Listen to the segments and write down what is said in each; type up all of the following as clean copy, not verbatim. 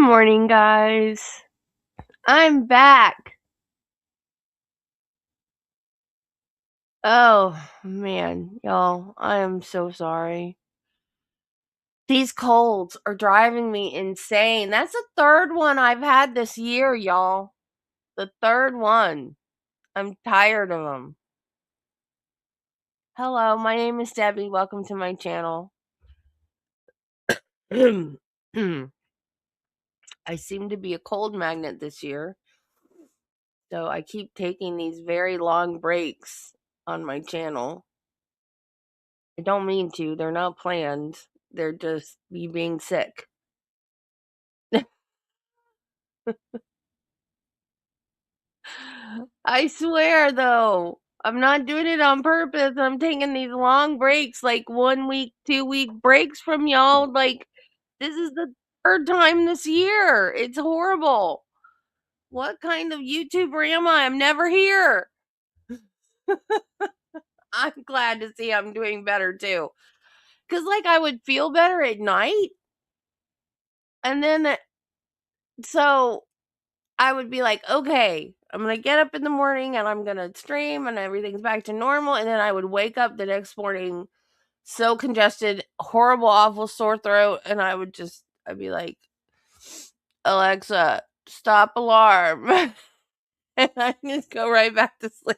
morning, guys. I'm back. Oh, man, y'all, I am so sorry. These colds are driving me insane. That's the third one I've had this year, y'all. The third one. I'm tired of them. Hello, my name is Debbie. Welcome to my channel. I seem to be a cold magnet this year. So I keep taking these very long breaks on my channel. I don't mean to. They're not planned. They're just me being sick. I swear, though, I'm not doing it on purpose. I'm taking these long breaks, like 1 week, 2 week breaks from y'all. Like, this is the third time this year. It's horrible. What kind of YouTuber am I? I'm never here. I'm glad to see I'm doing better, too. Because, like, I would feel better at night. And then, so I would be like, okay, I'm going to get up in the morning and I'm going to stream and everything's back to normal. And then I would wake up the next morning so congested, horrible, awful sore throat. And I'd be like, Alexa, stop alarm. And I just go right back to sleep.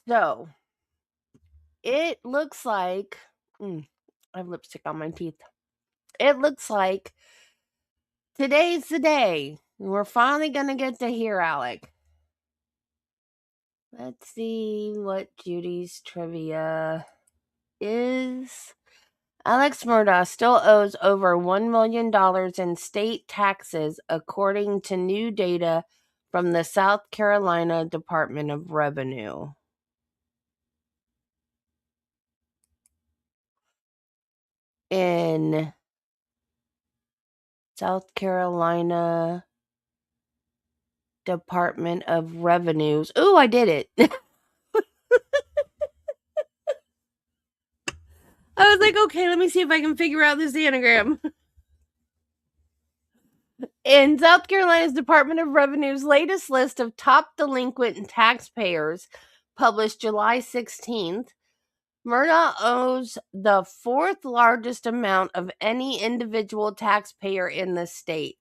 So it looks like I have lipstick on my teeth. It looks like today's the day. We're finally gonna get to hear Alec. Let's see what Judy's trivia is. Alex Murdaugh still owes over $1 million in state taxes, according to new data from the South Carolina Department of Revenue. In South Carolina Department of Revenues. Ooh, I did it. I was like, okay, let me see if I can figure out this anagram. In South Carolina's Department of Revenue's latest list of top delinquent taxpayers, published July 16th, Murdaugh owes the fourth largest amount of any individual taxpayer in the state,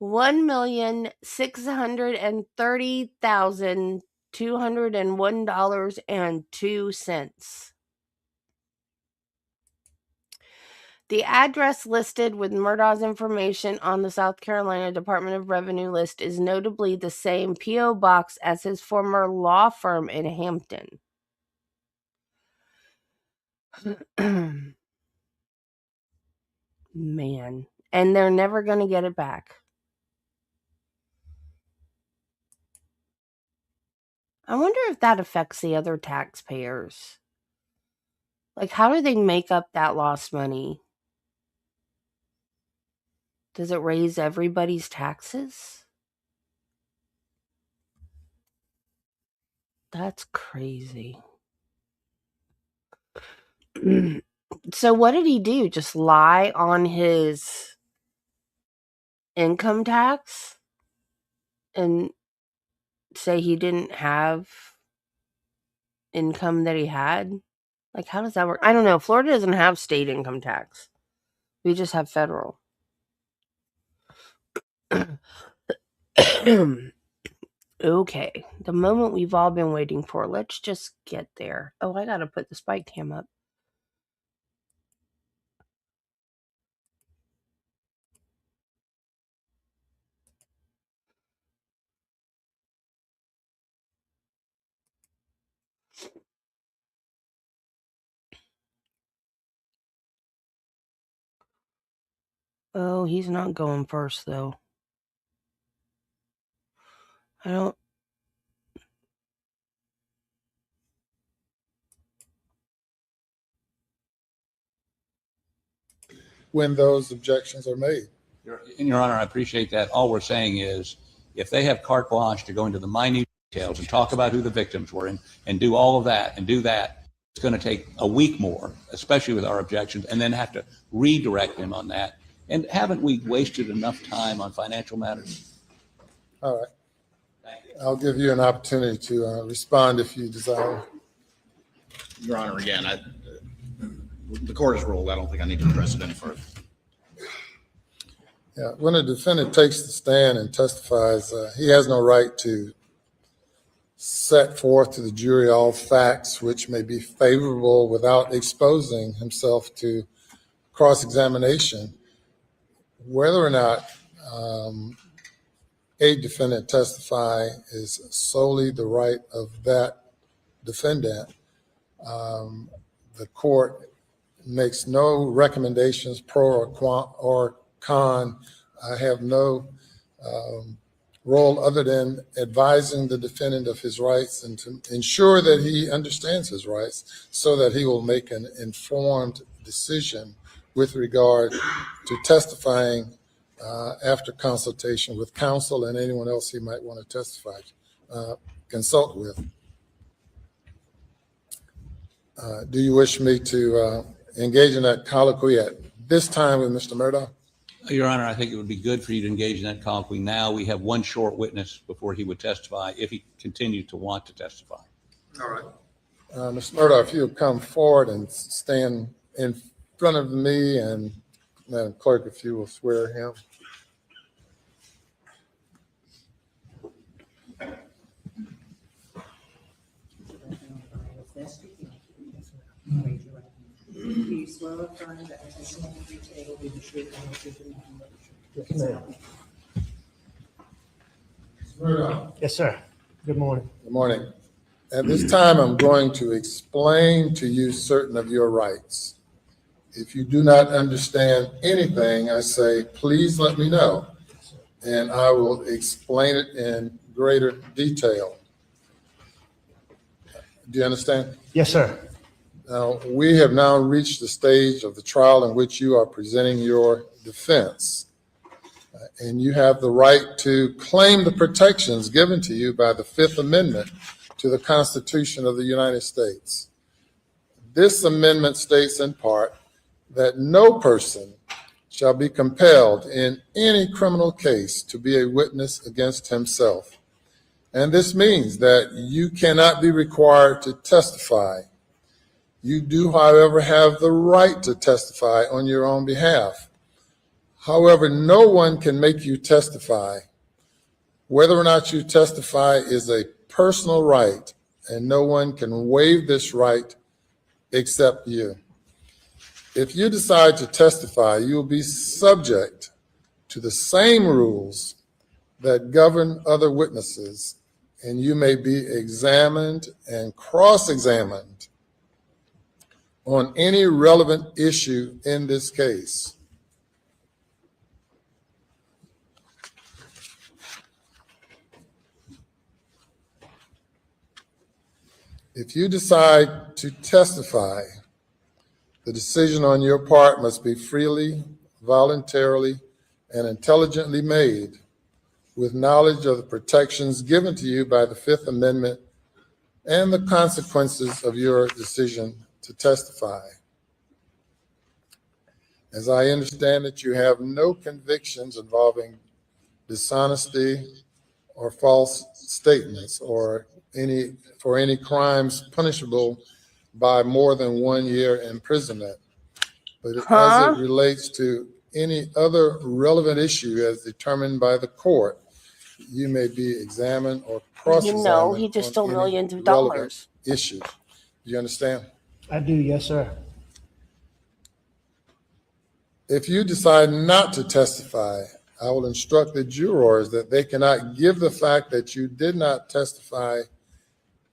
$1,630,201.02. The address listed with Murdaugh's information on the South Carolina Department of Revenue list is notably the same P.O. box as his former law firm in Hampton. Man. And they're never going to get it back. I wonder if that affects the other taxpayers. Like, how do they make up that lost money? Does it raise everybody's taxes? That's crazy. So what did he do? Just lie on his income tax and say he didn't have income that he had? Like, how does that work? I don't know. Florida doesn't have state income tax. We just have federal. Okay, the moment we've all been waiting for. Let's just get there. Oh, I gotta put the spike cam up. Oh, he's not going first, though. I don't... When those objections are made. Your Honor, I appreciate that. All we're saying is if they have carte blanche to go into the minute details and talk about who the victims were and do all of that and do that. It's going to take a week more, especially with our objections, and then have to redirect him on that. And haven't we wasted enough time on financial matters? All right. I'll give you an opportunity to respond if you desire. Your Honor, again, the court has ruled. I don't think I need to address it any further. Yeah, when a defendant takes the stand and testifies, he has no right to set forth to the jury all facts which may be favorable without exposing himself to cross-examination. Whether or not a defendant testify is solely the right of that defendant. The court makes no recommendations pro or con. I have no role other than advising the defendant of his rights and to ensure that he understands his rights so that he will make an informed decision with regard to testifying after consultation with counsel and anyone else he might want to testify, consult with. Do you wish me to engage in that colloquy at this time with Mr. Murdaugh? Your Honor, I think it would be good for you to engage in that colloquy now. We have one short witness before he would testify if he continued to want to testify. All right. Mr. Murdaugh, if you'll come forward and stand in front of me, and Madam Clerk, if you will swear him. Raise your right hand. Do you swear or affirm that the testimony you take will be the truth and the truth and nothing but the truth? Mr. Murdaugh. Yes, sir. Good morning. Good morning. At this time, I'm going to explain to you certain of your rights. If you do not understand anything I say, please let me know, and I will explain it in greater detail. Do you understand? Yes, sir. Now, we have now reached the stage of the trial in which you are presenting your defense, and you have the right to claim the protections given to you by the Fifth Amendment to the Constitution of the United States. This amendment states in part that no person shall be compelled in any criminal case to be a witness against himself. And this means that you cannot be required to testify. You do, however, have the right to testify on your own behalf. However, no one can make you testify. Whether or not you testify is a personal right, and no one can waive this right except you. If you decide to testify, you will be subject to the same rules that govern other witnesses, and you may be examined and cross-examined on any relevant issue in this case. If you decide to testify, the decision on your part must be freely, voluntarily, and intelligently made with knowledge of the protections given to you by the Fifth Amendment and the consequences of your decision to testify. As I understand it, you have no convictions involving dishonesty or false statements or for any crimes punishable by more than 1 year imprisonment. But as it relates to any other relevant issue as determined by the court, you may be examined or cross-examined. You know, he just stole millions of dollars. Issue. Do you understand? I do, yes, sir. If you decide not to testify, I will instruct the jurors that they cannot give the fact that you did not testify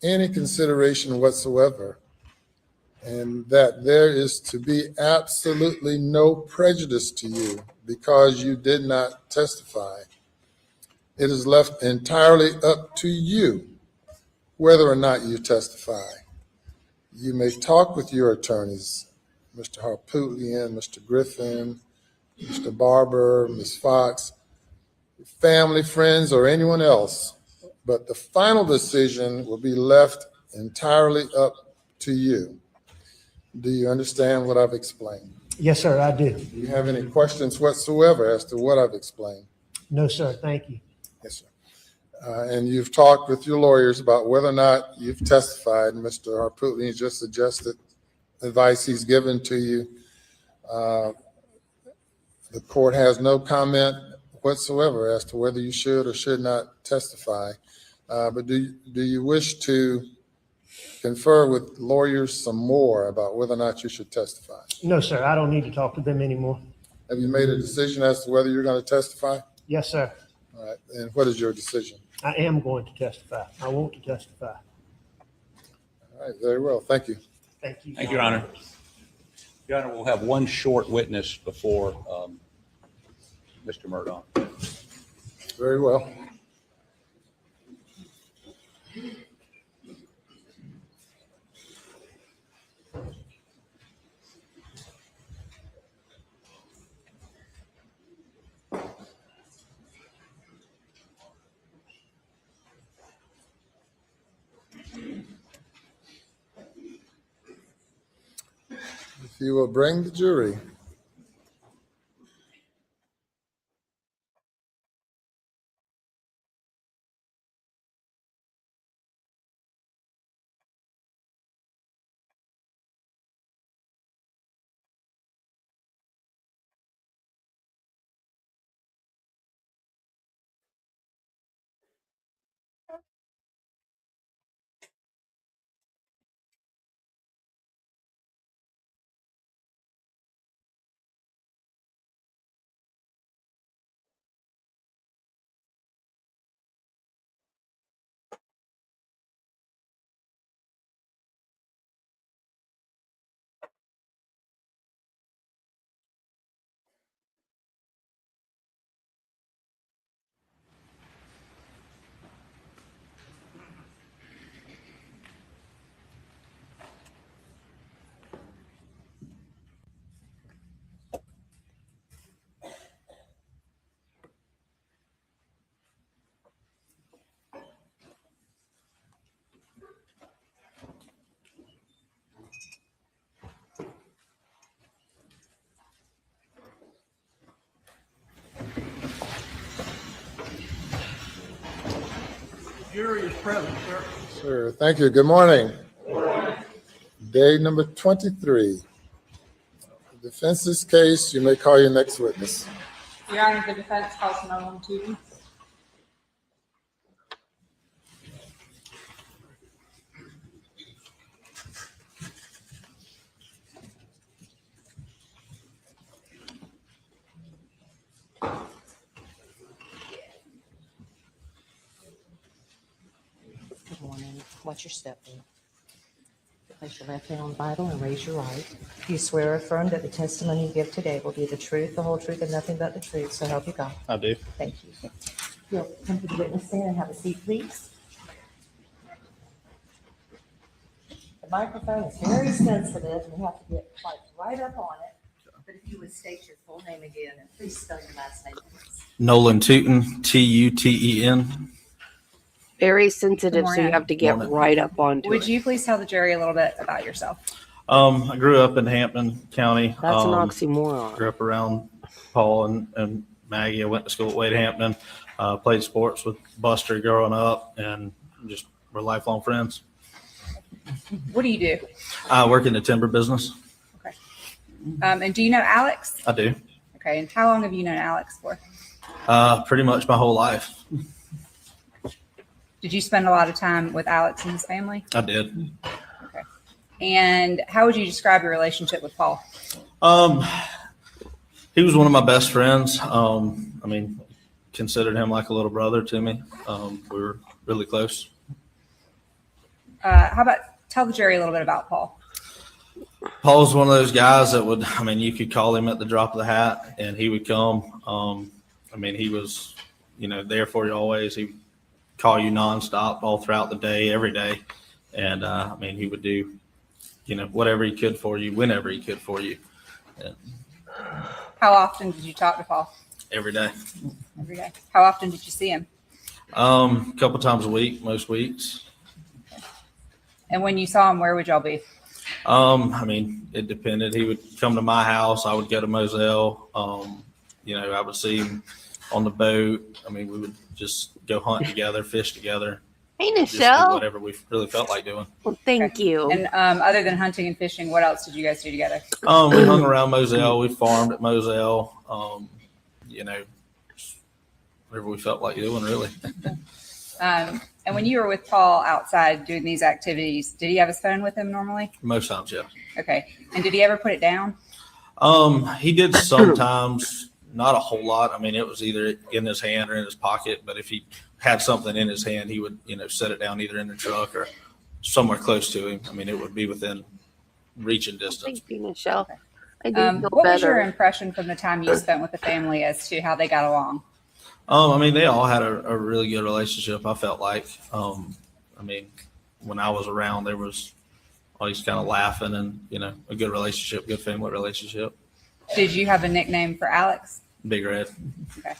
any consideration whatsoever, and that there is to be absolutely no prejudice to you because you did not testify. It is left entirely up to you whether or not you testify. You may talk with your attorneys, Mr. Harpootlian, Mr. Griffin, Mr. Barber, Ms. Fox, family, friends, or anyone else but the final decision will be left entirely up to you. Do you understand what I've explained? Yes, sir, I do. Do you have any questions whatsoever as to what I've explained? No, sir, thank you. Yes, sir. And you've talked with your lawyers about whether or not you've testified. Mr. Harpootlian just suggested advice he's given to you. The court has no comment whatsoever as to whether you should or should not testify. But do you wish to confer with lawyers some more about whether or not you should testify? No, sir, I don't need to talk to them anymore. Have you made a decision as to whether you're going to testify? Yes, sir. All right. And what is your decision? I am going to testify. I want to testify. All right. Very well. Thank you. Thank you. Thank you, Your Honor. Your Honor, we'll have one short witness before Mr. Murdaugh. Very well. If you will bring the jury. Jury is present, sir. Sure. Thank you. Good morning. Day number 23. The defense's case, you may call your next witness. Your Honor, the defense calls Nolan Tootin. Good morning. Watch your step, please. Place your left hand on the Bible and raise your right. Do you swear or affirm that the testimony you give today will be the truth, the whole truth, and nothing but the truth? So help you God. I do. Thank you. You'll come to the witness stand and have a seat, please. The microphone is very sensitive, and you have to get like right up on it. But if you would state your full name again, and please spell your last name, please. Nolan Tootin, T-U-T-E-N. Very sensitive, so you Morning. have to get Morning. right up onto Would it. you please tell the jury a little bit about yourself? I grew up in Hampton County. That's an oxymoron. Grew up around Paul and Maggie. I went to school at Wade Hampton. Played sports with Buster growing up, and just we're lifelong friends. What do you do? I work in the timber business. Okay. And do you know Alex? I do. Okay. And how long have you known Alex for? Pretty much my whole life. Did you spend a lot of time with Alex and his family? I did. Okay. And how would you describe your relationship with Paul? He was one of my best friends. Considered him like a little brother to me. We were really close. How about tell the jury a little bit about Paul? Paul's one of those guys that would, you could call him at the drop of the hat and he would come. He was, there for you always. He would call you nonstop all throughout the day, every day. And, he would do, whatever he could for you, whenever he could for you. And How often did you talk to Paul? every day. Every day. How often did you see him? A couple times a week, most weeks. And when you saw him, where would y'all be? I mean, it depended. He would come to my house. I would go to Moselle. I would see him on the boat. I mean, we would just go hunt together, fish together, Hey, just do Nichelle. whatever we really felt like doing. Well, thank you. And other than hunting and fishing, what else did you guys do together? We hung around Moselle. We farmed at Moselle. Whatever we felt like doing, really. And when you were with Paul outside doing these activities, did he have his phone with him normally? Most times, yeah. Okay. And did he ever put it down? He did sometimes, not a whole lot. I mean, it was either in his hand or in his pocket, but if he had something in his hand, he would, set it down either in the truck or somewhere close to him. I mean, it would be within reaching distance. Thank you, Nichelle. Okay. I do feel What was your better. impression from the time you spent with the family as to how they got along? I mean, they all had a really good relationship, I felt like. I mean, when I was around, there was always kind of laughing and, a good relationship, good family relationship. Did you have a nickname for Alex? Big Red. Okay.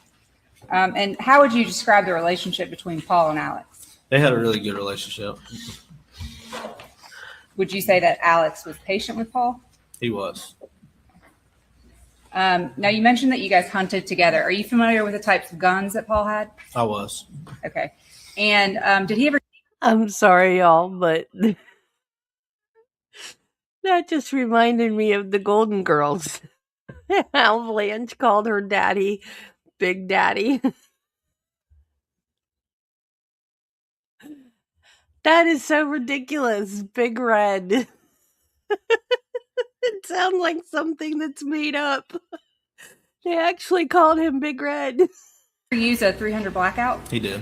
And how would you describe the relationship between Paul and Alex? They had a really good relationship. Would you say that Alex was patient with Paul? He was. Now, you mentioned that you guys hunted together. Are you familiar with the types of guns that Paul had? I was. Okay. And did he ever? I'm sorry, y'all, but that just reminded me of the Golden Girls. How Blanche called her daddy Big Daddy. That is so ridiculous. Big Red. It sounds like something that's made up. They actually called him Big Red. Use a 300 blackout? He did.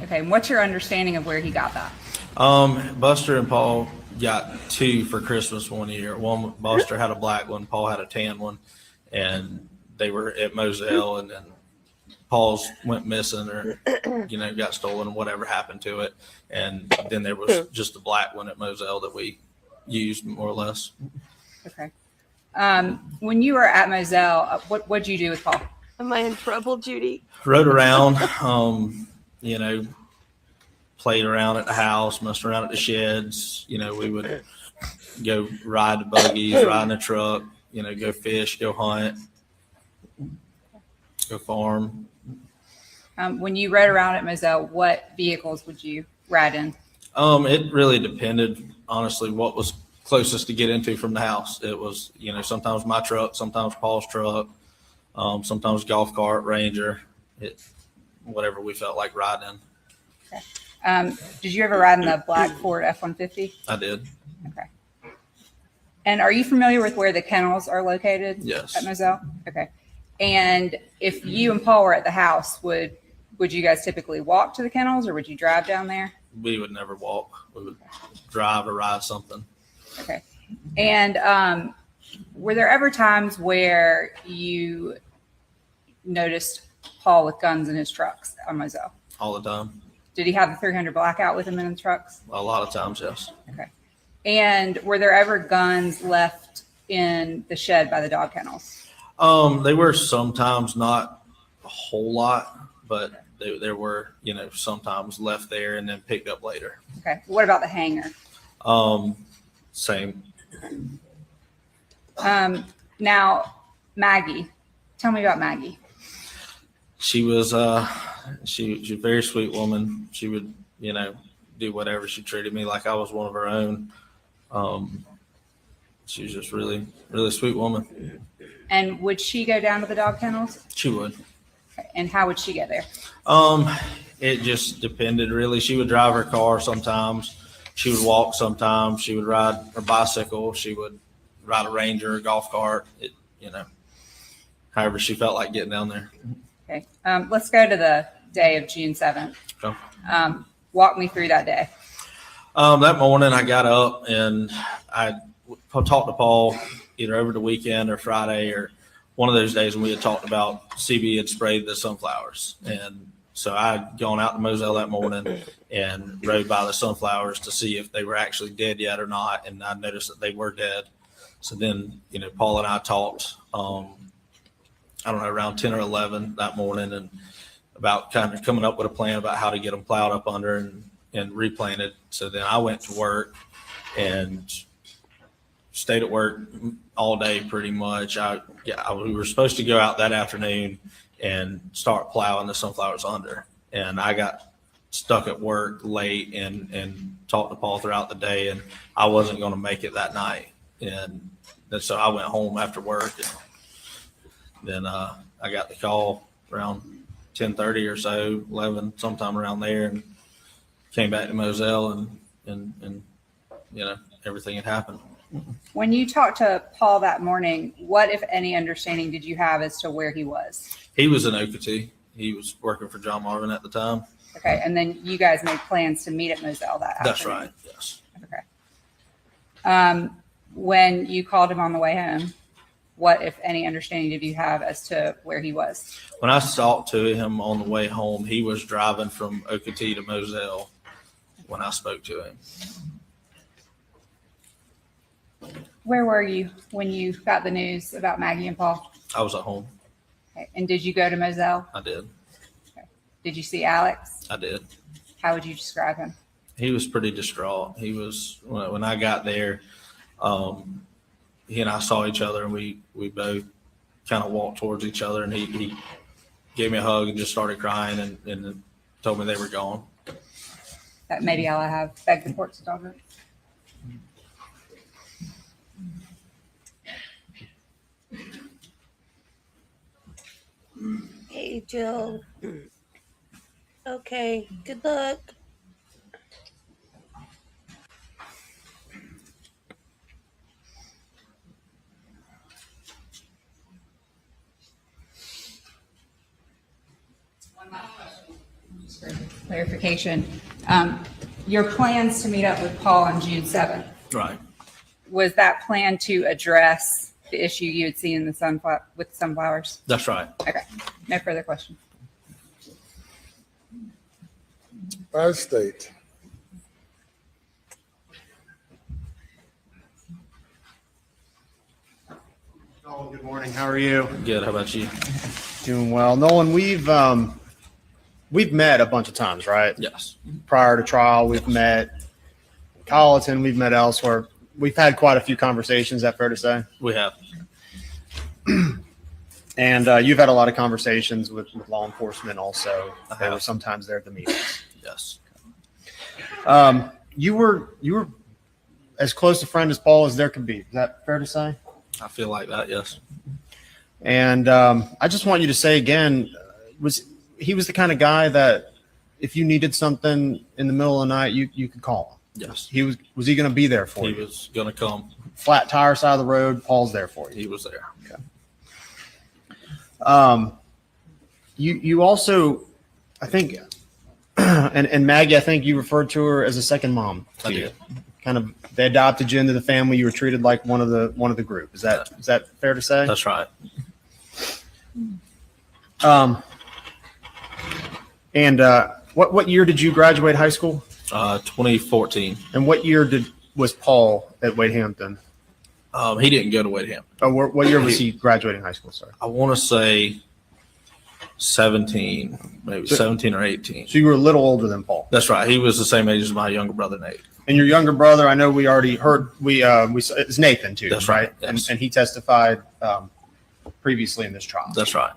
Okay. And what's your understanding of where he got that? Buster and Paul got two for Christmas one year. One, Buster had a black one, Paul had a tan one, and they were at Moselle, and then Paul's went missing or, got stolen and whatever happened to it. And then there was just the black one at Moselle that we used more or less. Okay. When you were at Moselle, what'd you do with Paul? Am I in trouble, Judy? Rode around, played around at the house, messed around at the sheds. We would go ride the buggies, ride in the truck, go fish, go hunt, go farm. When you rode around at Moselle, what vehicles would you ride in? It really depended, honestly, what was closest to get into from the house. It was, sometimes my truck, sometimes Paul's truck, sometimes golf cart, Ranger, whatever we felt like riding. Okay. Did you ever ride in the black Ford F-150? I did. Okay. And are you familiar with where the kennels are located? Yes. At Moselle? Okay. And if you and Paul were at the house, would you guys typically walk to the kennels or would you drive down there? We would never walk. We would drive or ride something. Okay. And were there ever times where you noticed Paul with guns in his trucks on Moselle? All the time. Did he have the 300 blackout with him in the trucks? A lot of times, yes. Okay. And were there ever guns left in the shed by the dog kennels? They were sometimes, not a whole lot, but there were, sometimes left there and then picked up later. Okay. What about the hangar? Same. Now, Maggie. Tell me about Maggie. She was she's a very sweet woman. She would, do whatever. She treated me like I was one of her own. She was just really, really sweet woman. And would she go down to the dog kennels? She would. Okay. And how would she get there? It just depended really. She would drive her car sometimes. She would walk sometimes. She would ride her bicycle. She would ride a Ranger, a golf cart. However she felt like getting down there. Okay. Let's go to the day of June 7th. Okay. Walk me through that day. That morning I got up and I talked to Paul either over the weekend or Friday or one of those days when we had talked about CB had sprayed the sunflowers. And so I'd gone out to Moselle that morning and rode by the sunflowers to see if they were actually dead yet or not. And I noticed that they were dead. So then, Paul and I talked, I don't know, around 10 or 11 that morning. And, about kind of coming up with a plan about how to get them plowed up under and replanted. So then I went to work and stayed at work all day pretty much. We were supposed to go out that afternoon and start plowing the sunflowers under. And I got stuck at work late and talked to Paul throughout the day, and I wasn't going to make it that night. And so I went home after work. And then I got the call around 10:30 or so, 11, sometime around there, and came back to Moselle and everything had happened. When you talked to Paul that morning, what, if any, understanding did you have as to where he was? He was in Okatee. He was working for John Marvin at the time. Okay, and then you guys made plans to meet at Moselle that afternoon? That's right, yes. Okay. When you called him on the way home, what, if any, understanding did you have as to where he was? When I talked to him on the way home, he was driving from Okatee to Moselle when I spoke to him. Where were you when you got the news about Maggie and Paul? I was at home. Okay. And did you go to Moselle? I did. Okay. Did you see Alex? I did. How would you describe him? He was pretty distraught. He was, when I got there, he and I saw each other, and we both kind of walked towards each other, and he gave me a hug and just started crying and told me they were gone. That maybe all I have. Beg the court to talk about. Hey, Jill. Okay, good luck. Clarification. Your plans to meet up with Paul on June 7th, Right. was that plan to address the issue you had seen in the with sunflowers? That's right. Okay, no further questions. By state. Nolan, good morning. How are you? Good. How about you? Doing well. Nolan, we've met a bunch of times, right? Yes. Prior to trial, we've met in Colleton, we've met elsewhere. We've had quite a few conversations, is that fair to say? We have. And you've had a lot of conversations with law enforcement also. They were sometimes there at the meetings. Yes. You were as close a friend as Paul as there could be. Is that fair to say? I feel like that, yes. And I just want you to say again, he was the kind of guy that if you needed something in the middle of the night, you could call him. Yes. Was he going to be there for you? He was going to come. Flat tire side of the road, Paul's there for you. He was there. Okay. You also, I think, and Maggie, I think you referred to her as a second mom to I you. did. Kind of, they adopted you into the family. You were treated like one of the group. Is that fair to say? That's right. And what year did you graduate high school? 2014. And what year was Paul at Wade Hampton? He didn't go to Wade Hampton. Oh, what year was he graduating high school? Sorry. I want to say 17, maybe 17 or 18. So you were a little older than Paul. That's right. He was the same age as my younger brother, Nate. And your younger brother, I know we already heard, it's Nathan too, That's right? right, yes. And he testified previously in this trial. That's right.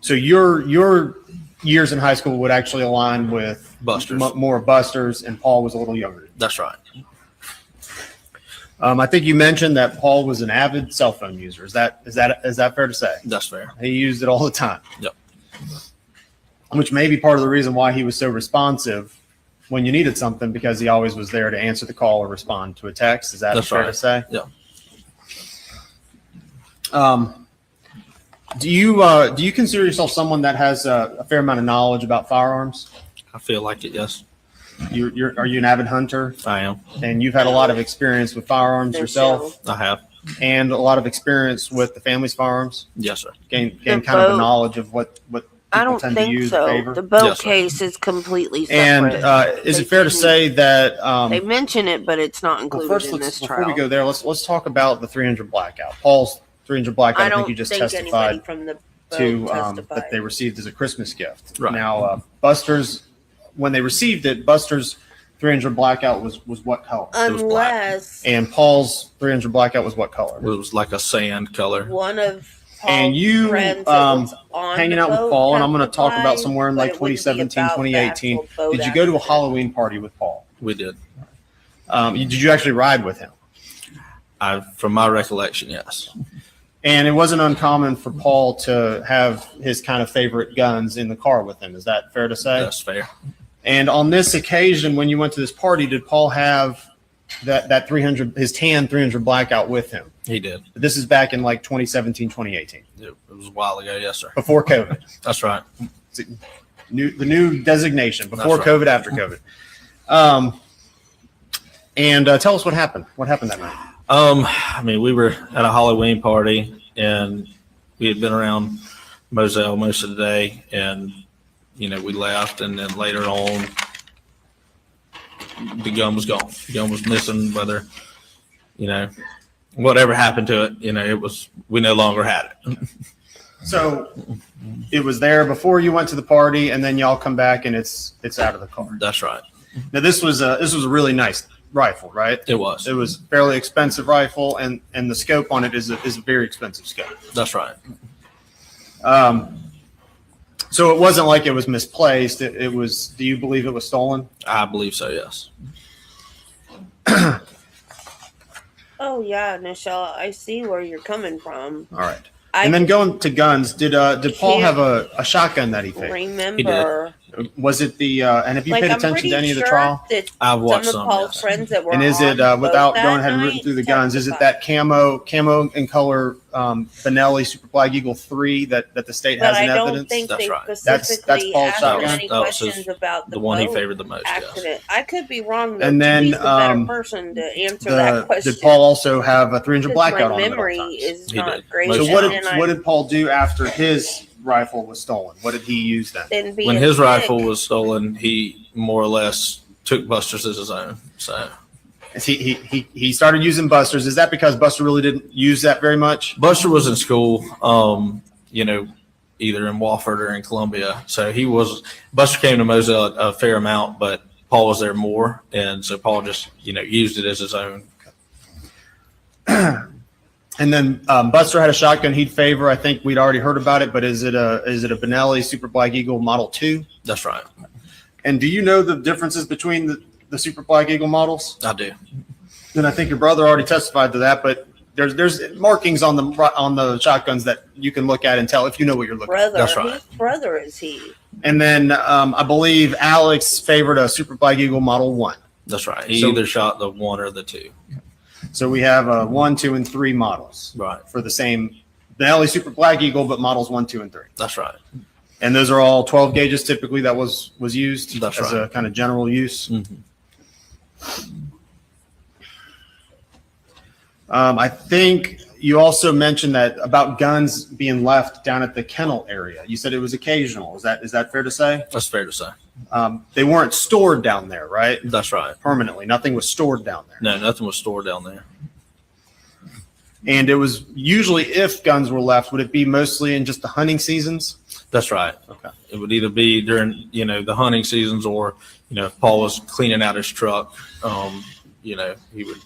So your years in high school would actually align with Buster's. more Buster's, and Paul was a little younger. That's right. I think you mentioned that Paul was an avid cell phone user. Is that fair to say? That's fair. He used it all the time. Yep. Which may be part of the reason why he was so responsive when you needed something, because he always was there to answer the call or respond to a text. Is that That's fair right. to say? Yeah. Do you consider yourself someone that has a fair amount of knowledge about firearms? I feel like it, yes. Are you an avid hunter? I am. And you've had a lot of experience with firearms yourself, I have. and a lot of experience with the family's firearms. Yes, sir. Gain The kind of a boat- knowledge of what I people don't tend to think use so. in favor. The boat Yes, sir. case is completely And separate. is They it fair to didn't- say that? They mention it, but it's not Well, included first, in this before trial. we go there, let's talk about the 300 blackout. Paul's 300 blackout. I I don't think you just think testified. anybody from the to testified. that they received as a Christmas gift. Right. Now, Buster's, when they received it, Buster's 300 blackout was what color? was black. Unless And Paul's 300 blackout was what color? It was like a sand color. one of Paul's And you, friends that was on hanging the out with boat Paul, and I'm going to talk about testified, somewhere in but like it wouldn't be 2017, about the 2018. actual boat Did you go to a accident. Halloween party with Paul? We did. Did you actually ride with him? From my recollection, yes. And it wasn't uncommon for Paul to have his kind of favorite guns in the car with him. Is that fair to say? That's fair. And on this occasion, when you went to this party, did Paul have that 300, his tan 300 blackout with him? He did. This is back in like 2017, 2018, It was a while ago. Yes, sir. before COVID. That's right. The new designation, before That's right. COVID, after COVID. And tell us what happened. What happened that night? I mean, we were at a Halloween party, and we had been around Moselle most of the day, and we left, and then later on, the gun was gone. The gun was missing. Whether whatever happened to it, we no longer had it. So it was there before you went to the party, and then y'all come back, and it's out of the car. That's right. Now this was a really nice rifle, right? It was. It was a fairly expensive rifle, and the scope on it is a very expensive scope. That's right. So it wasn't like it was misplaced. It was. Do you believe it was stolen? I believe so. Yes. Oh yeah, Nichelle, I see where you're coming from. All right. I And then going to guns, did Paul have a shotgun that he picked? remember. Was it the and have you paid I'm attention pretty to any of the sure trial? that I've watched some of some, Paul's yes. friends that were And is on it the boat without that going ahead and rooting night through the guns? Is it testified. that camo in color Benelli Super Flag Eagle 3 that the state But has I in don't evidence? think That's they right. That's specifically Paul's asked shotgun? any That was his- questions about the one he boat favored the most. Yes. accident. I could be wrong though. And then, He's the better person to answer that question. Did Paul also have a 300 Because blackout my on him at all memory times? is He not did. great. Most So what and did, what did Paul do after his rifle was stolen? What did he use then? then When being his sick, rifle was stolen, he more or less took Buster's as his own. So He started using Buster's. Is that because Buster really didn't use that very much? Buster was in school, either in Wofford or in Columbia. So Buster came to Moselle a fair amount, but Paul was there more. And so Paul just, used it as his own. And then Buster had a shotgun he'd favor. I think we'd already heard about it, but is it a Benelli Super Black Eagle Model 2? That's right. And do you know the differences between the Super Black Eagle models? I do. And I think your brother already testified to that, but there's markings on the shotguns that you can look at and tell if you know what you're looking at. brother. That's right. Whose brother is he? And then I believe Alex favored a Super Black Eagle Model 1. That's right. He So- either shot the 1 or the 2. So we have 1, 2, and 3 models Right. for the same Benelli Super Black Eagle, but models 1, 2, and 3. That's right. And those are all 12 gauges typically that was used That's as right. a kind of general use. Mhm. I think you also mentioned that about guns being left down at the kennel area. You said it was occasional. Is that fair to say? That's fair to say. They weren't stored down there, right? That's right. Permanently. Nothing was stored down there. No, nothing was stored down there. And it was usually, if guns were left, would it be mostly in just the hunting seasons? That's right. Okay. It would either be during, the hunting seasons or, if Paul was cleaning out his truck, he would.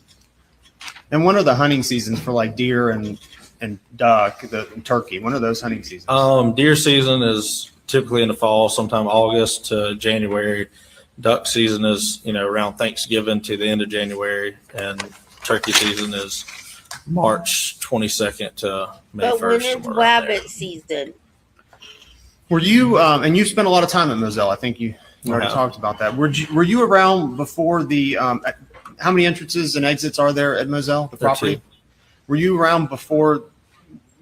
And when are the hunting seasons for like deer and duck, and turkey? When are those hunting seasons? Deer season is typically in the fall, sometime August to January. Duck season is, around Thanksgiving to the end of January. And turkey season is March 22nd to May 1st. But when it's somewhere around there. rabbit season, Were you, and you spent a lot of time at Moselle. I think you already Yeah. talked about that. Were you around before the, how many entrances and exits are there at Moselle, the There are property? 2. Were you around before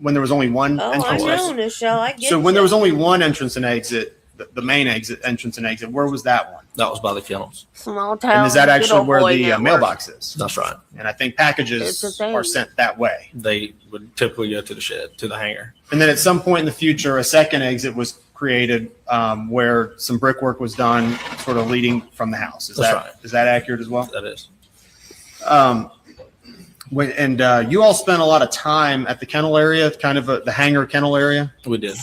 when there was only one oh, I entrance? know, Nichelle. I get So when you. there was only one entrance and exit, the main entrance and exit, where was that one? That was by the kennels. small town. And is that good actually old where boy the network. mailbox is? That's right. And I think It's a packages thing. are sent that way. They would typically go to the shed, to the hangar. And then at some point in the future, a second exit was created where some brickwork was done, sort of leading from the house. That's right. Is that accurate as well? That is. And you all spent a lot of time at the kennel area, kind of the hangar kennel area. We did.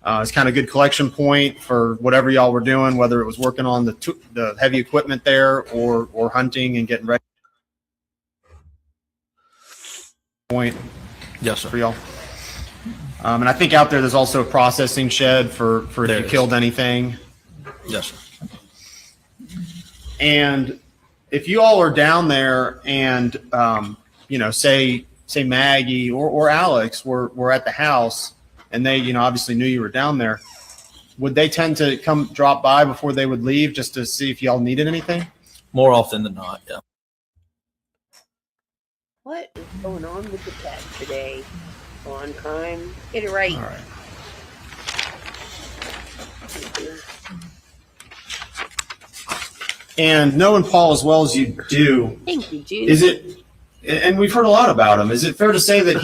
It's kind of a good collection point for whatever y'all were doing, whether it was working on the heavy equipment there or hunting and getting ready. Point. Yes, For sir. y'all. And I think out there's also a processing shed for if There you is. killed anything. Yes, sir. And if you all are down there and, say Maggie or Alex were at the house and they, obviously knew you were down there, would they tend to come drop by before they would leave just to see if y'all needed anything? More often than not, yeah. What is going on with the cat today? On time. Get it right. All right. And knowing Paul as well as you do, Thank you, Jude. is it, and we've heard a lot about him, is it fair to say that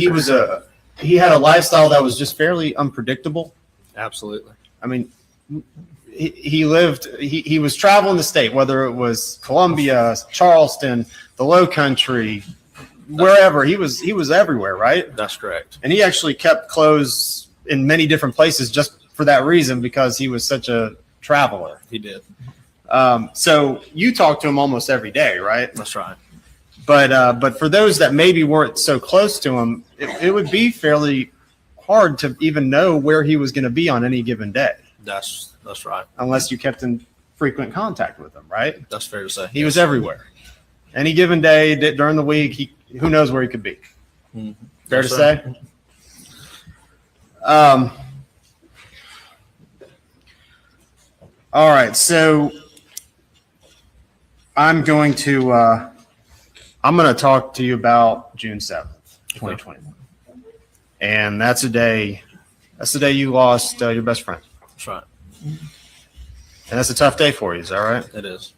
he had a lifestyle that was just fairly unpredictable? Absolutely. I mean, he was traveling the state, whether it was Columbia, Charleston, the Low Country, wherever. He was everywhere, right? That's correct. And he actually kept clothes in many different places just for that reason, because he was such a traveler. He did. So you talk to him almost every day, right? That's right. But for those that maybe weren't so close to him, it would be fairly hard to even know where he was going to be on any given day, That's right. unless you kept in frequent contact with him, right? That's fair to say. He was everywhere. Any given day during the week, who knows where he could be. Mhm. Fair Yes, to sir. say? All right, so I'm going to talk to you about June 7th, 2021. And that's the day you lost your best friend. That's right. And that's a tough day for you, is that right? It is.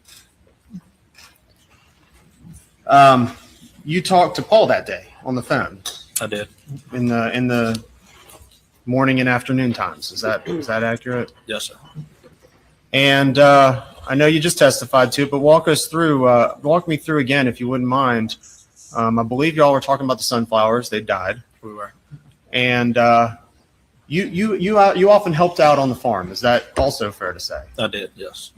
You talked to Paul that day on the phone I did. in the morning and afternoon times. Is that accurate? Yes, sir. And I know you just testified to it, but walk me through again, if you wouldn't mind. I believe y'all were talking about the sunflowers. They died. We were. And you often helped out on the farm. Is that also fair to say? I did. Yes.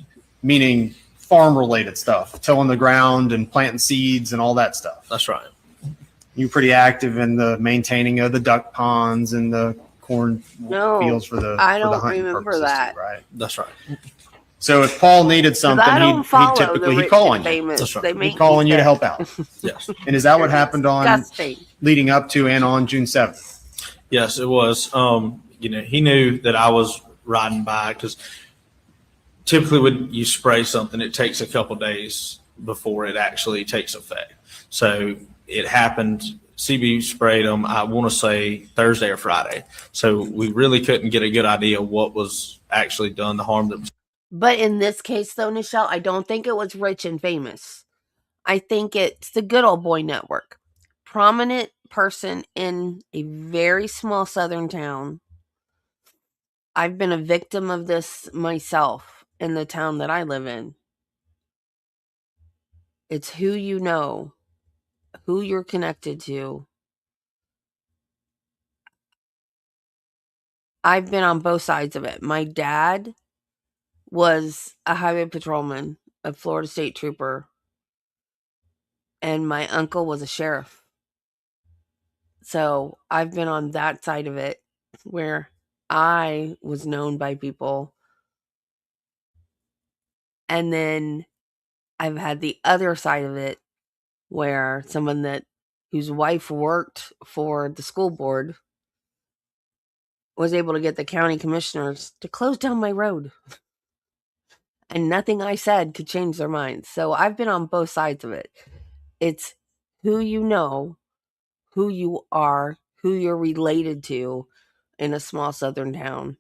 Meaning farm-related stuff, tilling the ground and planting seeds and all that stuff. That's right. You're pretty active in the maintaining of the duck ponds and the corn No, fields for the I for the don't hunting remember purposes that. too, right? That's right. So if Paul needed 'Cause something, I don't follow he'd typically the he'd call rich on and you. famous. That's right. They He'd make He'd call me on you to sick. help out. Yes. And is that what happened on Disgusting. leading up to and on June 7th? Yes, it was. He knew that I was riding by because typically when you spray something, it takes a couple days before it actually takes effect. So it happened. CB sprayed them, I want to say Thursday or Friday. So we really couldn't get a good idea what was actually done, the harm that was. But in this case, though, Nichelle, I don't think it was rich and famous. I think it's the Good Old Boy Network. Prominent person in a very small southern town. I've been a victim of this myself in the town that I live in. It's who you know, who you're connected to. I've been on both sides of it. My dad was a highway patrolman, a Florida State Trooper, and my uncle was a sheriff. So I've been on that side of it where I was known by people. And then I've had the other side of it where someone whose wife worked for the school board was able to get the county commissioners to close down my road. And nothing I said could change their minds. So I've been on both sides of it. It's who you know, who you are, who you're related to in a small southern town.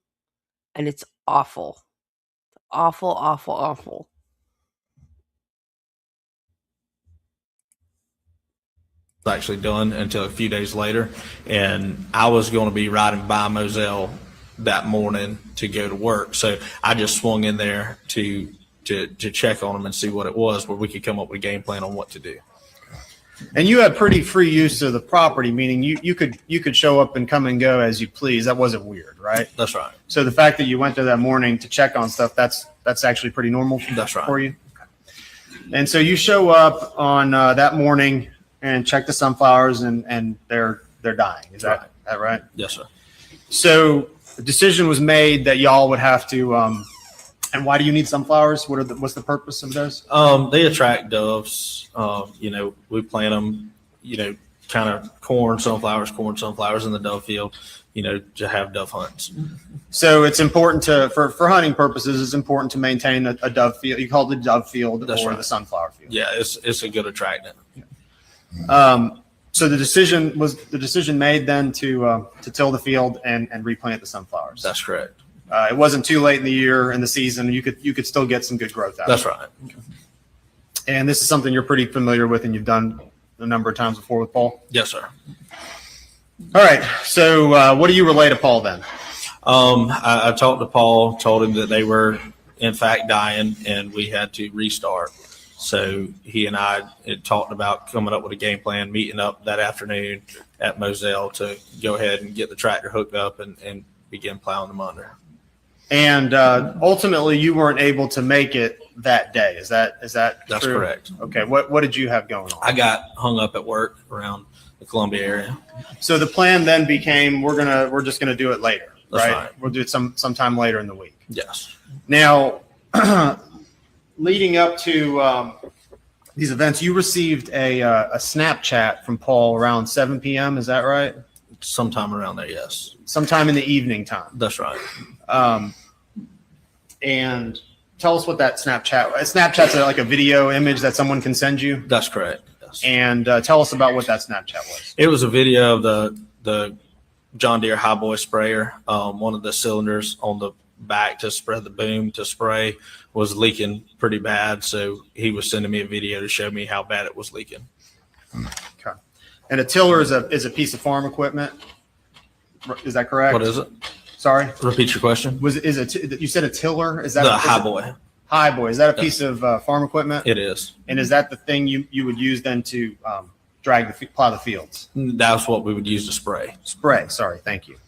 And it's awful. Awful, awful, awful. Actually done until a few days later. And I was going to be riding by Moselle that morning to go to work. So I just swung in there to check on them and see what it was, where we could come up with a game plan on what to do. And you had pretty free use of the property, meaning you could show up and come and go as you please. That wasn't weird, right? That's right. So the fact that you went there that morning to check on stuff, that's actually pretty normal That's right. for you. And so you show up on that morning and check the sunflowers, and they're dying. Is that right? Yes, sir. So the decision was made that y'all would have to. And why do you need sunflowers? What's the purpose of those? They attract doves. We plant them, kind of corn, sunflowers in the dove field, to have dove hunts. So it's important for hunting purposes, it's important to maintain a dove field. You call it the dove field That's or right. the sunflower field. Yeah, it's a good attractant. So the decision made then to till the field and replant the sunflowers. That's correct. It wasn't too late in the year, in the season. You could still get some good growth out That's of it. right. And this is something you're pretty familiar with and you've done a number of times before with Paul. Yes, sir. All right. So what do you relay to Paul then? I talked to Paul, told him that they were in fact dying and we had to restart. So he and I had talked about coming up with a game plan, meeting up that afternoon at Moselle to go ahead and get the tractor hooked up and begin plowing them under. And ultimately, you weren't able to make it that day. Is that That's true? correct. Okay. What did you have going on? I got hung up at work around the Columbia area. So the plan then became we're just gonna do it later, That's right? right. We'll do it sometime later in the week. Yes. Now, leading up to these events, you received a Snapchat from Paul around 7 p.m. Is that right? Sometime around there, yes. Sometime in the evening time. That's right. And tell us what that Snapchat's like a video image that someone can send you. That's correct. Yes. And tell us about what that Snapchat was. It was a video of the John Deere Highboy sprayer. One of the cylinders on the back to spread the boom to spray was leaking pretty bad. So he was sending me a video to show me how bad it was leaking. Okay. And a tiller is a piece of farm equipment. Is that correct? What is it? Sorry. Repeat your question. You said a tiller? Is that The Highboy. Highboy? Is that a piece of farm equipment? It is. And is that the thing you would use then to plow the fields? That's what we would use to spray. Spray. Sorry. Thank you.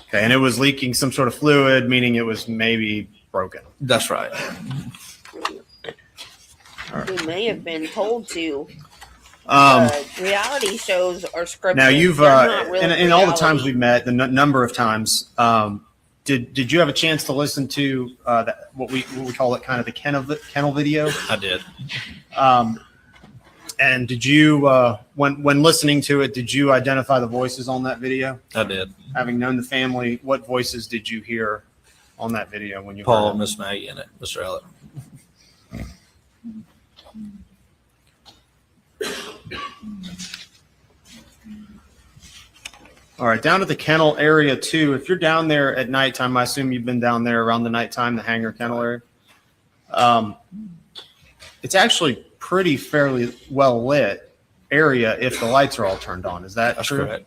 Okay. And it was leaking some sort of fluid, meaning it was maybe broken. That's right. We may have been told to. Reality shows are scripted. Now you've They're not real in all the reality. times we've met, the number of times, did you have a chance to listen to what we call it, kind of the kennel video? I did. And did you when listening to it, did you identify the voices on that video? I did. Having known the family, what voices did you hear on that video when you Paul heard and it? Miss Maggie in it, Mr. Elliott. All right, down to the kennel area too. If you're down there at nighttime, I assume you've been down there around the nighttime, the hangar kennel area. It's actually fairly well lit area if the lights are all turned on. Is that That's true? correct.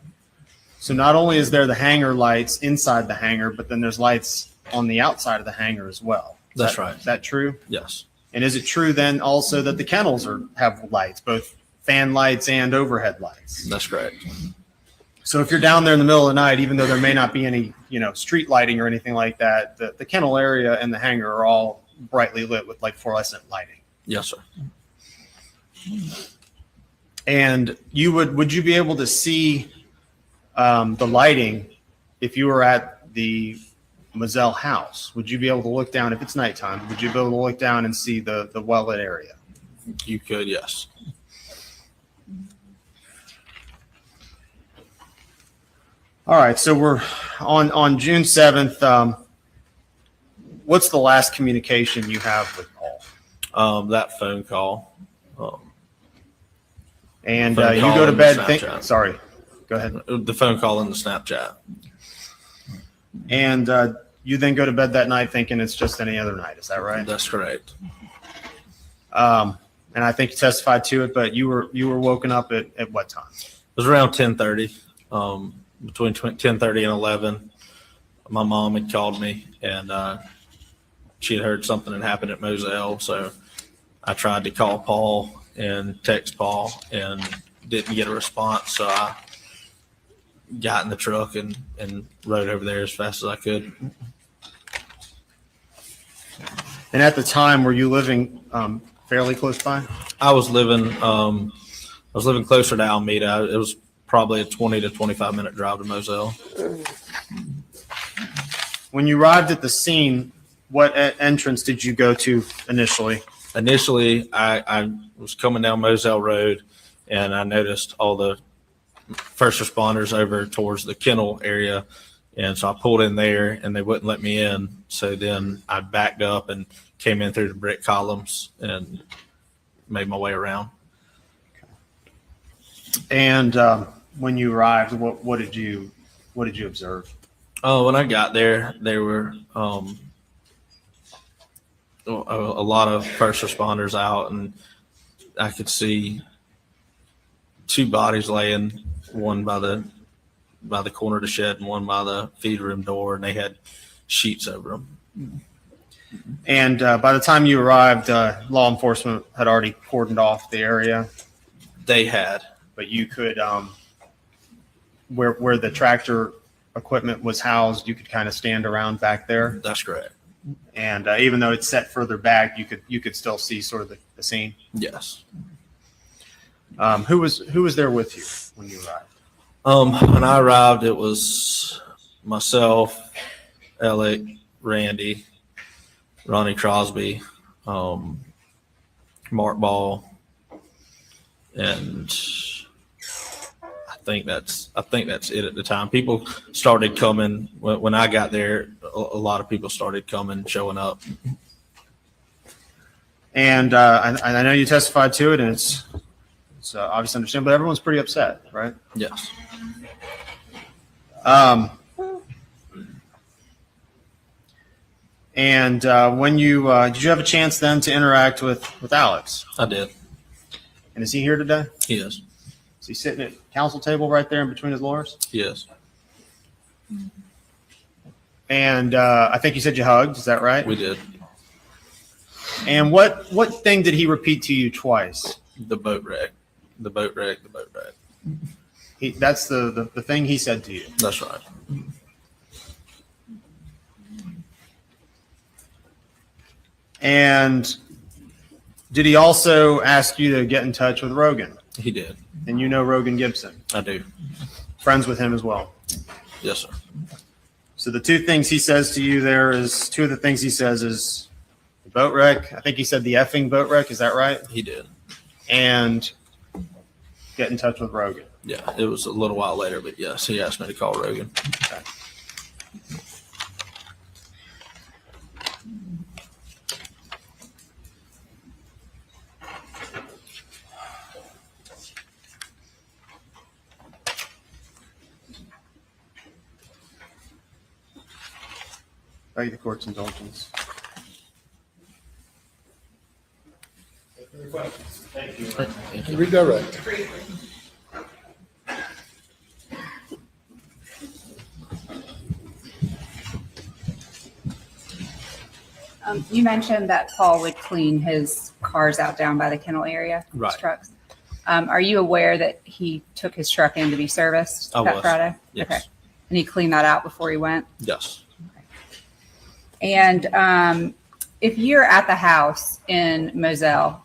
So not only is there the hangar lights inside the hangar, but then there's lights on the outside of the hangar as well. That's right. Is that true? Yes. And is it true then also that the kennels have lights, both fan lights and overhead lights? That's correct. So if you're down there in the middle of the night, even though there may not be any, street lighting or anything like that, the kennel area and the hangar are all brightly lit with like fluorescent lighting. Yes, sir. And would you be able to see the lighting if you were at the Moselle house? Would you be able to look down if it's nighttime? Would you be able to look down and see the well lit area? You could, yes. All right, so we're on June 7th. What's the last communication you have with Paul? That phone call. And Phone you call go to and bed. Snapchat. Sorry, go ahead. The phone call and the Snapchat. And you then go to bed that night thinking it's just any other night. Is that right? That's correct. And I think you testified to it, but you were woken up at what time? It was around 10:30. Between 10:30 and 11, my mom had called me and she had heard something had happened at Moselle. So I tried to call Paul and text Paul and didn't get a response. So I got in the truck and rode over there as fast as I could. And at the time, were you living fairly close by? I was living closer to Alameda. It was probably a 20 to 25 minute drive to Moselle. When you arrived at the scene, what entrance did you go to initially? Initially, I was coming down Moselle Road, and I noticed all the first responders over towards the kennel area. And so I pulled in there, and they wouldn't let me in. So then I backed up and came in through the brick columns and made my way around. And when you arrived, what did you observe? Oh, when I got there, there were a lot of first responders out, and I could see two bodies laying, one by the corner of the shed and one by the feed room door, and they had sheets over them. And by the time you arrived, law enforcement had already cordoned off the area. They had, But you could, where the tractor equipment was housed, you could kind of stand around back there. that's correct. And even though it's set further back, you could still see sort of the scene. Yes. Who was there with you when you arrived? When I arrived, it was myself, Alec, Randy, Ronnie Crosby, Mark Ball, and I think that's it at the time. People started coming when I got there. A lot of people started coming, showing up. And I know you testified to it, and it's obviously understandable, but everyone's pretty upset, right? Yes. And when you did you have a chance then to interact with Alex? I did. And is he here today? He is. Is he sitting at council table right there in between his lawyers? He is. And I think you said you hugged. Is that right? We did. And what thing did he repeat to you twice? The boat wreck. The boat wreck. The boat wreck. That's the thing he said to you. That's right. And did he also ask you to get in touch with Rogan? He did. And you know Rogan Gibson. I do. Friends with him as well. Yes, sir. So the two things he says to you there is two of the things he says is the boat wreck. I think he said the effing boat wreck. Is that right? He did. And get in touch with Rogan. Yeah, it was a little while later, but yes, he asked me to call Rogan. Okay. Beg the court's indulgence. Redirect. You mentioned that Paul would clean his cars out down by the kennel area, Right. his trucks. Are you aware that he took his truck in to be serviced I that was. Friday? Yes. Okay. And he cleaned that out before he went? Yes. And if you're at the house in Moselle,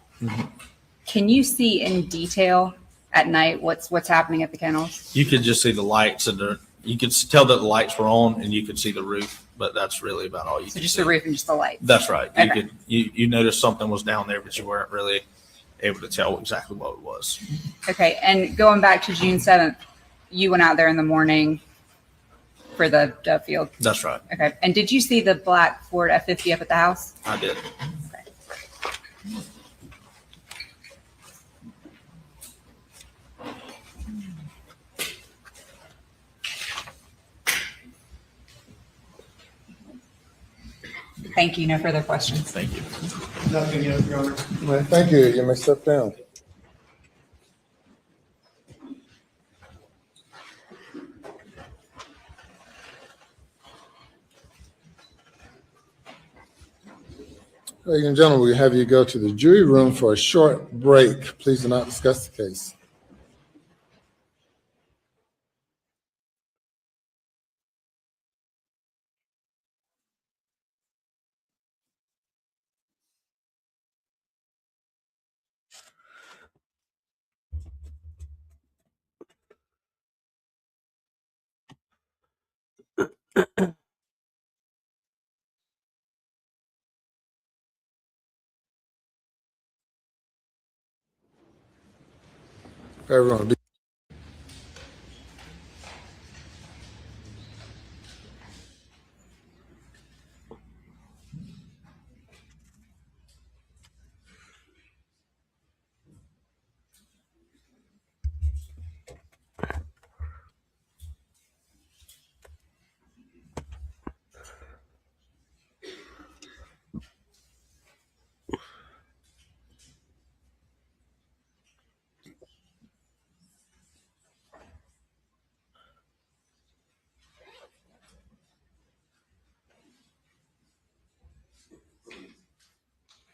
can you see in detail at night what's happening at the kennels? You could just see the lights and you could tell that the lights were on, and you could see the roof, but that's really about all you So could just see. the roof and just the lights? That's right. Okay. You noticed something was down there, but you weren't really able to tell exactly what it was. Okay. And going back to June 7th, you went out there in the morning for the dove field. That's right. Okay. And did you see the black Ford F-50 up at the house? I did. Thank you. No further questions. Thank you. Nothing else, Your Honor. All right, thank you. You may step down. Ladies and gentlemen, we have you go to the jury room for a short break. Please do not discuss the case. Everyone, be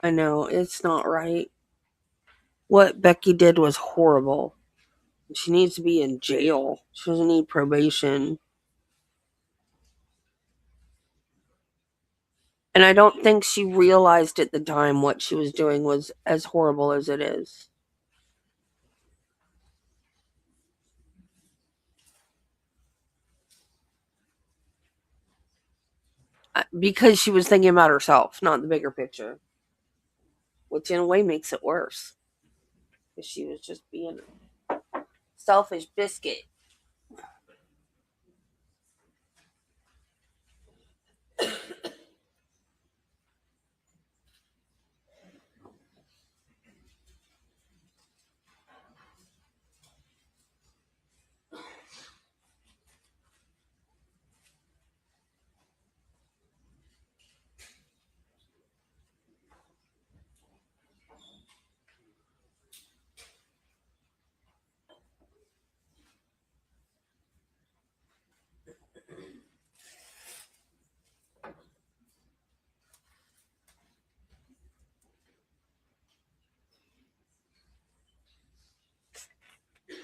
I know, it's not right. What Becky did was horrible. She needs to be in jail. She doesn't need probation. And I don't think she realized at the time what she was doing was as horrible as it is. Because she was thinking about herself, not the bigger picture. Which in a way makes it worse. Because she was just being a selfish biscuit.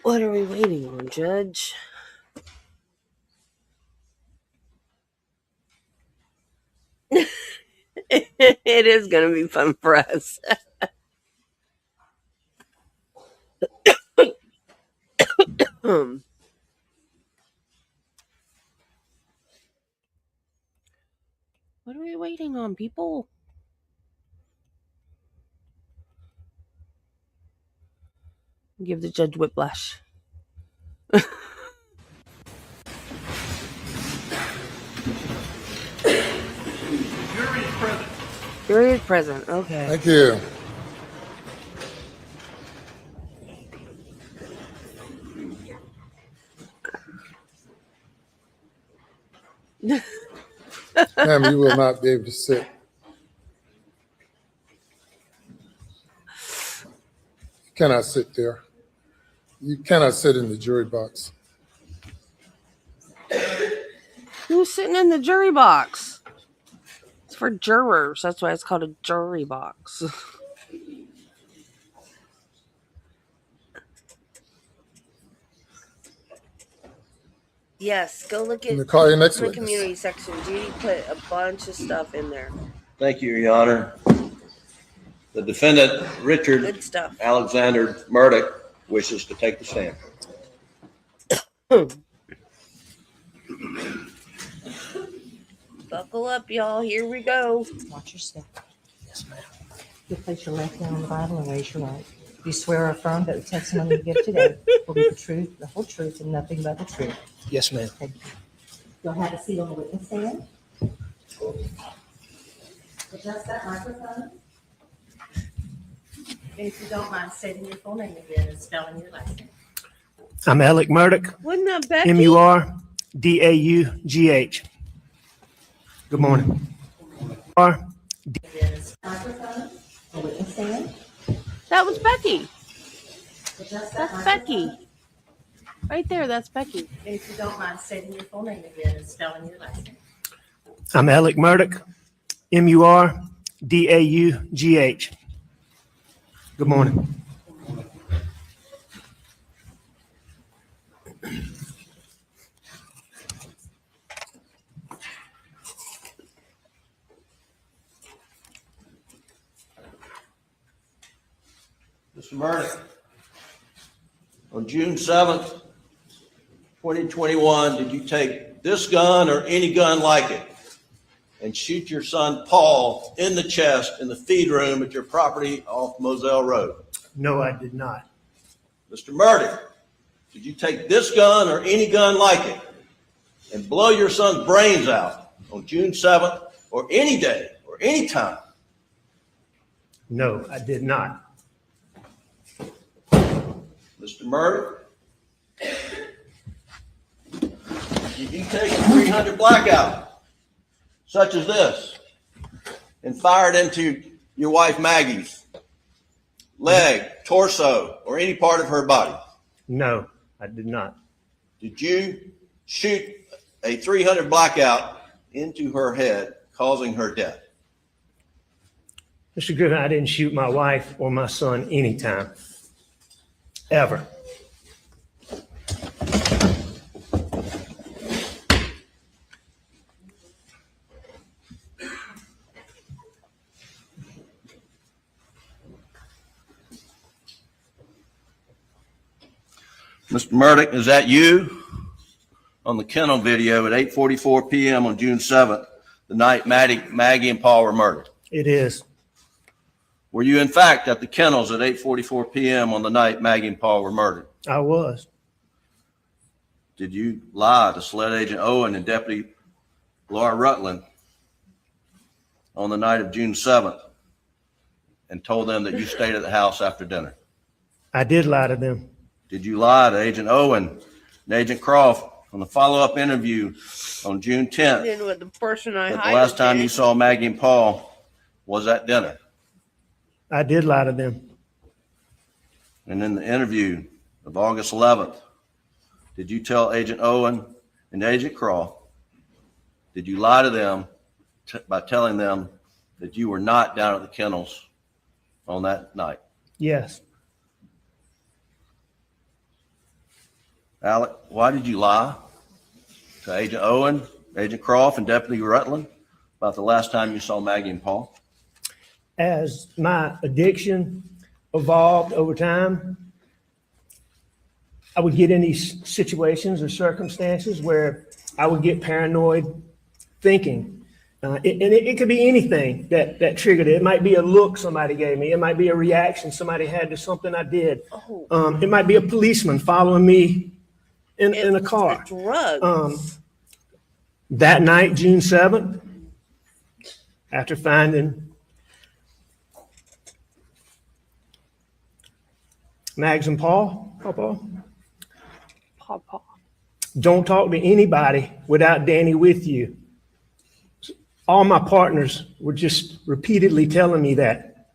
What are we waiting on, Judge? It is going to be fun for us. What are we waiting on, people? Give the judge whiplash. Jury is present. Okay. thank you. Ma'am, you will not be able to sit. You cannot sit there. You cannot sit in the jury box. Who's sitting in the jury box? It's for jurors. That's why it's called a jury box. Yes, go look at Let me call your next the witness. community section. Judy put a bunch of stuff in there. Thank you, Your Honor. The defendant, Richard Good stuff. Alexander Murdaugh, wishes to take the stand. Buckle up, y'all. Here we go. Watch your step. Yes, ma'am. You place your left hand on the Bible and raise your right. You swear or affirm that the testimony you give today will be the truth, the whole truth, and nothing but the truth. Yes, ma'am. Thank you. You'll have a seat on the witness stand. Adjust that microphone. And if you don't mind stating your full name again and spelling your last name. I'm Alex Murdaugh, Wasn't that Becky? Murdaugh. Good morning. Microphone, the witness stand. That was Becky. Adjust that That's microphone. Becky. Right there, that's Becky. And if you don't mind stating your full name again and spelling your last name. I'm Alex Murdaugh, Murdaugh. Daughh. Good morning. Mr. Murdaugh, on June 7th, 2021, did you take this gun or any gun like it and shoot your son Paul in the chest in the feed room at your property off Moselle Road? No, I did not. Mr. Murdaugh, did you take this gun or any gun like it and blow your son's brains out on June 7th or any day or any time? No, I did not. Mr. Murdaugh, did you take a 300 blackout such as this and fire it into your wife Maggie's leg, torso, or any part of her body? No, I did not. Did you shoot a 300 blackout into her head, causing her death? Mr. Griffin, I didn't shoot my wife or my son anytime. Ever. Mr. Murdaugh, is that you on the kennel video at 8:44 p.m. on June 7th, the night Maggie and Paul were murdered? It is. Were you, in fact, at the kennels at 8:44 p.m. on the night Maggie and Paul were murdered? I was. Did you lie to Sled Agent Owen and Deputy Laura Rutland on the night of June 7th and told them that you stayed at the house after dinner? I did lie to them. Did you lie to Agent Owen and Agent Croft on the follow-up interview on June 10th Then with the person I that the hired last time did. you saw Maggie and Paul was at dinner? I did lie to them. And in the interview of August 11th, did you tell Agent Owen and Agent Croft, did you lie to them by telling them that you were not down at the kennels on that night? Yes. Alec, why did you lie to Agent Owen, Agent Croft, and Deputy Rutland about the last time you saw Maggie and Paul? As my addiction evolved over time, I would get in these situations or circumstances where I would get paranoid thinking. It could be anything that triggered it. It might be a look somebody gave me. It might be a reaction somebody had to something I did. It might be a policeman following me in a car. Drugs. That night, June 7th, after finding Mags and Paul, Papa. don't talk to anybody without Danny with you. All my partners were just repeatedly telling me that.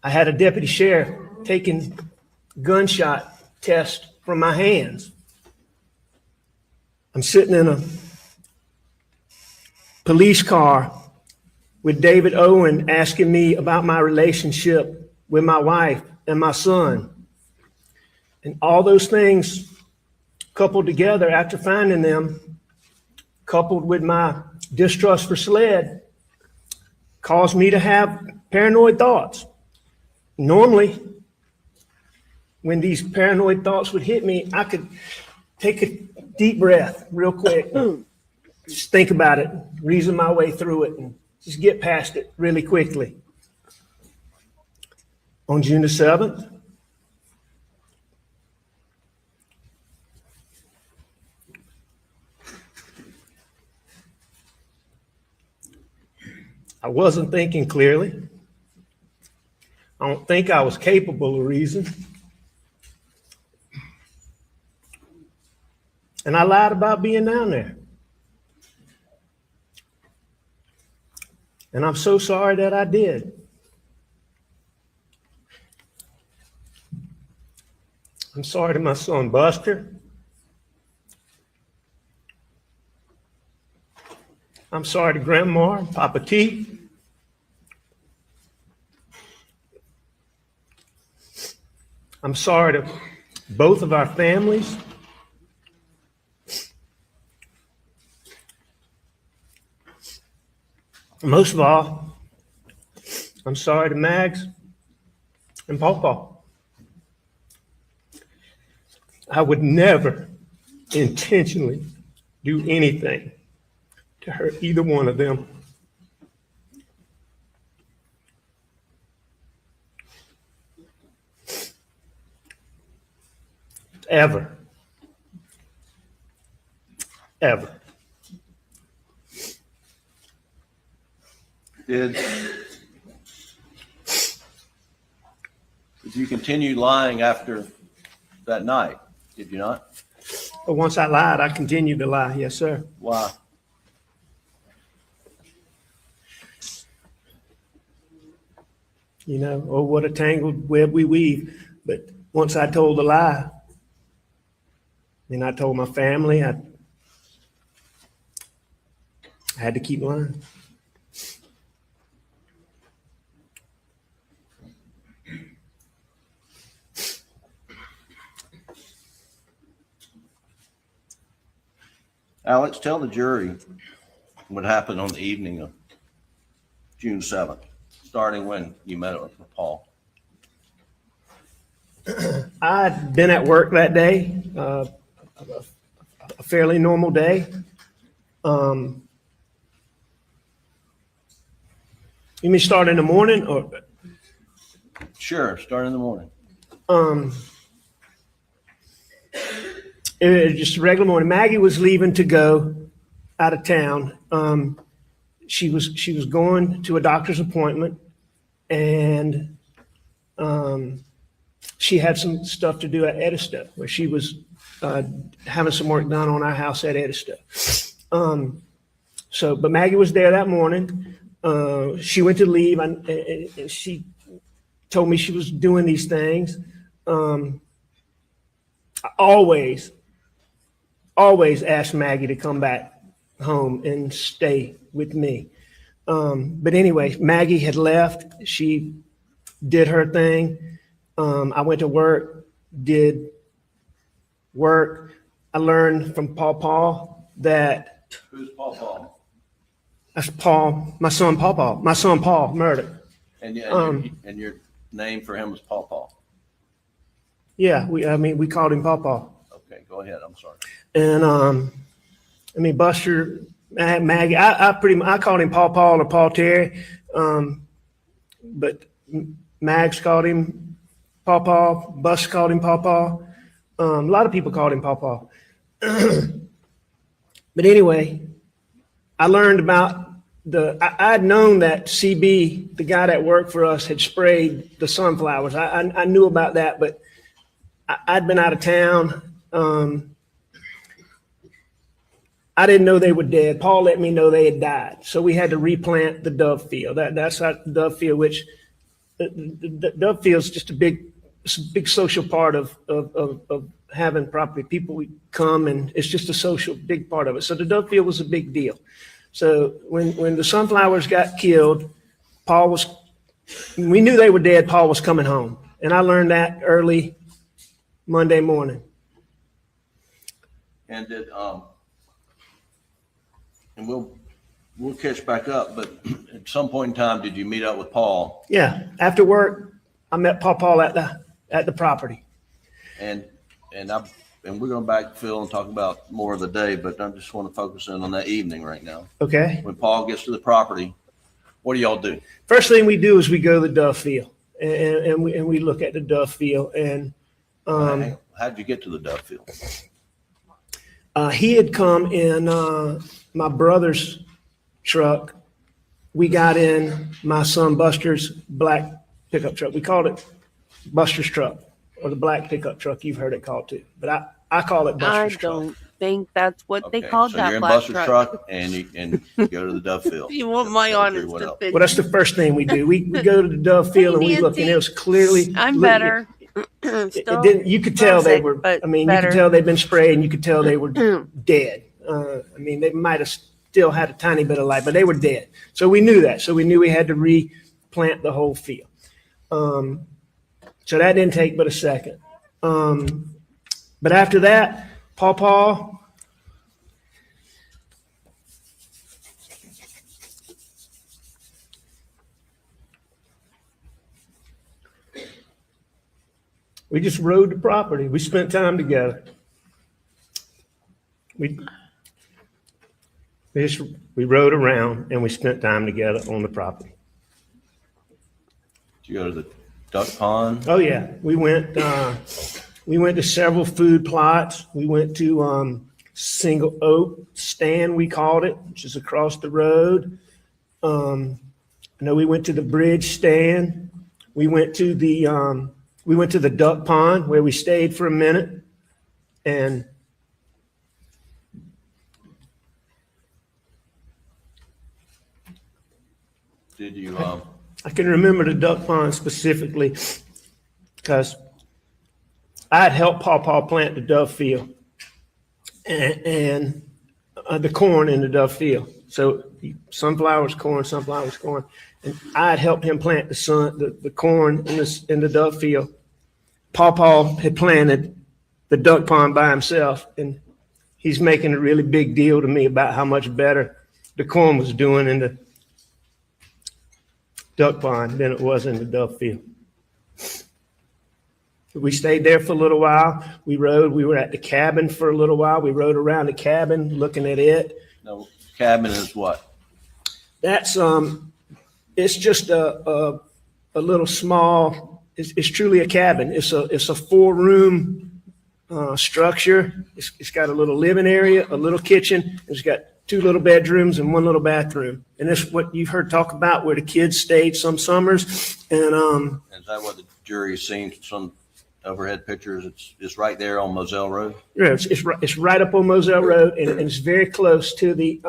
I had a deputy sheriff taking gunshot tests from my hands. I'm sitting in a police car with David Owen asking me about my relationship with my wife and my son. And all those things coupled together after finding them, coupled with my distrust for Sled, caused me to have paranoid thoughts. Normally, when these paranoid thoughts would hit me, I could take a deep breath real quick, just think about it, reason my way through it, and just get past it really quickly. On June the 7th, I wasn't thinking clearly. I don't think I was capable of reason. And I lied about being down there. And I'm so sorry that I did. I'm sorry to my son Buster. I'm sorry to Grandma and Papa T. I'm sorry to both of our families. Most of all, I'm sorry to Mags and Paw. I would never intentionally do anything to hurt either one of them. Ever. Ever. Did you continue lying after that night? Did you not? But once I lied, I continued to lie. Yes, sir. Why? You know, oh, what a tangled web we weave. But once I told a lie, then I told my family, I had to keep lying. Alex, tell the jury what happened on the evening of June 7th, starting when you met with Paul. I'd been at work that day, a fairly normal day. You mean start in the morning or? Sure, start in the morning. It was just a regular morning. Maggie was leaving to go out of town. She was going to a doctor's appointment, and she had some stuff to do at Edisto, where she was having some work done on our house at Edisto. But Maggie was there that morning. She went to leave, and she told me she was doing these things. I always asked Maggie to come back home and stay with me. But anyway, Maggie had left. She did her thing. I went to work, did work. I learned from Paul that. Who's Paul? That's Paul, my son Paul Murdaugh. And your name for him was Paul. Yeah, we called him Paul. Okay, go ahead. I'm sorry. And Buster, Maggie, I called him Paul or Paul Terry, but Mags called him Paul. Buster called him Paul. A lot of people called him Paul. But anyway, I learned about I'd known that CB, the guy that worked for us, had sprayed the sunflowers. I knew about that, but I'd been out of town. I didn't know they were dead. Paul let me know they had died. So we had to replant the dove field. That's our dove field, which the dove field is just a big social part of having property. People would come, and it's just a social big part of it. So the dove field was a big deal. So when the sunflowers got killed, we knew they were dead. Paul was coming home. And I learned that early Monday morning. And and we'll catch back up, but at some point in time, did you meet up with Paul? Yeah, after work, I met Paul at the property. And we're going to backfill and talk about more of the day, but I just want to focus in on that evening right now. Okay. When Paul gets to the property, what do y'all do? First thing we do is we go to the dove field, and we look at the dove field. And how'd you get to the dove field? He had come in my brother's truck. We got in my son Buster's black pickup truck. We called it Buster's truck, or the black pickup truck. You've heard it called too, but I call it Buster's truck. I don't think that's what they Okay, called so that you're in black Buster's truck and you go to the dove field. You want my honest What else? opinion? Well, that's the first thing we do. We go to the dove field and we look, and it was clearly. I'm better. It didn't, you could tell they sick, were, but you better. could tell they'd been sprayed, and you could tell they were dead. They might have still had a tiny bit of life, but they were dead. So we knew that. So we knew we had to replant the whole field. So that didn't take but a second. But after that, Paw, we just rode the property. We spent time together. We rode around and we spent time together on the property. Did you go to the duck pond? Oh yeah, we went to several food plots. We went to Single Oak Stand, we called it, which is across the road. I know we went to the Bridge Stand. We went to the duck pond where we stayed for a minute, and Did you, I can remember the duck pond specifically because I had helped Paw plant the dove field and the corn in the dove field. So sunflowers, corn, and I had helped him plant the corn in the dove field. Paw had planted the duck pond by himself, and he's making a really big deal to me about how much better the corn was doing in the duck pond than it was in the dove field. We stayed there for a little while. We were at the cabin for a little while. We rode around the cabin looking at it. no, cabin is what? That's it's just a little small, it's truly a cabin. It's a 4-room structure. It's got a little living area, a little kitchen. It's got 2 little bedrooms and 1 little bathroom. And that's what you've heard talk about where the kids stayed some summers. And Is that what the jury's seen, some overhead pictures? It's right there on Moselle Road? yeah, it's right up on Moselle Road, and it's very close to the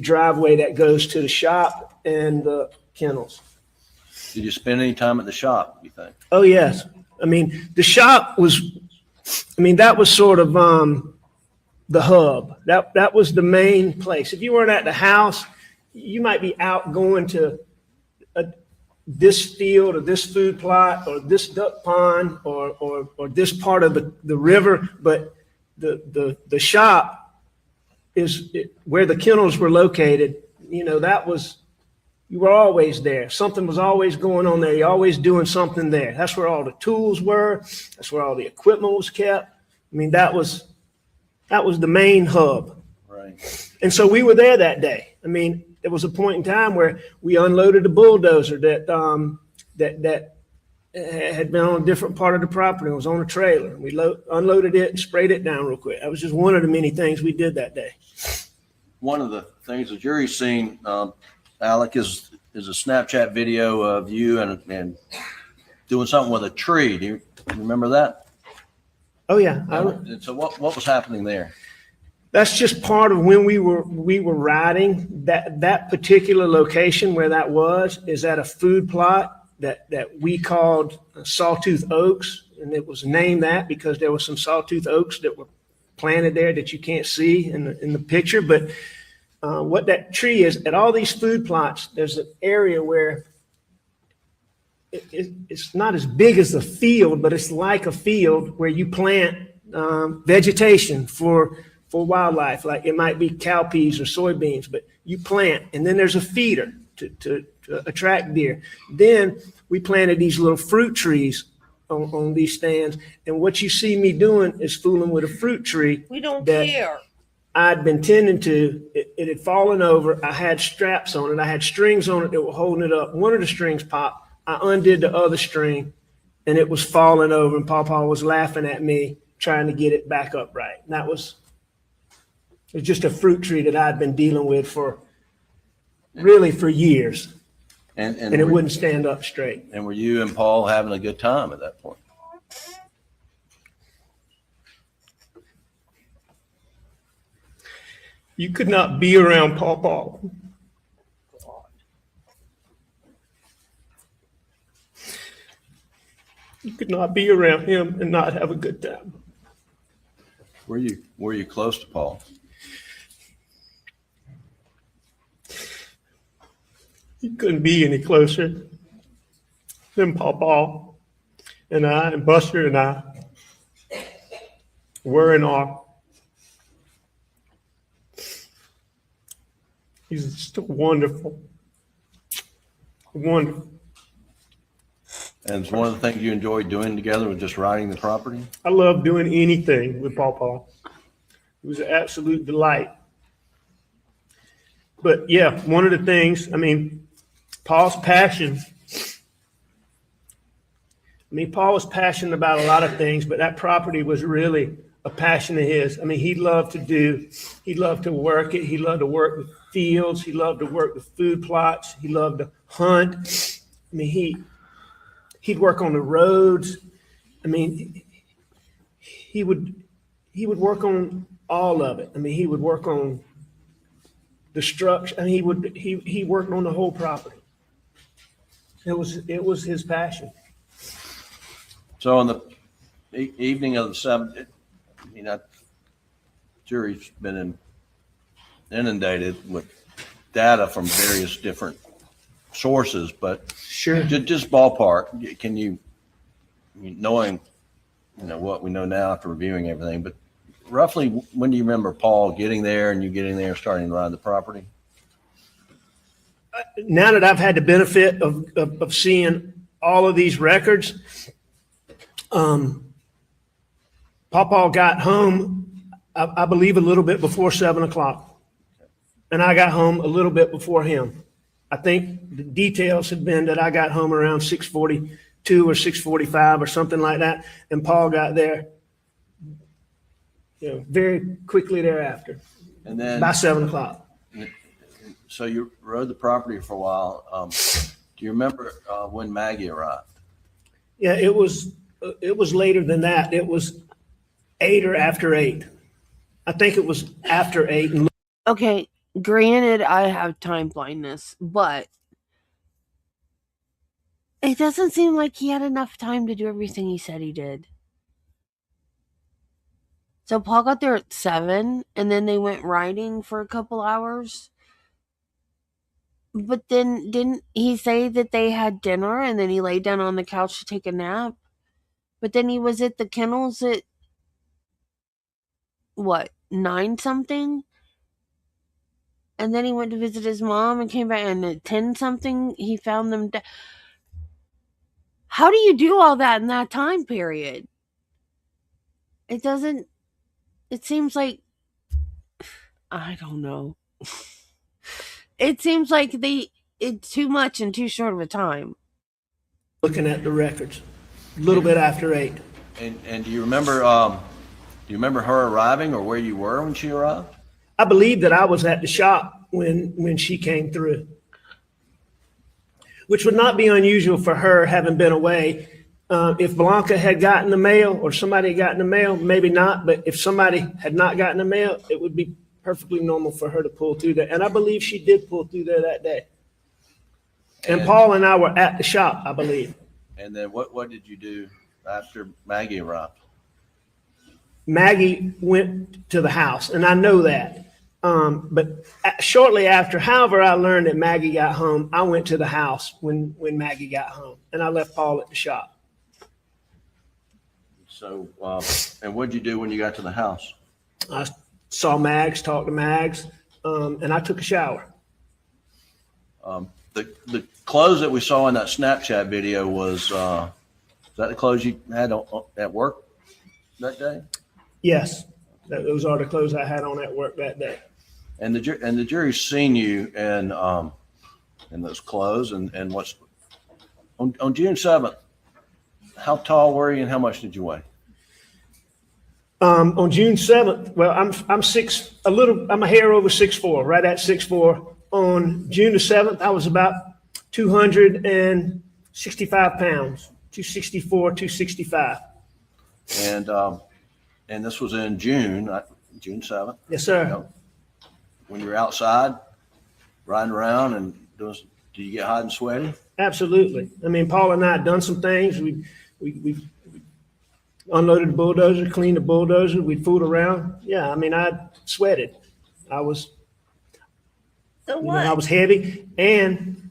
driveway that goes to the shop and the kennels. Did you spend any time at the shop, you think? Oh, yes. I mean, the shop that was sort of the hub. That was the main place. If you weren't at the house, you might be out going to this field or this food plot or this duck pond or this part of the river, but the shop is where the kennels were located. You know, you were always there. Something was always going on there. You're always doing something there. That's where all the tools were. That's where all the equipment was kept. I mean, that was the main hub. Right. And so we were there that day. I mean, there was a point in time where we unloaded a bulldozer that had been on a different part of the property. It was on a trailer. We unloaded it and sprayed it down real quick. That was just one of the many things we did that day. One of the things the jury's seen, Alec, is a Snapchat video of you and doing something with a tree. Do you remember that? Oh yeah. And so what was happening there? That's just part of when we were riding. That particular location where that was is at a food plot that we called Sawtooth Oaks, and it was named that because there were some sawtooth oaks that were planted there that you can't see in the picture. But what that tree is, at all these food plots, there's an area where it's not as big as a field, but it's like a field where you plant vegetation for wildlife. Like it might be cowpeas or soybeans, but you plant, and then there's a feeder to attract deer. Then we planted these little fruit trees on these stands, and what you see me doing is fooling with a fruit tree. We don't that care. I'd been tending to. It had fallen over. I had straps on it. I had strings on it that were holding it up. One of the strings popped. I undid the other string, and it was falling over, and Pawpaw was laughing at me trying to get it back upright. And it was just a fruit tree that I'd been dealing with for years, and it wouldn't stand up straight. And were you and Paul having a good time at that point? You could not be around Pawpaw. You could not be around him and not have a good time. Were you close to Paul? You couldn't be any closer. Then Paw and I and Buster and I were in awe. He's just wonderful. Wonderful. And it's one of the things you enjoyed doing together was just riding the property? I love doing anything with Paw. It was an absolute delight. But yeah, one of the things, I mean, Paul's passion. I mean, Paul was passionate about a lot of things, but that property was really a passion of his. I mean, he loved to work it. He loved to work with fields. He loved to work with food plots. He loved to hunt. I mean, he'd work on the roads. I mean, he would work on all of it. I mean, he would work on the structure. I mean, he worked on the whole property. It was his passion. So on the evening of the 7th, I mean, that jury's been inundated with data from various different sources, but Sure. just ballpark, can you, knowing, what we know now after reviewing everything, but roughly when do you remember Paul getting there and you getting there, starting to ride the property? Now that I've had the benefit of seeing all of these records, Paw got home, I believe, a little bit before 7 o'clock. And I got home a little bit before him. I think the details had been that I got home around 6:42 or 6:45 or something like that. And Paul got there, very quickly thereafter, And then, by 7 o'clock. so you rode the property for a while. Do you remember when Maggie arrived? Yeah, it was later than that. It was 8 or after 8. I think it was after 8. And Okay, granted, I have time blindness, but it doesn't seem like he had enough time to do everything he said he did. So Paul got there at 7, and then they went riding for a couple hours. But then didn't he say that they had dinner and then he laid down on the couch to take a nap? But then he was at the kennels at, what, 9 something? And then he went to visit his mom and came back, and at 10 something, he found them dead. How do you do all that in that time period? It seems like, I don't know. It seems like it's too much in too short of a time. looking at the records, a little bit after 8. And do you remember her arriving or where you were when she arrived? I believe that I was at the shop when she came through, which would not be unusual for her, having been away. If Blanca had gotten the mail or somebody had gotten the mail, maybe not. But if somebody had not gotten the mail, it would be perfectly normal for her to pull through there. And I believe she did pull through there that day. And Paul and I were at the shop, I believe. And then what did you do after Maggie arrived? Maggie went to the house, and I know that. But shortly after, however, I learned that Maggie got home, I went to the house when Maggie got home, and I left Paul at the shop. So, and what'd you do when you got to the house? I saw Mags, talked to Mags, and I took a shower. The clothes that we saw in that Snapchat video was that the clothes you had at work that day? Yes, those are the clothes I had on at work that day. And the jury's seen you in those clothes and what's on June 7th. How tall were you and how much did you weigh? On June 7th, well, I'm a hair over 6'4", right at 6'4". On June the 7th, I was about 265 pounds, 264, 265. And this was in June 7th. Yes, sir. You know, when you're outside riding around and do you get hot and sweaty? Absolutely. I mean, Paul and I had done some things. We unloaded the bulldozer, cleaned the bulldozer. We fooled around. Yeah, I mean, I sweated. I was heavy. And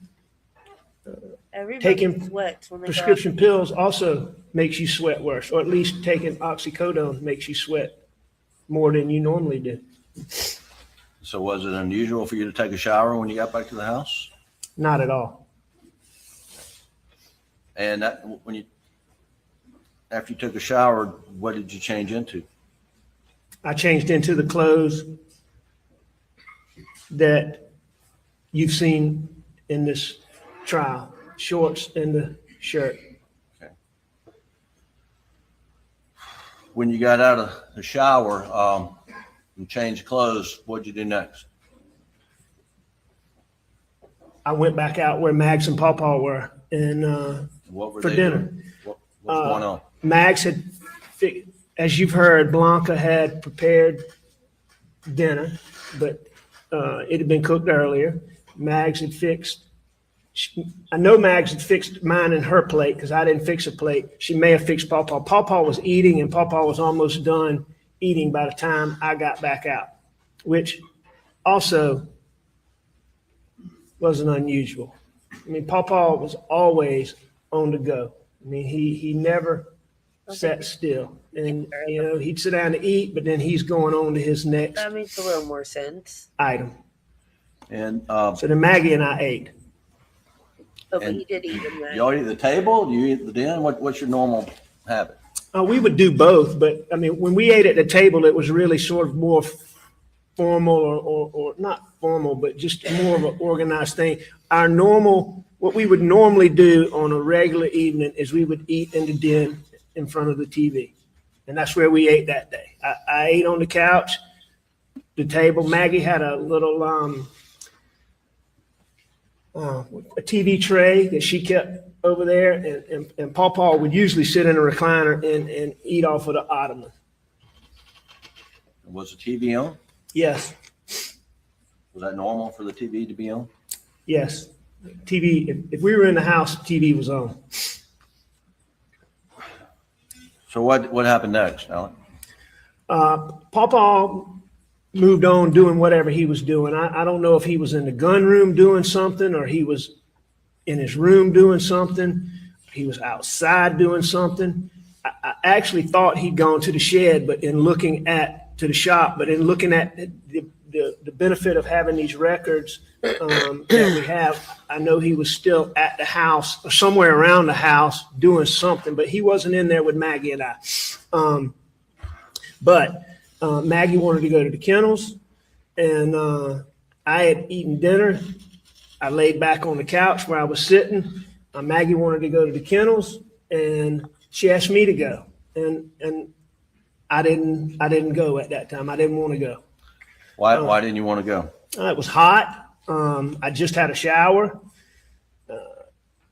Everybody taking sweats when they prescription pills also makes you sweat worse, or at least taking oxycodone makes you sweat more than you normally do. So was it unusual for you to take a shower when you got back to the house? Not at all. And after you took a shower, what did you change into? I changed into the clothes that you've seen in this trial, shorts and the shirt. Okay. When you got out of the shower and changed clothes, what'd you do next? I went back out where Mags and Pawpaw were and What were for they dinner. doing? What's going on? Mags had, as you've heard, Blanca had prepared dinner, but it had been cooked earlier. Mags had fixed, I know Mags had fixed mine and her plate because I didn't fix a plate. She may have fixed Pawpaw. Pawpaw was eating and Pawpaw was almost done eating by the time I got back out, which also wasn't unusual. I mean, Pawpaw was always on the go. I mean, he never sat still. And, you know, he'd sit down to eat, but then he's going on to his next That makes a little more sense. item. And So then Maggie and I ate. Oh, but And he did eat in that. you all eat at the table? Do you eat at the den? What's your normal habit? We would do both, but I mean, when we ate at the table, it was really sort of more formal or not formal, but just more of an organized thing. Our normal, what we would normally do on a regular evening is we would eat in the den in front of the TV. And that's where we ate that day. I ate on the couch, the table. Maggie had a little a TV tray that she kept over there, and Pawpaw would usually sit in a recliner and eat off of the ottoman. Was the TV on? Yes, Was that normal for the TV to be on? yes. TV, if we were in the house, TV was on. So what happened next, Alex? Pawpaw moved on doing whatever he was doing. I don't know if he was in the gun room doing something or he was in his room doing something. He was outside doing something. I actually thought he'd gone to the shed, but in looking at, to the shop, but in looking at the benefit of having these records that we have, I know he was still at the house or somewhere around the house doing something, but he wasn't in there with Maggie and I. But Maggie wanted to go to the kennels, and I had eaten dinner. I laid back on the couch where I was sitting. Maggie wanted to go to the kennels, and she asked me to go, and I didn't go at that time. I didn't want to go. Why didn't you want to go? It was hot. I just had a shower.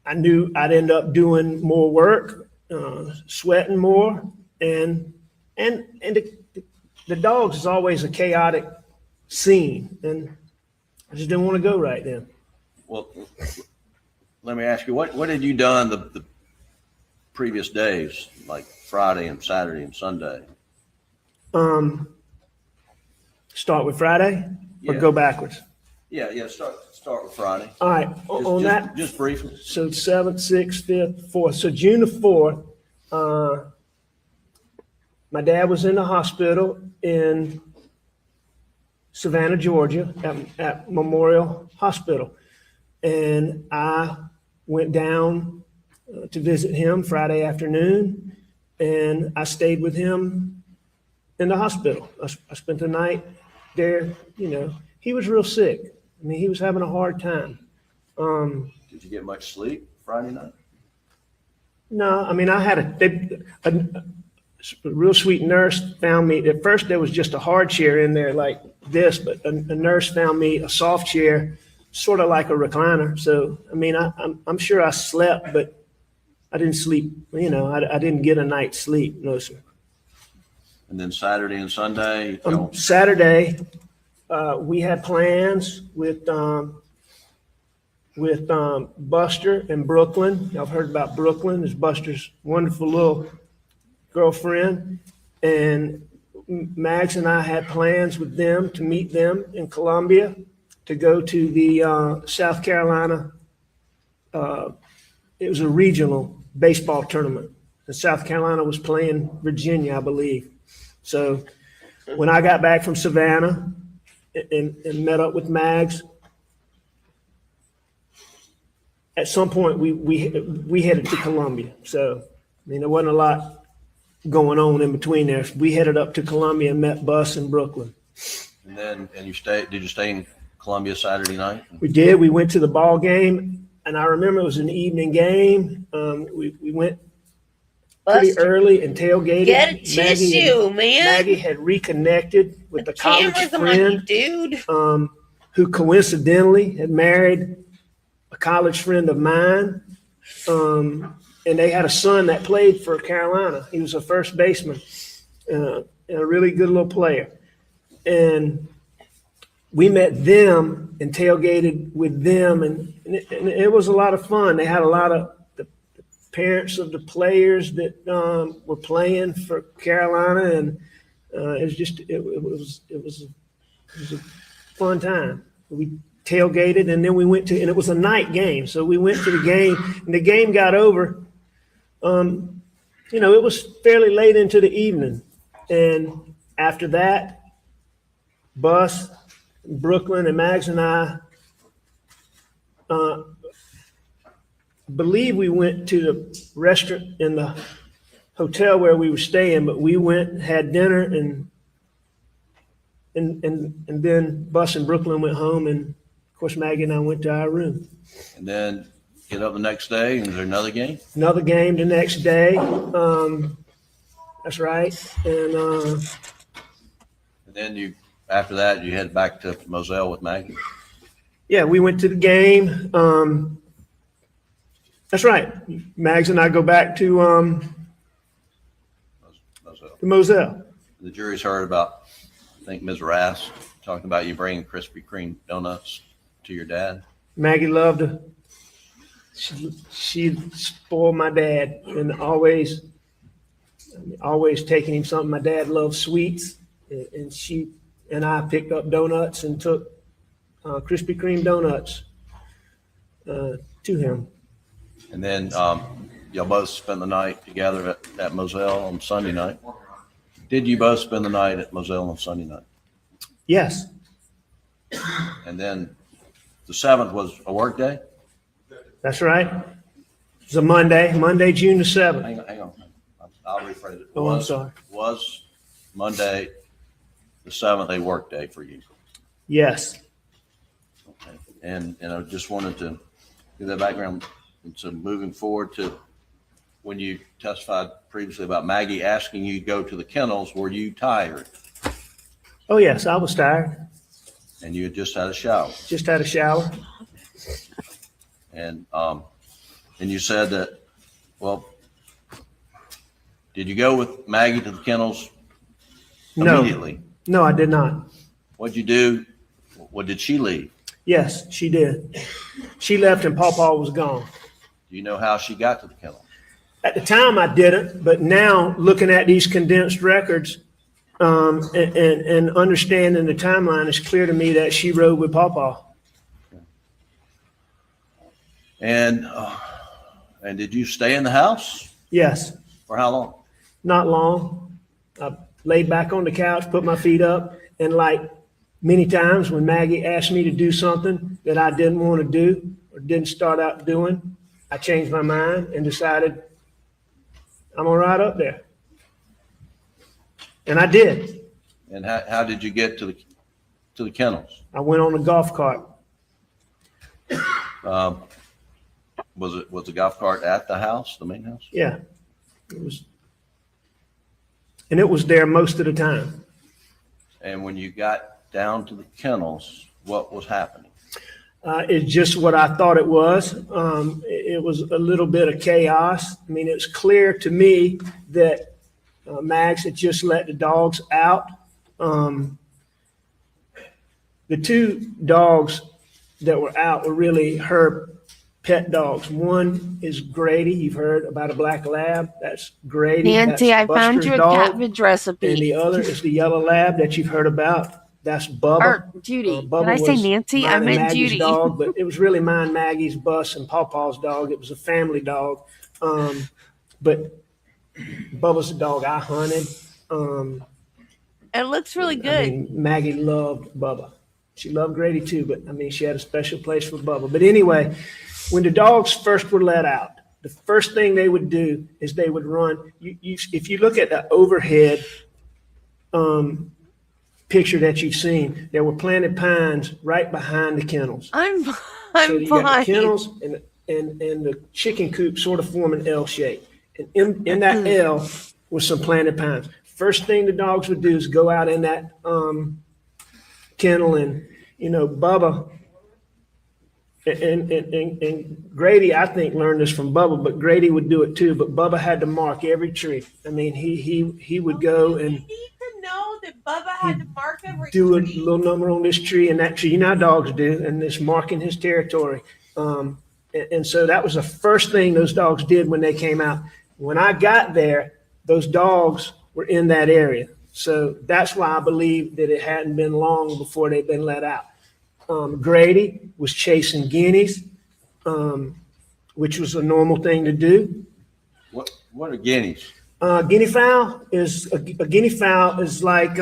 I knew I'd end up doing more work, sweating more, and the dogs is always a chaotic scene, and I just didn't want to go right then. Well, let me ask you, what had you done the previous days, like Friday and Saturday and Sunday? Start with Friday or Yeah. go backwards? Yeah. Start with Friday. All right, on that. Just briefly. So 7th, 6th, 5th, 4th. So June the 4th, my dad was in the hospital in Savannah, Georgia at Memorial Hospital. And I went down to visit him Friday afternoon, and I stayed with him in the hospital. I spent the night there. You know, he was real sick. I mean, he was having a hard time. Did you get much sleep Friday night? No, I mean, I had a real sweet nurse found me. At first, there was just a hard chair in there like this, but a nurse found me a soft chair, sort of like a recliner. So, I mean, I'm sure I slept, but I didn't sleep. You know, I didn't get a night's sleep. No, sir. And then Saturday and Sunday? Saturday, we had plans with Buster and Brooklyn. Y'all heard about Brooklyn. It's Buster's wonderful little girlfriend. And Max and I had plans with them to meet them in Columbia to go to the South Carolina it was a regional baseball tournament. And South Carolina was playing Virginia, I believe. So when I got back from Savannah and met up with Mags, at some point we headed to Columbia. So, I mean, there wasn't a lot going on in between there. We headed up to Columbia and met Bus in Brooklyn. And then, did you stay in Columbia Saturday night? We did. We went to the ball game, and I remember it was an evening game. We went pretty Buster, early and tailgated. get a tissue, man. Maggie had reconnected with a college Cameras on you, friend dude. who coincidentally had married a college friend of mine. And they had a son that played for Carolina. He was a first baseman and a really good little player. And we met them and tailgated with them, and it was a lot of fun. They had a lot of the parents of the players that were playing for Carolina, and it was a fun time. We tailgated, and then we went to, and it was a night game, so we went to the game, and the game got over. It was fairly late into the evening, and after that, Bus, Brooklyn, and Mags and I believe we went to the restaurant in the hotel where we were staying, but we went and had dinner, and then Bus and Brooklyn went home, and of course Maggie and I went to our room. And then get up the next day, and is there another game? Another game the next day. That's right. And then after that, you head back to Moselle with Maggie? yeah, we went to the game. That's right. Mags and I go back to Moselle. Moselle. The jury's heard about, I think, Ms. Rass talking about you bringing Krispy Kreme donuts to your dad. Maggie loved her. She spoiled my dad, and always taking him something. My dad loved sweets, and she and I picked up donuts and took Krispy Kreme donuts to him. And then y'all both spent the night together at Moselle on Sunday night. Did you both spend the night at Moselle on Sunday night? Yes. And then the 7th was a work day? That's right. It was a Monday, June the 7th. Hang on. I'll rephrase it. Oh, I'm sorry. Was Monday the 7th a work day for you? Yes. Okay. And I just wanted to give that background. And so moving forward to when you testified previously about Maggie asking you to go to the kennels, were you tired? Oh, yes, I was tired. And you had just had a shower? Just had a shower. And you said that, well, did you go with Maggie to the kennels immediately? No, I did not. What'd you do? What did she leave? Yes, she did. She left and Pawpaw was gone. Do you know how she got to the kennel? At the time, I didn't, but now looking at these condensed records and understanding the timeline, it's clear to me that she rode with Pawpaw. And did you stay in the house? Yes. For how long? Not long. I laid back on the couch, put my feet up, and like many times when Maggie asked me to do something that I didn't want to do or didn't start out doing, I changed my mind and decided I'm gonna ride up there. And I did. And how did you get to the kennels? I went on a golf cart. Was the golf cart at the house, the main house? Yeah. It was, and it was there most of the time. And when you got down to the kennels, what was happening? It's just what I thought it was. It was a little bit of chaos. I mean, it was clear to me that Max had just let the dogs out. The two dogs that were out were really her pet dogs. One is Grady. You've heard about a black lab. That's Grady. Nancy, That's I found Buster's you a dog. cabbage recipe. And the other is the yellow lab that you've heard about. That's Bubba. Or Judy. Bubba Did I say was Nancy? mine I and meant Maggie's Judy. dog, but it was really mine, Maggie's, Bus, and Pawpaw's dog. It was a family dog. But Bubba's the dog I hunted. It looks really I good. mean, Maggie loved Bubba. She loved Grady too, but I mean, she had a special place for Bubba. But anyway, when the dogs first were let out, the first thing they would do is they would run. If you look at the overhead picture that you've seen, there were planted pines right behind the kennels. I'm So you fine. got the kennels and the chicken coop sort of form an L shape. And in that L was some planted pines. First thing the dogs would do is go out in that kennel, and Bubba and Grady, I think, learned this from Bubba, but Grady would do it too. But Bubba had to mark every tree. I mean, he would go and need to know that Bubba had to mark every do a little number on this tree and that tree. You know how dogs do, and it's marking his territory. And so that was the first thing those dogs did when they came out. When I got there, those dogs were in that area. So that's why I believe that it hadn't been long before they'd been let out. Grady was chasing guineas, which was a normal thing to do. What are guineas? Guinea fowl is a guinea fowl is like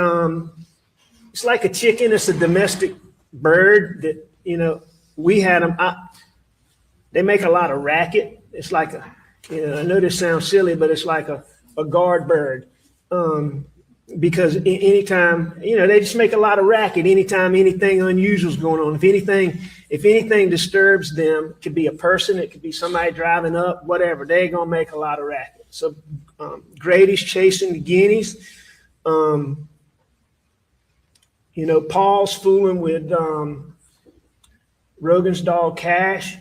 it's like a chicken. It's a domestic bird that we had them. They make a lot of racket. It's like I know this sounds silly, but it's like a guard bird. Because anytime, they just make a lot of racket anytime anything unusual is going on. If anything disturbs them, it could be a person, it could be somebody driving up, whatever, they're going to make a lot of racket. So Grady's chasing the guineas. Paul's fooling with Rogan's dog Cash.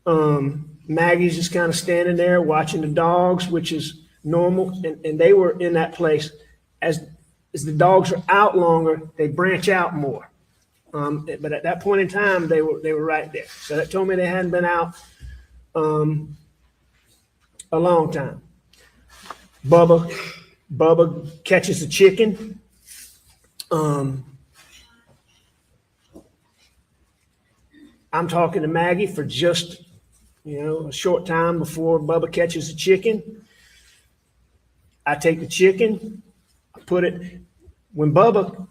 Maggie's just kind of standing there watching the dogs, which is normal. And they were in that place. As the dogs are out longer, they branch out more. But at that point in time, they were right there. So that told me they hadn't been out a long time. Bubba catches the chicken. I'm talking to Maggie for just a short time before Bubba catches the chicken. I take the chicken. Put it when Bubba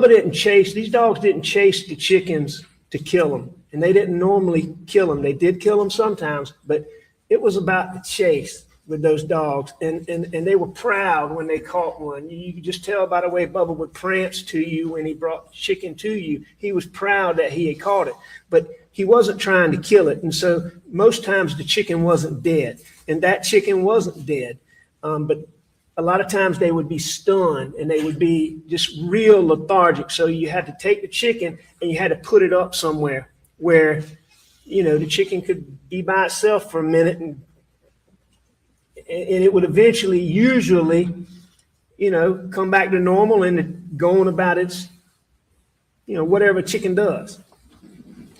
didn't chase, these dogs didn't chase the chickens to kill them, and they didn't normally kill them. They did kill them sometimes, but it was about the chase with those dogs, and they were proud when they caught one. You could just tell by the way Bubba would prance to you when he brought chicken to you. He was proud that he had caught it, but he wasn't trying to kill it. And so most times the chicken wasn't dead, and that chicken wasn't dead, but a lot of times they would be stunned and they would be just real lethargic. So you had to take the chicken and you had to put it up somewhere where, the chicken could be by itself for a minute and it would eventually, usually, come back to normal and go on about its, whatever a chicken does.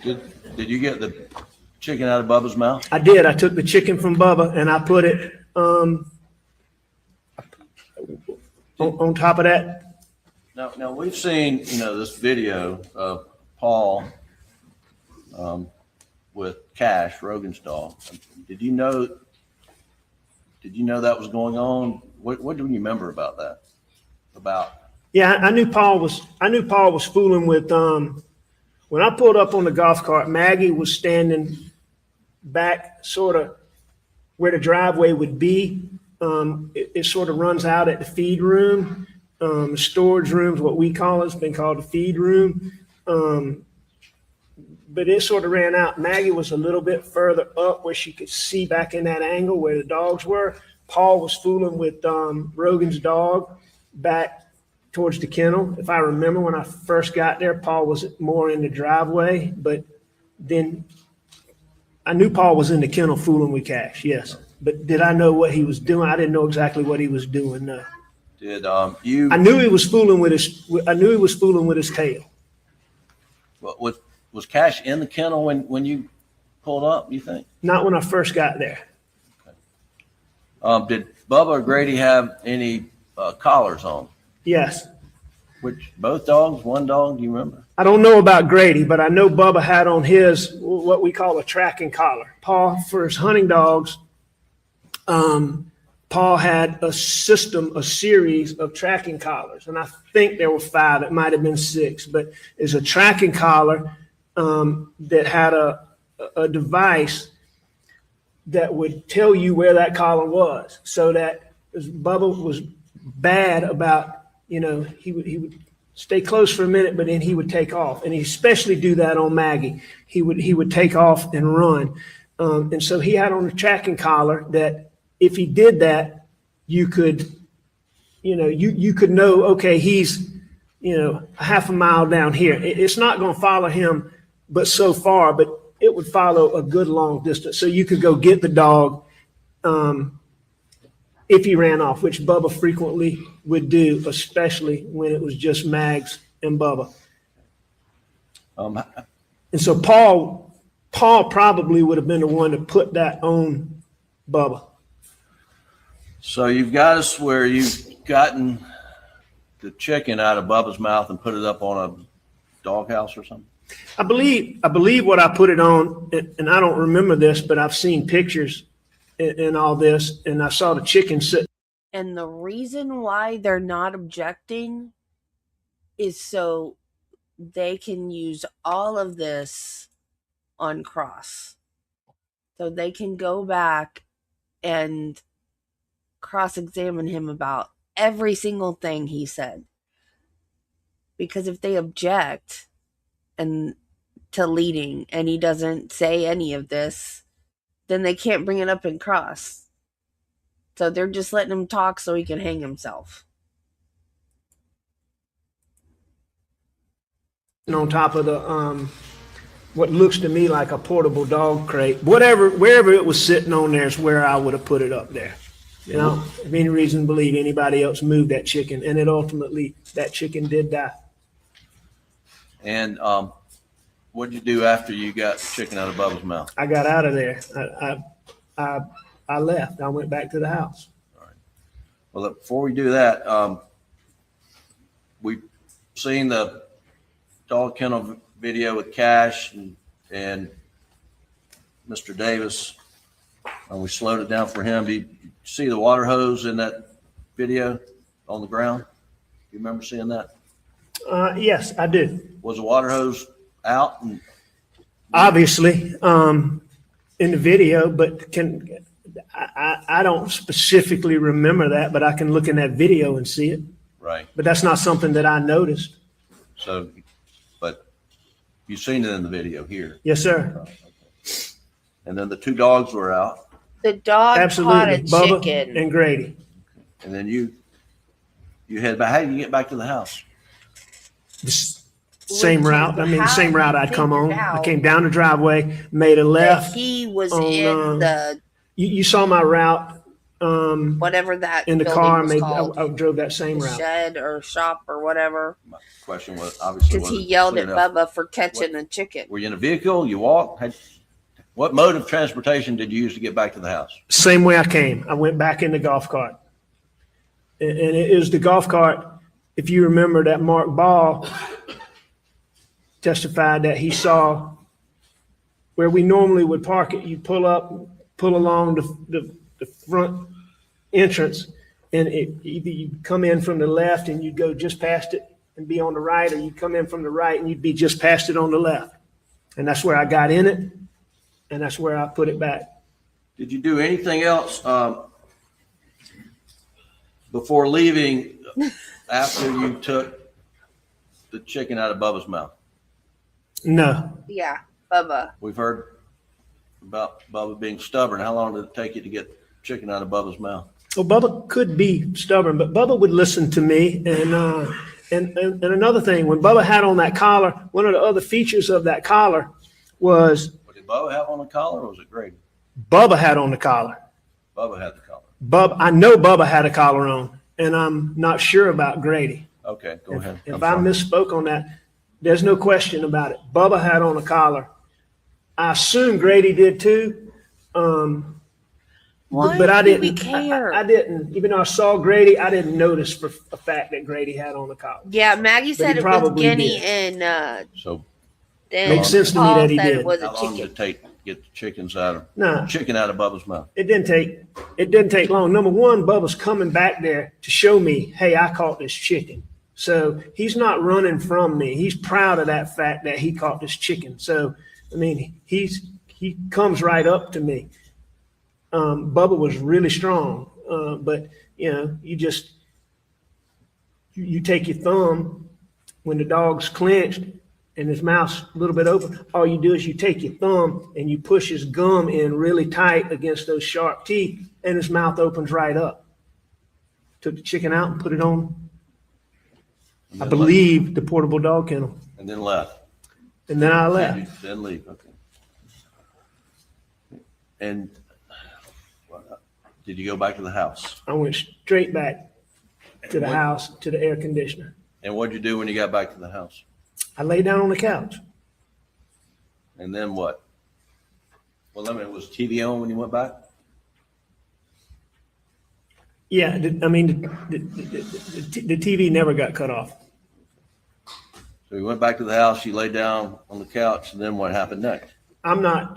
Did you get the chicken out of Bubba's mouth? I did. I took the chicken from Bubba and I put it, on top of that. Now we've seen, this video of Paul with Cash, Rogan's dog. Did you know that was going on? What do you remember about that? Yeah, I knew Paul was fooling with when I pulled up on the golf cart, Maggie was standing back sort of where the driveway would be. It sort of runs out at the feed room. The storage room is what we call it. It's been called the feed room. But it sort of ran out. Maggie was a little bit further up where she could see back in that angle where the dogs were. Paul was fooling with Rogan's dog back towards the kennel. If I remember when I first got there, Paul was more in the driveway. But then I knew Paul was in the kennel fooling with Cash, yes. But did I know what he was doing? I didn't know exactly what he was doing. No. Did you? I knew he was fooling with his tail. Was Cash in the kennel when you pulled up? You think? Not when I first got there. Okay. Did Bubba or Grady have any collars on? Yes. Which, both dogs, one dog, do you remember? I don't know about Grady, but I know Bubba had on his what we call a tracking collar. Paul, for his hunting dogs, Paul had a series of tracking collars, and I think there were 5. It might have been 6, but it's a tracking collar that had a device that would tell you where that collar was, so that Bubba was bad about, he would stay close for a minute, but then he would take off, and he especially do that on Maggie. He would take off and run, and so he had on a tracking collar that if he did that, you could, you could know, okay, he's, a half a mile down here. It's not going to follow him, but so far, but it would follow a good long distance. So you could go get the dog if he ran off, which Bubba frequently would do, especially when it was just Mags and Bubba. And so Paul probably would have been the one to put that on Bubba. So you've got us where you've gotten the chicken out of Bubba's mouth and put it up on a doghouse or something? I believe what I put it on, and I don't remember this, but I've seen pictures and all this, and I saw the chicken sit. And the reason why they're not objecting is so they can use all of this on cross. So they can go back and cross-examine him about every single thing he said. Because if they object and to leading and he doesn't say any of this, then they can't bring it up in cross. So they're just letting him talk so he can hang himself. And on top of the what looks to me like a portable dog crate, wherever it was sitting on there is where I would have put it up there. If any reason to believe anybody else moved that chicken, and it ultimately, that chicken did die. And what did you do after you got the chicken out of Bubba's mouth? I got out of there. I left. I went back to the house. All right. Well, look, before we do that, we've seen the dog kennel video with Cash and Mr. Davis. We slowed it down for him. Do you see the water hose in that video on the ground? You remember seeing that? Yes, I do. Was the water hose out? Obviously, in the video, but I don't specifically remember that, but I can look in that video and see it. Right. But that's not something that I noticed. So, but you've seen it in the video here. Yes, sir. Okay. And then the 2 dogs were out. The dog caught a Bubba chicken. and Grady. And then you head back. How did you get back to the house? Same route. I mean, the same route I'd come on. I came down the driveway, made a That left. he was on, in the You saw my route. whatever that In the building car, was called. I drove that same The route. shed or shop or whatever. My question was obviously Because he yelled at clear enough. Bubba for catching a chicken. Were you in a vehicle? You walked? What mode of transportation did you use to get back to the house? Same way I came. I went back in the golf cart. And it is the golf cart, if you remember, that Mark Ball testified that he saw where we normally would park it. You pull along the front entrance, and either you come in from the left and you'd go just past it and be on the right, or you'd come in from the right and you'd be just past it on the left. And that's where I got in it, and that's where I put it back. Did you do anything else before leaving after you took the chicken out of Bubba's mouth? No. Yeah, Bubba. We've heard about Bubba being stubborn. How long did it take you to get chicken out of Bubba's mouth? Well, Bubba could be stubborn, but Bubba would listen to me. And another thing, when Bubba had on that collar, one of the other features of that collar was What did Bubba have on the collar, or was it Grady? Bubba had on the collar. Bubba had the collar. I know Bubba had a collar on, and I'm not sure about Grady. Okay, go ahead. If I'm I sorry. misspoke on that, there's no question about it. Bubba had on a collar. I assume Grady did too. Why But I do we didn't, care? I didn't, even though I saw Grady, I didn't notice for a fact that Grady had on the couch. Yeah, Maggie But said he it was probably guinea, did. and So then Makes sense to me Paul that he said it did. was a how long did chicken. it take to get the chickens out of, Nah. chicken out of Bubba's mouth? It didn't take long. Number one, Bubba's coming back there to show me, hey, I caught this chicken. So he's not running from me. He's proud of that fact that he caught this chicken. So, I mean, he comes right up to me. Bubba was really strong, but you know, you take your thumb when the dog's clenched and his mouth's a little bit open. All you do is you take your thumb and you push his gum in really tight against those sharp teeth, and his mouth opens right up. Took the chicken out and put it on, I believe, the portable dog kennel, And then left. and then I left. Then leave, okay. And did you go back to the house? I went straight back to the house, to the air conditioner. And what'd you do when you got back to the house? I lay down on the couch. And then what? Well, I mean, was TV on when you went back? Yeah, I mean, the TV never got cut off. So you went back to the house, you laid down on the couch, and then what happened next? I'm not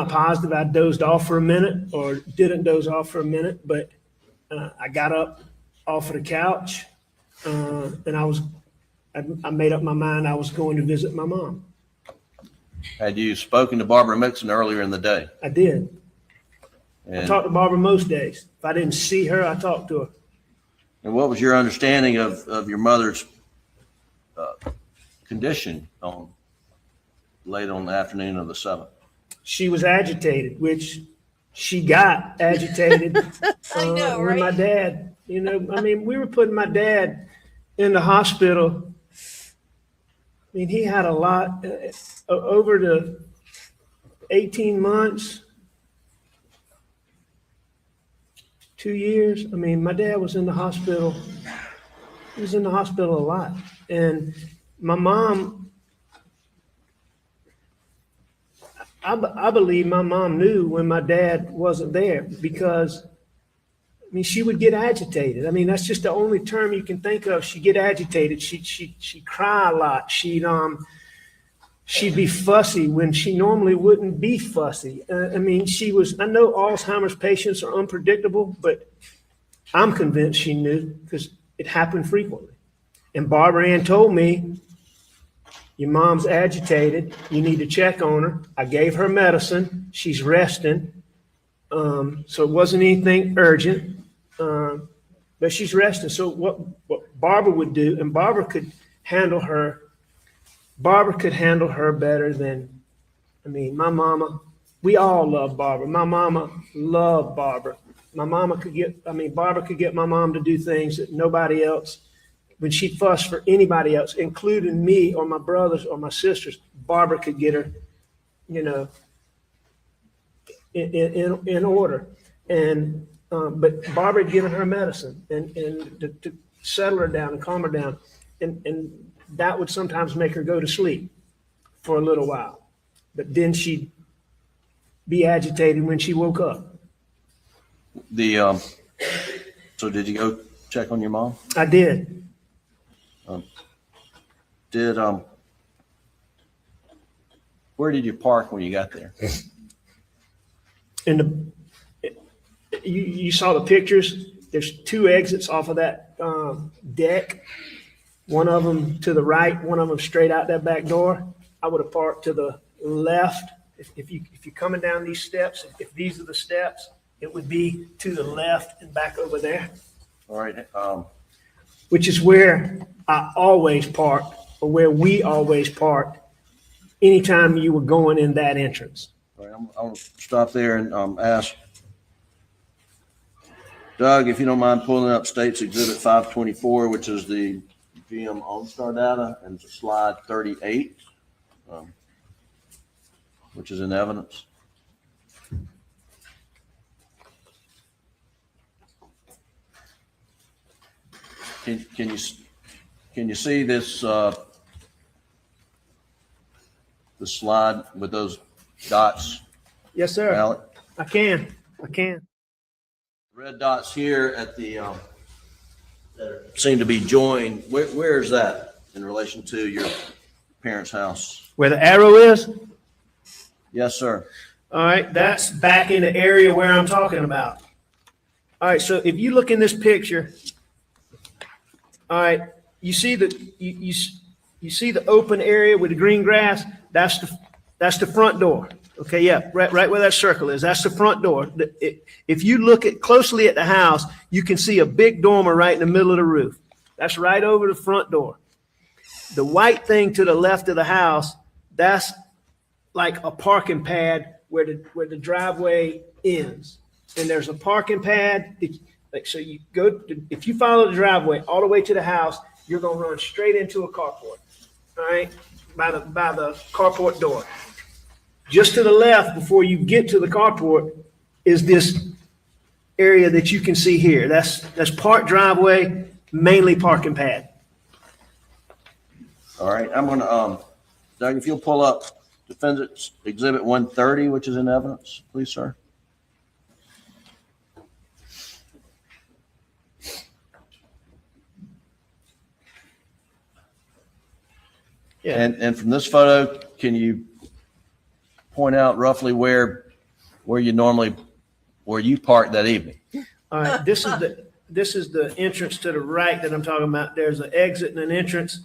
positive I dozed off for a minute or didn't doze off for a minute, but I got up off of the couch, and I made up my mind I was going to visit my mom. Had you spoken to Barbara Mixon earlier in the day? I did. I And, talked to Barbara most days. If I didn't see her, I talked to her. and what was your understanding of your mother's condition late on the afternoon of the 7th? She was agitated, which she got agitated I know, when right? my dad, you know, I mean, we were putting my dad in the hospital. I mean, he had a lot over the 18 months, 2 years. I mean, my dad was in the hospital. He was in the hospital a lot. And my mom, I believe my mom knew when my dad wasn't there because, I mean, she would get agitated. I mean, that's just the only term you can think of. She'd get agitated. She'd cry a lot. She'd be fussy when she normally wouldn't be fussy. I mean, I know Alzheimer's patients are unpredictable, but I'm convinced she knew because it happened frequently. And Barbara Ann told me, your mom's agitated. You need to check on her. I gave her medicine. She's resting. So it wasn't anything urgent, but she's resting. So what Barbara would do, and Barbara could handle her better than, I mean, my mama, we all love Barbara. My mama loved Barbara. Barbara could get my mom to do things that nobody else, when she fussed for anybody else, including me or my brothers or my sisters, Barbara could get her, you know, in order. And but Barbara had given her medicine and to settle her down and calm her down, and that would sometimes make her go to sleep for a little while, but then she'd be agitated when she woke up. So did you go check on your mom? I did. Where did you park when you got there? And you saw the pictures. There's two exits off of that deck. One of them to the right, one of them straight out that back door. I would have parked to the left. If you're coming down these steps, if these are the steps, it would be to the left and back over there. All right. Which is where I always parked, or where we always parked anytime you were going in that entrance. All right, I'm going to stop there and ask Doug, if you don't mind pulling up State's Exhibit 524, which is the GM OnStar data, and slide 38, which is in evidence. Can you see this the slide with those dots? Yes, sir. Alex? I can. I can. Red dots here at the, that seem to be joined. Where is that in relation to your parents' house? Where the arrow is? Yes, sir. All right, that's back in the area where I'm talking about. All right, so if you look in this picture, all right, you see you see the open area with the green grass? That's the front door. Okay, yeah, right where that circle is. That's the front door. If you look closely at the house, you can see a big dormer right in the middle of the roof. That's right over the front door. The white thing to the left of the house, that's like a parking pad where the driveway ends. And there's a parking pad. So you go, if you follow the driveway all the way to the house, you're gonna run straight into a carport, all right, by the carport door. Just to the left, before you get to the carport, is this area that you can see here. That's part driveway, mainly parking pad. All right, I'm gonna, Doug, if you'll pull up Defendant's Exhibit 130, which is in evidence, please, sir. Yeah. And from this photo, can you point out roughly where you parked that evening? All right, this is the entrance to the right that I'm talking about. There's an exit and an entrance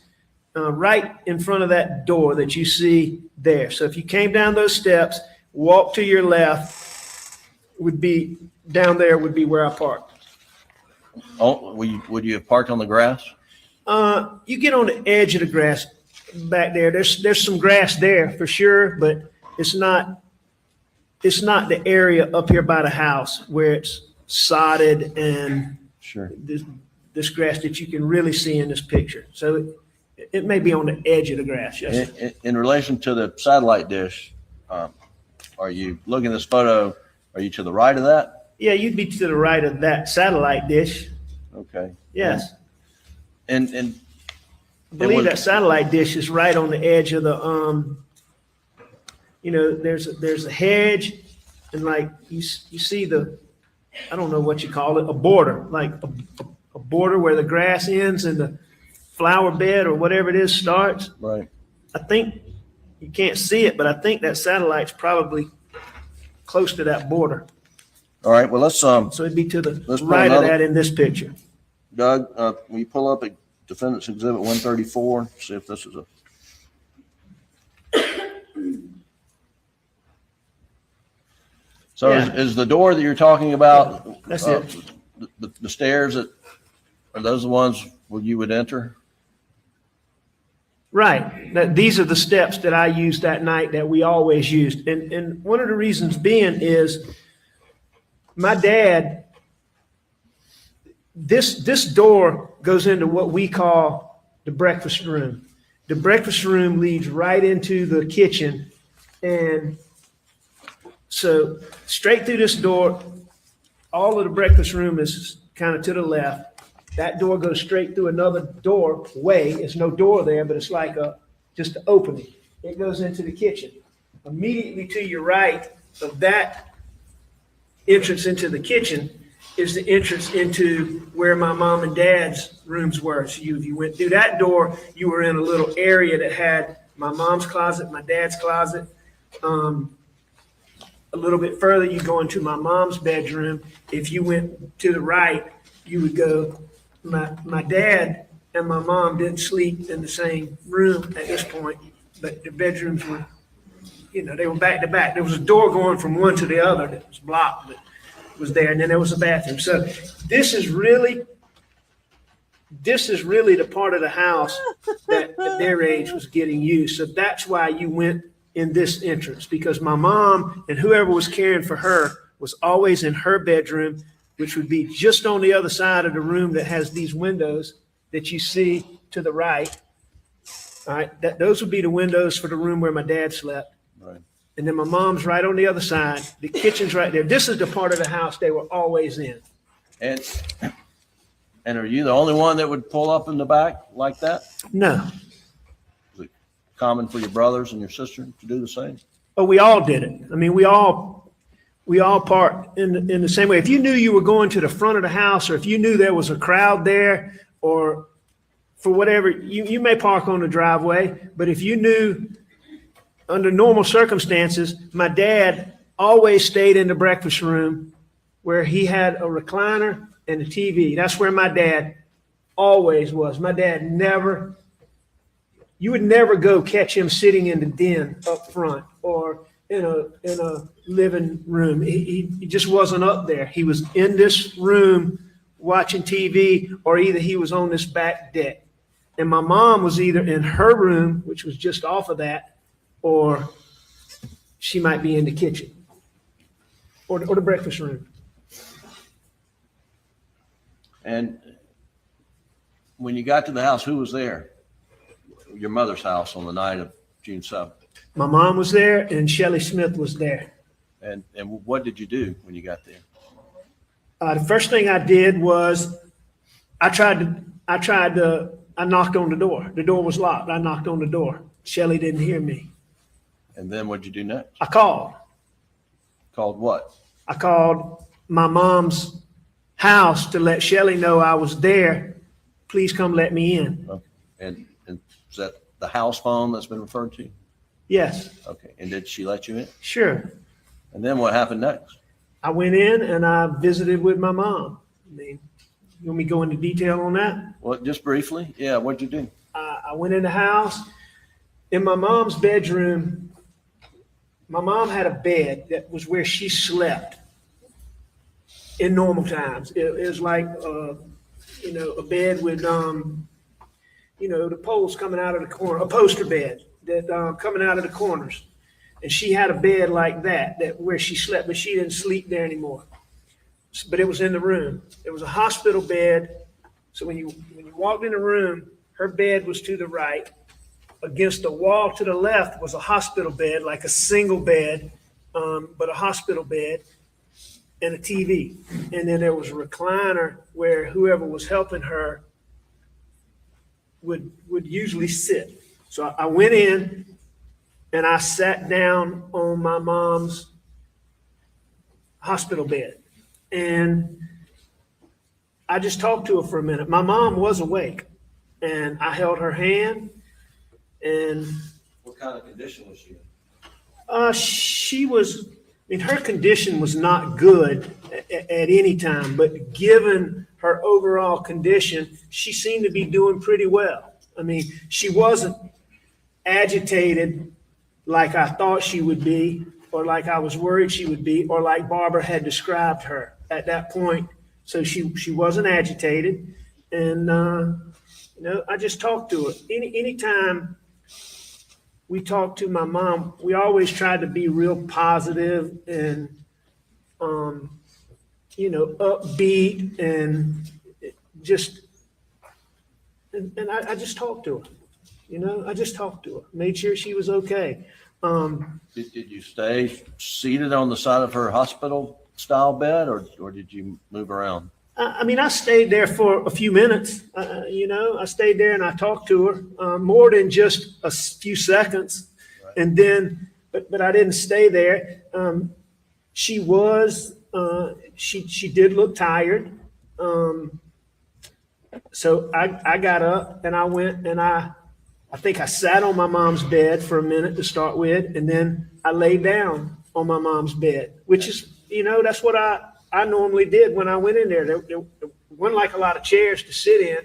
right in front of that door that you see there. So if you came down those steps, walk to your left, would be down there would be where I parked. Oh, would you have parked on the grass? You get on the edge of the grass back there. There's some grass there for sure, but it's not the area up here by the house where it's sodded and Sure. this grass that you can really see in this picture. So it may be on the edge of the grass. Yes. In relation to the satellite dish, are you looking at this photo? Are you to the right of that? Yeah, you'd be to the right of that satellite dish. Okay. Yes. And I believe that satellite dish is right on the edge of the there's a hedge, and like you see I don't know what you call it, a border, like a border where the grass ends and the flower bed or whatever it is starts. Right. I think you can't see it, but I think that satellite's probably close to that border. All right. Well, let's So it'd be to the Let's put right of another- that in this picture. Doug, will you pull up a Defendant's Exhibit 134? See if this is a. So Yeah. is the door that you're talking about? That's it. The stairs are those the ones where you would enter? Right. These are the steps that I used that night that we always used. And one of the reasons being is my dad, this door goes into what we call the breakfast room. The breakfast room leads right into the kitchen. And so straight through this door, all of the breakfast room is kind of to the left. That door goes straight through another doorway. There's no door there, but it's like just an opening. It goes into the kitchen. Immediately to your right of that entrance into the kitchen is the entrance into where my mom and dad's rooms were. So if you went through that door, you were in a little area that had my mom's closet, my dad's closet. A little bit further, you go into my mom's bedroom. If you went to the right, you would go. My dad and my mom didn't sleep in the same room at this point, but the bedrooms were, they were back to back. There was a door going from one to the other that was blocked, but was there, and then there was a bathroom. So this is really the part of the house that at their age was getting used. So that's why you went in this entrance, because my mom and whoever was caring for her was always in her bedroom, which would be just on the other side of the room that has these windows that you see to the right. All right, those would be the windows for the room where my dad slept. Right. And then my mom's right on the other side. The kitchen's right there. This is the part of the house they were always in. And are you the only one that would pull up in the back like that? No. Is it common for your brothers and your sister to do the same? Oh, we all did it. I mean, we all we all parked in the same way. If you knew you were going to the front of the house, or if you knew there was a crowd there, or for whatever, you may park on the driveway, but if you knew under normal circumstances, my dad always stayed in the breakfast room where he had a recliner and a TV. That's where my dad always was. My dad never, you would never go catch him sitting in the den up front or in a living room. He just wasn't up there. He was in this room watching TV, or either he was on this back deck. And my mom was either in her room, which was just off of that, or she might be in the kitchen or the breakfast room. And when you got to the house, who was there? Your mother's house on the night of June 7th. My mom was there and Shelley Smith was there. And what did you do when you got there? The first thing I did was I knocked on the door. The door was locked. I knocked on the door. Shelley didn't hear me. And then what'd you do next? I called. Called what? I called my mom's house to let Shelley know I was there. Please come let me in. Okay. And is that the house phone that's been referred to? Yes, Okay. And did she let you in? sure. And then what happened next? I went in and I visited with my mom. I mean, you want me to go into detail on that? Well, just briefly. Yeah. What'd you do? I went in the house. In my mom's bedroom, my mom had a bed that was where she slept in normal times. It was like, a bed with, the poles coming out of the corner, a poster bed that coming out of the corners. And she had a bed like that where she slept, but she didn't sleep there anymore. But it was in the room. It was a hospital bed. So when you walked in the room, her bed was to the right. Against the wall to the left was a hospital bed, like a single bed, but a hospital bed, and a TV. And then there was a recliner where whoever was helping her would usually sit. So I went in and I sat down on my mom's hospital bed. And I just talked to her for a minute. My mom was awake, and I held her hand. And What kind of condition was she in? her condition was not good at any time, but given her overall condition, she seemed to be doing pretty well. I mean, she wasn't agitated like I thought she would be, or like I was worried she would be, or like Barbara had described her at that point. So she wasn't agitated. And, I just talked to her. Anytime we talked to my mom, we always tried to be real positive and, upbeat and just, and I just talked to her. I just talked to her, made sure she was okay. Did you stay seated on the side of her hospital style bed, or did you move around? I stayed there for a few minutes. I stayed there and I talked to her more than just a few seconds. Right. And then, but I didn't stay there. She did look tired. So I got up and I went and I think I sat on my mom's bed for a minute to start with, and then I laid down on my mom's bed, which is, that's what I normally did when I went in there. There wasn't like a lot of chairs to sit in,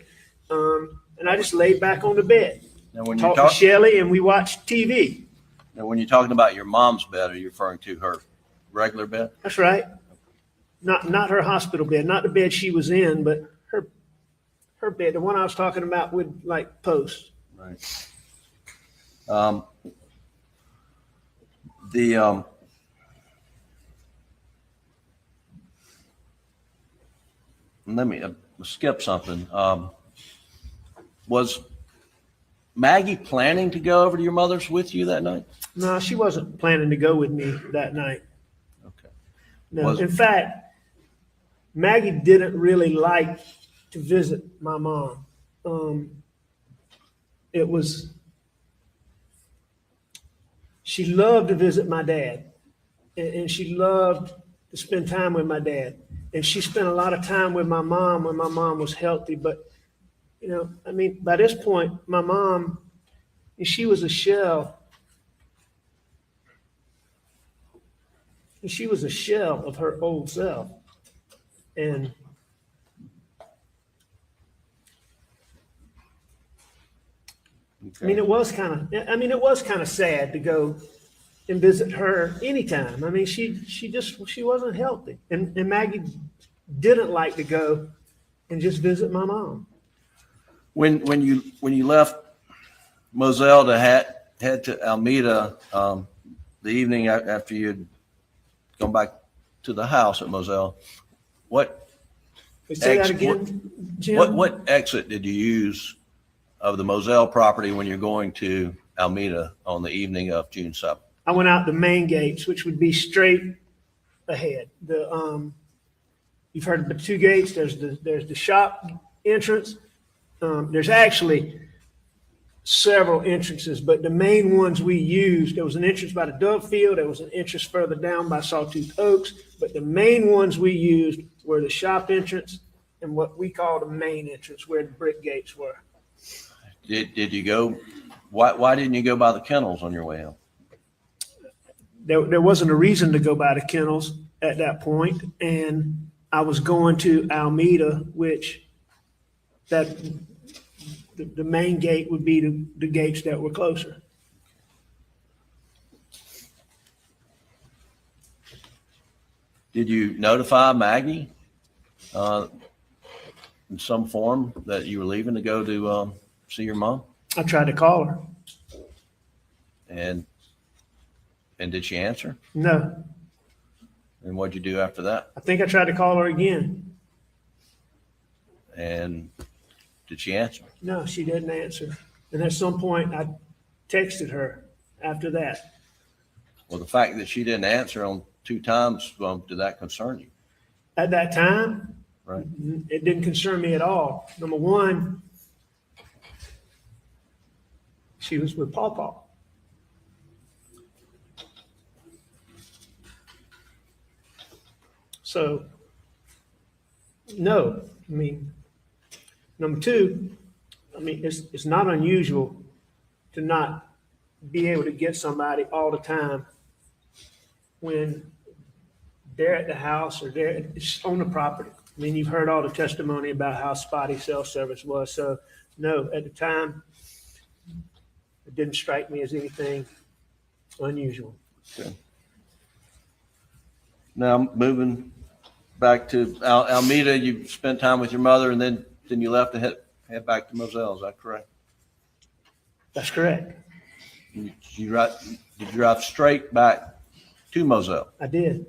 and I just laid back on the bed. Now, when you Talked talk, to Shelley, and we watched TV. now when you're talking about your mom's bed, are you referring to her regular bed? That's right. Not her hospital bed, not the bed she was in, but her bed, the one I was talking about with like posts. Right. Let me skip something. Was Maggie planning to go over to your mother's with you that night? No, she wasn't planning to go with me that night. Okay. No, in fact, Maggie didn't really like to visit my mom. She loved to visit my dad, and she loved to spend time with my dad. And she spent a lot of time with my mom when my mom was healthy. But, you know, I mean, by this point, my mom, she was a shell. She was a shell of her old self. And I mean, it was kind of sad to go and visit her anytime. I mean, she wasn't healthy. And Maggie didn't like to go and just visit my mom. When you left Moselle to head to Almeda, the evening after you'd gone back to the house at Moselle, what Say that again, Jim? what exit did you use of the Moselle property when you're going to Almeda on the evening of June 7th? I went out the main gates, which would be straight ahead. You've heard of the two gates. There's the shop entrance. There's actually several entrances, but the main ones we used, there was an entrance by the Dove Field. There was an entrance further down by Sawtooth Oaks, but the main ones we used were the shop entrance and what we call the main entrance, where the brick gates were. Did you go? Why didn't you go by the kennels on your way home? There wasn't a reason to go by the kennels at that point, and I was going to Almeda, which the main gate would be the gates that were closer. Did you notify Maggie in some form that you were leaving to go to see your mom? I tried to call her. And did she answer? No. And what'd you do after that? I think I tried to call her again. And did she answer? No, she didn't answer. And at some point, I texted her after that. Well, the fact that she didn't answer on 2 times, did that concern you? At that time, Right. it didn't concern me at all. Number one, she was with Pawpaw. So, no, I mean, number two, I mean, it's not unusual to not be able to get somebody all the time when they're at the house or they're on the property. I mean, you've heard all the testimony about how spotty cell service was. So, no, at the time, it didn't strike me as anything unusual. Okay. Now, moving back to Almeda, you spent time with your mother, and then you left to head back to Moselle. Is that correct? That's correct. Did you drive straight back to Moselle? I did.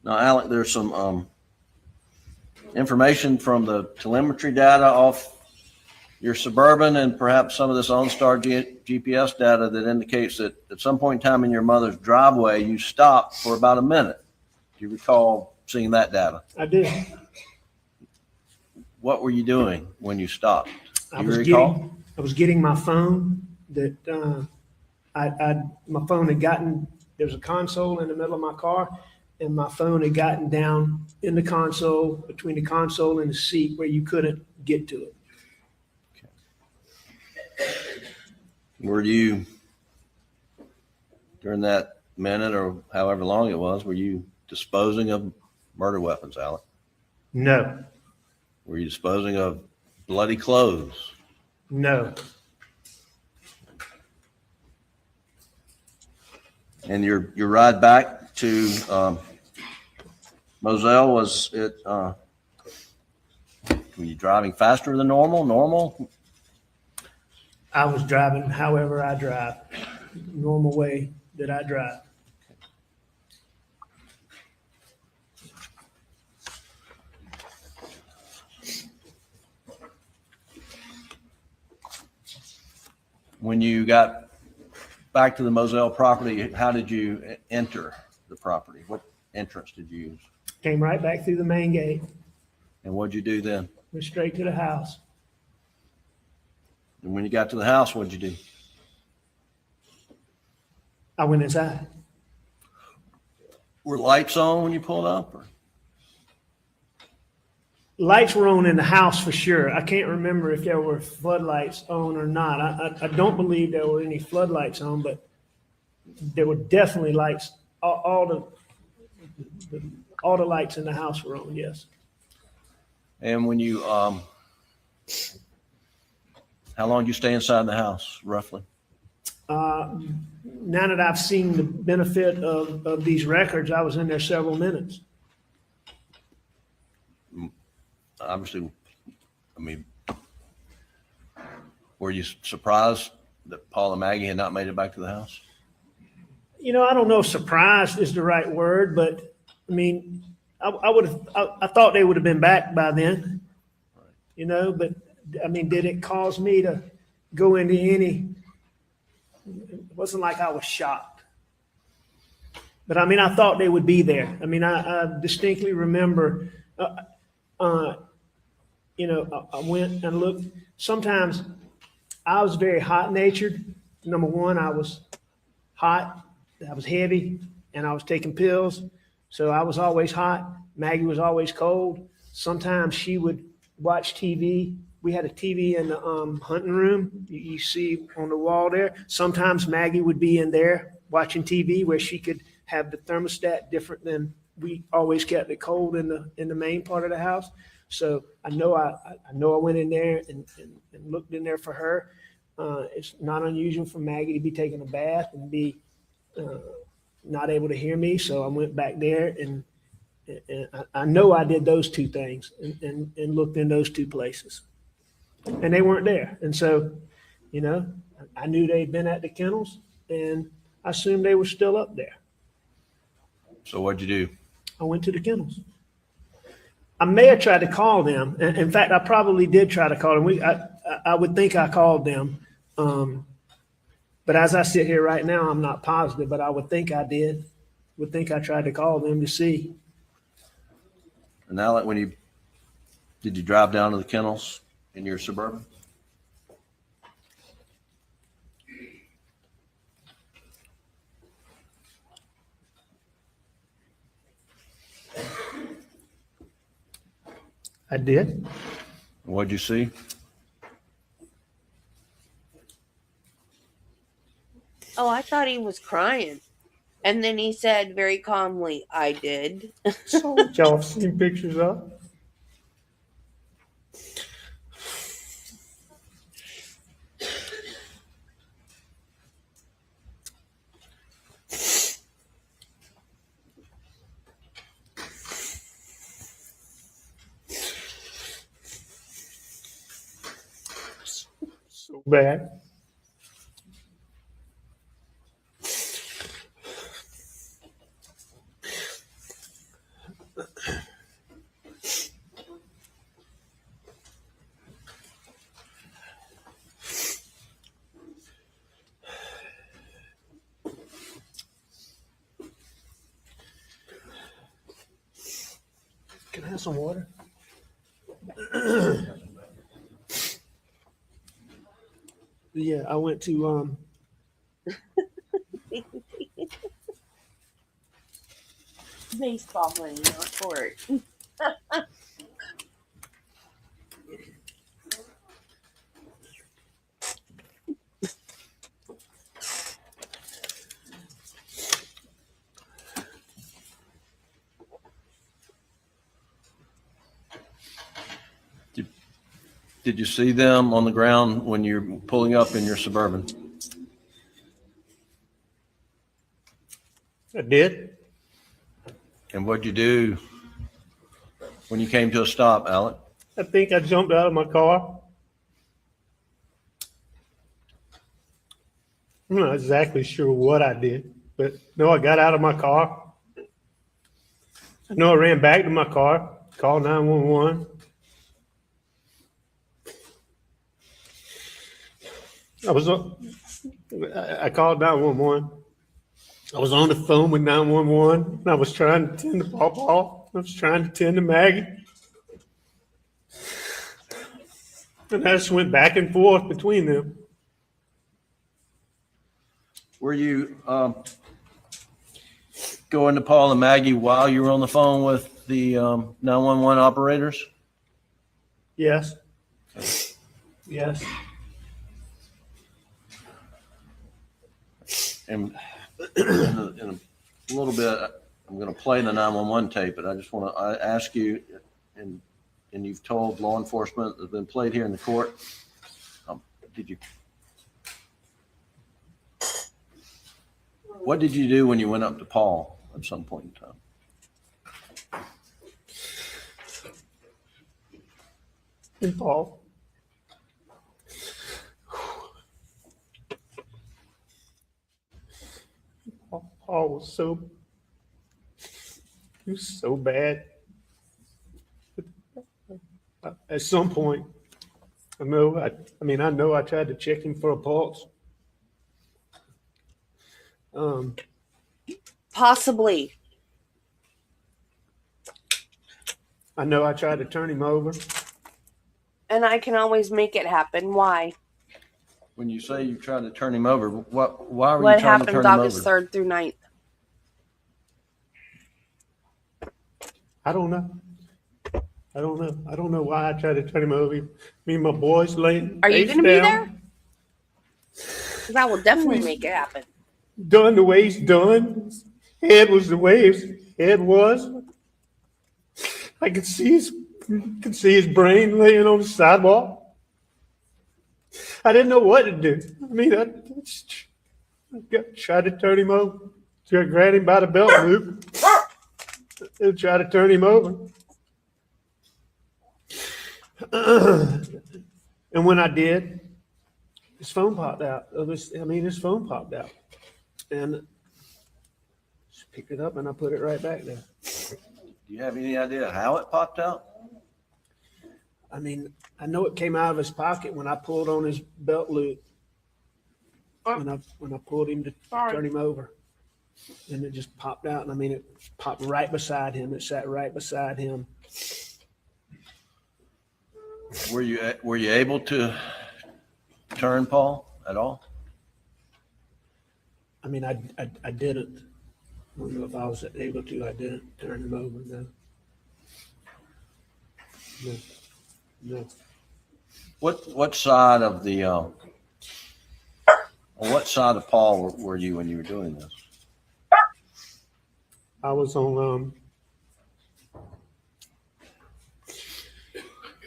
Now, Alec, there's some information from the telemetry data off your Suburban and perhaps some of this OnStar GPS data that indicates that at some point in time in your mother's driveway, you stopped for about a minute. Do you recall seeing that data? I did. What were you doing when you stopped? I Do was you recall? getting my phone that my phone had gotten, there was a console in the middle of my car, and my phone had gotten down in the console, between the console and the seat where you couldn't get to it. Were you, during that minute or however long it was, were you disposing of murder weapons, Alec? No, Were you disposing of bloody clothes? no. And your ride back to Moselle, was it, were you driving faster than normal? I was driving however I drive, normal way that I drive. When you got back to the Moselle property, how did you enter the property? What entrance did you use? Came right back through the main gate, And what'd you do then? went straight to the house. And when you got to the house, what'd you do? I went inside. Were lights on when you pulled up? Or? Lights were on in the house for sure. I can't remember if there were floodlights on or not. I don't believe there were any floodlights on, but there were definitely lights. All the lights in the house were on, yes. And when you, how long did you stay inside the house, roughly? Now that I've seen the benefit of these records, I was in there several minutes. Obviously, I mean, were you surprised that Paul and Maggie had not made it back to the house? You know, I don't know if surprised is the right word, but I mean, I thought they would have been back by then, you know, but I mean, did it cause me to go into any, it wasn't like I was shocked, but I mean, I thought they would be there. I mean, I distinctly remember, you know, I went and looked. Sometimes I was very hot natured. Number one, I was hot, I was heavy, and I was taking pills. So I was always hot. Maggie was always cold. Sometimes she would watch TV. We had a TV in the hunting room. You see on the wall there. Sometimes Maggie would be in there watching TV where she could have the thermostat different than we always kept it cold in the main part of the house. So I know I went in there and looked in there for her. It's not unusual for Maggie to be taking a bath and be not able to hear me. So I went back there and I know I did those two things and looked in those two places. And they weren't there. And so, you know, I knew they'd been at the kennels and I assumed they were still up there. So what'd you do? I went to the kennels. I may have tried to call them. In fact, I probably did try to call them. I would think I called them. But as I sit here right now, I'm not positive, but I would think I did. Would think I tried to call them to see. And now, did you drive down to the kennels in your Suburban? I did. What'd you see? Oh, I thought he was crying. And then he said very calmly, I did. So what y'all seen pictures of? So bad. Can I have some water? Yeah, I went to Baseball money, not court. Did you see them on the ground when you're pulling up in your Suburban? I did. And what'd you do when you came to a stop, Alec? I think I jumped out of my car. I'm not exactly sure what I did, but no, I got out of my car. I know I ran back to my car, called 911. I called 911. I was on the phone with 911. And I was trying to tend to Paw. I was trying to tend to Maggie. And I just went back and forth between them. Were you, going to Paul and Maggie while you were on the phone with the 911 operators? Yes. Yes. And in a little bit, I'm going to play the 911 tape, but I just want to ask you, and you've told law enforcement that's been played here in the court, what did you do when you went up to Paul at some point in time? And Paul. Paul was he was so bad. At some point, I know I tried to check him for a pulse. Possibly. I know I tried to turn him over. And I can always make it happen. Why? When you say you tried to turn him over, why were What you trying to happened turn him August over? 3rd through 9th? I don't know. I don't know why I tried to turn him over. Me and my boys laying. Are you face going to be down, there? That will definitely make it happen. Done the way he's done. His head was the way his head was. I could see his brain laying on the sidewalk. I didn't know what to do. I mean, I tried to turn him over. So I grabbed him by the belt loop and tried to turn him over. And when I did, his phone popped out. His phone popped out. And I just picked it up and I put it right back there. Do you have any idea how it popped out? I mean, I know it came out of his pocket when I pulled on his belt loop. When I pulled him to turn him over. And it just popped out. And I mean, it popped right beside him. It sat right beside him. Were you able to turn Paul at all? I mean, I didn't. I don't know if I was able to. I didn't turn him over. No. What side of the on what side of Paul were you when you were doing this? I was on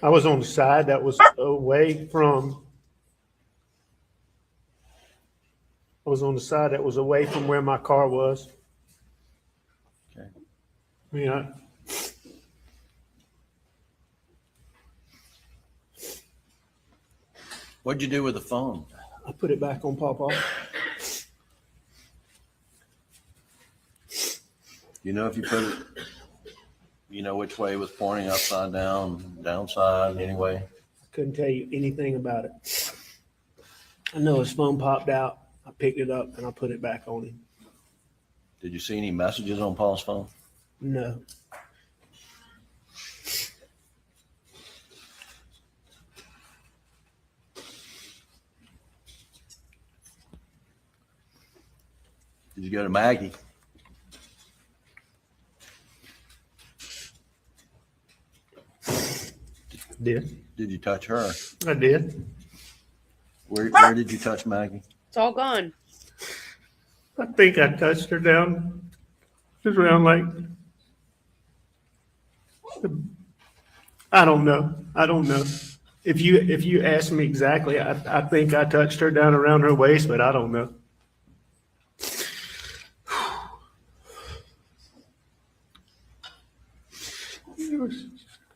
the side that was away from. I was on the side that was away from where my car was. Okay. Yeah. What'd you do with the phone? I put it back on Pawpaw. You know if you put it, you know which way it was pointing, upside down, downside, anyway? I couldn't tell you anything about it. I know his phone popped out. I picked it up and I put it back on him. Did you see any messages on Paul's phone? No. Did you go to Maggie? Did. Did you touch her? I did. Where did you touch Maggie? It's all gone. I think I touched her down just around like, I don't know. If you ask me exactly, I think I touched her down around her waist, but I don't know. It was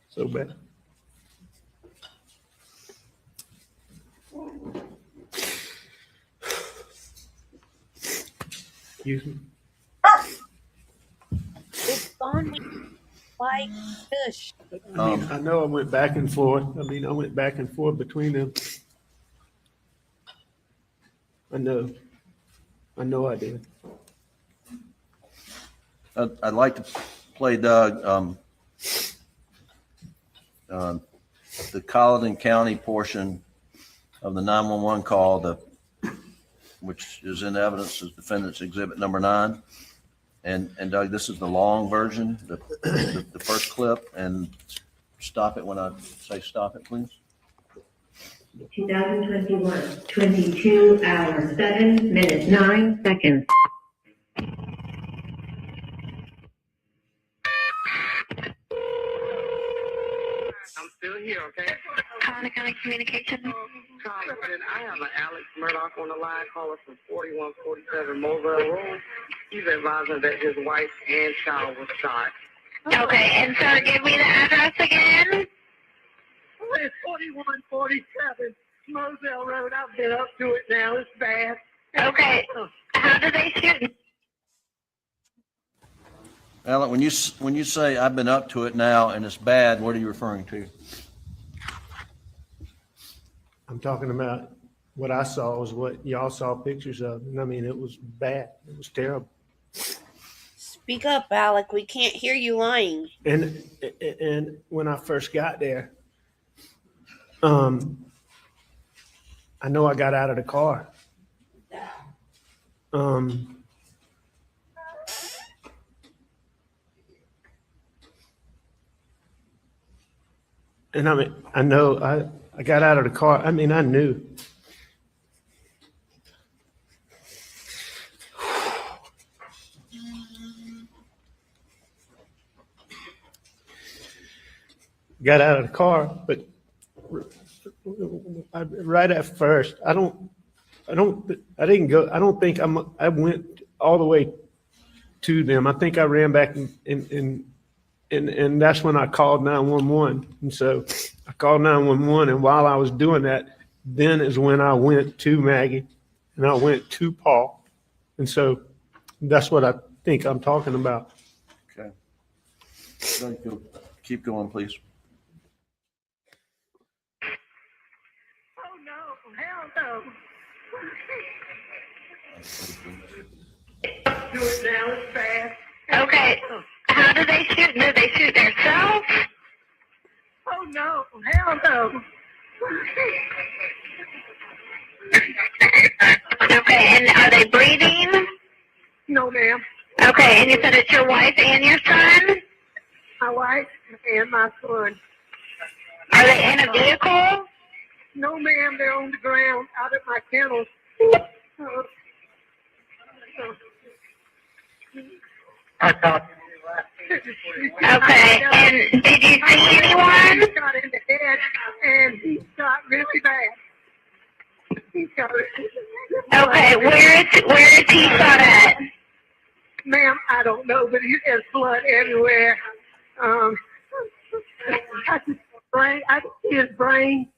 so bad. Excuse me. It's gone like fish. I mean, I know I went back and forth. Between them. I know I did. I'd like to play, Doug, the Colleton County portion of the 911 call, which is in evidence as defendant's exhibit number 9. And Doug, this is the long version, the first clip, and stop it when I say stop it, please. 2021, 22 hours, 7 minutes, 9 seconds. I'm still here, okay? County Communication. Congressman, I have an Alex Murdaugh on the line calling from 4147 Mobile Road. He's advising that his wife and child was shot. Okay, and sir, give me the address again. It's 4147 Moselle Road. I've been up to it now. It's bad. Okay, how did they shoot? Alan, when you say I've been up to it now and it's bad, what are you referring to? I'm talking about what I saw was what y'all saw pictures of. And I mean, it was bad. It was terrible. Speak up, Alec. We can't hear you lying. And when I first got there, I know I got out of the car. And I mean, I know I got out of the car. I mean, I knew. Got out of the car, but right at first, I don't think I went all the way to them. I think I ran back and that's when I called 911. And so I called 911, and while I was doing that, then is when I went to Maggie and I went to Paul. And so that's what I think I'm talking about. Okay. Keep going, please. Oh, no. Hell no. Do it now. It's bad. Okay, how did they shoot? Did they shoot themselves? Oh, no. Hell no. Okay, and are they breathing? No, ma'am. Okay, and you said it's your wife and your son? My wife and my son. Are they in a vehicle? No, ma'am. They're on the ground out at my kennel. Okay, and did you see anyone? He shot in the head, and he shot really bad. He shot Okay, where is he shot at? Ma'am, I don't know, but there's blood everywhere. I can see his brain.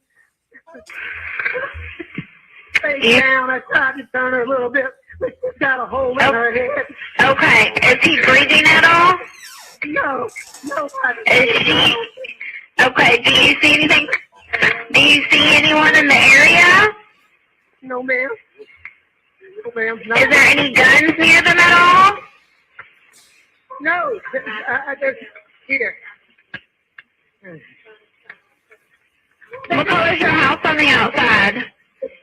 Face down. I tried to turn her a little bit, but she's got a hole in her head. Okay, is he breathing at all? No, nobody. Is she? Okay, do you see anything? Do you see anyone in the area? No, ma'am. No, ma'am. No. Is there any guns near them at all? No, I just here. What color is your house on the outside?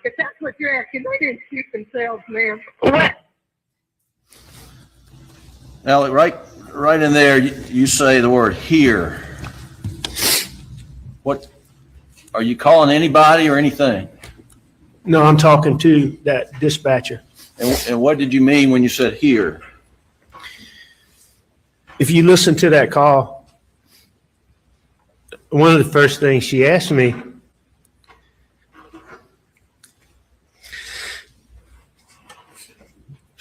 If that's what you're asking, they didn't shoot themselves, ma'am. What? Alec, right in there, you say the word here. What, are you calling anybody or anything? No, I'm talking to that dispatcher. And what did you mean when you said here? If you listen to that call, one of the first things she asked me,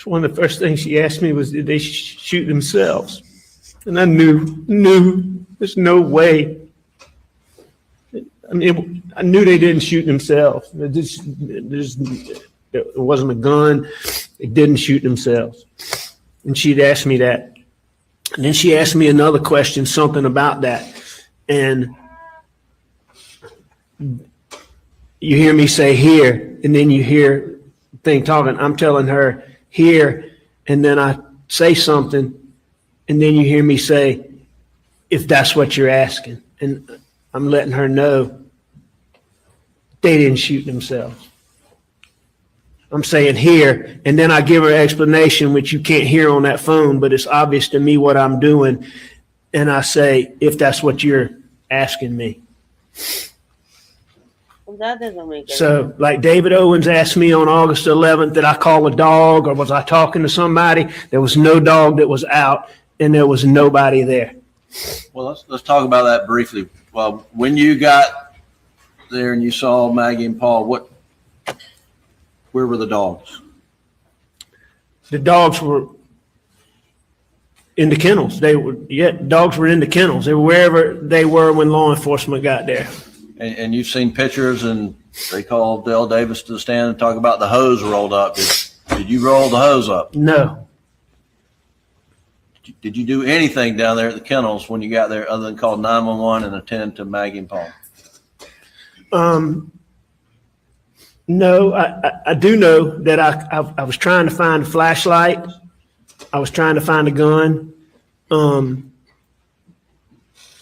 was, did they shoot themselves? And I knew there's no way. I mean, I knew they didn't shoot themselves. It wasn't a gun. They didn't shoot themselves. And she'd asked me that. And then she asked me another question, something about that. And you hear me say here, and then you hear the thing talking. I'm telling her here, and then I say something, and then you hear me say, if that's what you're asking. And I'm letting her know they didn't shoot themselves. I'm saying here, and then I give her an explanation, which you can't hear on that phone, but it's obvious to me what I'm doing. And I say, if that's what you're asking me. Well, that doesn't make sense. So like David Owens asked me on August 11th, did I call a dog or was I talking to somebody? There was no dog that was out and there was nobody there. Well, let's talk about that briefly. Well, when you got there and you saw Maggie and Paul, where were the dogs? The dogs were in the kennels. Dogs were in the kennels. They were wherever they were when law enforcement got there. And you've seen pictures, and they called Dale Davis to the stand and talk about the hose rolled up. Did you roll the hose up? No. Did you do anything down there at the kennels when you got there other than call 911 and attend to Maggie and Paul? No, I do know that I was trying to find a flashlight. I was trying to find a gun.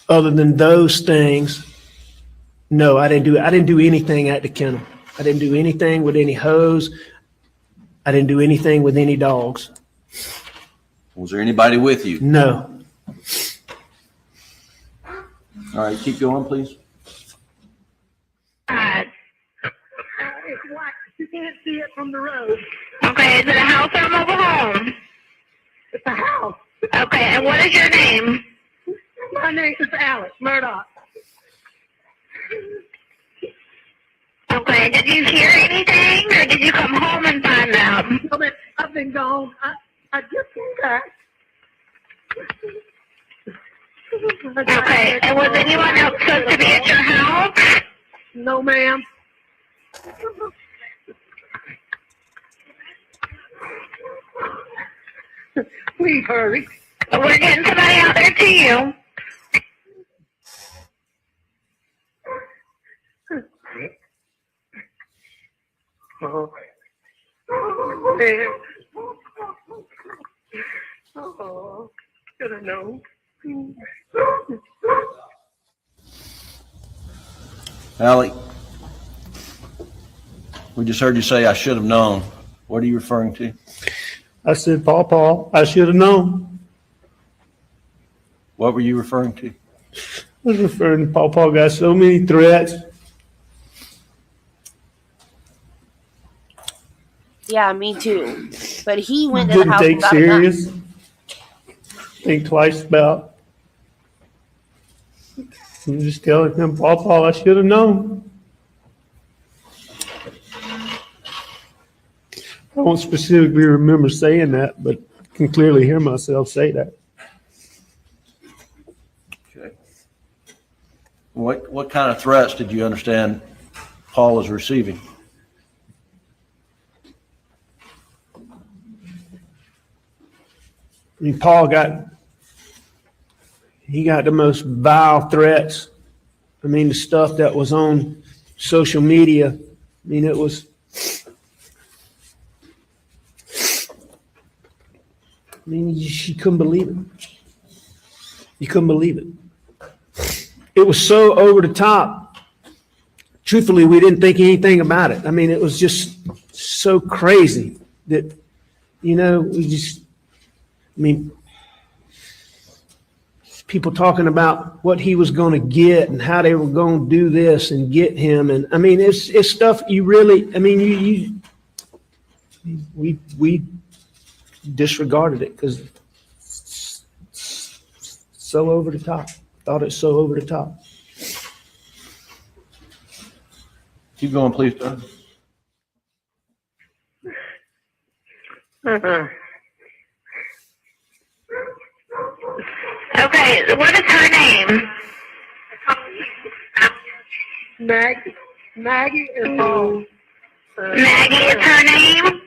Other than those things, no, I didn't do anything at the kennel. I didn't do anything with any hose. I didn't do anything with any dogs. Was there anybody with you? No. All right, keep going, please. It's white. You can't see it from the road. Okay, is it a house or a mobile home? It's a house. Okay, and what is your name? My name is Alex Murdaugh. Okay, did you hear anything, or did you come home and find them? I've been gone. I just came back. Okay, and was anyone else supposed to be at your house? No, ma'am. Please hurry. We're getting somebody out there to you. Oh, man. Oh, should have known. Alec, we just heard you say, I should have known. What are you referring to? I said, Paul, I should have known. What were you referring to? I was referring to Paul got so many threats. Yeah, me too. But he went to the Didn't house take without a gun. serious. Think twice about. I'm just telling him, Paul, I should have known. I don't specifically remember saying that, but can clearly hear myself say that. Okay. What kind of threats did you understand Paul was receiving? I mean, Paul got the most vile threats. I mean, the stuff that was on social media. I mean, it was. I mean, you couldn't believe it. You couldn't believe it. It was so over the top. Truthfully, we didn't think anything about it. I mean, it was just so crazy that, we just. I mean, people talking about what he was going to get and how they were going to do this and get him. And I mean, it's stuff you really, I mean, we disregarded it because it's so over the top. Thought it's so over the top. Keep going, please, Doug. Okay, what is her name? Maggie is home. Maggie is her name?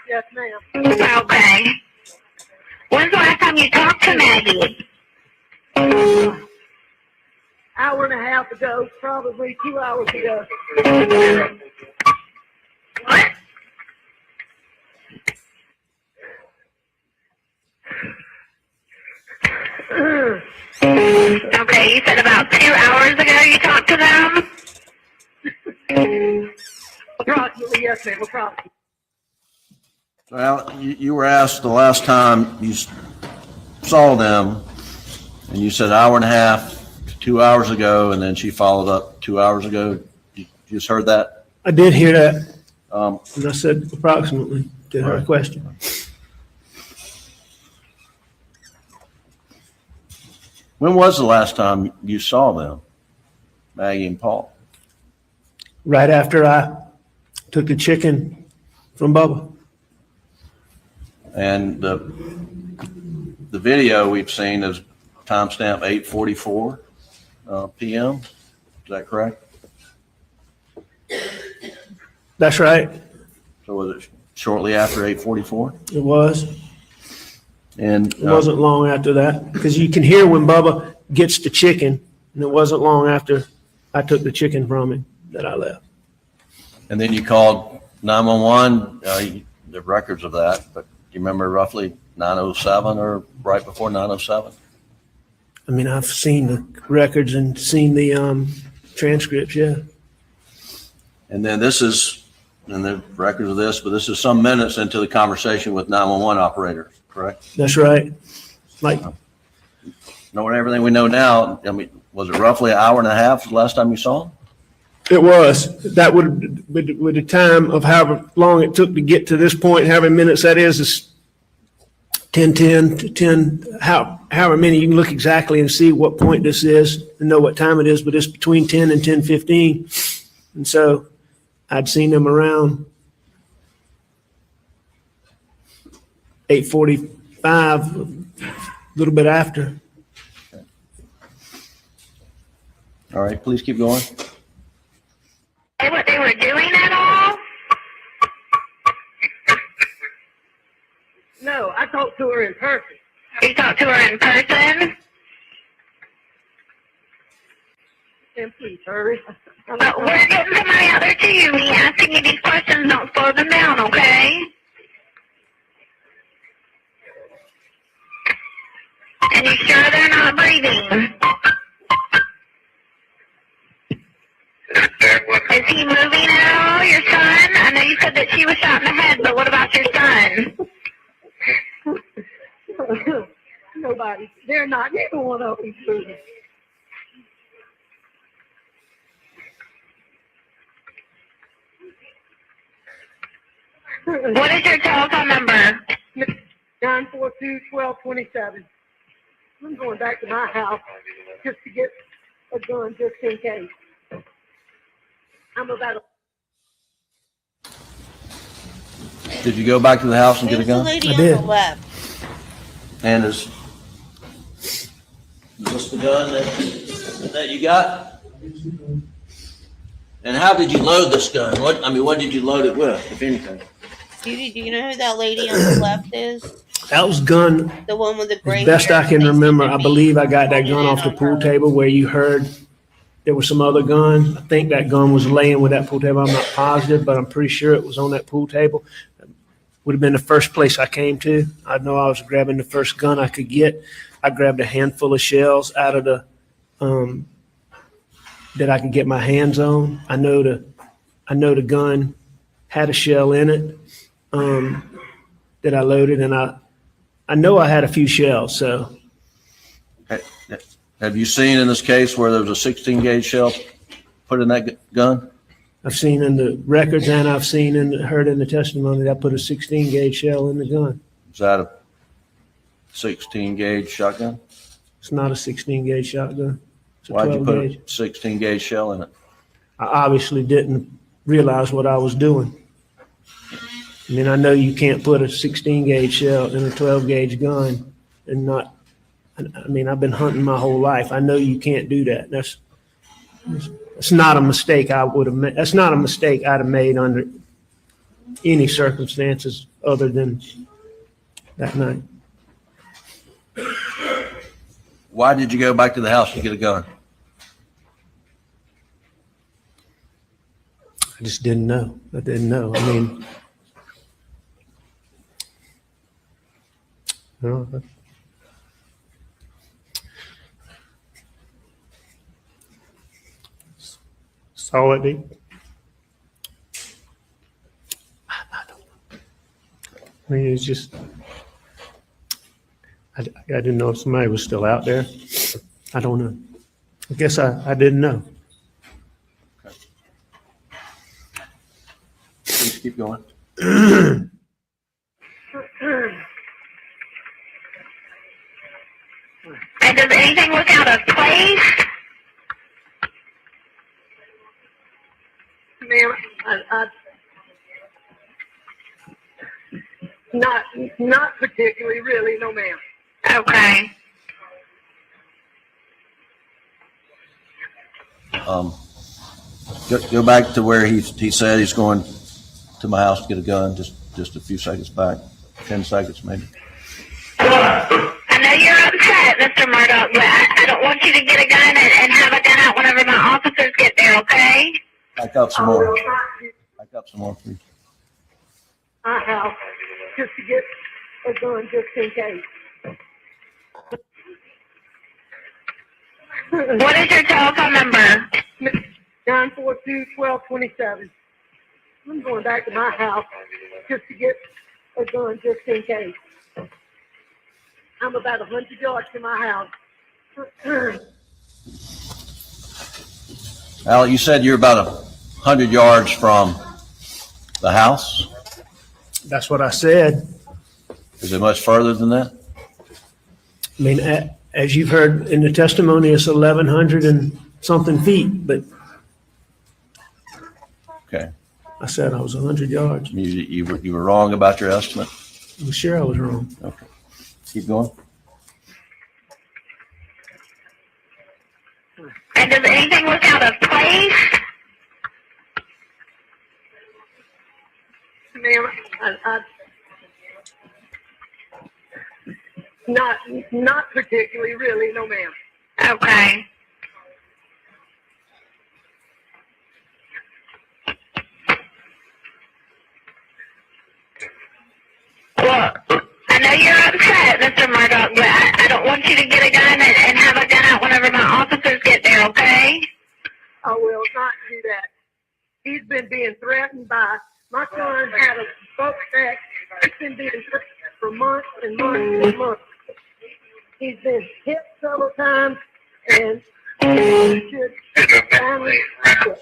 Yes, ma'am. Okay. When's the last time you talked to Maggie? Hour and a half ago, probably 2 hours ago. What? Okay, you said about 2 hours ago you talked to them? Approximately, yes, ma'am, approximately. Well, you were asked the last time you saw them, and you said hour and a half to 2 hours ago, and then she followed up 2 hours ago. You just heard that? I did hear that, Um, and I said approximately to her Right. question. When was the last time you saw them, Maggie and Paul? Right after I took the chicken from Bubba. And the video we've seen is timestamp 8:44 p.m. Is that correct? That's right. So was it shortly after 8:44? It was. And It wasn't long after that, because you can hear when Bubba gets the chicken, and it wasn't long after I took the chicken from him that I left. and then you called 911. The records of that, but do you remember roughly 9:07 or right before 9:07? I mean, I've seen the records and seen the transcripts, yeah. And then this is, and the records of this, but this is some minutes into the conversation with 911 operators, correct? That's right. Like, Knowing everything we know now, I mean, was it roughly an hour and a half the last time you saw him? it was. That would, with the time of however long it took to get to this point, however many minutes that is 10:10 to 10, however many, you can look exactly and see what point this is and know what time it is, but it's between 10 and 10:15. And so I'd seen them around 8:45, a little bit after. All right, please keep going. Say what they were doing at all? No, I talked to her in person. You talked to her in person? And please hurry. But we're getting somebody out there to you. Me asking you these questions, don't slow them down, okay? And you sure they're not breathing? Is he moving at all, your son? I know you said that she was shot in the head, but what about your son? Nobody. They're not. Neither one of them's moving. What is your telephone number? 942-1227. I'm going back to my house just to get a gun just in case. I'm about to. Did you go back to the house and get a gun? I did. And is this the gun that you got? And how did you load this gun? What did you load it with, if anything? Judy, do you know who that lady on the left is? That was gun, The one with the gray as best hair? I can They remember. seem to I be believe I got that gun holding off it the on pool her. table where you heard there was some other gun. I think that gun was laying with that pool table. I'm not positive, but I'm pretty sure it was on that pool table. Would have been the first place I came to. I know I was grabbing the first gun I could get. I grabbed a handful of shells out of the, that I could get my hands on. I know the gun had a shell in it, that I loaded, and I know I had a few shells, so. Have you seen in this case where there was a 16 gauge shell put in that gun? I've seen in the records and I've seen and heard in the testimony that I put a 16 gauge shell in the gun. Is that a 16 gauge shotgun? It's not a 16 gauge shotgun. It's a Why'd you 12 put gauge. a 16 gauge shell in it? I obviously didn't realize what I was doing. I mean, I know you can't put a 16 gauge shell in a 12 gauge gun and not, I mean, I've been hunting my whole life. I know you can't do that. It's not a mistake I would have made. That's not a mistake I'd have made under any circumstances other than that night. Why did you go back to the house to get a gun? I just didn't know. I didn't know. I mean, no, saw it. mean, it's just, I didn't know if somebody was still out there. I don't know. I guess I didn't know. Please keep going. And does anything look out of place? Ma'am, not particularly, really, no, ma'am. Okay. Go back to where he said he's going to my house to get a gun, just a few seconds back, 10 seconds maybe. I know you're upset, Mr. Murdaugh, but I don't want you to get a gun and have a gun out whenever my officers get there, okay? Back up some more. Back up some more, please. My house, just to get a gun, just in case. What is your telephone number? 942-1227. I'm going back to my house just to get a gun, just in case. I'm about 100 yards from my house. Al, you said you're about 100 yards from the house? That's what I said. Is it much further than that? I mean, as you've heard in the testimony, it's 1,100 and something feet, but Okay. I said I was 100 yards. You were wrong about your estimate? I'm sure I was wrong. Okay. Keep going. And does anything look out of place? Ma'am, not particularly, really, no, ma'am. Okay. Well, I know you're upset, Mr. Murdaugh, but I don't want you to get a gun and have a gun out whenever my officers get there, okay? I will not do that. He's been being threatened by, my son had a boat stack. He's been being threatened for months and months and months. He's been hit several times and he should finally quit.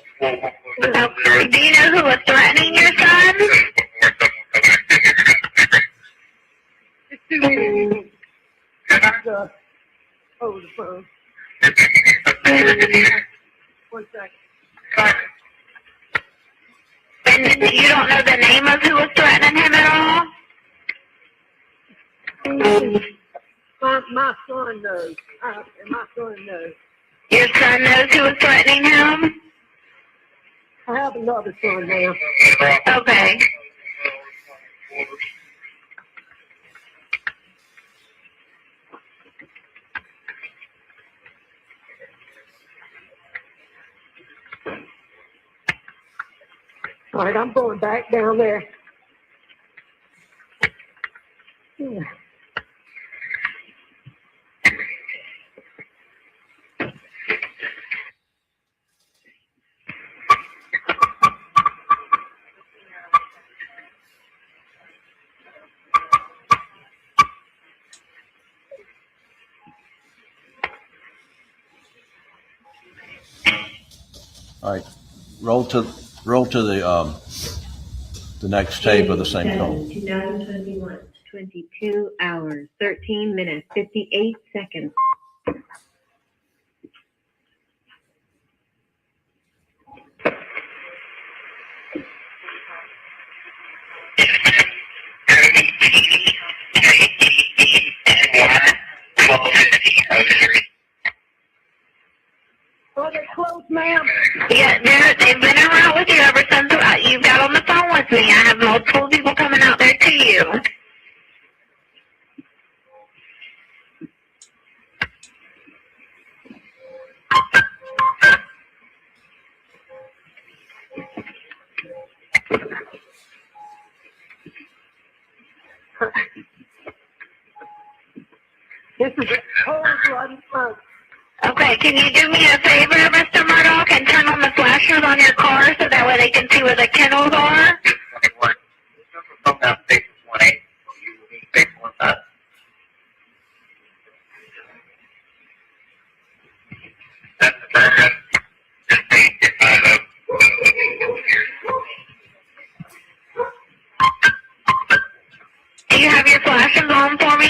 Do you know who was threatening your son? It's too many. Over the phone. 1 second. And you don't know the name of who was threatening him at all? My son knows. And my son knows. Your son knows who was threatening him? I have another son now. Okay. All right, I'm going back down there. Yeah. All right. Roll to the next tape of the same call. 2021, 22 hours, 13 minutes, 58 seconds. Are they close, ma'am? Yeah, they've been around with you ever since you got on the phone with me. I have multiple people coming out there to you. This is a cold bloody phone. Okay, can you do me a favor, Mr. Murdaugh, and turn on the flashers on your car so that way they can see where the kennels are? glasses on for me,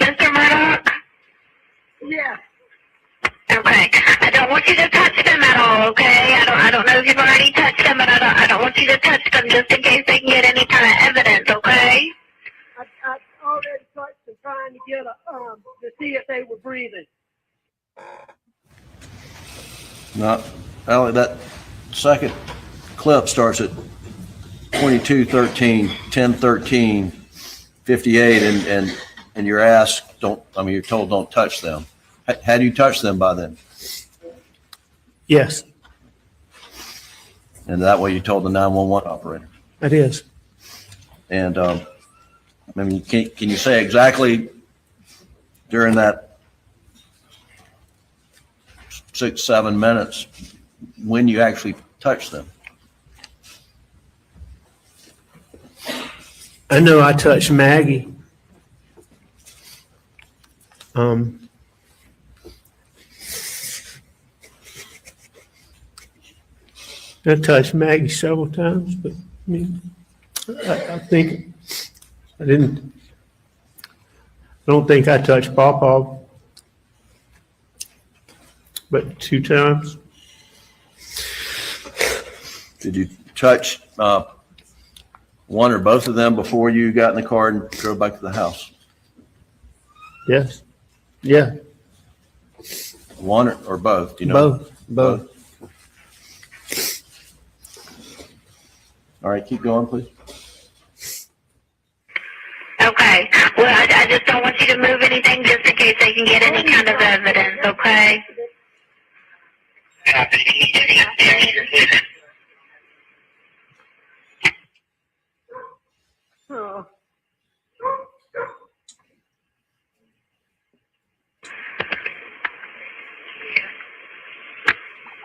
Mr. Murdaugh? Yeah. Okay. I don't want you to touch them at all, okay? I don't know if you've already touched them, but I don't want you to touch them just in case they can get any kind of evidence, okay? I already touched them trying to get to see if they were breathing. No, Alec, that second clip starts at 22:13, 10:13, 58, and you're asked, you're told don't touch them. Had you touched them by then? Yes, And that way you told the 911 operator. it is. And can you say exactly during that 6-7 minutes when you actually touched them? I know I touched Maggie. I touched Maggie several times, but I mean, I think I didn't. I don't think I touched Pawpaw, but 2 times. Did you touch one or both of them before you got in the car and drove back to the house? Yes. Yeah. One or both? Do you know? Both. All right, keep going, please. Okay. Well, I just don't want you to move anything just in case they can get any kind of evidence, okay? Oh.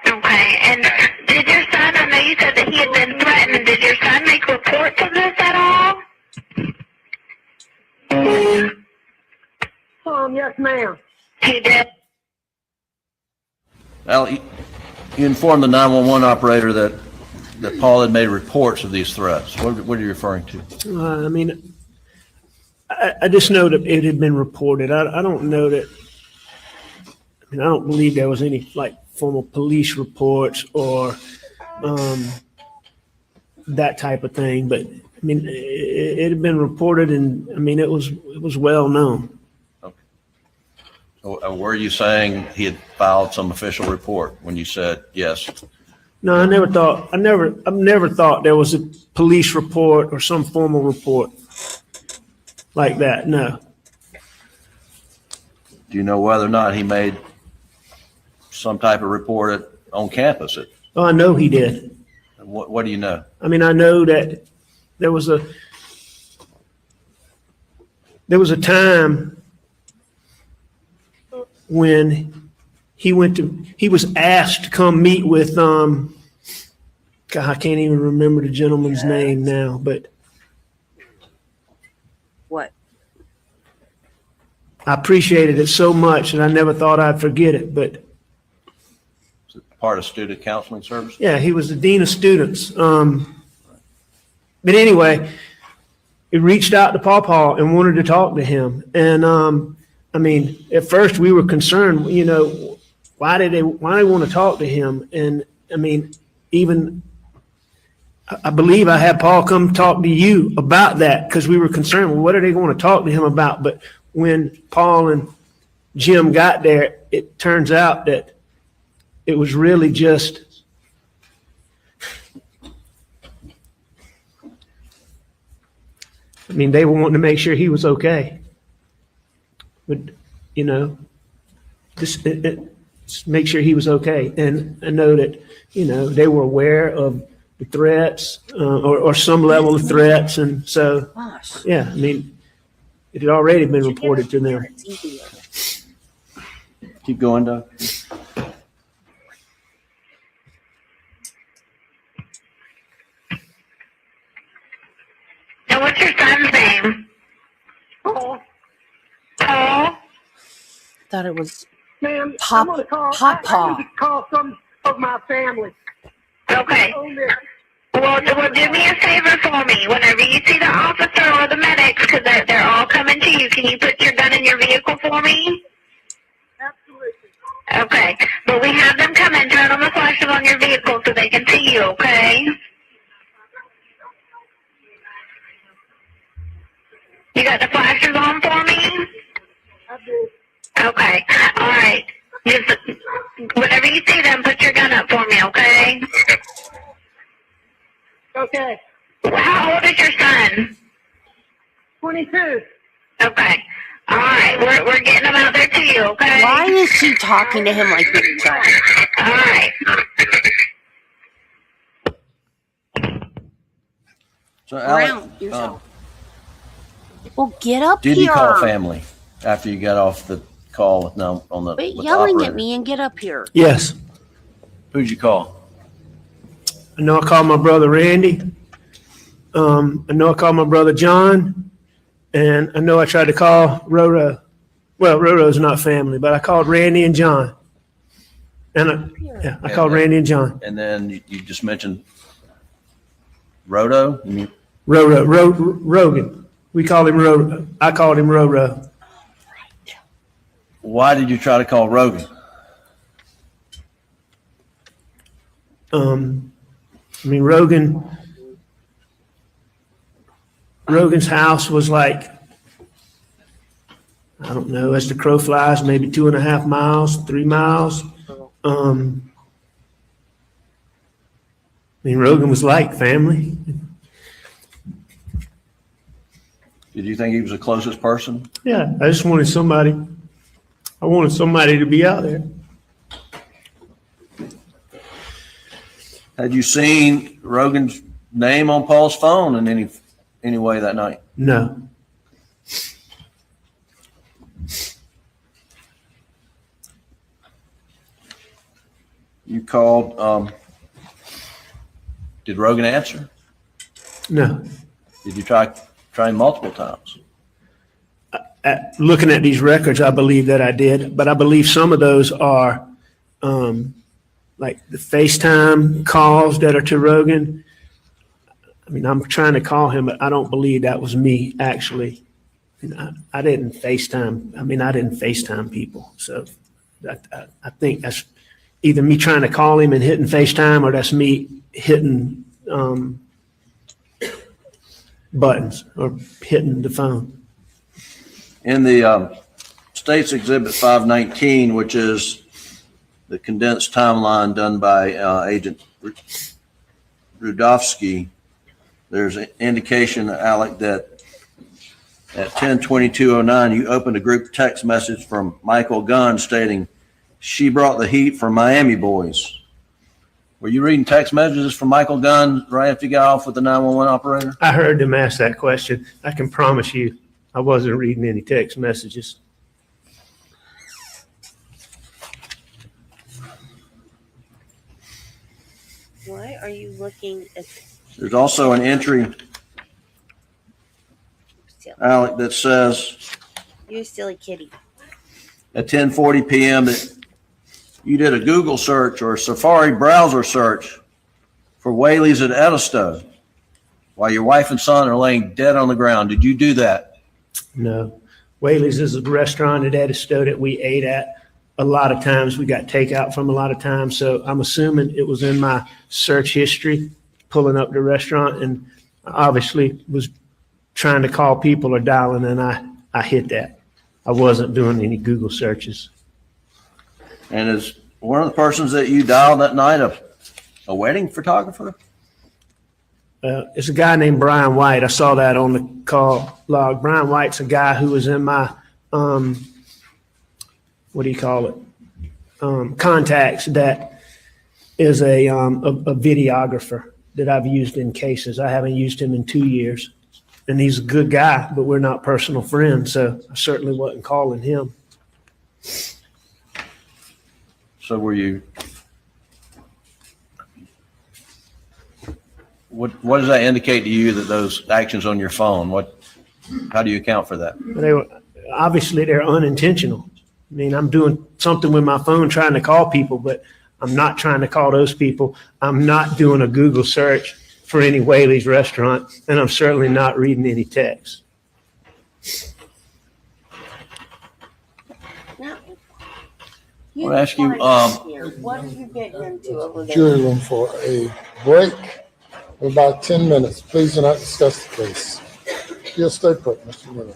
Okay. And did your son, I know you said that he had been threatened, did your son make reports of this at all? Yes, ma'am. He did. Al, you informed the 911 operator that Paul had made reports of these threats. What are you referring to? I mean, I just know that it had been reported. I don't know that. I mean, I don't believe there was any formal police reports or that type of thing. But I mean, it had been reported, and I mean, it was well known. Okay. So, were you saying he had filed some official report when you said yes? No, I never thought there was a police report or some formal report like that. No. Do you know whether or not he made some type of report on campus? Oh, I know he did. What do you know? I mean, I know that there was a time when he was asked to come meet with, God, I can't even remember the gentleman's name now, but What? I appreciated it so much and I never thought I'd forget it, but Is it part of student counseling service? yeah, he was the dean of students. But anyway, he reached out to Pawpaw and wanted to talk to him. And I mean, at first we were concerned, why they want to talk to him? And I mean, even I believe I had Paul come talk to you about that because we were concerned. Well, what are they going to talk to him about? But when Paul and Jim got there, it turns out that it was really just they were wanting to make sure he was okay. But, just make sure he was okay. And I know that, they were aware of the threats or some level of threats. And so, Gosh. yeah, I mean, it had already been reported to them. Keep going, Doug. Now, what's your son's name? Paul. Paul? Thought it was Ma'am, Pop- I'm going to call. Pop I Paw. need to call some of my family. Okay. On this. Well, do me a favor for me. Whenever you see the officer or the medics, because they're all coming to you, can you put your gun in your vehicle for me? Absolutely. Okay. But we have them come in, turn on the flashes on your vehicle so they can see you, okay? You got the flashes on for me? I do. Okay. All right. Just whenever you see them, put your gun up for me, okay? Okay. How old is your son? 22. Okay. All right. We're getting them out there to you, okay? Why is she talking to him like this, John? All right. So Alex, Ground yourself. Well, get up did here. you call family after you got off the call with on the Quit with the yelling at operator? me and get up here. Yes. Who'd you call? I know I called my brother Randy. I know I called my brother John. And I know I tried to call Roro. Well, Roro's not family, but I called Randy and John. And I called Randy and John. And then you just mentioned Roto. You mean Rogan. We called him Roro. I called him Roro. why did you try to call Rogan? I mean, Rogan's house was like, I don't know, as the crow flies, maybe 2.5 miles, 3 miles. I mean, Rogan was like family. Did you think he was the closest person? Yeah, I just wanted somebody. I wanted somebody to be out there. Had you seen Rogan's name on Paul's phone in any way that night? No. You called. Did Rogan answer? No. Did you try him multiple times? Looking at these records, I believe that I did, but I believe some of those are like the FaceTime calls that are to Rogan. I mean, I'm trying to call him, but I don't believe that was me, actually. I didn't FaceTime. I mean, I didn't FaceTime people. So I think that's either me trying to call him and hitting FaceTime, or that's me hitting buttons or hitting the phone. In the State's Exhibit 519, which is the condensed timeline done by Agent Rudofsky, there's an indication, Alec, that at 10:22:09, you opened a group text message from Michael Gunn stating, "She brought the heat from Miami boys." Were you reading text messages from Michael Gunn right after you got off with the 911 operator? I heard them ask that question. I can promise you I wasn't reading any text messages. Why are you looking at There's also an entry, Alec, that says you silly kitty? at 10:40 p.m. that you did a Google search or a Safari browser search for Whaley's at Edisto while your wife and son are laying dead on the ground. Did you do that? No. Whaley's is a restaurant at Edisto that we ate at a lot of times. We got takeout from a lot of times. So I'm assuming it was in my search history, pulling up the restaurant, and I obviously was trying to call people or dialing, and I hit that. I wasn't doing any Google searches. And is one of the persons that you dialed that night a wedding photographer? It's a guy named Brian White. I saw that on the call log. Brian White's a guy who was in my, what do you call it? Contacts, that is a videographer that I've used in cases. I haven't used him in 2 years. And he's a good guy, but we're not personal friends, so I certainly wasn't calling him. So were you, what does that indicate to you, that those actions on your phone, how do you account for that? Obviously they're unintentional. I mean, I'm doing something with my phone trying to call people, but I'm not trying to call those people. I'm not doing a Google search for any Whaley's restaurant, and I'm certainly not reading any text. Now, I want to ask you, what are you getting into over there? Jury room for a break of about 10 minutes. Please do not discuss the case. You'll stay put, Mr. Miller.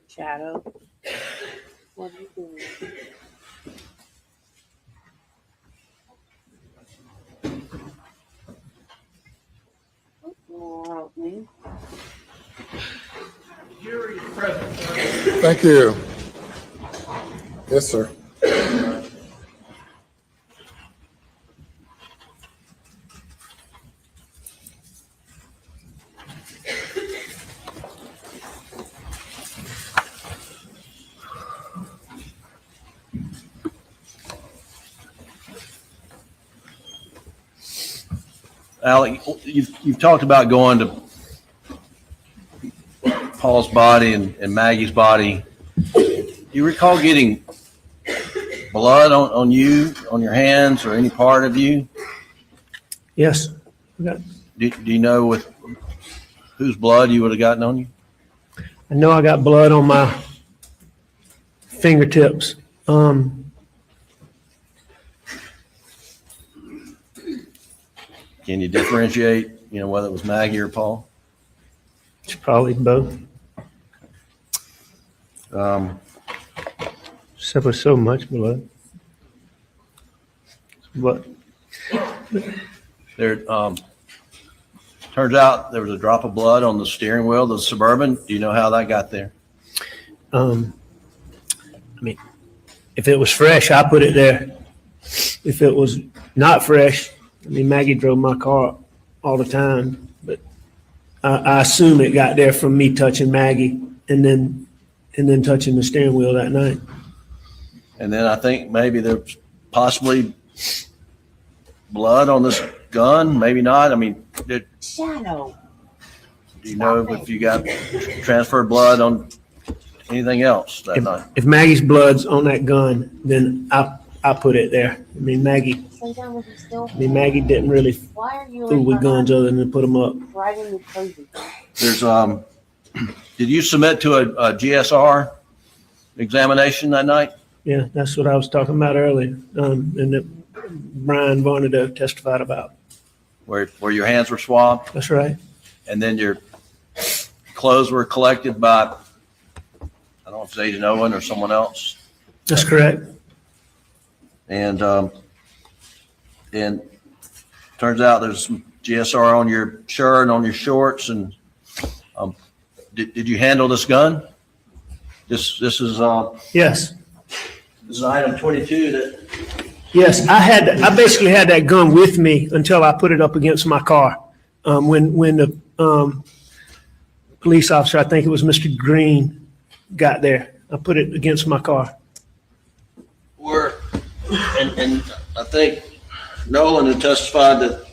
Shadow, what are you doing? Oh, me. Thank you. Yes, sir. Alec, you've talked about going to Paul's body and Maggie's body. Do you recall getting blood on you, on your hands, or any part of you? Yes. Do you know with whose blood you would have gotten on you? I know I got blood on my fingertips. Can you differentiate, whether it was Maggie or Paul? It's probably both. Except for so much blood. But There, turns out there was a drop of blood on the steering wheel of the Suburban. Do you know how that got there? I mean, if it was fresh, I put it there. If it was not fresh, Maggie drove my car all the time, but I assume it got there from me touching Maggie and then touching the steering wheel that night. And then I think maybe there's possibly blood on this gun, maybe not. Shadow. Do you know if you got transferred blood on anything else that night? If Maggie's blood's on that gun, then I put it there. Maggie didn't really fool with guns other than to put them up. Driving me crazy. There's, did you submit to a GSR examination that night? Yeah, that's what I was talking about earlier, and that Brian Varnado testified about. Where your hands were swabbed? That's right. And then your clothes were collected by, I don't know if it's Agent Owen or someone else. That's correct. And turns out there's some GSR on your shirt and on your shorts. And did you handle this gun? This is Yes. This is item 22 that. Yes, I basically had that gun with me until I put it up against my car. When the police officer, I think it was Mr. Green, got there, I put it against my car. And I think Nolan had testified that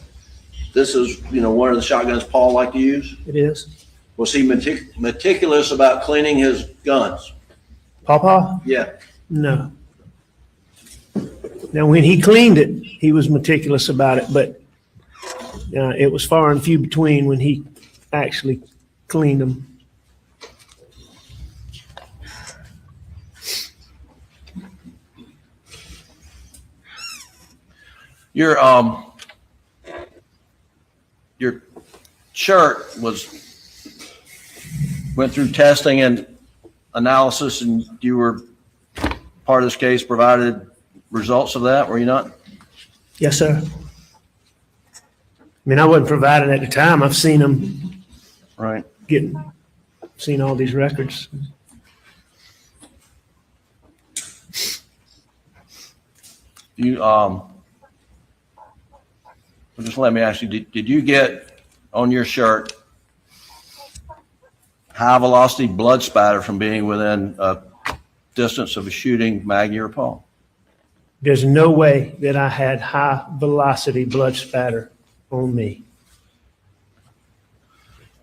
this is, one of the shotguns Paul liked to use. It is. Was he meticulous about cleaning his guns? Pawpaw? Yeah. No. Now, when he cleaned it, he was meticulous about it, but it was far and few between when he actually cleaned them. Your shirt went through testing and analysis, and you were part of this case, provided results of that, were you not? Yes, sir. mean, I wasn't provided at the time. I've seen them Right. seen all these records. You, just let me ask you, did you get on your shirt high velocity blood spatter from being within a distance of a shooting Maggie or Paul? There's no way that I had high velocity blood spatter on me.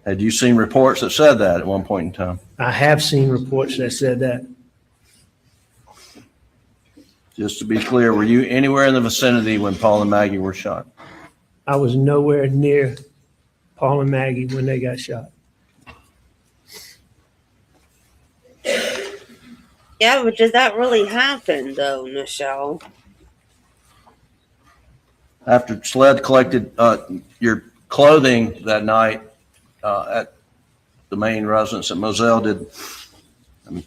Had you seen reports that said that at one point in time? I have seen reports that said that. Just to be clear, were you anywhere in the vicinity when Paul and Maggie were shot? I was nowhere near Paul and Maggie when they got shot. Yeah, but did that really happen though, Michelle? After SLED collected your clothing that night at the main residence at Moselle, you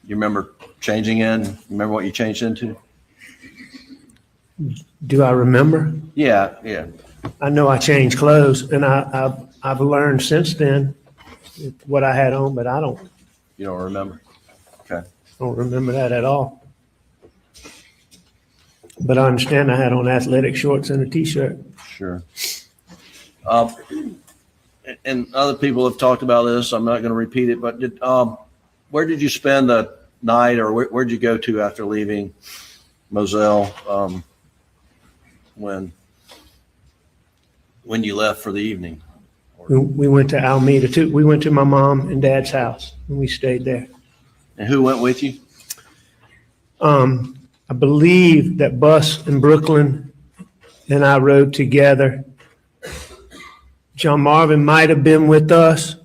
remember changing in? You remember what you changed into? Do I remember? Yeah. I know I changed clothes, and I've learned since then what I had on, but I don't You don't remember? Okay. remember that at all. But I understand I had on athletic shorts and a t-shirt. Sure. And other people have talked about this. I'm not going to repeat it, but where did you spend the night, or where'd you go to after leaving Moselle when you left for the evening? We went to Alameda too. We went to my mom and dad's house, and we stayed there. And who went with you? I believe that Bus and Brooklyn and I rode together. John Marvin might have been with us.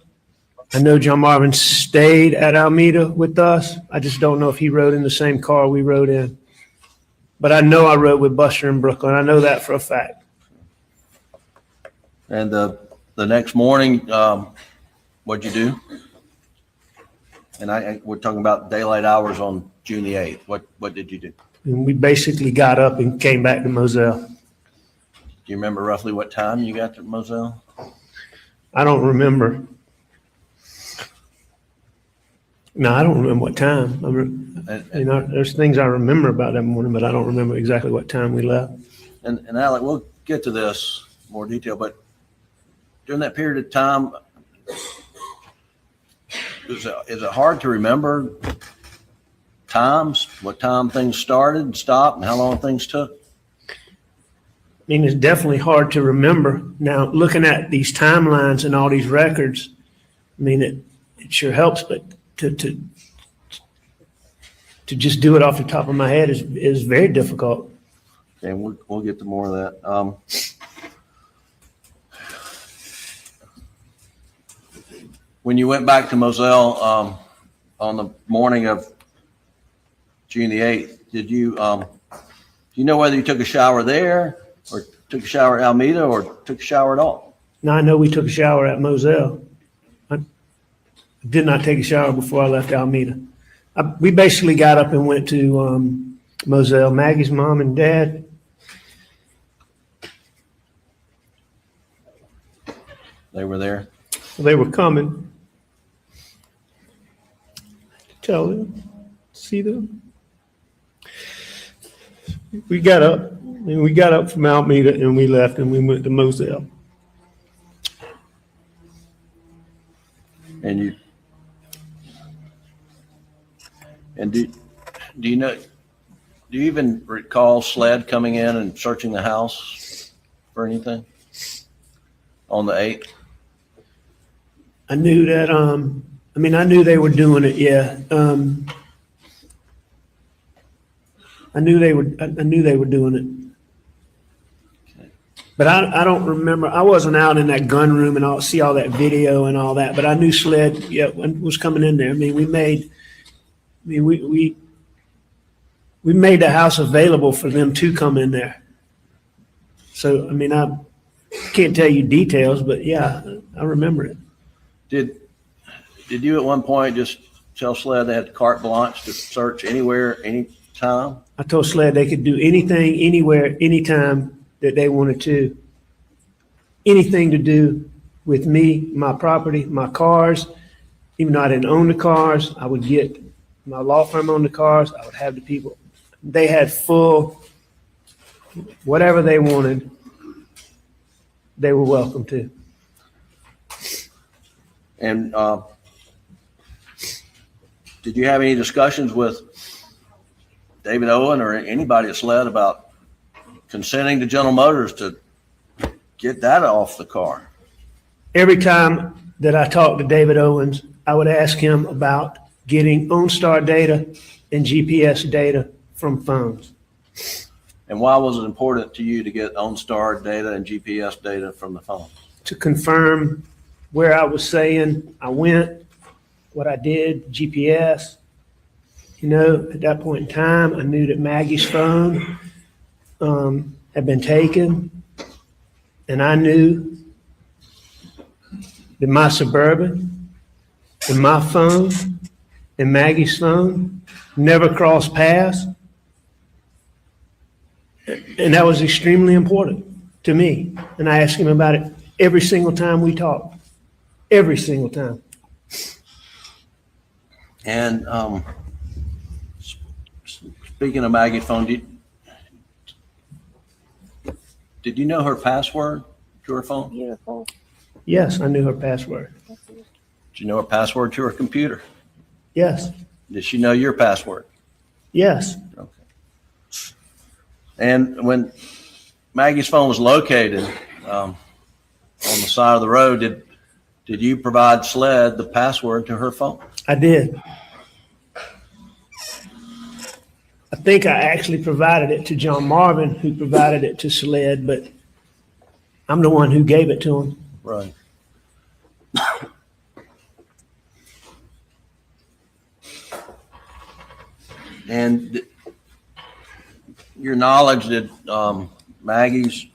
I know John Marvin stayed at Alameda with us. I just don't know if he rode in the same car we rode in. But I know I rode with Buster in Brooklyn. I know that for a fact. And the next morning, what'd you do? And we're talking about daylight hours on June the 8th. What did you do? And we basically got up and came back to Moselle. Do you remember roughly what time you got to Moselle? I don't remember. No, I don't remember what time. There's things I remember about that morning, but I don't remember exactly what time we left. And Alec, we'll get to this in more detail, but during that period of time, is it hard to remember times, what time things started and stopped, and how long things took? I mean, it's definitely hard to remember. Now, looking at these timelines and all these records, I mean, it sure helps, but to just do it off the top of my head is very difficult. And we'll get to more of that. When you went back to Moselle on the morning of June the 8th, do you know whether you took a shower there, or took a shower at Alameda, or took a shower at all? Now, I know we took a shower at Moselle. I did not take a shower before I left Alameda. We basically got up and went to Moselle. Maggie's mom and dad. They were there? They were coming. Tell them, see them. We got up. We got up from Alameda and we left and we went to Moselle. And do you even recall SLED coming in and searching the house for anything on the 8th? I knew that, I knew they were doing it, yeah. I knew they were doing it. Okay. But I don't remember. I wasn't out in that gun room and see all that video and all that, but I knew SLED, was coming in there. I mean, we made the house available for them to come in there. So, I mean, I can't tell you details, but yeah, I remember it. Did you at one point just tell SLED they had carte blanche to search anywhere, anytime? I told SLED they could do anything, anywhere, anytime that they wanted to. anything to do with me, my property, my cars. Even though I didn't own the cars, I would get my law firm owned the cars. I would have the people. They had full, whatever they wanted, they were welcome to. And did you have any discussions with David Owen or anybody at SLED about consenting to General Motors to get that off the car? Every time that I talked to David Owens, I would ask him about getting OnStar data and GPS data from phones. And why was it important to you to get OnStar data and GPS data from the phone? To confirm where I was saying I went, what I did, GPS. You know, at that point in time, I knew that Maggie's phone had been taken, and I knew that my Suburban and my phone and Maggie's phone never crossed paths. And that was extremely important to me. And I asked him about it every single time we talked. Every single time. And speaking of Maggie's phone, did you know her password to her phone? Beautiful. Yes, I knew her password. Did you know her password to her computer? Yes. Did she know your password? Yes. Okay. And when Maggie's phone was located on the side of the road, did you provide SLED the password to her phone? I did. I think I actually provided it to John Marvin, who provided it to SLED, but I'm the one who gave it to him. Right. And your knowledge that Maggie's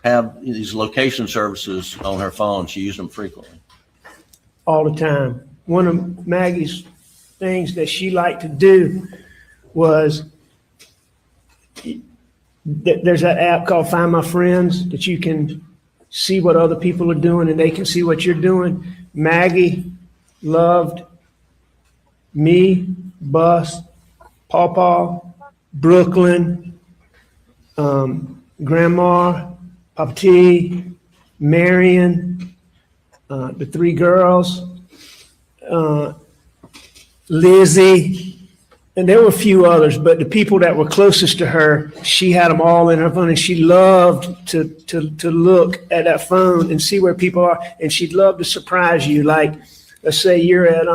have these location services on her phone, she used them frequently. All the time. One of Maggie's things that she liked to do was there's that app called Find My Friends that you can see what other people are doing and they can see what you're doing. Maggie loved me, Bus, Pawpaw, Brooklyn, Grandma, Papa T, Marion, the three girls, Lizzie, and there were a few others, but the people that were closest to her, she had them all in her phone, and she loved to look at that phone and see where people are, and she'd love to surprise you. Like, let's say you're at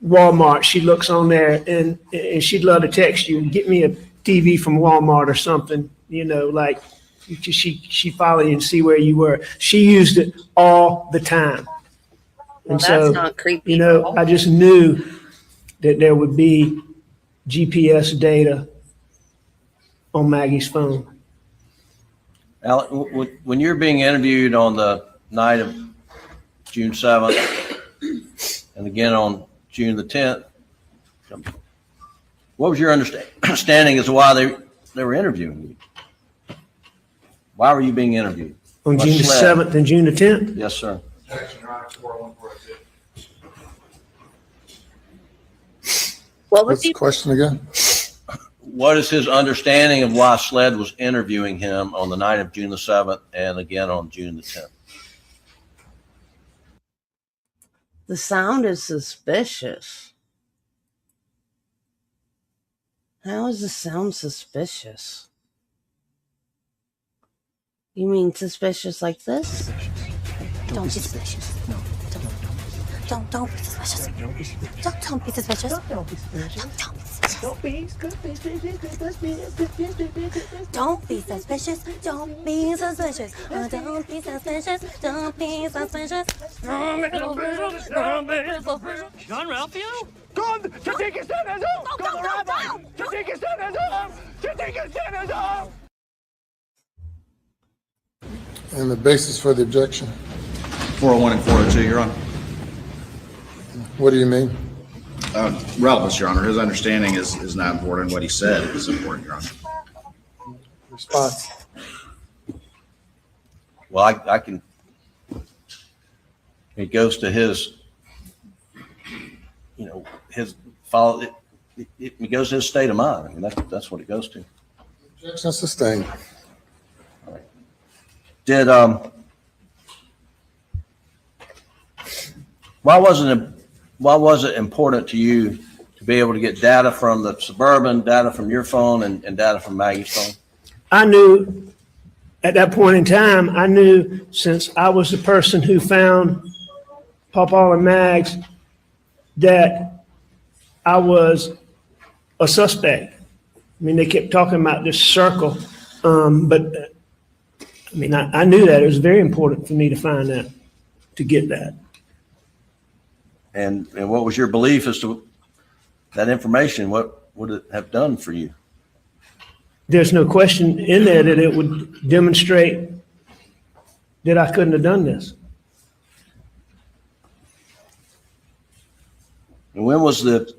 Walmart, she looks on there, and she'd love to text you, get me a TV from Walmart or something, you know, like she follow you and see where you were. She used it all the time. Well, And that's so, not creepy. you know, I just knew that there would be GPS data on Maggie's phone. Alex, when you're being interviewed on the night of June 7th and again on June the 10th, what was your understanding as to why they were interviewing you? Why were you being interviewed? On June the 7th and June the 10th? Yes, sir. What was What's the question again? What is his understanding of why SLED was interviewing him on the night of June the 7th and again on June the 10th? The sound is suspicious. How is the sound suspicious? You mean suspicious like this? Don't be suspicious. No. Don't be suspicious. Don't be suspicious. Don't be suspicious. Don't be suspicious. Don't be suspicious. Don't be suspicious. Don't be suspicious. Don't be suspicious. Don't be suspicious. John Ralphio? Come to take his son home! Come to Rabbi! To take his son home! To take his son home! And the basis for the objection? 401 and 402, Your Honor. What do you mean? Relevance, Your Honor. His understanding is not important. What he said is important, Your Honor. Response. Well, I can, it goes to his, his follow, it goes to his state of mind. I mean, that's what it goes to. Objection sustained. Did, why was it important to you to be able to get data from the Suburban, data from your phone, and data from Maggie's phone? I knew at that point in time, I knew since I was the person who found Pawpaw and Mags that I was a suspect. I mean, they kept talking about this circle, but I mean, I knew that. It was very important for me to find that, to get that. And what was your belief as to that information? What would it have done for you? There's no question in there that it would demonstrate that I couldn't have done this. And when was the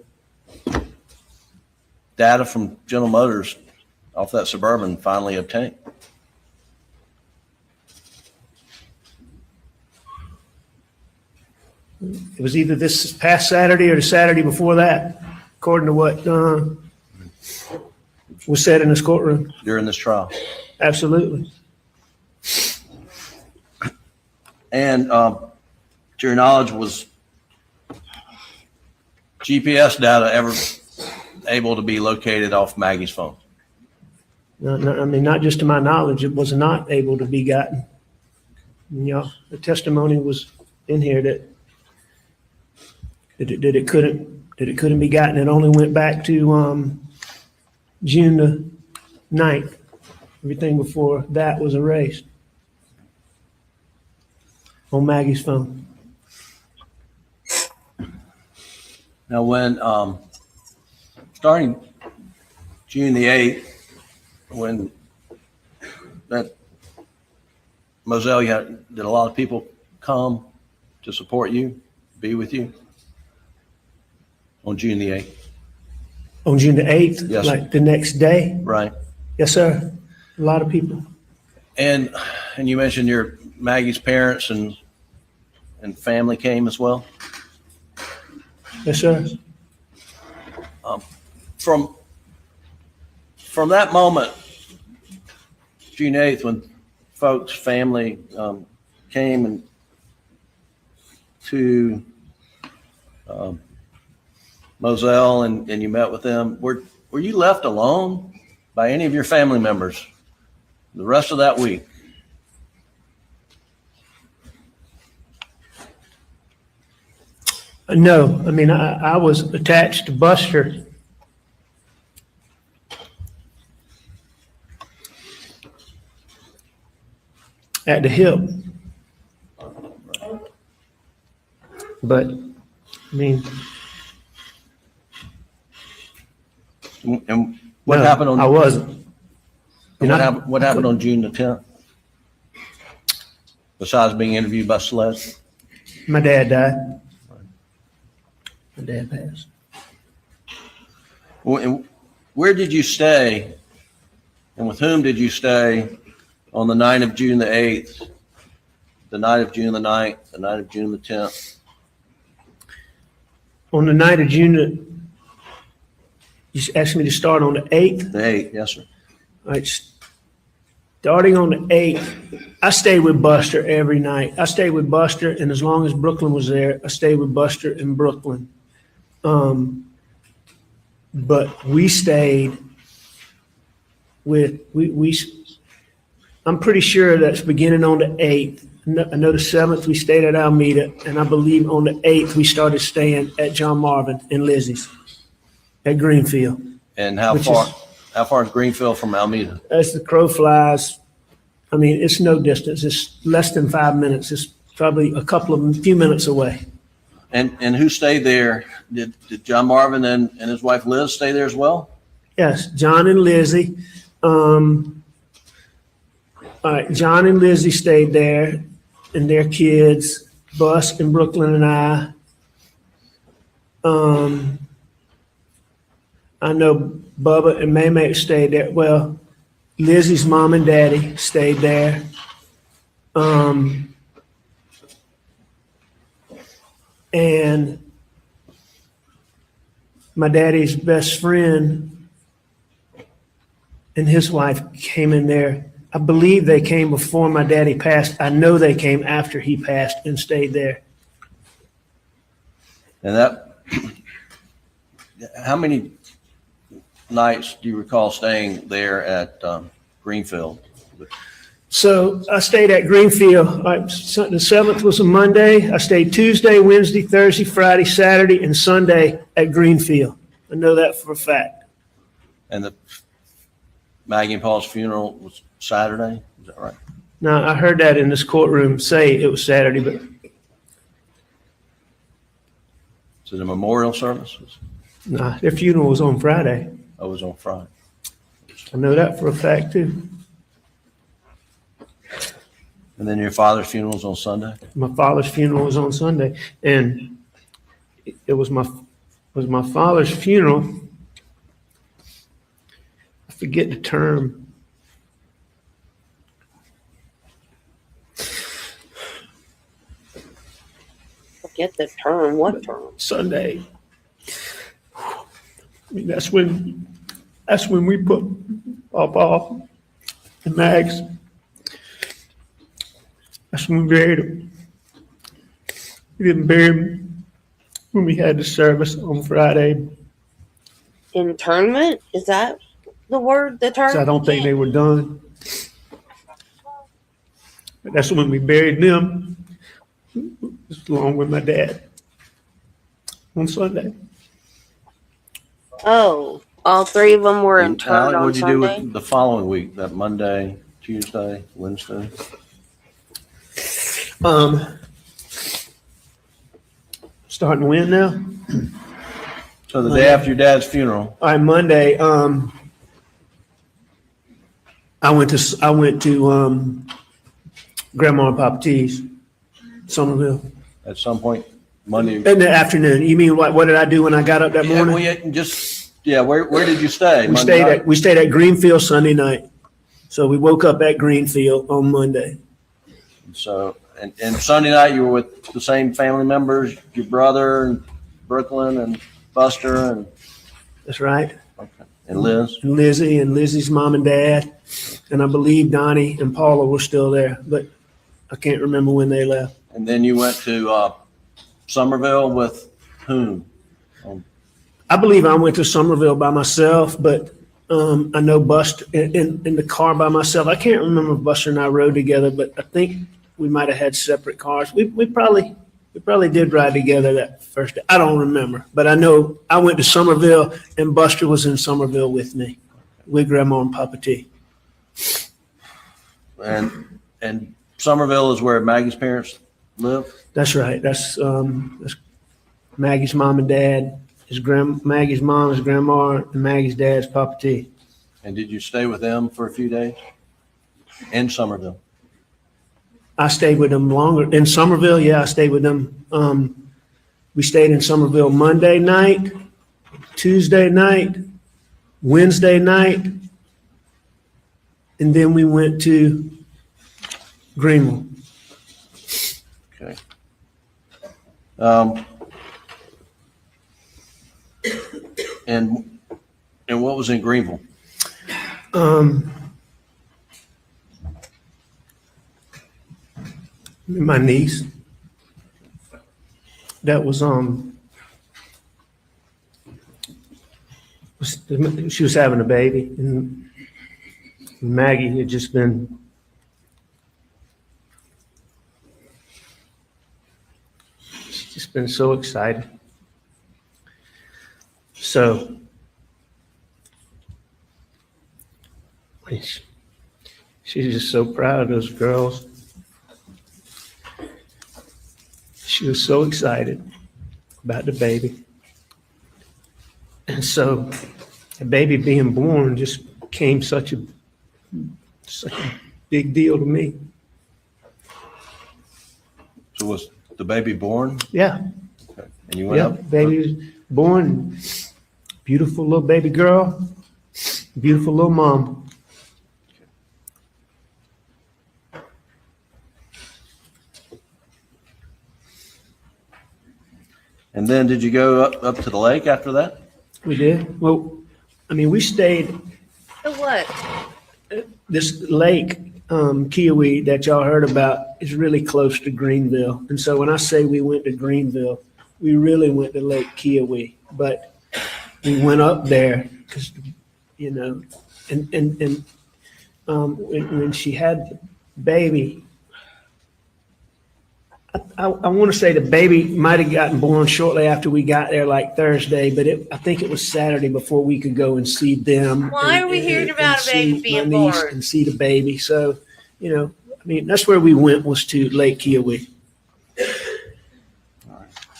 data from General Motors off that Suburban finally obtained? It was either this past Saturday or the Saturday before that, according to what was said in this courtroom. During this trial? Absolutely. And to your knowledge, was GPS data ever able to be located off Maggie's phone? No, I mean, not just to my knowledge, it was not able to be gotten. You know, the testimony was in here that it couldn't be gotten. It only went back to June the 9th. Everything before that was erased on Maggie's phone. Now, when starting June the 8th, when that Moselle, did a lot of people come to support you, be with you on June the 8th? On June the 8th, Yes, like sir. the next day? Right. Yes, sir. A lot of people. And you mentioned your Maggie's parents and family came as well. Yes, sir. From that moment, June 8th, when folks, family came and to Moselle and you met with them, were you left alone by any of your family members the rest of that week? No, I mean, I was attached to Buster. At the hip. But, I mean. And what no, happened on? I wasn't. What happened on June the 10th? Besides being interviewed by SLED? My dad died. My dad passed. And where did you stay, and with whom did you stay on the night of June the 8th, the night of June the 9th, the night of June the 10th? On the night of June, you asked me to start on the 8th? The 8th, yes, sir. All right, starting on the 8th, I stayed with Buster every night. I stayed with Buster, and as long as Brooklyn was there, I stayed with Buster in Brooklyn. But we stayed with, I'm pretty sure that's beginning on the 8th. I know the 7th we stayed at Alameda, and I believe on the 8th we started staying at John Marvin and Lizzie's at Greenfield. And how far is Greenfield from Alameda? As the crow flies, I mean, it's no distance. It's less than 5 minutes. It's probably a few minutes away. And who stayed there? Did John Marvin and his wife Liz stay there as well? Yes, John and Lizzie. All right, John and Lizzie stayed there, and their kids, Bus and Brooklyn and I. I know Bubba and Maymay stayed there. Well, Lizzie's mom and daddy stayed there. And my daddy's best friend and his wife came in there. I believe they came before my daddy passed. I know they came after he passed and stayed there. And that, how many nights do you recall staying there at Greenfield? So I stayed at Greenfield. The 7th was a Monday. I stayed Tuesday, Wednesday, Thursday, Friday, Saturday, and Sunday at Greenfield. I know that for a fact. And the Maggie and Paul's funeral was Saturday? Is that right? Now, I heard that in this courtroom say it was Saturday, but So the memorial services? nah, their funeral was on Friday. I was on Friday. I know that for a fact too. And then your father's funeral's on Sunday? My father's funeral was on Sunday, and it was my father's funeral. I forget the term. Forget the term. What term? Sunday. I mean, that's when we put Papa and Mags. That's when we buried him. We didn't bury him when we had the service on Friday. Internment? Is that the word? The term? So I don't think they were done. But that's when we buried them, along with my dad, on Sunday. Oh, all three of them were And interned on what'd you do Sunday? with the following week, that Monday, Tuesday, Wednesday? Starting when now? So the day after your dad's funeral, All right, Monday. I went to Grandma and Papa T's, Somerville, at some point, Monday. in the afternoon. You mean what did I do when I got up that Yeah, morning? well, yeah, where did you stay? We stayed at Greenfield Sunday night. So we woke up at Greenfield on Monday. So, and Sunday night you were with the same family members, your brother and Brooklyn and Buster and That's right. Liz? And Lizzie and Lizzie's mom and dad. And I believe Donnie and Paula were still there, but I can't remember when they left. And then you went to Somerville with whom? I believe I went to Somerville by myself, but I know Buster in the car by myself. I can't remember if Buster and I rode together, but I think we might have had separate cars. We probably did ride together that first day. I don't remember, but I know I went to Somerville and Buster was in Somerville with me, with Grandma and Papa T. And Somerville is where Maggie's parents live? That's right. That's Maggie's mom and dad. Maggie's mom is Grandma, and Maggie's dad's Papa T. And did you stay with them for a few days in Somerville? I stayed with them longer. In Somerville, yeah, I stayed with them. We stayed in Somerville Monday night, Tuesday night, Wednesday night, and then we went to Greenville. Okay. And what was in Greenville? My niece. That was she was having a baby, and Maggie had just been so excited. So she's just so proud of those girls. She was so excited about the baby. And so the baby being born just became such a big deal to me. So was the baby born? Yeah. Okay. And you went up? Baby was born. Beautiful little baby girl. Beautiful little mom. And then did you go up to the lake after that? We did. Well, I mean, we stayed, So what? this lake, Kiowee, that y'all heard about is really close to Greenville. And so when I say we went to Greenville, we really went to Lake Kiowee. But we went up there because, you know, when she had the baby, I want to say the baby might have gotten born shortly after we got there, like Thursday, but I think it was Saturday before we could go and see them. Why are we hearing about a baby being born? And see the baby. So, you know, I mean, that's where we went, was to Lake Kiowee.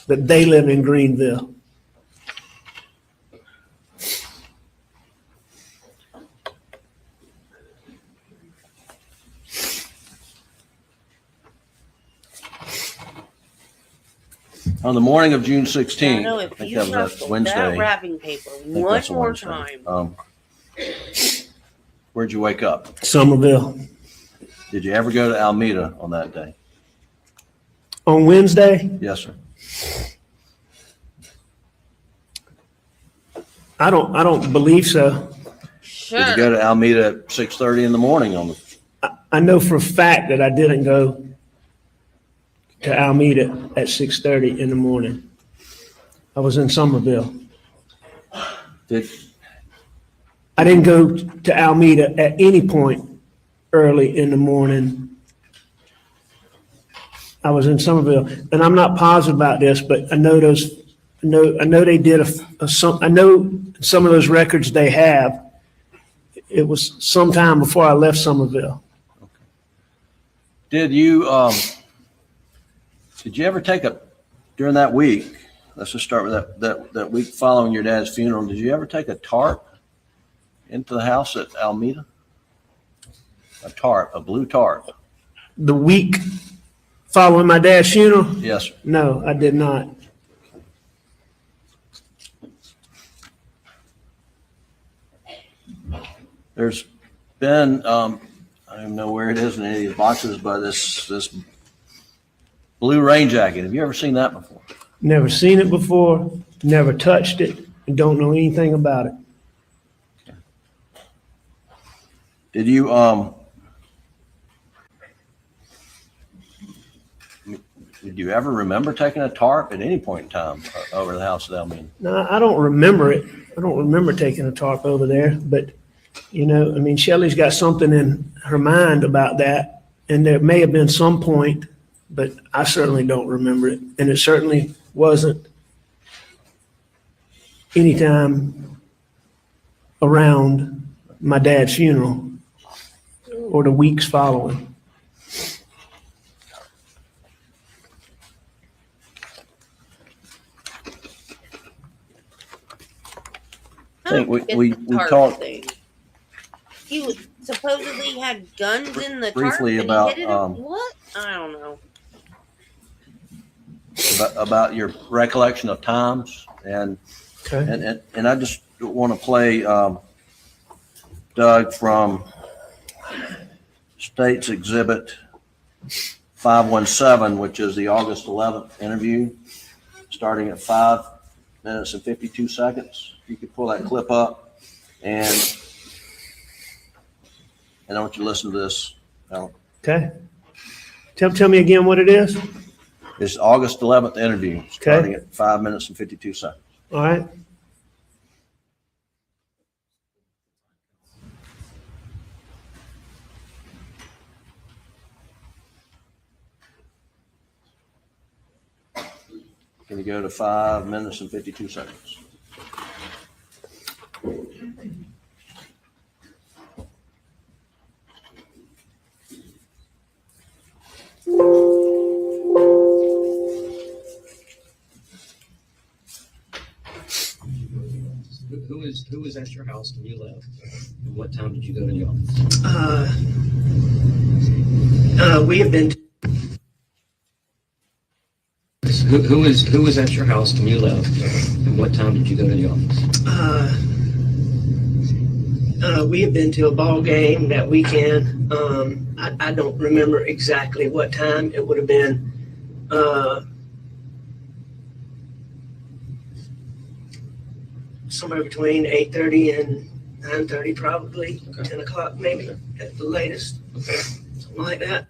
But they live in Greenville. On the morning of June I 16th, know I if think you that was shuffle that Wednesday. that wrapping paper I think one that's a more Wednesday. time. Where'd you wake up? Somerville. Did you ever go to Alameda on that day? On Wednesday? Yes, sir. I don't believe so. Sure. Did you go to Alameda at 6:30 in the morning on the? I know for a fact that I didn't go to Alameda at 6:30 in the morning. I was in Somerville. I didn't go to Alameda at any point early in the morning. I was in Somerville, and I'm not positive about this, but I know they did I know some of those records they have. It was sometime before I left Somerville. Did you ever take during that week? Let's just start with that week following your dad's funeral. Did you ever take a tarp into the house at Alameda? A blue tarp. The week following my dad's funeral? Yes, sir. No, I did not. There's been, I don't even know where it is in any of these boxes, but this blue rain jacket. Have you ever seen that before? Never seen it before, never touched it, and don't know anything about it. Did you ever remember taking a tarp at any point in time over the house at Alameda? No, I don't remember it. I don't remember taking a tarp over there, but you know, I mean, Shelley's got something in her mind about that, and there may have been some point, but I certainly don't remember it, and it certainly wasn't anytime around my dad's funeral or the weeks following. I think we tarp talked thing. He supposedly had guns in the briefly tarp about, and he hit it. What? I don't know. about your recollection of times, and Okay. and I just want to play Doug from State's Exhibit 517, which is the August 11th interview, starting at 5 minutes and 52 seconds. You could pull that clip up, and I want you to listen to this. Okay. Tell me again what it is. It's August 11th interview, starting at 5 minutes and 52 seconds. All right. Can you go to 5 minutes and 52 seconds? Who was at your house when you left? And what time did you go to the office? We have been. Who was at your house when you left? And what time did you go to the office? We have been to a ball game that weekend. I don't remember exactly what time. It would have been somewhere between 8:30 and 9:30, probably 10 o'clock, maybe at the latest, something like that.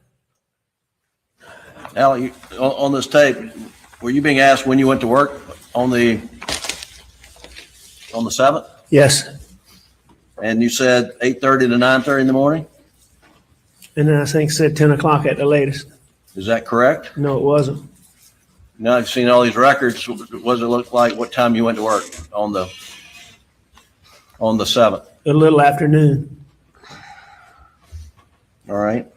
Al, on this tape, were you being asked when you went to work on the 7th? Yes. And you said 8:30 to 9:30 in the morning? And then I think said 10 o'clock at the latest. Is that correct? No, it wasn't. Now I've seen all these records. What does it look like? What time you went to work on the 7th? A little afternoon. All right.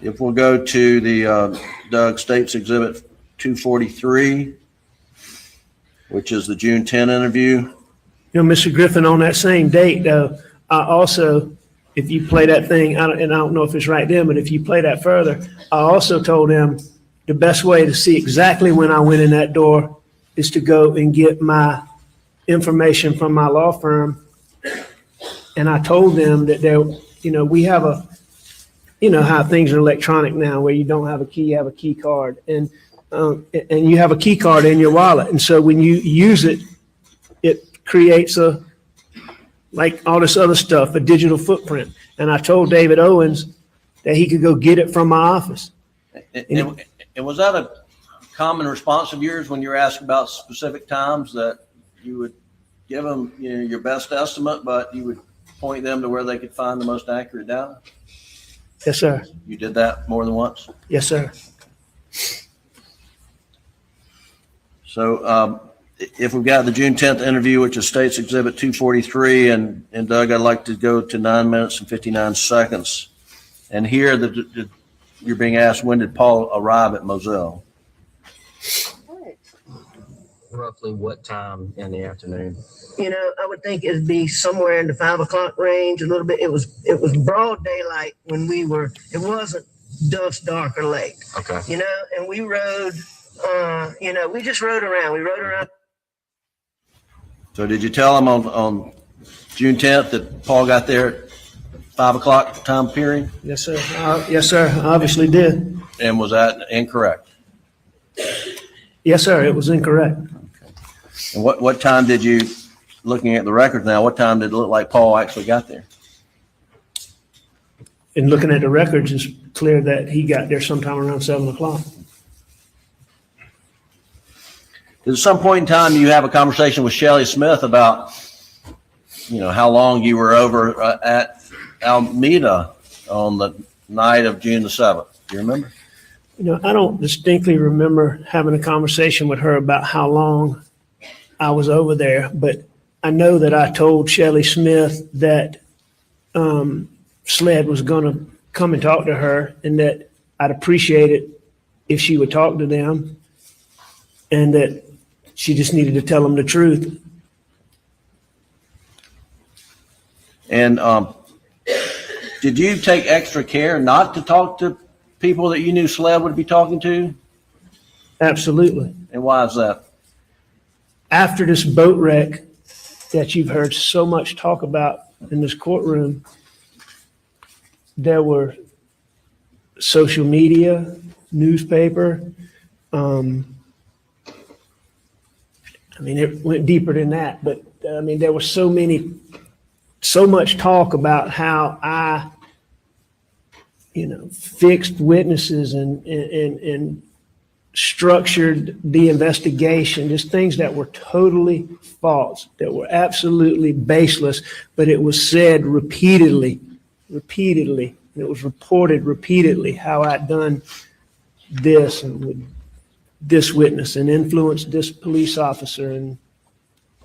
If we'll go to the Doug States Exhibit 243, which is the June 10 interview. You know, Mr. Griffin, on that same date, though, I also, if you play that thing, and I don't know if it's right then, but if you play that further, I also told him the best way to see exactly when I went in that door is to go and get my information from my law firm. And I told them that we have a, how things are electronic now, where you don't have a key, you have a key card, and you have a key card in your wallet. And so when you use it, it creates like all this other stuff, a digital footprint. And I told David Owens that he could go get it from my office. And was that a common response of yours when you were asked about specific times, that you would give them your best estimate, but you would point them to where they could find the most accurate data? Yes, sir. You did that more than once? Yes, sir. So if we've got the June 10th interview, which is States Exhibit 243, and Doug, I'd like to go to 9 minutes and 59 seconds. And here you're being asked, when did Paul arrive at Moselle? Roughly what time in the afternoon? I would think it'd be somewhere in the 5 o'clock range, a little bit. It was broad daylight when we were, it wasn't dusk, dark, or late. Okay. And we rode, we just rode around. We rode around. So did you tell him on June 10th that Paul got there at 5 o'clock time period? Yes, sir. Yes, sir. I obviously did. And was that incorrect? Yes, sir. It was incorrect. And what time did you, looking at the records now, what time did it look like Paul actually got there? And looking at the records, it's clear that he got there sometime around 7 o'clock. At some point in time, you have a conversation with Shelley Smith about, how long you were over at Alameda on the night of June the 7th. Do you remember? I don't distinctly remember having a conversation with her about how long I was over there, but I know that I told Shelley Smith that SLED was going to come and talk to her, and that I'd appreciate it if she would talk to them, and that she just needed to tell them the truth. And did you take extra care not to talk to people that you knew SLED would be talking to? Absolutely. And why is that? After this boat wreck that you've heard so much talk about in this courtroom, there were social media, newspaper. It went deeper than that, but there was so much talk about how I, fixed witnesses and structured the investigation, just things that were totally false, that were absolutely baseless, but it was said repeatedly, and it was reported repeatedly how I'd done this and with this witness and influenced this police officer and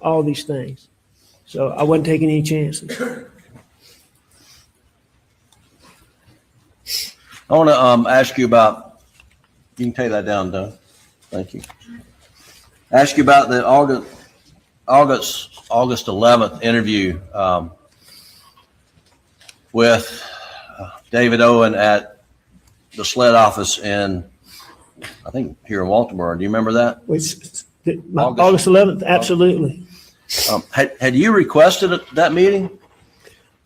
all these things. So I wasn't taking any chances. I want to ask you about, you can take that down, Doug. Thank you. Ask you about the August 11th interview with David Owen at the SLED office in, I think, here in Walterboro. Do you remember that? August 11th, absolutely. Had you requested that meeting?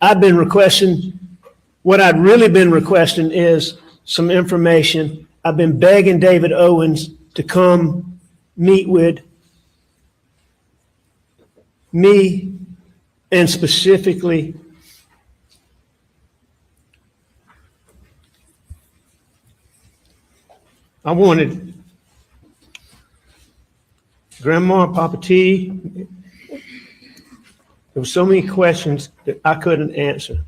I've been requesting, what I'd really been requesting is some information. I've been begging David Owens to come meet with me, and specifically I wanted Grandma and Papa T. There were so many questions that I couldn't answer.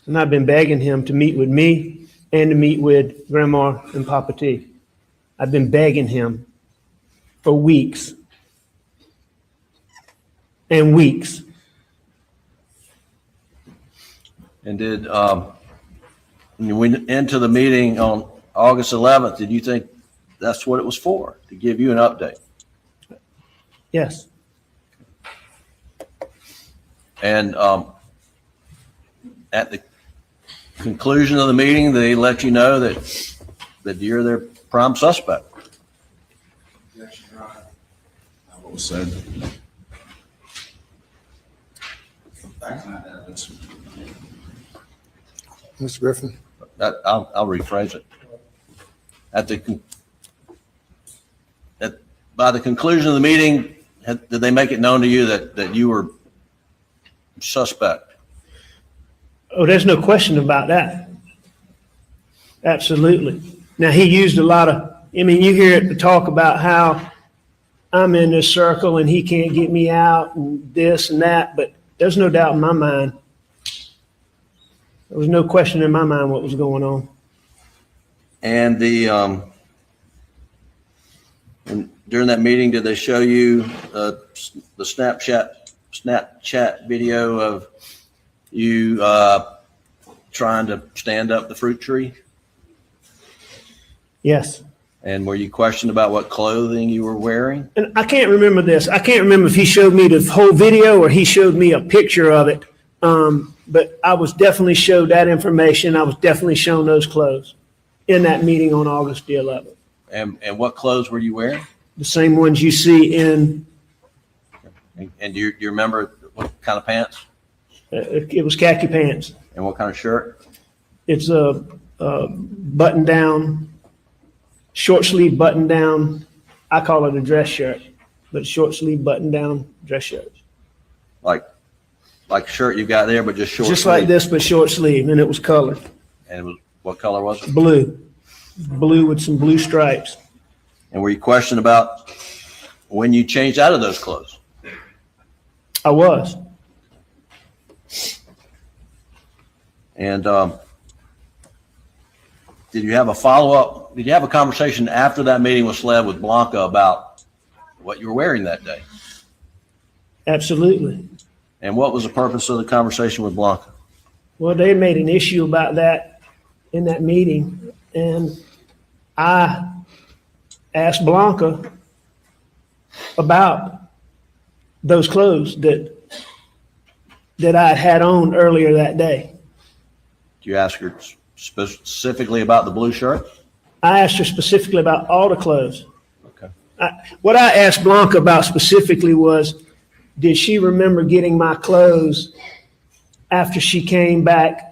And I've been begging him to meet with me and to meet with Grandma and Papa T. I've been begging him for weeks and weeks. And did, when you went into the meeting on August 11th, did you think that's what it was for, to give you an update? Yes. And at the conclusion of the meeting, they let you know that you're their prime suspect. Yes, Your Honor. What was said. Mr. Griffin? I'll rephrase it. By the conclusion of the meeting, did they make it known to you that you were suspect? Oh, there's no question about that. Absolutely. Now, he used a lot of, I mean, you hear it talk about how I'm in this circle and he can't get me out and this and that, but there's no doubt in my mind. There was no question in my mind what was going on. And and during that meeting, did they show you the Snapchat video of you trying to stand up the fruit tree? Yes. And were you questioned about what clothing you were wearing? And I can't remember this. I can't remember if he showed me the whole video or he showed me a picture of it. But I was definitely showed that information. I was definitely shown those clothes in that meeting on August the 11th. And what clothes were you wearing? The same ones you see in. And do you remember what kind of pants? It was khaki pants. And what kind of shirt? It's a button down, short sleeve button down. I call it a dress shirt, but short sleeve button down dress shirts. Like shirt you got there, but just short Just sleeve? like this, but short sleeve, and it was colored. And it was, what color was it? Blue. Blue with some blue stripes. And were you questioned about when you changed out of those clothes? I was. And did you have a follow-up? Did you have a conversation after that meeting was led with Blanca about what you were wearing that day? Absolutely. And what was the purpose of the conversation with Blanca? Well, they made an issue about that in that meeting, and I asked Blanca about those clothes that I had on earlier that day. Did you ask her specifically about the blue shirt? I asked her specifically about all the clothes. Okay. What I asked Blanca about specifically was, did she remember getting my clothes after she came back?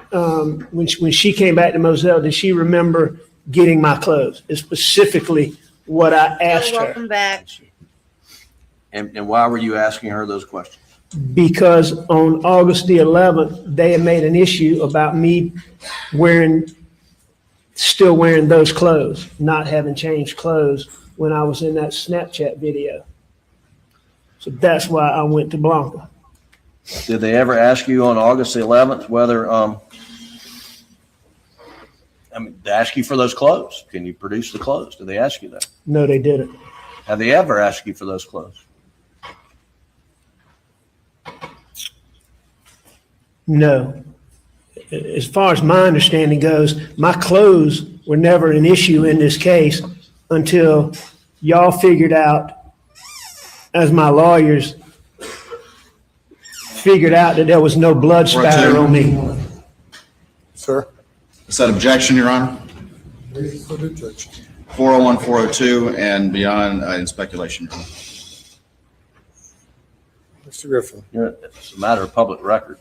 When she came back to Moselle, did she remember getting my clothes? It's specifically what I asked her. Welcome back. And why were you asking her those questions? Because on August the 11th, they had made an issue about me still wearing those clothes, not having changed clothes when I was in that Snapchat video. So that's why I went to Blanca. Did they ever ask you on August the 11th whether, they ask you for those clothes? Can you produce the clothes? Did they ask you that? No, they didn't. Have they ever asked you for those clothes? No. As far as my understanding goes, my clothes were never an issue in this case until y'all figured out, as my lawyers figured out, that there was no blood spatter on me. Sir? Is that objection, Your Honor? Please put objection. 401, 402, and beyond in speculation, Your Honor. Mr. Griffin? It's a matter of public record.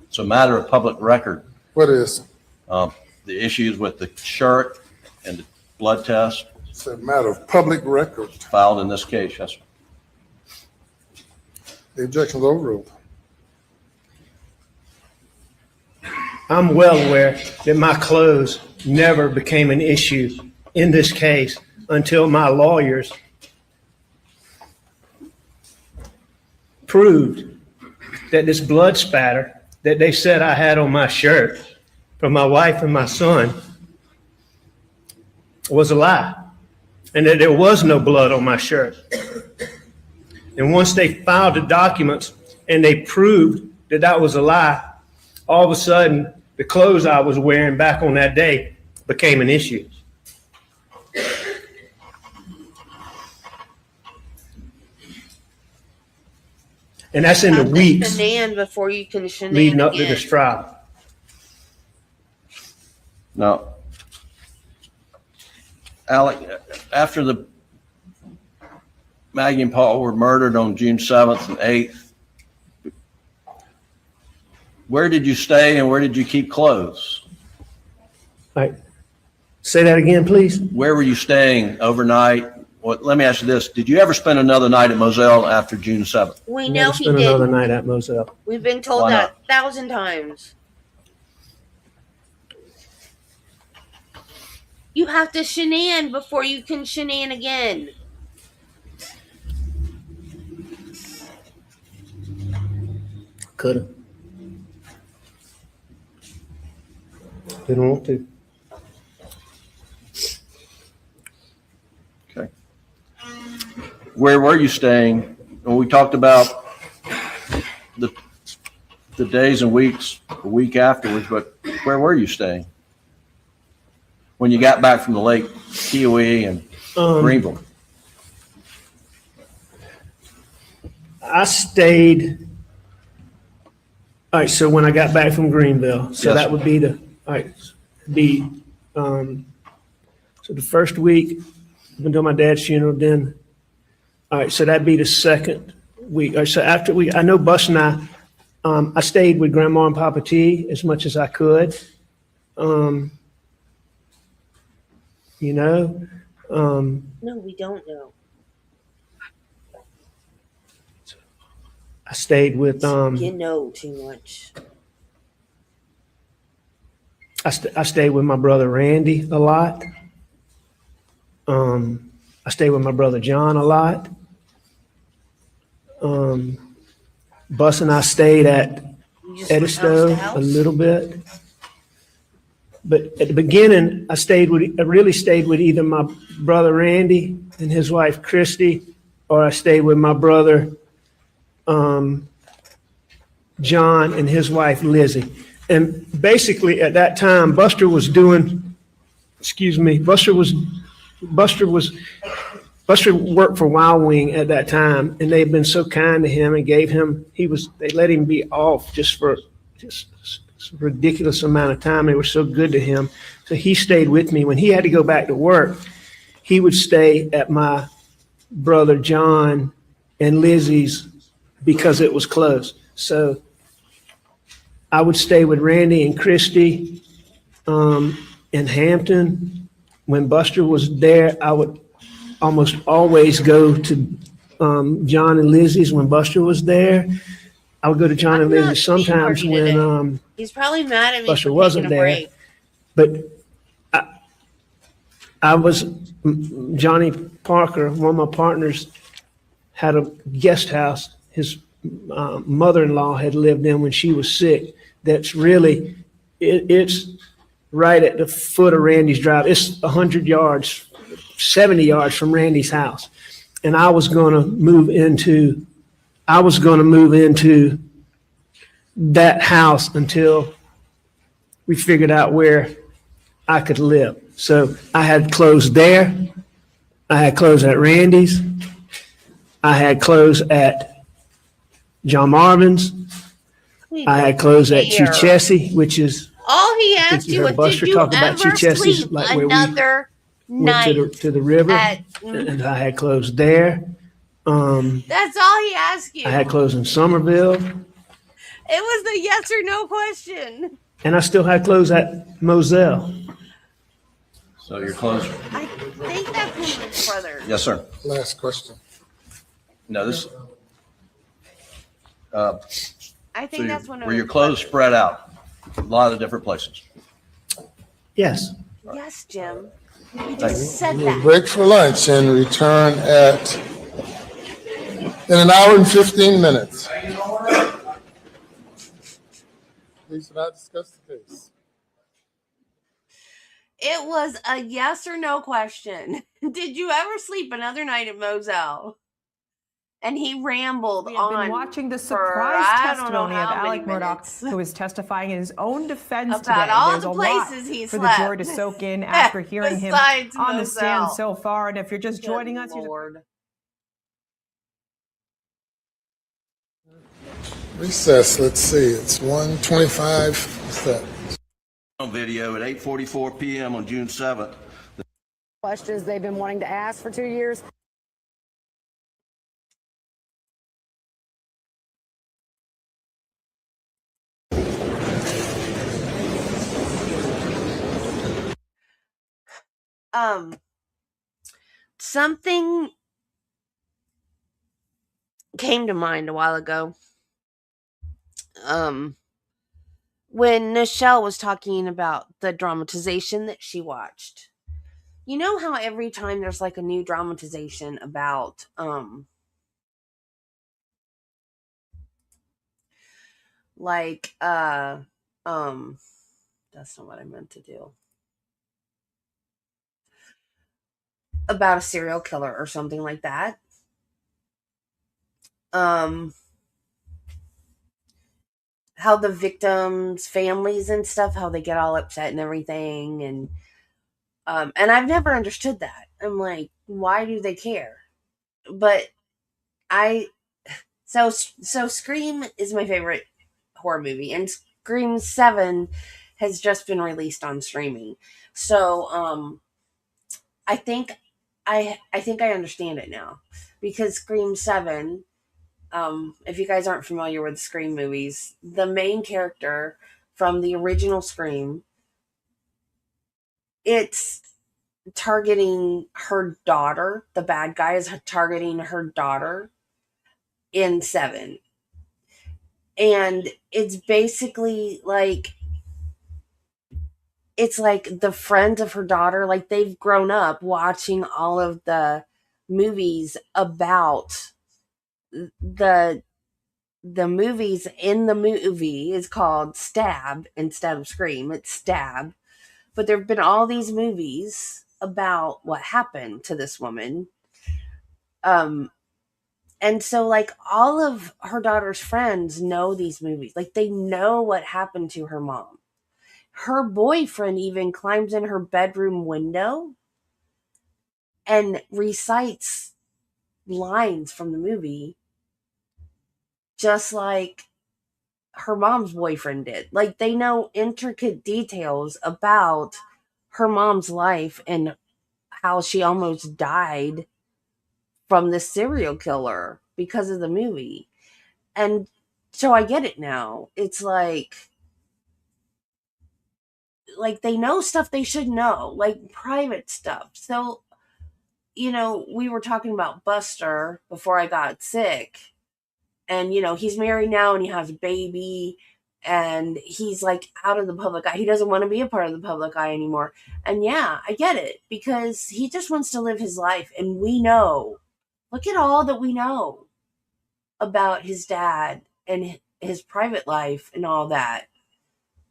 It's a matter of public record. What is? The issues with the shirt and the blood test It's a matter of public record. filed in this case, yes, sir. The objection is overruled. I'm well aware that my clothes never became an issue in this case until my lawyers proved that this blood spatter that they said I had on my shirt from my wife and my son was a lie, and that there was no blood on my shirt. And once they filed the documents and they proved that that was a lie, all of a sudden, the clothes I was wearing back on that day became an issue. And that's in the Have to weeks shenan before you can shenan leading up to again. this trial. Now, Alec, after the Maggie and Paul were murdered on June 7th and 8th, where did you stay and where did you keep clothes? All right. Say that again, please. Where were you staying overnight? Well, let me ask you this. Did you ever spend another night at Moselle after June 7th? We Never know he spent another did. night at Moselle. We've been told Why that not? 1,000 times. You have to shenan before you can shenan again. Could've. Didn't want to. Okay. Where were you staying? When we talked about the days and weeks, a week afterwards, but where were you staying? When you got back from the lake, Kiowee and Greenville? I stayed. All right, so when I got back from Greenville, so Yes, that sir. would be so the first week, until my dad's funeral, then, all right, so that'd be the second week. All right, so after I know Bus and I stayed with Grandma and Papa T as much as I could. You know, No, we don't know. I stayed with, You know too much. I stayed with my brother Randy a lot. I stayed with my brother John a lot. Bus and I stayed at You just went house to Edisto house? a little bit. But at the beginning, I really stayed with either my brother Randy and his wife Christy, or I stayed with my brother John and his wife Lizzie. And basically at that time, Buster worked for Wild Wing at that time, and they've been so kind to him and they let him be off just a ridiculous amount of time. They were so good to him. So he stayed with me. When he had to go back to work, he would stay at my brother John and Lizzie's because it was close. So I would stay with Randy and Christy in Hampton. When Buster was there, I would almost always go to John and Lizzie's when Buster was there. I would go to John and Lizzie's sometimes when He's probably mad at me Buster for wasn't taking a there. break. But I was, Johnny Parker, one of my partners, had a guest house his mother-in-law had lived in when she was sick. That's really, it's right at the foot of Randy's drive. It's 100 yards, 70 yards from Randy's house. And I was going to move into that house until we figured out where I could live. So I had clothes there. I had clothes at Randy's. I had clothes at John Marvin's. I had clothes at Here. Chichesi, which is, All he I think asked you you heard was, Buster did you talk about ever Chichesi's, sleep like where we another went night to the river, at? and I had clothes there. That's all he asked you. I had clothes in Somerville, It was the yes or no question. and I still had clothes at Moselle. So you're closer. I think that's him and his brother. Yes, sir. Last question. No, this, I think that's one of Were your clothes spread out a lot of different places? Yes. Yes, Jim. You Thank just you. said We'll that. break for lunch and return in an hour and 15 minutes. Please do not discuss the case. It was a yes or no question. Did you ever sleep another night at Moselle? And he rambled We have been on watching the for surprise I don't know testimony of how many Alex Murdaugh, minutes who is testifying in his own defense about today. all There's the a lot places he for the jury to slept. soak in after hearing him Besides on the stand Moselle. so far. And if you're just Good joining us, Lord. Recess, let's see, it's 1:25. What's that? On video at 8:44 p.m. on June 7th. Questions they've been wanting to ask for 2 years. Something came to mind a while ago. When Nichelle was talking about the dramatization that she watched. You know how every time there's like a new dramatization about like that's not what I meant to do. About a serial killer or something like that. How the victims' families and stuff, how they get all upset and everything, and I've never understood that. I'm like, why do they care? But so Scream is my favorite horror movie, and Scream 7 has just been released on streaming. So I think I think I understand it now, because Scream 7, if you guys aren't familiar with Scream movies, the main character from the original Scream, it's targeting her daughter. The bad guy is targeting her daughter in 7. And it's basically like, it's like the friends of her daughter, like they've grown up watching all of the movies about the movies. In the movie is called Stab instead of Scream. It's Stab. But there have been all these movies about what happened to this woman. And so like all of her daughter's friends know these movies. Like they know what happened to her mom. Her boyfriend even climbs in her bedroom window and recites lines from the movie, just like her mom's boyfriend did. Like they know intricate details about her mom's life and how she almost died from this serial killer because of the movie. And so I get it now. It's like they know stuff they should know, like private stuff. So, we were talking about Buster before I got sick. And, he's married now and he has a baby and he's like out of the public eye. He doesn't want to be a part of the public eye anymore. And yeah, I get it, because he just wants to live his life. And we know, look at all that we know about his dad and his private life and all that.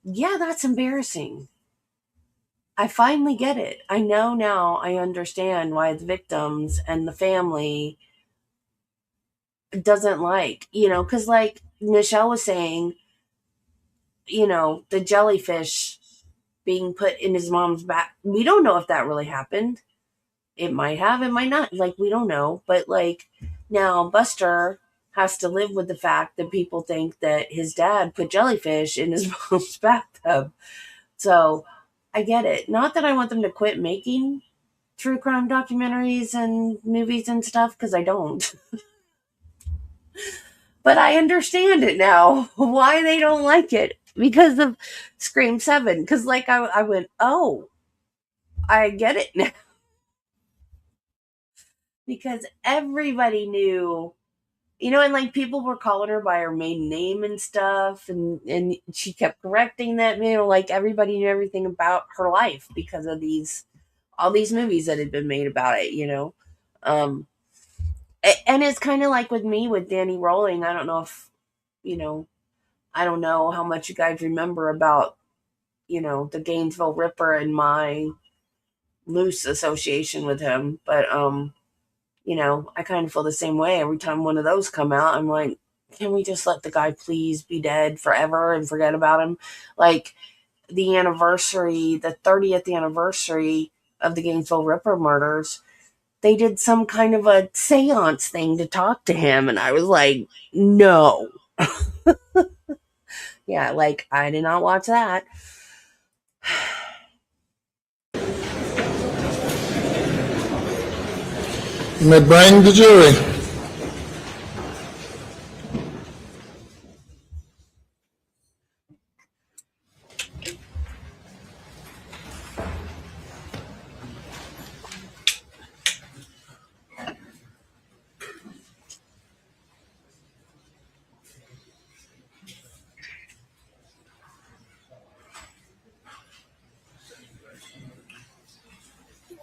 Yeah, that's embarrassing. I finally get it. I know now, I understand why the victims and the family doesn't like, because like Nichelle was saying, the jellyfish being put in his mom's back. We don't know if that really happened. It might have, it might not. Like, we don't know. But like now Buster has to live with the fact that people think that his dad put jellyfish in his mom's bathtub. So I get it. Not that I want them to quit making true crime documentaries and movies and stuff, because I don't. But I understand it now, why they don't like it, because of Scream 7. Because like I went, oh, I get it now. Because everybody knew you know, and like people were calling her by her maiden name and stuff, and she kept correcting that, you know, like everybody knew everything about her life because of all these movies that had been made about it, you know. And it's kind of like with me with Danny Rolling. I don't know if, you know, I don't know how much you guys remember about, you know, the Gainesville Ripper and my loose association with him, but you know, I kind of feel the same way every time one of those come out. I'm like, can we just let the guy please be dead forever and forget about him? Like the 30th anniversary of the Gainesville Ripper murders, they did some kind of a seance thing to talk to him, and I was like, no. Yeah, like I did not watch that. You may bring the jury.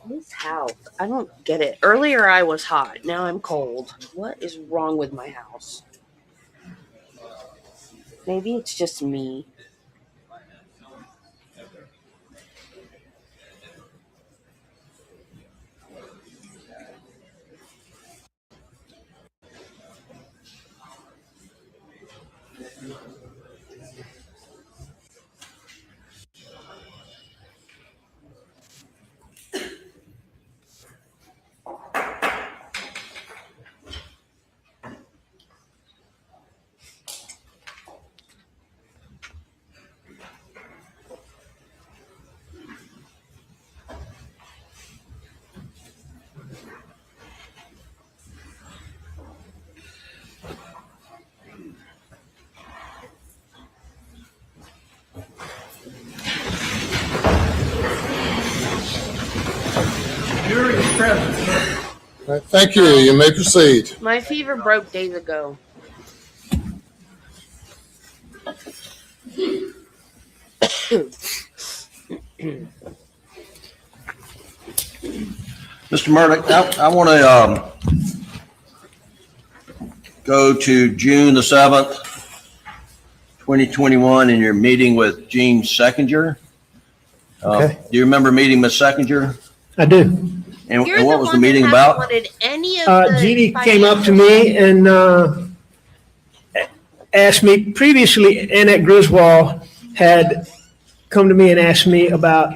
This house, I don't get it. Earlier I was hot, now I'm cold. What is wrong with my house? Maybe it's just me. Jury is present. All right, thank you. You may proceed. My fever broke days ago. Mr. Murdaugh, I want to go to June the 7th, 2021, in your meeting with Jean Seckinger. Okay. Do you remember meeting Ms. Seckinger? I do. And what was the meeting about? Jeannie came up to me and asked me, previously Annette Griswold had come to me and asked me about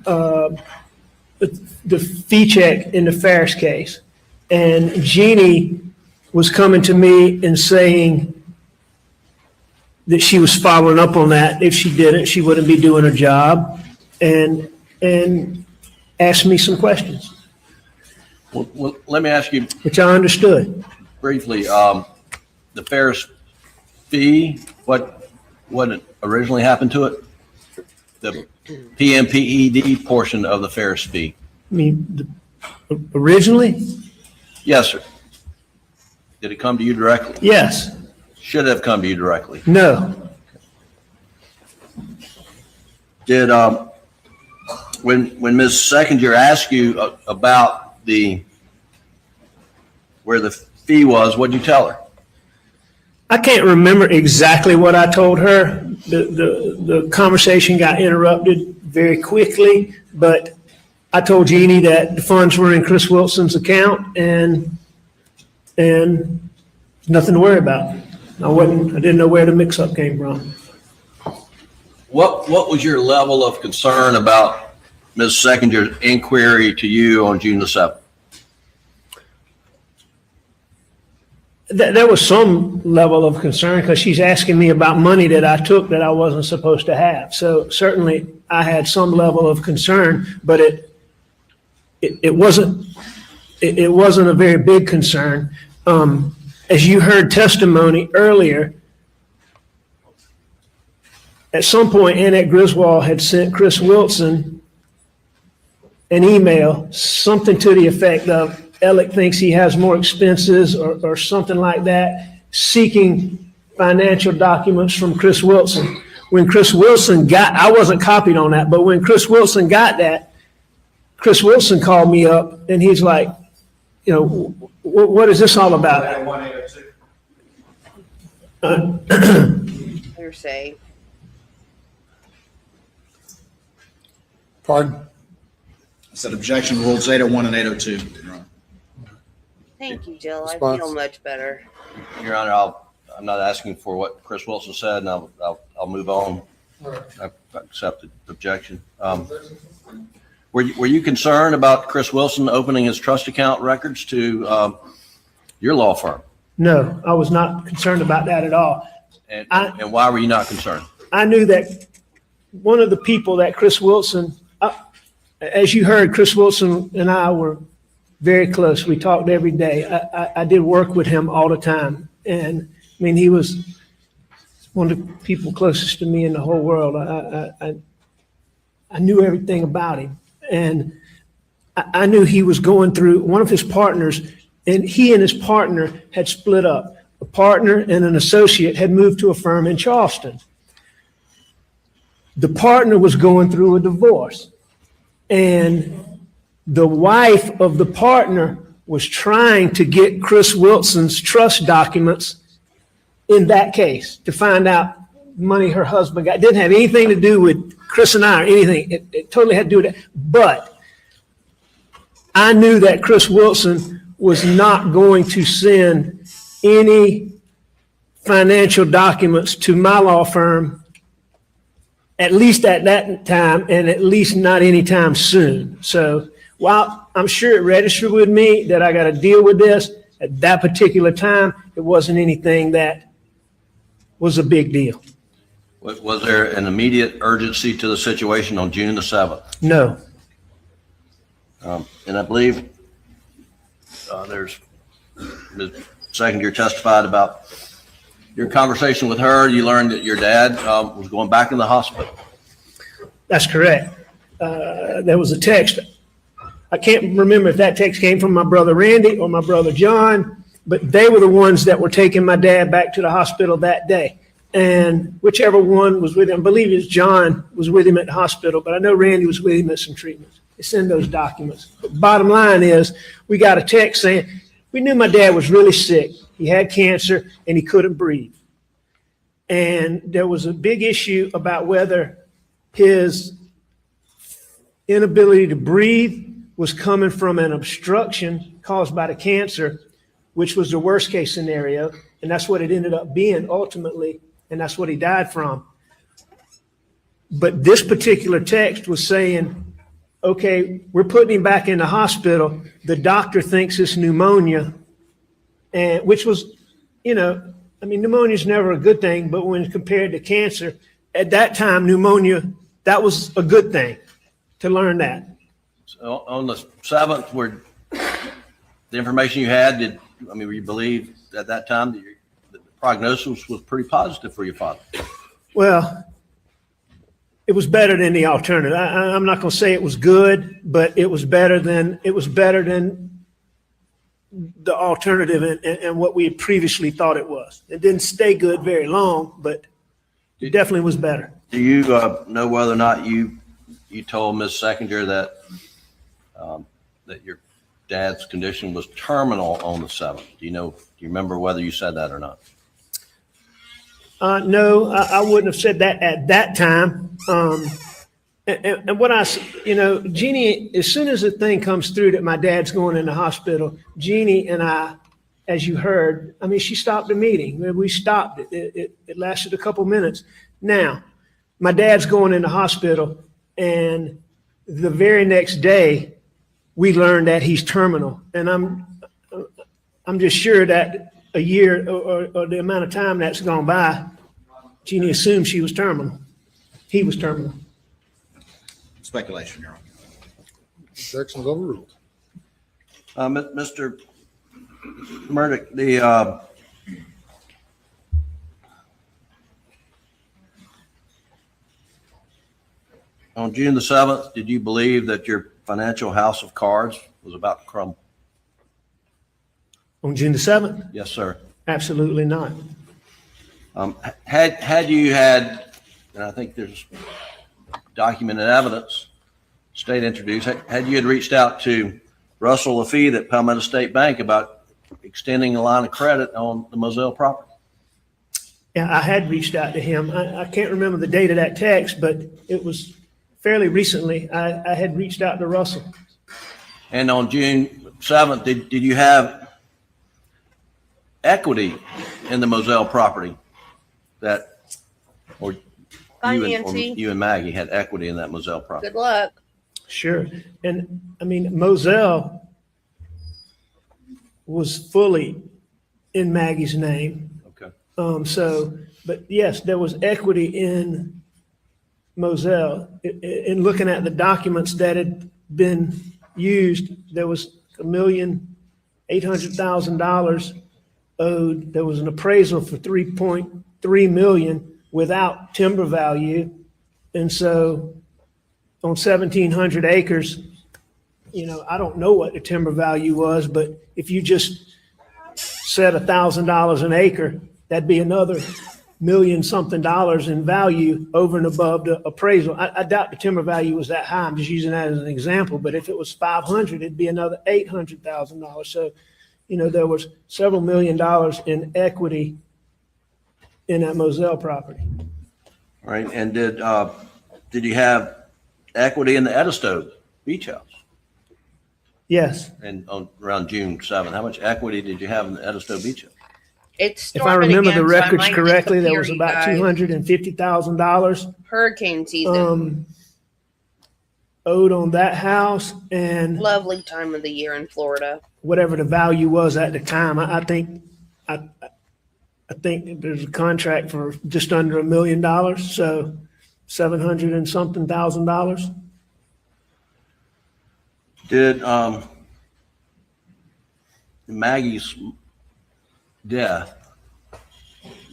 the fee check in the Ferris case. And Jeannie was coming to me and saying that she was following up on that. If she didn't, she wouldn't be doing her job, and asked me some questions. Well, let me ask you. Which I understood. Briefly, the Ferris fee, what originally happened to it? The PMPED portion of the Ferris fee. I mean, originally? Yes, sir. Did it come to you directly? Yes. Should have come to you directly. No. Did when Ms. Seckinger asked you about where the fee was, what did you tell her? I can't remember exactly what I told her. The conversation got interrupted very quickly, but I told Jeannie that the funds were in Chris Wilson's account and nothing to worry about. I didn't know where the mix-up came from. What was your level of concern about Ms. Seckinger's inquiry to you on June the 7th? There was some level of concern because she's asking me about money that I took that I wasn't supposed to have. So certainly I had some level of concern, but it wasn't a very big concern. As you heard testimony earlier, at some point Annette Griswold had sent Chris Wilson an email, something to the effect of, Alec thinks he has more expenses or something like that, seeking financial documents from Chris Wilson. When Chris Wilson I wasn't copied on that, but when Chris Wilson got that, Chris Wilson called me up and he's like, what is this all about? You're saying. Pardon? I said objection rules 801 and 802. Your Honor. Thank you, Jill. I Response. feel much better. Your Honor, I'm not asking for what Chris Wilson said, and I'll move on. I accept the objection. Were you concerned about Chris Wilson opening his trust account records to your law firm? No, I was not concerned about that at all. And why were you not concerned? I knew that one of the people that Chris Wilson, as you heard, Chris Wilson and I were very close. We talked every day. I did work with him all the time. And I mean, he was one of the people closest to me in the whole world. I knew everything about him. And I knew he was going through one of his partners, and he and his partner had split up. A partner and an associate had moved to a firm in Charleston. The partner was going through a divorce, and the wife of the partner was trying to get Chris Wilson's trust documents in that case to find out money her husband got. It didn't have anything to do with Chris and I or anything. It totally had to do with that. But I knew that Chris Wilson was not going to send any financial documents to my law firm, at least at that time, and at least not anytime soon. So while I'm sure it registered with me that I got to deal with this, at that particular time, it wasn't anything that was a big deal. Was there an immediate urgency to the situation on June the 7th? No. And I believe there's Ms. Seconder testified about your conversation with her. You learned that your dad was going back in the hospital. That's correct. There was a text. I can't remember if that text came from my brother Randy or my brother John, but they were the ones that were taking my dad back to the hospital that day. And whichever one was with him, I believe it was John was with him at the hospital, but I know Randy was with him at some treatments. It's in those documents. But bottom line is, we got a text saying, we knew my dad was really sick. He had cancer and he couldn't breathe. And there was a big issue about whether his inability to breathe was coming from an obstruction caused by the cancer, which was the worst case scenario. And that's what it ended up being ultimately. And that's what he died from. But this particular text was saying, okay, we're putting him back in the hospital. The doctor thinks it's pneumonia, and which was, pneumonia is never a good thing, but when compared to cancer, at that time, pneumonia, that was a good thing to learn that. So on the 7th, where the information you had, were you believe at that time that the prognosis was pretty positive for your father? Well, It was better than the alternative. I'm not going to say it was good, but it was better than the alternative and what we had previously thought it was. It didn't stay good very long, but it definitely was better. Do you know whether or not you told Ms. Seconder that that your dad's condition was terminal on the 7th? Do you remember whether you said that or not? No, I wouldn't have said that at that time. And what Jeannie, as soon as the thing comes through that my dad's going in the hospital, Jeannie and I, as you heard, she stopped the meeting. We stopped it. It lasted a couple minutes. Now, my dad's going in the hospital, and the very next day, we learned that he's terminal. And I'm just sure that a year or the amount of time that's gone by, Jeannie assumed she was terminal. He was terminal. Speculation, Your Honor. Objection is overruled. Mr. Murdaugh, on June the 7th, did you believe that your financial house of cards was about to crumble? On June the 7th? Yes, sir. Absolutely not. Had you had, and I think there's documented evidence, state introduced, had you had reached out to Russell Lafee at Palmetto State Bank about extending a line of credit on the Moselle property? Yeah, I had reached out to him. I can't remember the date of that text, but it was fairly recently. I had reached out to Russell. And on June 7th, did you have equity in the Moselle property that, or you and Maggie had equity in that Moselle property? Good luck. Sure. And I mean, Moselle was fully in Maggie's name. Okay. But yes, there was equity in Moselle. In looking at the documents that had been used, there was $1,800,000 owed. There was an appraisal for $3.3 million without timber value. And so on 1,700 acres, I don't know what the timber value was, but if you just said $1,000 an acre, that'd be another $1,000,000-something in value over and above the appraisal. I doubt the timber value was that high. I'm just using that as an example. But if it was 500, it'd be another $800,000. So, there was several $1,000,000 in equity in that Moselle property. All right. And did you have equity in the Edisto Beach House? Yes. And around June 7th, how much equity did you have in the Edisto Beach House? If I remember the records correctly, there was about $250,000 Hurricane season. Owed on that house, and Lovely time of the year in Florida. whatever the value was at the time. I think there's a contract for just under $1 million, so $700 and something thousand. Did Maggie's death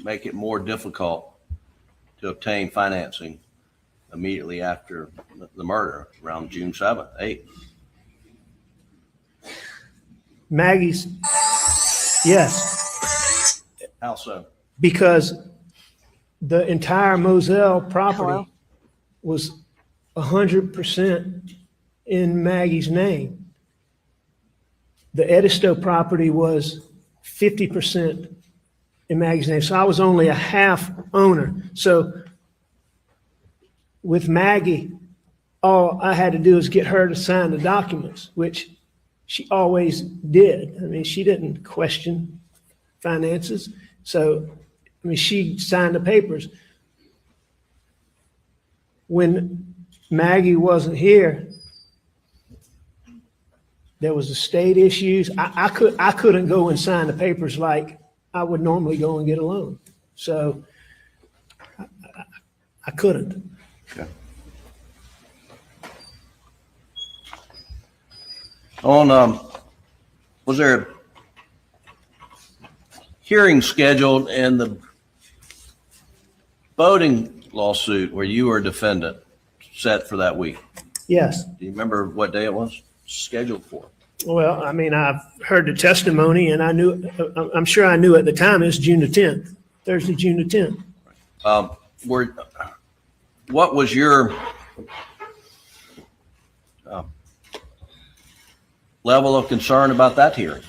make it more difficult to obtain financing immediately after the murder around June 7th, 8th? Maggie's, yes. How so? Because the entire Moselle property was 100% in Maggie's name. The Edisto property was 50% in Maggie's name. So I was only a half owner. So with Maggie, all I had to do is get her to sign the documents, which she always did. I mean, she didn't question finances. So, she signed the papers. When Maggie wasn't here, there was estate issues. I couldn't go and sign the papers like I would normally go and get a loan. So I couldn't. Okay. Was there a hearing scheduled in the boating lawsuit where you were a defendant set for that week? Yes. Do you remember what day it was scheduled for? Well, I've heard the testimony, and I'm sure I knew at the time it's June the 10th, Thursday, June the 10th. What was your level of concern about that hearing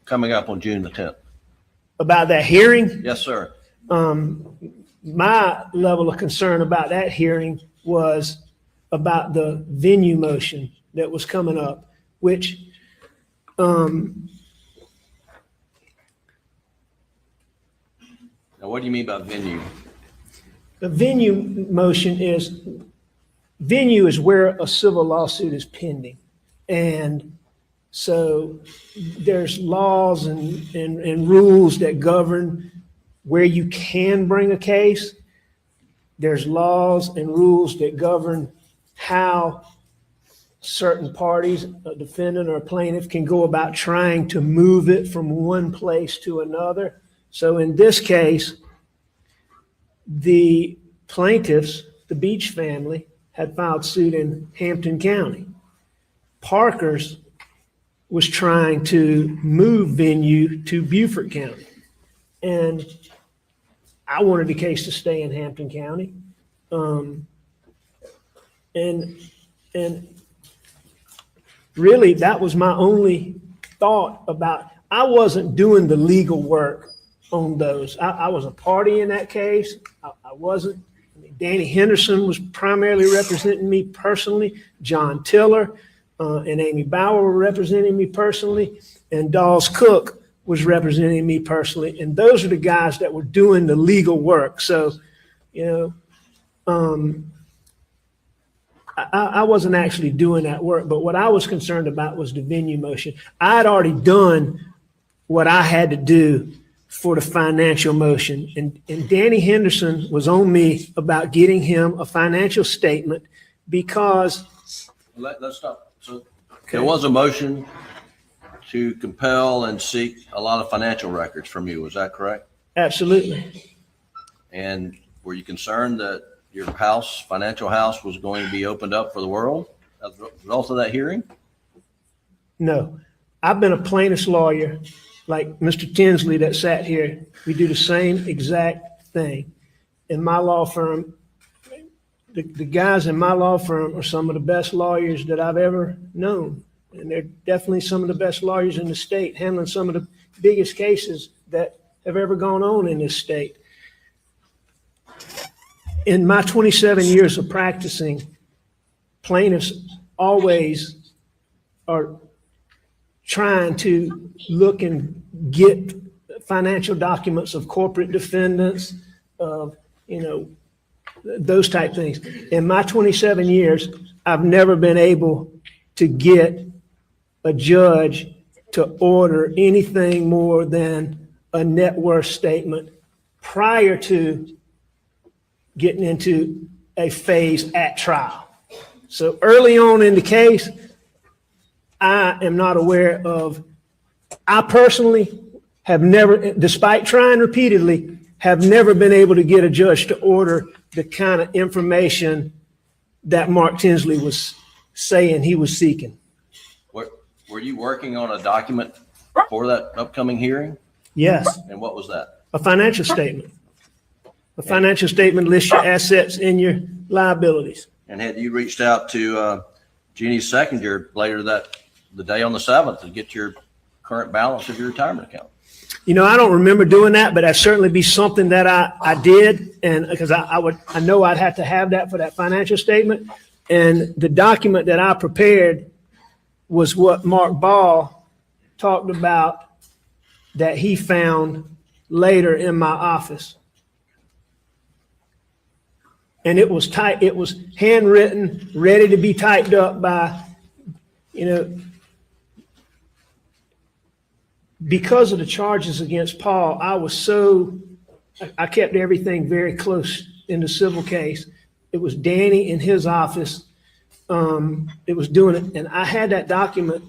coming up on June the 10th? About that hearing? Yes, sir. My level of concern about that hearing was about the venue motion that was coming up, which Now, what do you mean by venue? the venue motion is where a civil lawsuit is pending. And so there's laws and rules that govern where you can bring a case. There's laws and rules that govern how certain parties, a defendant or a plaintiff, can go about trying to move it from one place to another. So in this case, the plaintiffs, the Beach family, had filed suit in Hampton County. Parker's was trying to move venue to Beaufort County. And I wanted the case to stay in Hampton County. And really, that was my only thought about. I wasn't doing the legal work on those. I was a party in that case. I wasn't. I mean, Danny Henderson was primarily representing me personally. John Tiller and Amy Bauer were representing me personally. And Dawes Cook was representing me personally. And those are the guys that were doing the legal work. So, I wasn't actually doing that work, but what I was concerned about was the venue motion. I had already done what I had to do for the financial motion. And Danny Henderson was on me about getting him a financial statement because. Let's stop. So there was a motion to compel and seek a lot of financial records from you. Was that correct? Absolutely. And were you concerned that your financial house was going to be opened up for the world as a result of that hearing? No. I've been a plaintiff's lawyer like Mr. Tinsley that sat here. We do the same exact thing. In my law firm, the guys in my law firm are some of the best lawyers that I've ever known. And they're definitely some of the best lawyers in the state, handling some of the biggest cases that have ever gone on in this state. In my 27 years of practicing, plaintiffs always are trying to look and get financial documents of corporate defendants, of, those type things. In my 27 years, I've never been able to get a judge to order anything more than a net worth statement prior to getting into a phase at trial. So early on in the case, I am not aware of, I personally have never, despite trying repeatedly, have never been able to get a judge to order the kind of information that Mark Tinsley was saying he was seeking. Were you working on a document for that upcoming hearing? Yes. And what was that? A financial statement. A financial statement lists your assets and your liabilities. And had you reached out to Jeannie Seconder later the day on the 7th to get your current balance of your retirement account? I don't remember doing that, but that'd certainly be something that I did. And because I know I'd have to have that for that financial statement. And the document that I prepared was what Mark Ball talked about that he found later in my office. And it was handwritten, ready to be typed up by, because of the charges against Paul, I kept everything very close in the civil case. It was Danny in his office. It was doing it. And I had that document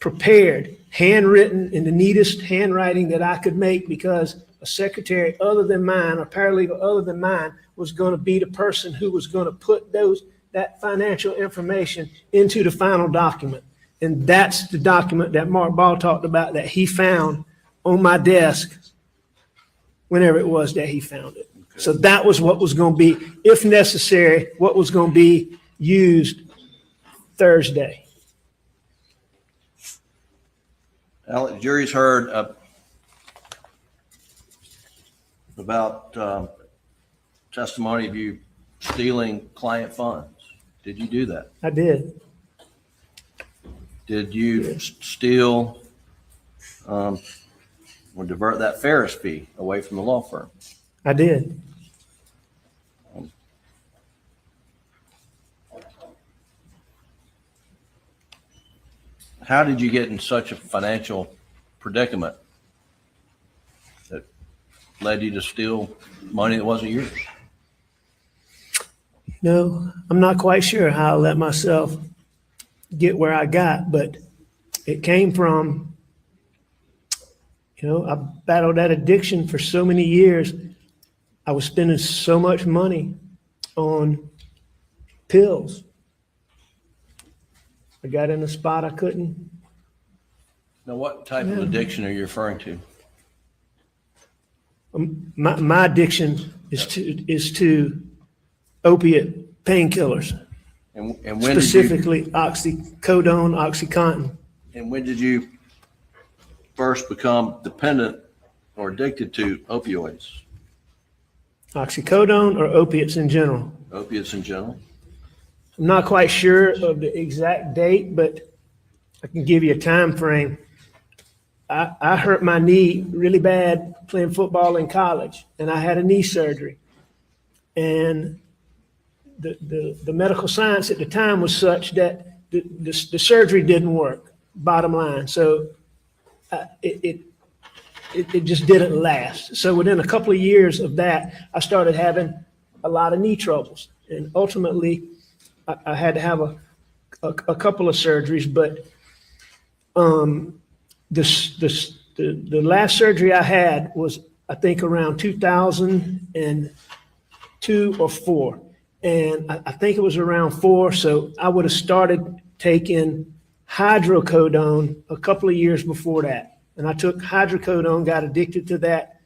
prepared, handwritten in the neatest handwriting that I could make, because a secretary other than mine, or paralegal other than mine, was going to be the person who was going to put that financial information into the final document. And that's the document that Mark Ball talked about that he found on my desk whenever it was that he found it. Okay. So that was what was going to be, if necessary, what was going to be used Thursday. Alex, jury's heard about testimony of you stealing client funds. Did you do that? I did. Did you steal or divert that Ferris fee away from the law firm? I did. How did you get in such a financial predicament that led you to steal money that wasn't yours? No, I'm not quite sure how I let myself get where I got, but it came from, I battled that addiction for so many years. I was spending so much money on pills. I got in a spot I couldn't Now, what type of addiction are you referring to? My addiction is to opiate painkillers, And when specifically oxycodone, OxyContin. And when did you first become dependent or addicted to opioids? Oxycodone or opiates in general? Opiates in general. I'm not quite sure of the exact date, but I can give you a time frame. I hurt my knee really bad playing football in college, and I had a knee surgery. And the medical science at the time was such that the surgery didn't work, bottom line. So it just didn't last. So within a couple of years of that, I started having a lot of knee troubles. And ultimately, I had to have a couple of surgeries, but the last surgery I had was, I think, around 2002 or 4. And I think it was around 4. So I would have started taking hydrocodone a couple of years before that. And I took hydrocodone, got addicted to that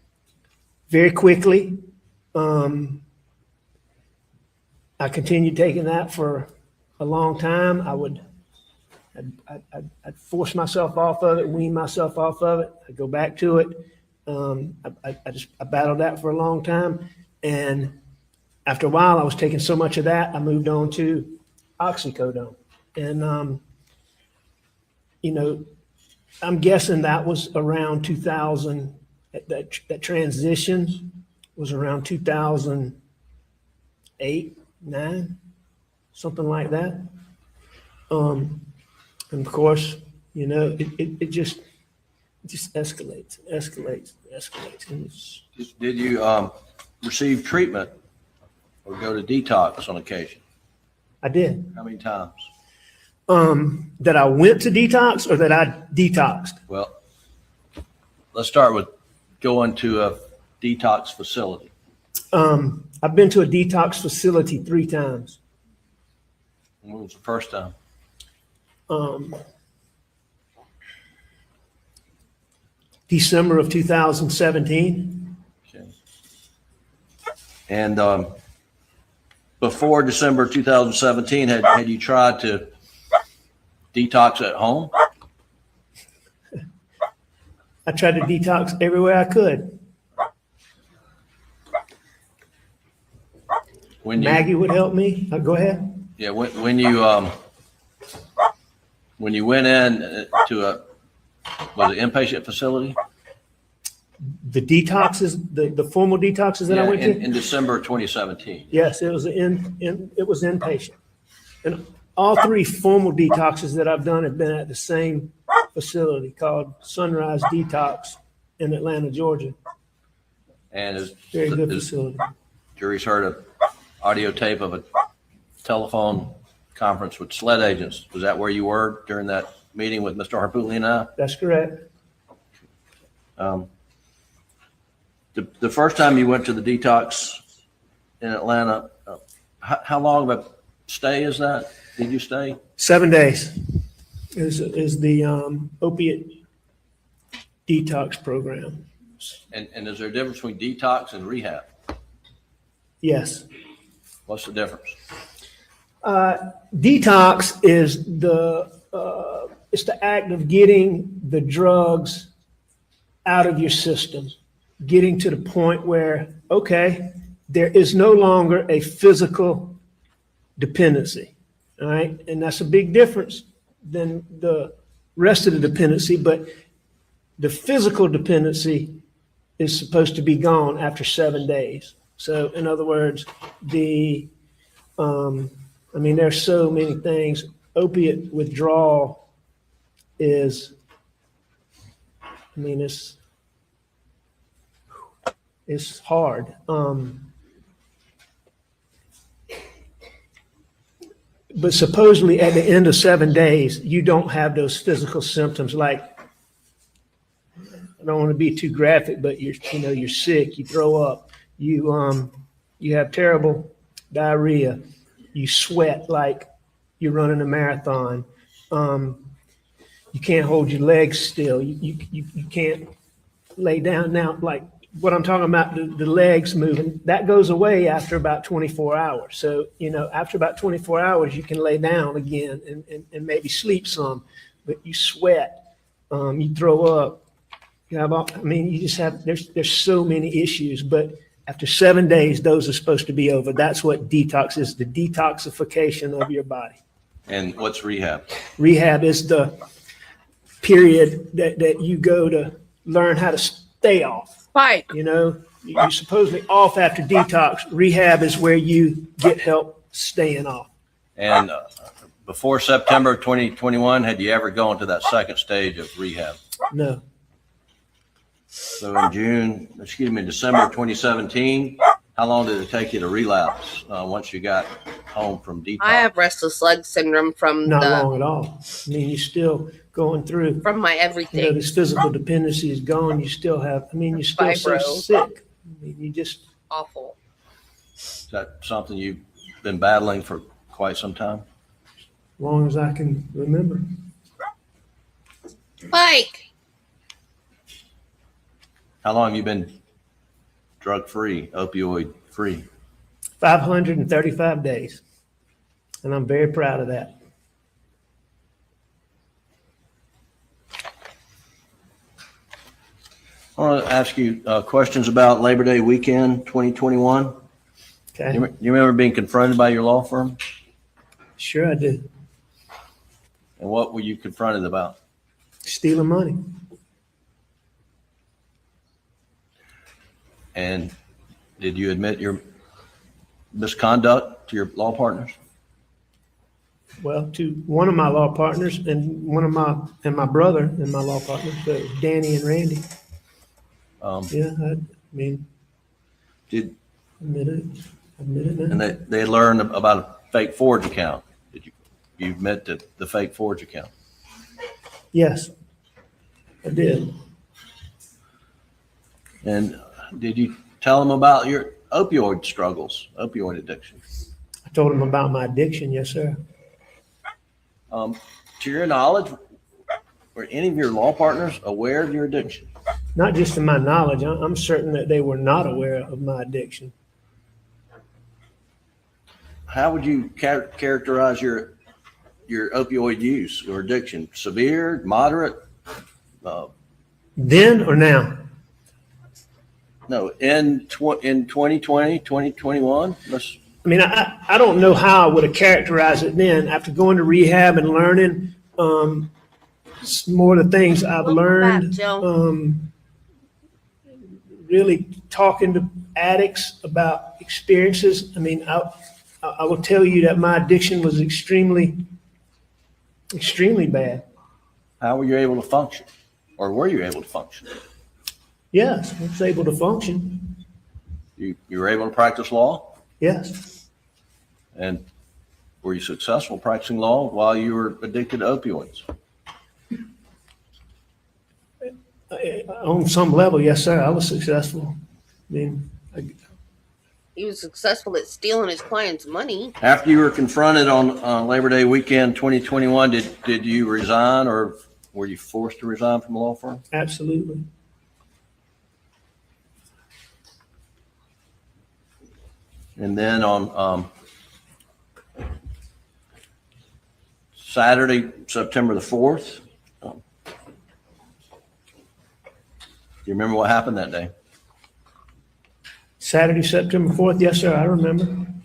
very quickly. I continued taking that for a long time. I'd force myself off of it, wean myself off of it. I'd go back to it. I battled that for a long time. And after a while, I was taking so much of that, I moved on to oxycodone. And, I'm guessing that was around 2000, that transition was around 2008, 9, something like that. And of course, it just escalates. And Did you receive treatment or go to detox on occasion? I did. How many times? That I went to detox or that I detoxed? Well, let's start with going to a detox facility. I've been to a detox facility 3 times. When was the first time? December of 2017. Okay. And before December 2017, had you tried to detox at home? I tried to detox everywhere I could. Maggie would help me. Go ahead. Yeah, when you went in to was it inpatient facility? The detoxes, the formal detoxes that I went to? In December of 2017. Yes, it was inpatient. And all 3 formal detoxes that I've done have been at the same facility called Sunrise Detox in Atlanta, Georgia. And is very good facility. Jury's heard an audio tape of a telephone conference with SLED agents. Was that where you were during that meeting with Mr. Harpootli and I? That's correct. The first time you went to the detox in Atlanta, how long of a stay is that? Did you stay? 7 days is the opiate detox program. And is there a difference between detox and rehab? Yes. What's the difference? Detox is it's the act of getting the drugs out of your system, getting to the point where, okay, there is no longer a physical dependency, all right? And that's a big difference than the rest of the dependency, but the physical dependency is supposed to be gone after 7 days. So in other words, there's so many things. Opiate withdrawal is, it's hard. But supposedly at the end of 7 days, you don't have those physical symptoms like, I don't want to be too graphic, but you're sick, you throw up, you have terrible diarrhea, you sweat like you're running a marathon. you can't hold your legs still. You can't lay down. Now, like what I'm talking about, the legs moving, that goes away after about 24 hours. So, after about 24 hours, you can lay down again and maybe sleep some, but you sweat, you throw up. You just have, there's so many issues, but after 7 days, those are supposed to be over. That's what detox is, the detoxification of your body. And what's rehab? Rehab is the period that you go to learn how to stay off. Right. You're supposedly off after detox. Rehab is where you get help staying off. And before September 2021, had you ever gone to that second stage of rehab? No. So in December 2017, how long did it take you to relapse once you got home from detox? I have restless leg syndrome from Not long at all. You're still going through. From my everything. This physical dependency is gone. You still have, you're still so sick. You just. Awful. Is that something you've been battling for quite some time? As long as I can remember. Mike. How long have you been drug-free, opioid-free? 535 days. And I'm very proud of that. I want to ask you questions about Labor Day weekend 2021. Okay. You remember being confronted by your law firm? Sure I do. And what were you confronted about? Stealing money. And did you admit your misconduct to your law partners? Well, to one of my law partners and my brother and my law partners, so Danny and Randy. Did admit it, man. and they learned about a fake forge account. Did you admit to the fake forge account? Yes, I did. And did you tell them about your opioid struggles, opioid addiction? I told them about my addiction. Yes, sir. To your knowledge, were any of your law partners aware of your addiction? Not just to my knowledge. I'm certain that they were not aware of my addiction. How would you characterize your opioid use or addiction? Severe, moderate? Then or now? No, in 2020, 2021? I don't know how I would have characterized it then. After going to rehab and learning more of the things I've learned, really talking to addicts about experiences. I will tell you that my addiction was extremely, extremely bad. How were you able to function? Or were you able to function? Yes, I was able to function. You were able to practice law? Yes. And were you successful practicing law while you were addicted to opioids? On some level, yes, sir. I was successful. He was successful at stealing his client's money. After you were confronted on Labor Day weekend 2021, did you resign or were you forced to resign from the law firm? Absolutely. And then on Saturday, September the 4th, do you remember what happened that day? Saturday, September 4th. Yes, sir. I remember. And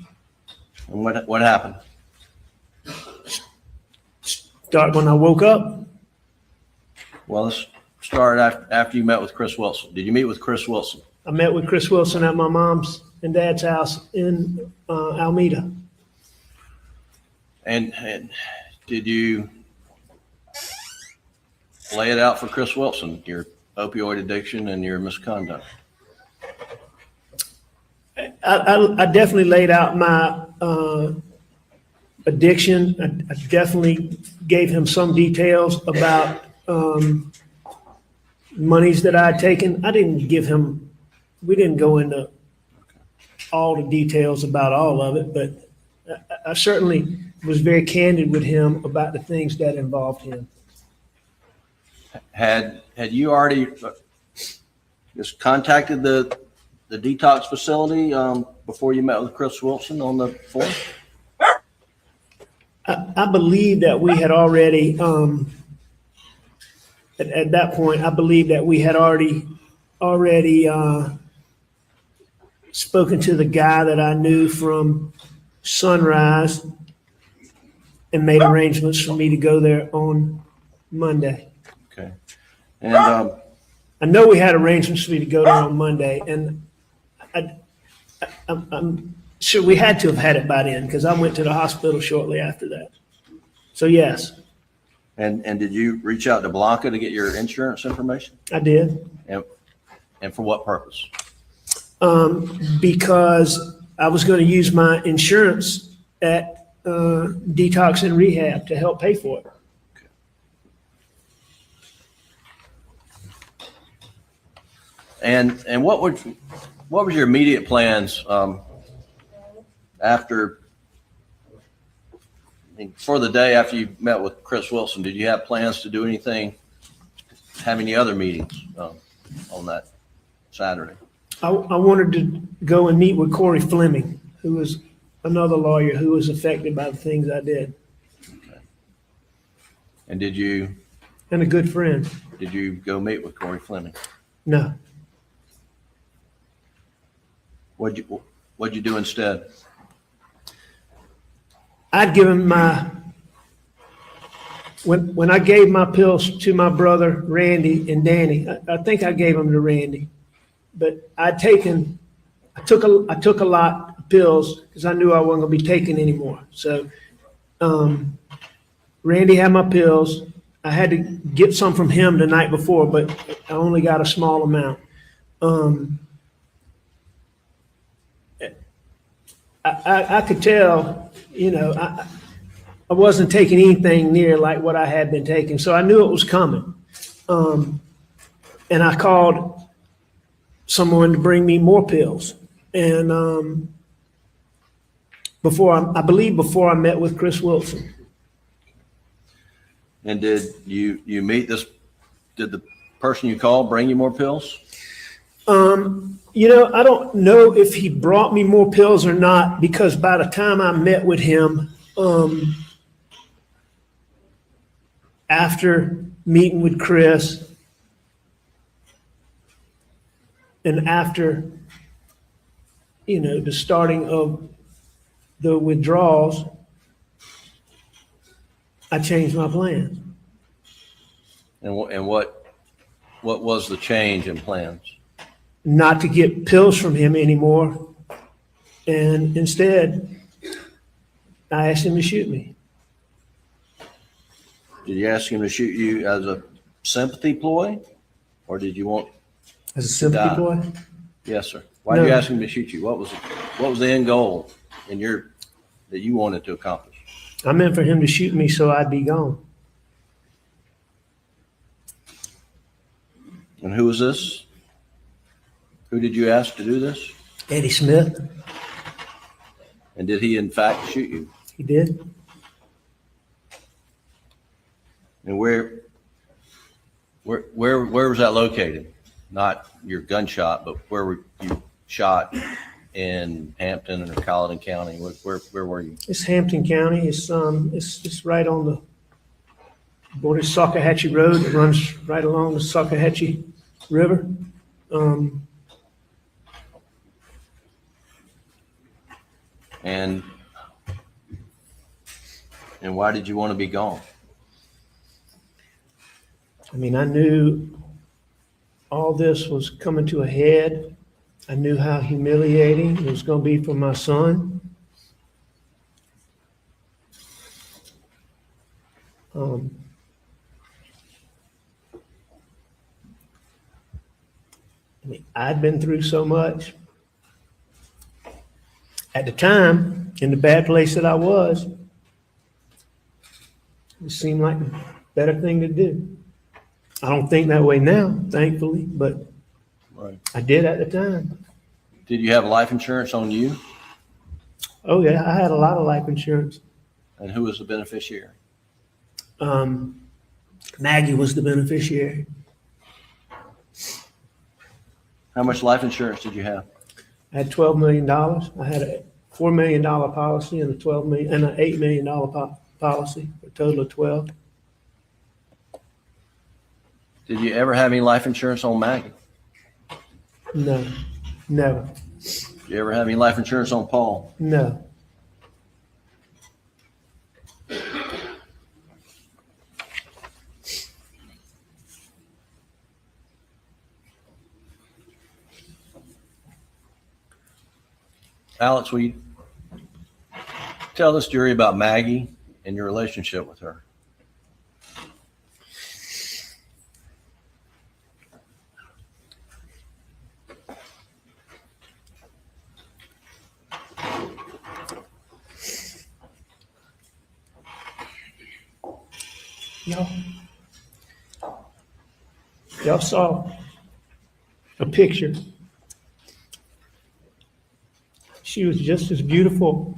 what happened? Start when I woke up. Well, let's start after you met with Chris Wilson. Did you meet with Chris Wilson? I met with Chris Wilson at my mom's and dad's house in Alameda. And did you lay it out for Chris Wilson, your opioid addiction and your misconduct? I definitely laid out my addiction. I definitely gave him some details about monies that I had taken. We didn't go into all the details about all of it, but I certainly was very candid with him about the things that involved him. Had you already just contacted the detox facility before you met with Chris Wilson on the 4th? I believe that we had already, at that point, I believe that we had already spoken to the guy that I knew from Sunrise and made arrangements for me to go there on Monday. Okay. And I know we had arrangements for me to go there on Monday, and I'm sure we had to have had it by then because I went to the hospital shortly after that. So yes, and did you reach out to Blanca to get your insurance information? I did. And for what purpose? Because I was going to use my insurance at Detox and Rehab to help pay for it. And what was your immediate plans after, for the day after you met with Chris Wilson? Did you have plans to do anything, have any other meetings on that Saturday? I wanted to go and meet with Corey Fleming, who was another lawyer who was affected by the things I did. Okay. And did you? And a good friend. Did you go meet with Corey Fleming? No. What'd you do instead? I'd given when I gave my pills to my brother Randy and Danny, I think I gave them to Randy, but I took a lot of pills because I knew I wasn't going to be taking anymore. So Randy had my pills. I had to get some from him the night before, but I only got a small amount. I could tell, I wasn't taking anything near like what I had been taking, so I knew it was coming. And I called someone to bring me more pills. And before I met with Chris Wilson. And did you meet did the person you called bring you more pills? I don't know if he brought me more pills or not, because by the time I met with him, after meeting with Chris and after, the starting of the withdrawals, I changed my plans. And what was the change in plans? Not to get pills from him anymore. And instead, I asked him to shoot me. Did you ask him to shoot you as a sympathy ploy, or did you want As a sympathy ploy? Yes, sir. Why did you ask him to shoot you? What was the end goal that you wanted to accomplish? I meant for him to shoot me so I'd be gone. And who was this? Who did you ask to do this? Eddie Smith. And did he in fact shoot you? He did. And where was that located? Not your gunshot, but where were you shot in Hampton or Colleton County? Where were you? It's Hampton County. It's right on the border of Salkehatchie Road that runs right along the Salkehatchie River. And why did you want to be gone? I mean, I knew all this was coming to a head. I knew how humiliating it was going to be for my son. I'd been through so much. At the time, in the bad place that I was, it seemed like the better thing to do. I don't think that way now, thankfully, but right. I did at the time. Did you have life insurance on you? Oh yeah, I had a lot of life insurance. And who was the beneficiary? Maggie was the beneficiary. How much life insurance did you have? I had $12 million. I had a $4 million policy and an $8 million policy, a total of 12. Did you ever have any life insurance on Maggie? No, never. Did you ever have any life insurance on Paul? No. Alex, will you tell this jury about Maggie and your relationship with her? Y'all saw a picture. She was just as beautiful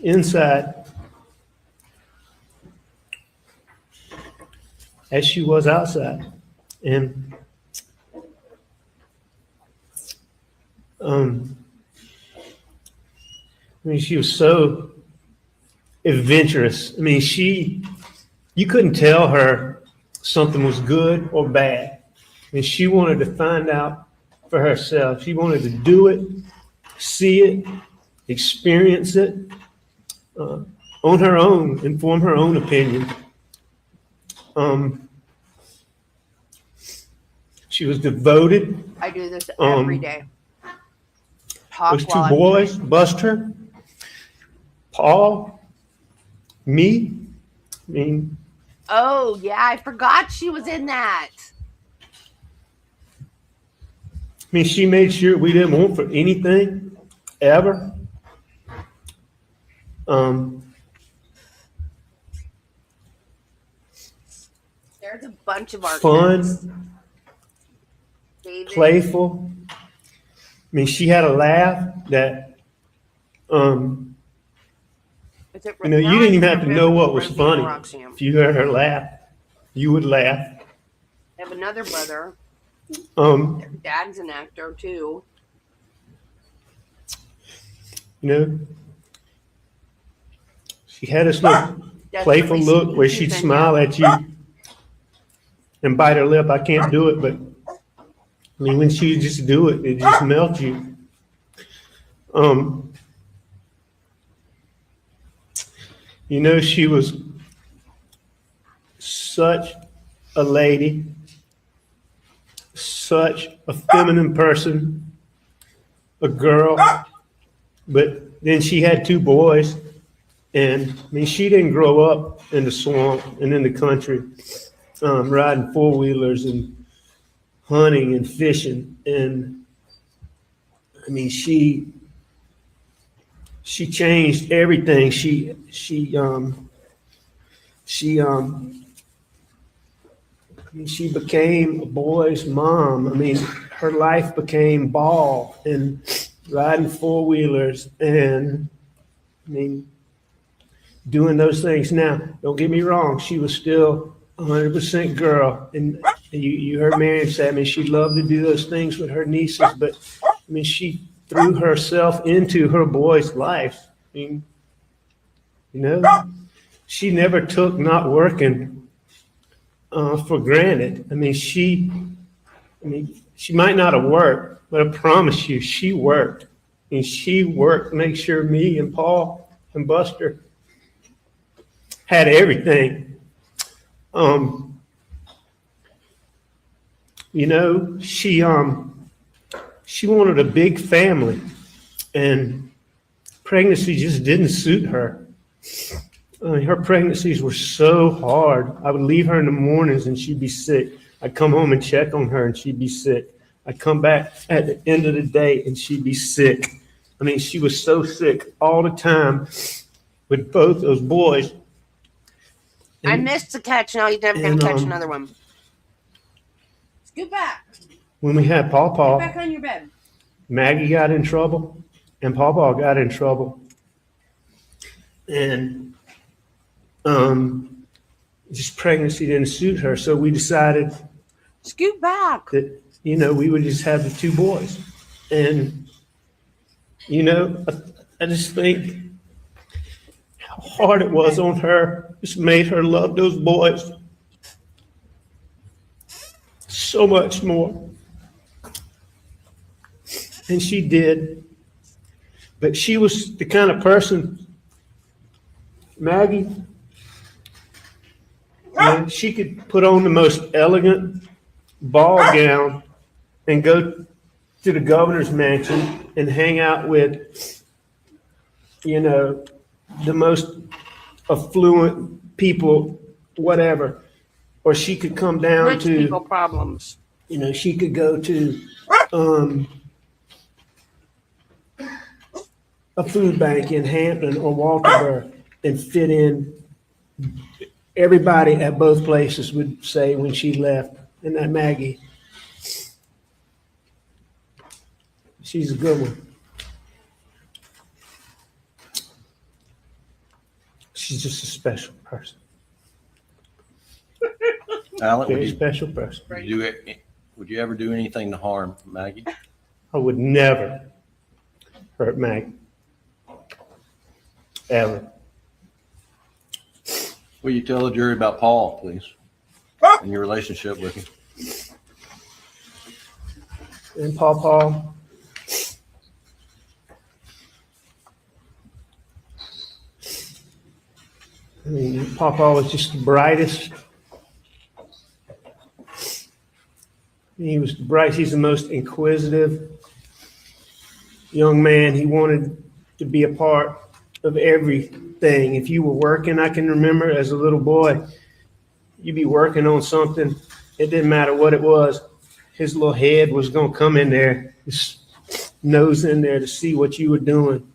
inside as she was outside. And I mean, she was so adventurous. I mean, you couldn't tell her something was good or bad. I mean, she wanted to find out for herself. She wanted to do it, see it, experience it on her own and form her own opinion. She was devoted. I do this every day. Those two boys, Buster, Paul, me. I mean, oh yeah, I forgot she was in that. I mean, she made sure we didn't want for anything ever. There's a bunch of our Fun, playful. I mean, she had a laugh that, you know, you didn't even have to know what was funny. If you heard her laugh, you would laugh. I have another brother. Their dad's an actor too. You know, she had this little playful look where she'd smile at you and bite her lip. I can't do it, but I mean, when she just do it, it just melts you. You know, she was such a lady, such a feminine person, a girl, but then she had two boys, and I mean, she didn't grow up in the swamp and in the country, riding four-wheelers and hunting and fishing, and I mean, she changed everything. She became a boy's mom. I mean, her life became ball and riding four-wheelers and, I mean, doing those things. Now, don't get me wrong, she was still 100% girl. And you heard Miriam say, I mean, she loved to do those things with her nieces, but, I mean, she threw herself into her boy's life. I mean, you know, she never took not working for granted. I mean, she might not have worked, but I promise you, she worked. And she worked to make sure me and Paul and Buster had everything. You know, she wanted a big family, and pregnancy just didn't suit her. Her pregnancies were so hard. I would leave her in the mornings and she'd be sick. I'd come home and check on her and she'd be sick. I'd come back at the end of the day and she'd be sick. I mean, she was so sick all the time with both those boys. And, I missed the catch. Now you're never going to catch another one. Scoot back. When we had Paw, Get back on your bed. Maggie got in trouble and Paw got in trouble. And just pregnancy didn't suit her. So we decided Scoot back. that, we would just have the 2 boys. And, I just think how hard it was on her, just made her love those boys so much more. And she did. But she was the kind of person, Maggie, she could put on the most elegant ball gown and go to the governor's mansion and hang out with, the most affluent people, whatever. Or she could come down Rich to people problems. she could go to a food bank in Hampton or Walterburg and fit in. Everybody at both places would say when she left, and that Maggie, she's a good one. She's just a special person. Alec, Very special person. would you ever do anything to harm Maggie? I would never hurt Maggie. Ever. Will you tell the jury about Paul, please, and your relationship with him? And Paul, I mean, Paul was just the brightest. He was the brightest. He's the most inquisitive young man. He wanted to be a part of everything. If you were working, I can remember as a little boy, you'd be working on something. It didn't matter what it was. His little head was going to come in there, his nose in there to see what you were doing.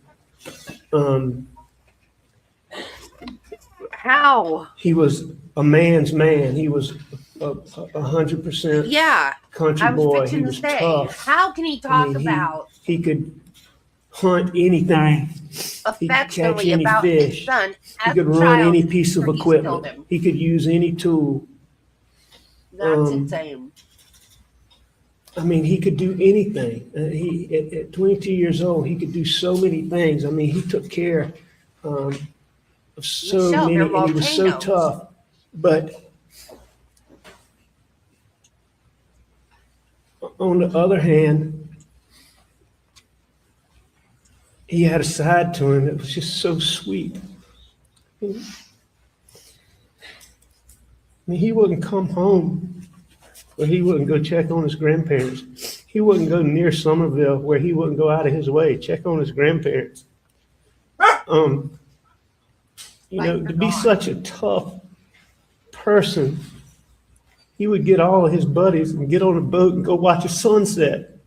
How? He was a man's man. He was 100% Yeah. country I was boy. fixing He to was say, tough. how can he talk mean, about He could hunt anything. He could catch affectionately any about his fish. son He as could a run child any piece of before he's killed equipment. him? He could use any tool. That's insane. I mean, he could do anything. At 22 years old, he could do so many things. I mean, he took care of so Michelle, many, they're and he was so volcanoes. tough. But on the other hand, he had a side to him that was just so sweet. I mean, he wouldn't come home where he wouldn't go check on his grandparents. He wouldn't go near Somerville where he wouldn't go out of his way, check on his grandparents. To be such a tough person, he would get all of his buddies and get on a boat and go watch a sunset.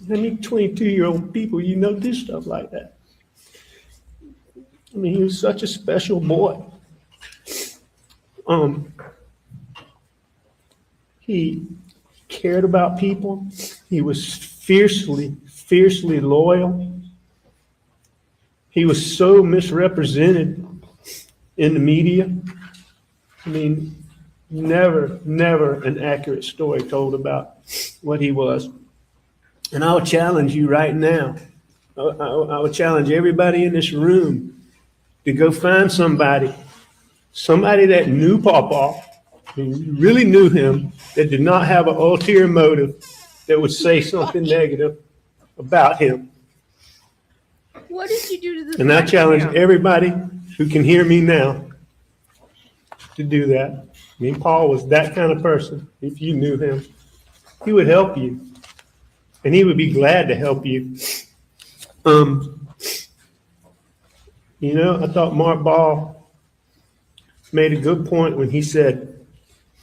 How many 22-year-old people do stuff like that? I mean, he was such a special boy. He cared about people. He was fiercely loyal. He was so misrepresented in the media. I mean, never an accurate story told about what he was. And I'll challenge you right now. I would challenge everybody in this room to go find somebody that knew Pawpaw, who really knew him, that did not have an ulterior motive, that would say something negative about him. What did you do to this? And I challenge everybody who can hear me now to do that. I mean, Paul was that kind of person. If you knew him, he would help you. And he would be glad to help you. I thought Mark Ball made a good point when he said,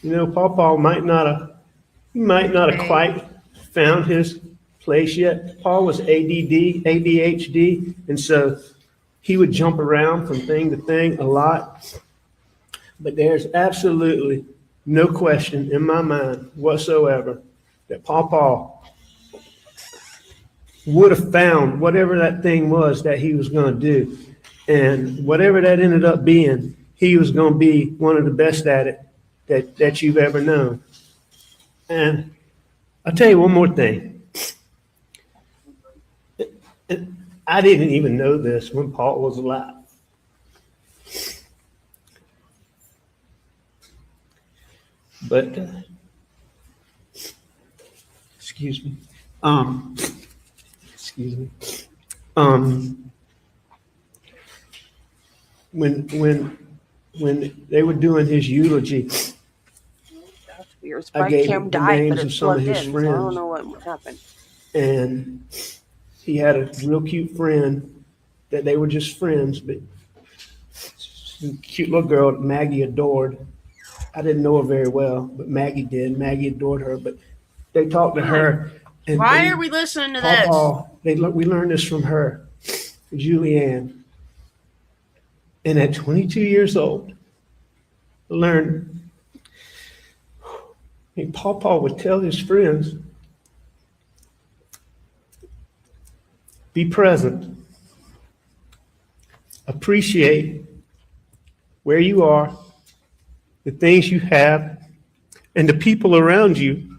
Paul might not have quite found his place yet. Paul was ADHD, and so he would jump around from thing to thing a lot. But there's absolutely no question in my mind whatsoever that Paul would have found whatever that thing was that he was going to do. And whatever that ended up being, he was going to be one of the best at it that you've ever known. And I'll tell you one more thing. I didn't even know this when Paul was alive. But, excuse me. Excuse me. When they were doing his eulogy, That's weird. I My gave cam the died, names but of it's some of plugged his in, so I don't friends. know what happened. And he had a real cute friend that they were just friends, but a cute little girl that Maggie adored. I didn't know her very well, but Maggie did. Maggie adored her, but they talked to her. And Why are we listening to this? We learned this from her, Julianne. And at 22 years old, learned. Paul would tell his friends, be present, appreciate where you are, the things you have, and the people around you.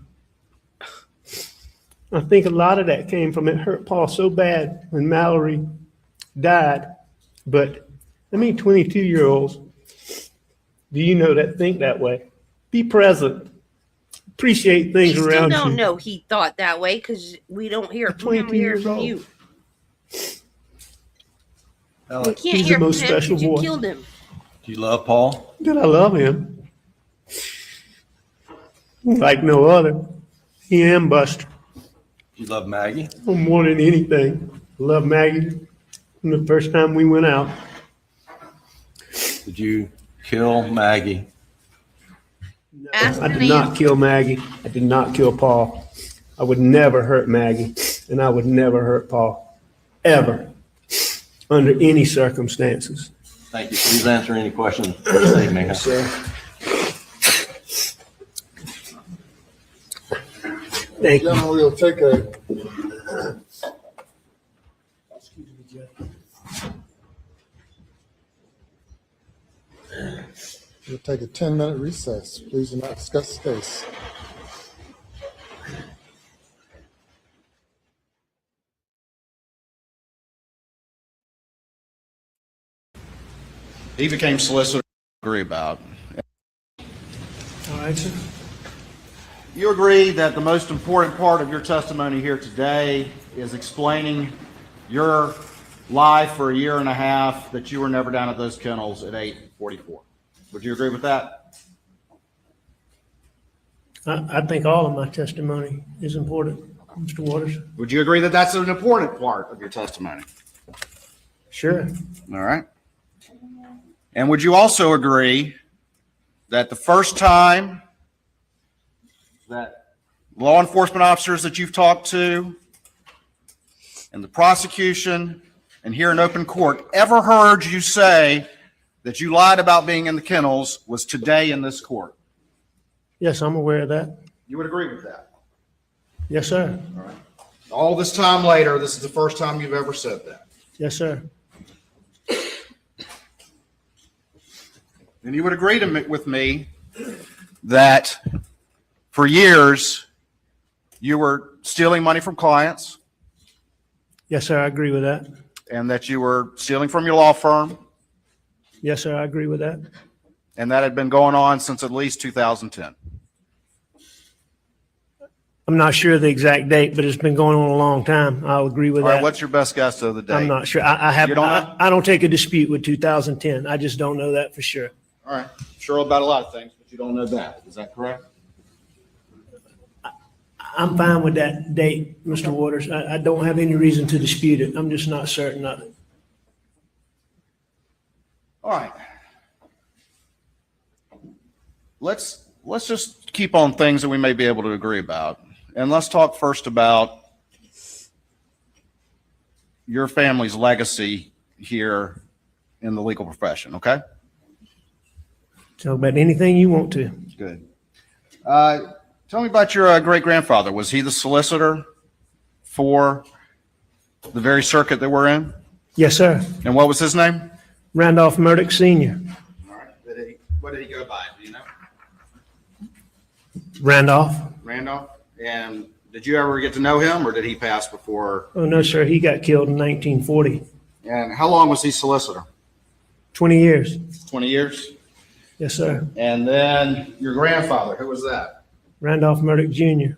I think a lot of that came from it hurt Paul so bad when Mallory died. But 22-year-olds, do you know that think that way? Be present. Appreciate things We still around don't you. know he thought that way because we don't hear it from him. 22 We hear it years from old. you. We Alex, can't He's hear the from most him special because you boy. killed him. do you love Paul? Did I love him? Like no other. He and Buster. Do you love Maggie? More than anything. I love Maggie from the first time we went out. Did you kill Maggie? Ask I the did man. not kill Maggie. I did not kill Paul. I would never hurt Maggie, and I would never hurt Paul. Ever. Under any circumstances. Thank you. Please answer any questions for the statement. Yes, sir. Thank you. Gentlemen, we'll take a, we'll take a 10-minute recess. Please do not discuss the case. He became solicitor. Agree about. All right, sir. You agree that the most important part of your testimony here today is explaining your lie for a year and a half that you were never down at those kennels at 8:44. Would you agree with that? I think all of my testimony is important, Mr. Waters. Would you agree that that's an important part of your testimony? Sure. All right. And would you also agree that the first time that law enforcement officers that you've talked to and the prosecution and here in open court ever heard you say that you lied about being in the kennels was today in this court? Yes, I'm aware of that. You would agree with that? Yes, sir. All right. All this time later, this is the first time you've ever said that. Yes, sir. And you would agree with me that for years you were stealing money from clients Yes, sir. I agree with that. and that you were stealing from your law firm, Yes, sir. I agree with that. and that had been going on since at least 2010. I'm not sure of the exact date, but it's been going on a long time. I'll agree with All right, that. what's your best guess of the date? I'm not sure. I have. You don't know? I don't take a dispute with 2010. I just don't know that for sure. All right, sure about a lot of things, but you don't know that. Is that correct? I'm fine with that date, Mr. Waters. I don't have any reason to dispute it. I'm just not certain of it. All right. Let's just keep on things that we may be able to agree about. And let's talk first about your family's legacy here in the legal profession, okay? Talk about anything you want to. Good. Tell me about your great-grandfather. Was he the solicitor for the very circuit that we're in? Yes, sir. And what was his name? Randolph Murdaugh Sr. All right. What did he go by? Do you know? Randolph. Randolph? And did you ever get to know him, or did he pass before? Oh, no, sir. He got killed in 1940. And how long was he solicitor? 20 years. 20 years? Yes, sir. And then your grandfather, who was that? Randolph Murdaugh Jr.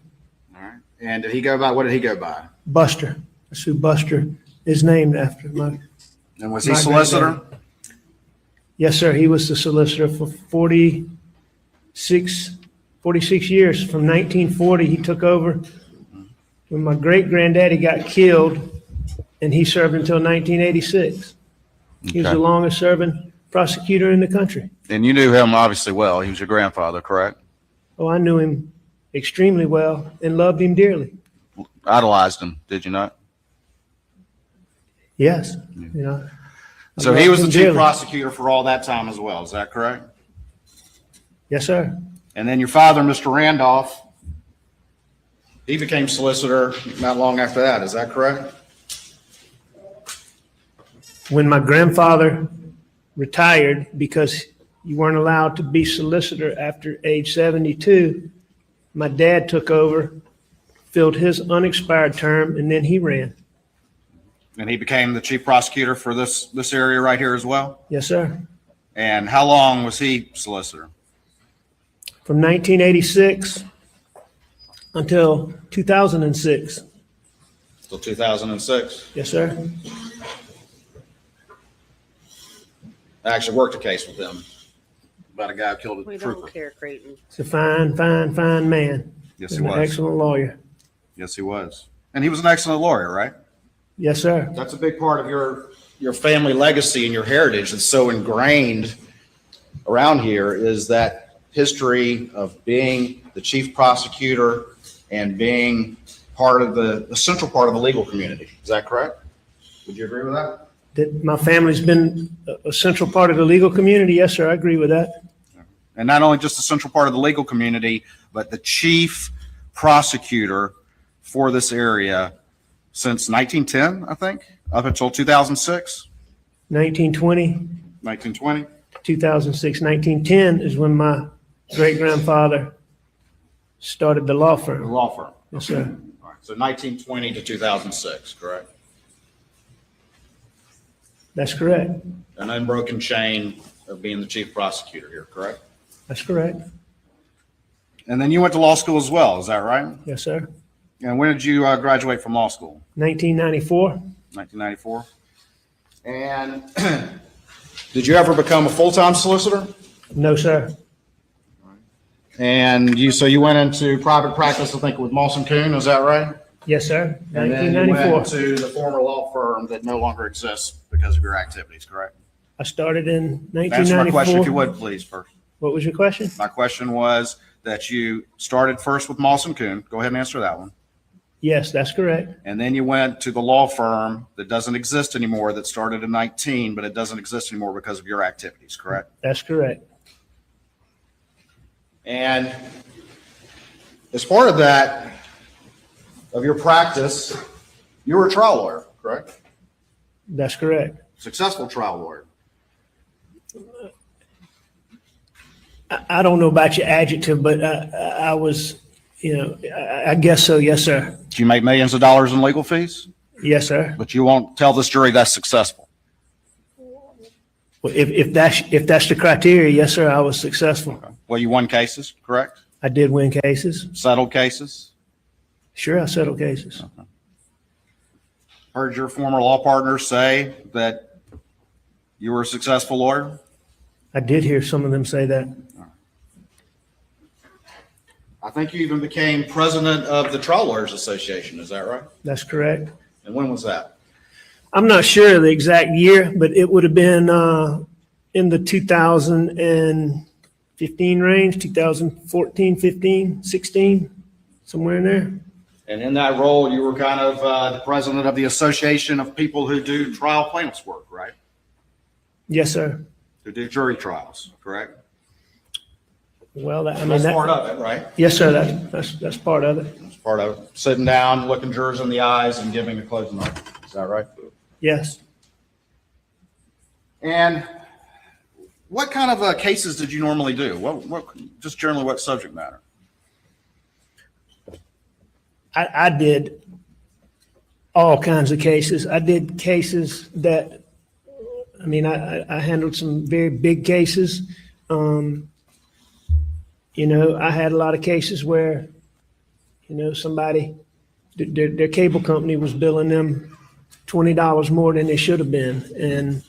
All right. And did he go by, what did he go by? Buster. That's who Buster is named after. And was he solicitor? Yes, sir. He was the solicitor for 46 years. From 1940, he took over when my great-granddaddy got killed, and he served until 1986. He was Okay. the longest-serving prosecutor in the country. And you knew him obviously well. He was your grandfather, correct? Oh, I knew him extremely well and loved him dearly. Idolized him, did you not? Yes, you know. I So he loved was the him chief dearly. prosecutor for all that time as well, is that correct? Yes, sir. And then your father, Mr. Randolph, he became solicitor not long after that, is that correct? When my grandfather retired, because you weren't allowed to be solicitor after age 72, my dad took over, filled his unexpired term, and then he ran. And he became the chief prosecutor for this area right here as well? Yes, sir. And how long was he solicitor? From 1986 until 2006. Till 2006? Yes, sir. I actually worked a case with him about a guy who killed a We trooper. don't care, Creighton. He's a fine, fine, fine man. Yes, he And an was. excellent lawyer. Yes, he was. And he was an excellent lawyer, right? Yes, sir. That's a big part of your family legacy and your heritage that's so ingrained around here is that history of being the chief prosecutor and being part of the central part of the legal community. Is that correct? Would you agree with that? That my family's been a central part of the legal community. Yes, sir. I agree with that. And not only just the central part of the legal community, but the chief prosecutor for this area since 1910, I think, up until 2006, 1920 1920. 2006. 1910 is when my great-grandfather started the law The firm. law firm. Yes, sir. All right, so 1920 to 2006, correct? That's correct. An unbroken chain of being the chief prosecutor here, correct? That's correct. And then you went to law school as well, is that right? Yes, sir. And when did you graduate from law school? 1994. 1994. And did you ever become a full-time solicitor? No, sir. And so you went into private practice, I think, with Mawson Coon, is that right? Yes, sir. And then you went 1994. to the former law firm that no longer exists because of your activities, correct? I started in Answer my question, if you 1994. would, please, first. What was your question? My question was that you started first with Mawson Coon. Go ahead and answer that one. Yes, that's correct. And then you went to the law firm that doesn't exist anymore, that started in 19, but it doesn't exist anymore because of your activities, correct? That's correct. And as part of that, of your practice, you were a trial lawyer, correct? That's correct. Successful trial lawyer. I don't know about your adjective, but I was, I guess so. Yes, sir. Did you make millions of dollars in legal fees? Yes, sir. But you won't tell this jury that's successful. Well, if that's the criteria, yes, sir, I was successful. Well, you won cases, correct? I did win cases. Settled cases? Sure, I settled cases. Heard your former law partners say that you were a successful lawyer? I did hear some of them say that. I think you even became president of the Trial Lawyers Association, is that right? That's correct. And when was that? I'm not sure of the exact year, but it would have been in the 2015 range, 2014, 15, 16, somewhere in there. And in that role, you were kind of the president of the Association of People Who Do Trial Plaintiffs Work, right? Yes, sir. Who do jury trials, correct? Well, That's part of it, right? Yes, sir. That's part of it. It's part of it. Sitting down, looking jurors in the eyes and giving a closing argument. Is that right? Yes. And what kind of cases did you normally do? Just generally what subject matter? I did all kinds of cases. I did cases that, I mean, I handled some very big cases. You know, I had a lot of cases where, you know, somebody, their cable company was billing them $20 more than they should have been. And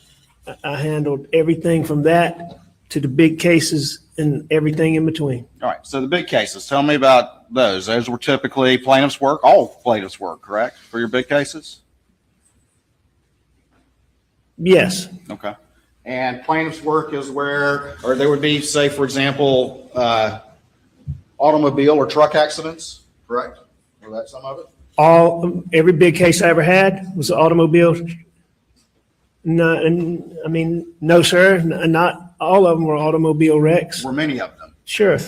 I handled everything from that to the big cases and everything in between. All right. So the big cases, tell me about those. Those were typically plaintiff's work, all plaintiff's work, correct? For your big cases? Yes. Okay. And plaintiff's work is where, or there would be, say, for example, automobile or truck accidents, correct? Or that some of it? Every big case I ever had was an automobile. No, and I mean, no, sir, not all of them were automobile wrecks. Were many of them? Sure.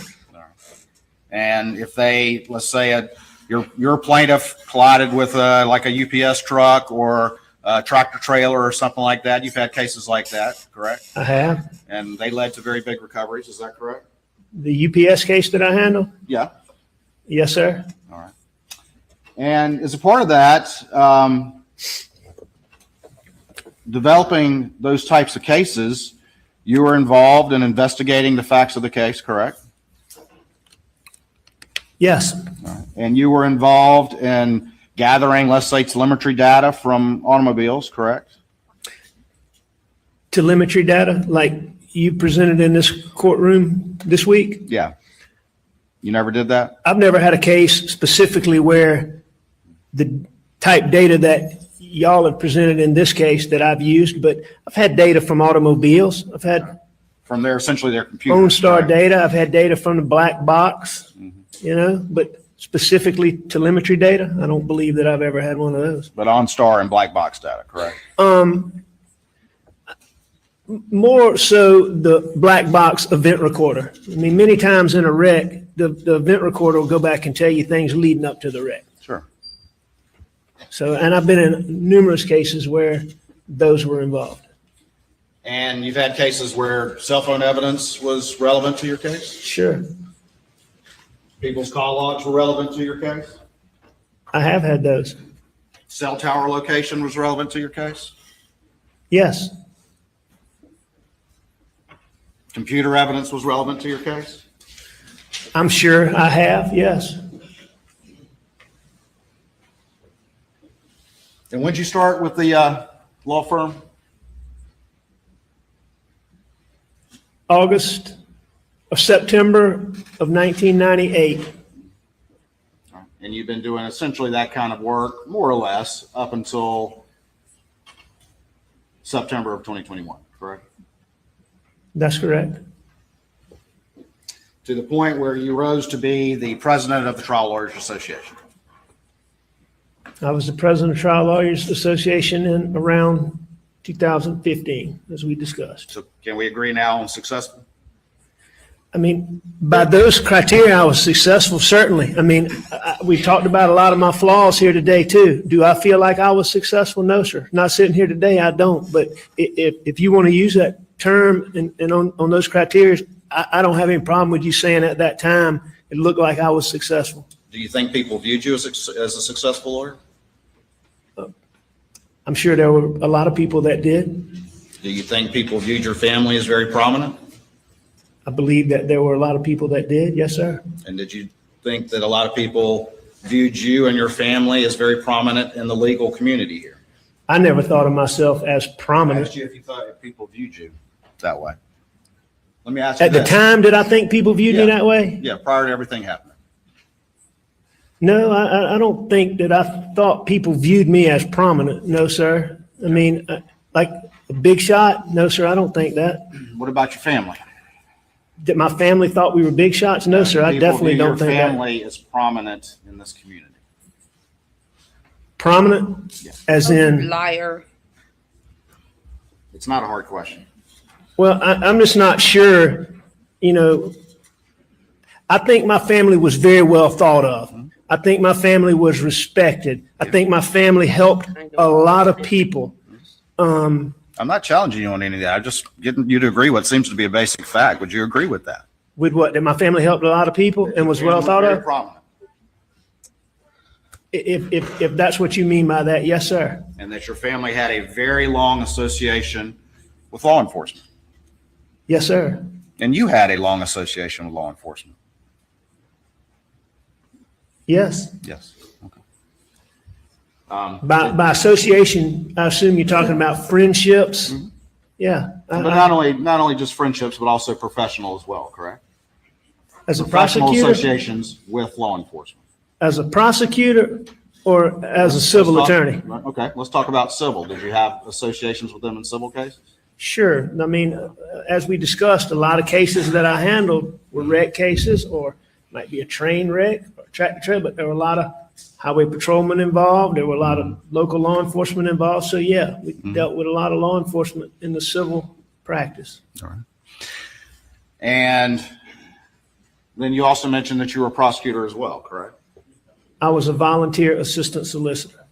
And if they, let's say, your plaintiff collided with like a UPS truck or a tractor trailer or something like that, you've had cases like that, correct? I have. And they led to very big recoveries, is that correct? The UPS case that I handle? Yeah. Yes, sir. All right. And as a part of that, developing those types of cases, you were involved in investigating the facts of the case, correct? Yes. And you were involved in gathering, let's say, telemetry data from automobiles, correct? Telemetry data, like you presented in this courtroom this week? Yeah. You never did that? I've never had a case specifically where the type data that y'all have presented in this case that I've used, but I've had data from automobiles. I've had from their, essentially their computers. OnStar right? data. I've had data from the black box, you know, but specifically telemetry data, I don't believe that I've ever had one of those. But OnStar and black box data, correct? More so the black box event recorder. I mean, many times in a wreck, the event recorder will go back and tell you things leading up to the wreck. Sure. So, and I've been in numerous cases where those were involved. And you've had cases where cell phone evidence was relevant to your case? Sure. People's call logs were relevant to your case? I have had those. Cell tower location was relevant to your case? Yes. Computer evidence was relevant to your case? I'm sure I have, yes. And when did you start with the law firm? September of 1998. And you've been doing essentially that kind of work, more or less, up until September of 2021, correct? That's correct. To the point where you rose to be the president of the Trial Lawyers Association. I was the president of Trial Lawyers Association in around 2015, as we discussed. So can we agree now on successful? I mean, by those criteria, I was successful, certainly. I mean, we talked about a lot of my flaws here today, too. Do I feel like I was successful? No, sir. Not sitting here today, I don't. But if you want to use that term and on those criteria, I don't have any problem with you saying at that time it looked like I was successful. Do you think people viewed you as a successful lawyer? I'm sure there were a lot of people that did. Do you think people viewed your family as very prominent? I believe that there were a lot of people that did. Yes, sir. And did you think that a lot of people viewed you and your family as very prominent in the legal community here? I never thought of myself as I prominent. asked you if you thought if people viewed you that way. Let me ask you At the this. time, did I think people viewed me that way? Yeah, prior to everything happening. No, I don't think that I thought people viewed me as prominent. No, sir. I mean, like a big shot? No, sir, I don't think that. What about your family? That my family thought we were big shots? No, sir, I People definitely view don't think your that. family is prominent in this community. Prominent? As in, Liar. It's not a hard question. well, I'm just not sure, you know, I think my family was very well thought of. I think my family was respected. I think my family helped a lot of people. I'm not challenging you on any of that. I'm just getting you to agree what seems to be a basic fact. Would you agree with that? With what? That my family helped a lot of people and was well thought Very of? prominent. If that's what you mean by that, yes, sir. And that your family had a very long association with law enforcement. Yes, sir. And you had a long association with law enforcement. Yes. Yes. Okay. By association, I assume you're talking about friendships. Mm-hmm. Yeah. But not only just friendships, but also professional as well, correct? As a Professional prosecutor, associations with law enforcement. as a prosecutor, or as a civil Let's talk- attorney? Okay, let's talk about civil. Did you have associations with them in civil cases? Sure. I mean, as we discussed, a lot of cases that I handled were wreck cases, or might be a train wreck or tractor trailer, but there were a lot of highway patrolmen involved. There were a lot of local law enforcement involved. So yeah, we dealt with a lot of law enforcement in the civil practice. All right. And then you also mentioned that you were a prosecutor as well, correct? I was a volunteer assistant solicitor.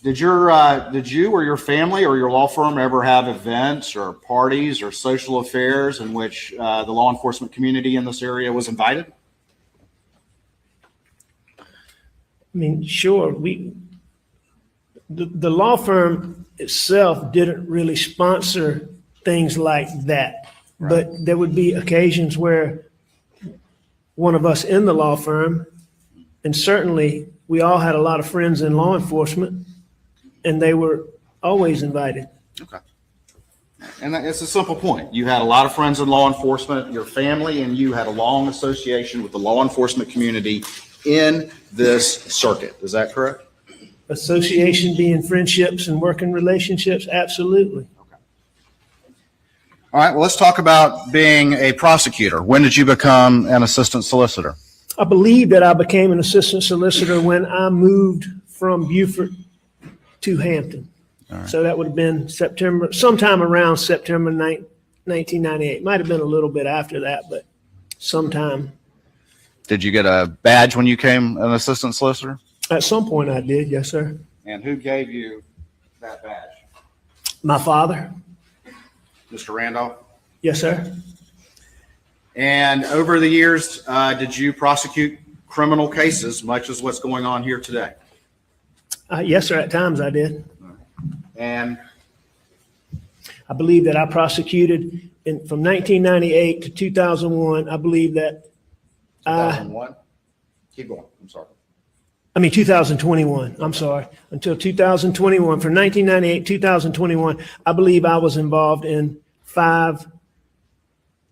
Did you or your family or your law firm ever have events or parties or social affairs in which the law enforcement community in this area was invited? I mean, sure, the law firm itself didn't really sponsor things like that. Right. But there would be occasions where one of us in the law firm, and certainly we all had a lot of friends in law enforcement, and they were always invited. Okay. And it's a simple point. You had a lot of friends in law enforcement, your family and you had a long association with the law enforcement community in this circuit. Is that correct? Association being friendships and working relationships, absolutely. All right, well, let's talk about being a prosecutor. When did you become an assistant solicitor? I believe that I became an assistant solicitor when I moved from Beaufort to Hampton. Right. So that would have been sometime around September 1998. Might have been a little bit after that, but sometime. Did you get a badge when you became an assistant solicitor? At some point I did, yes, sir. And who gave you that badge? My father. Mr. Randolph? Yes, sir. And over the years, did you prosecute criminal cases, much as what's going on here today? Yes, sir. At times I did. And I believe that I prosecuted from 1998 to 2001. I believe that 2001? Keep going. I'm sorry. 2021. I'm sorry. Until 2021. From 1998 to 2021, I believe I was involved in 5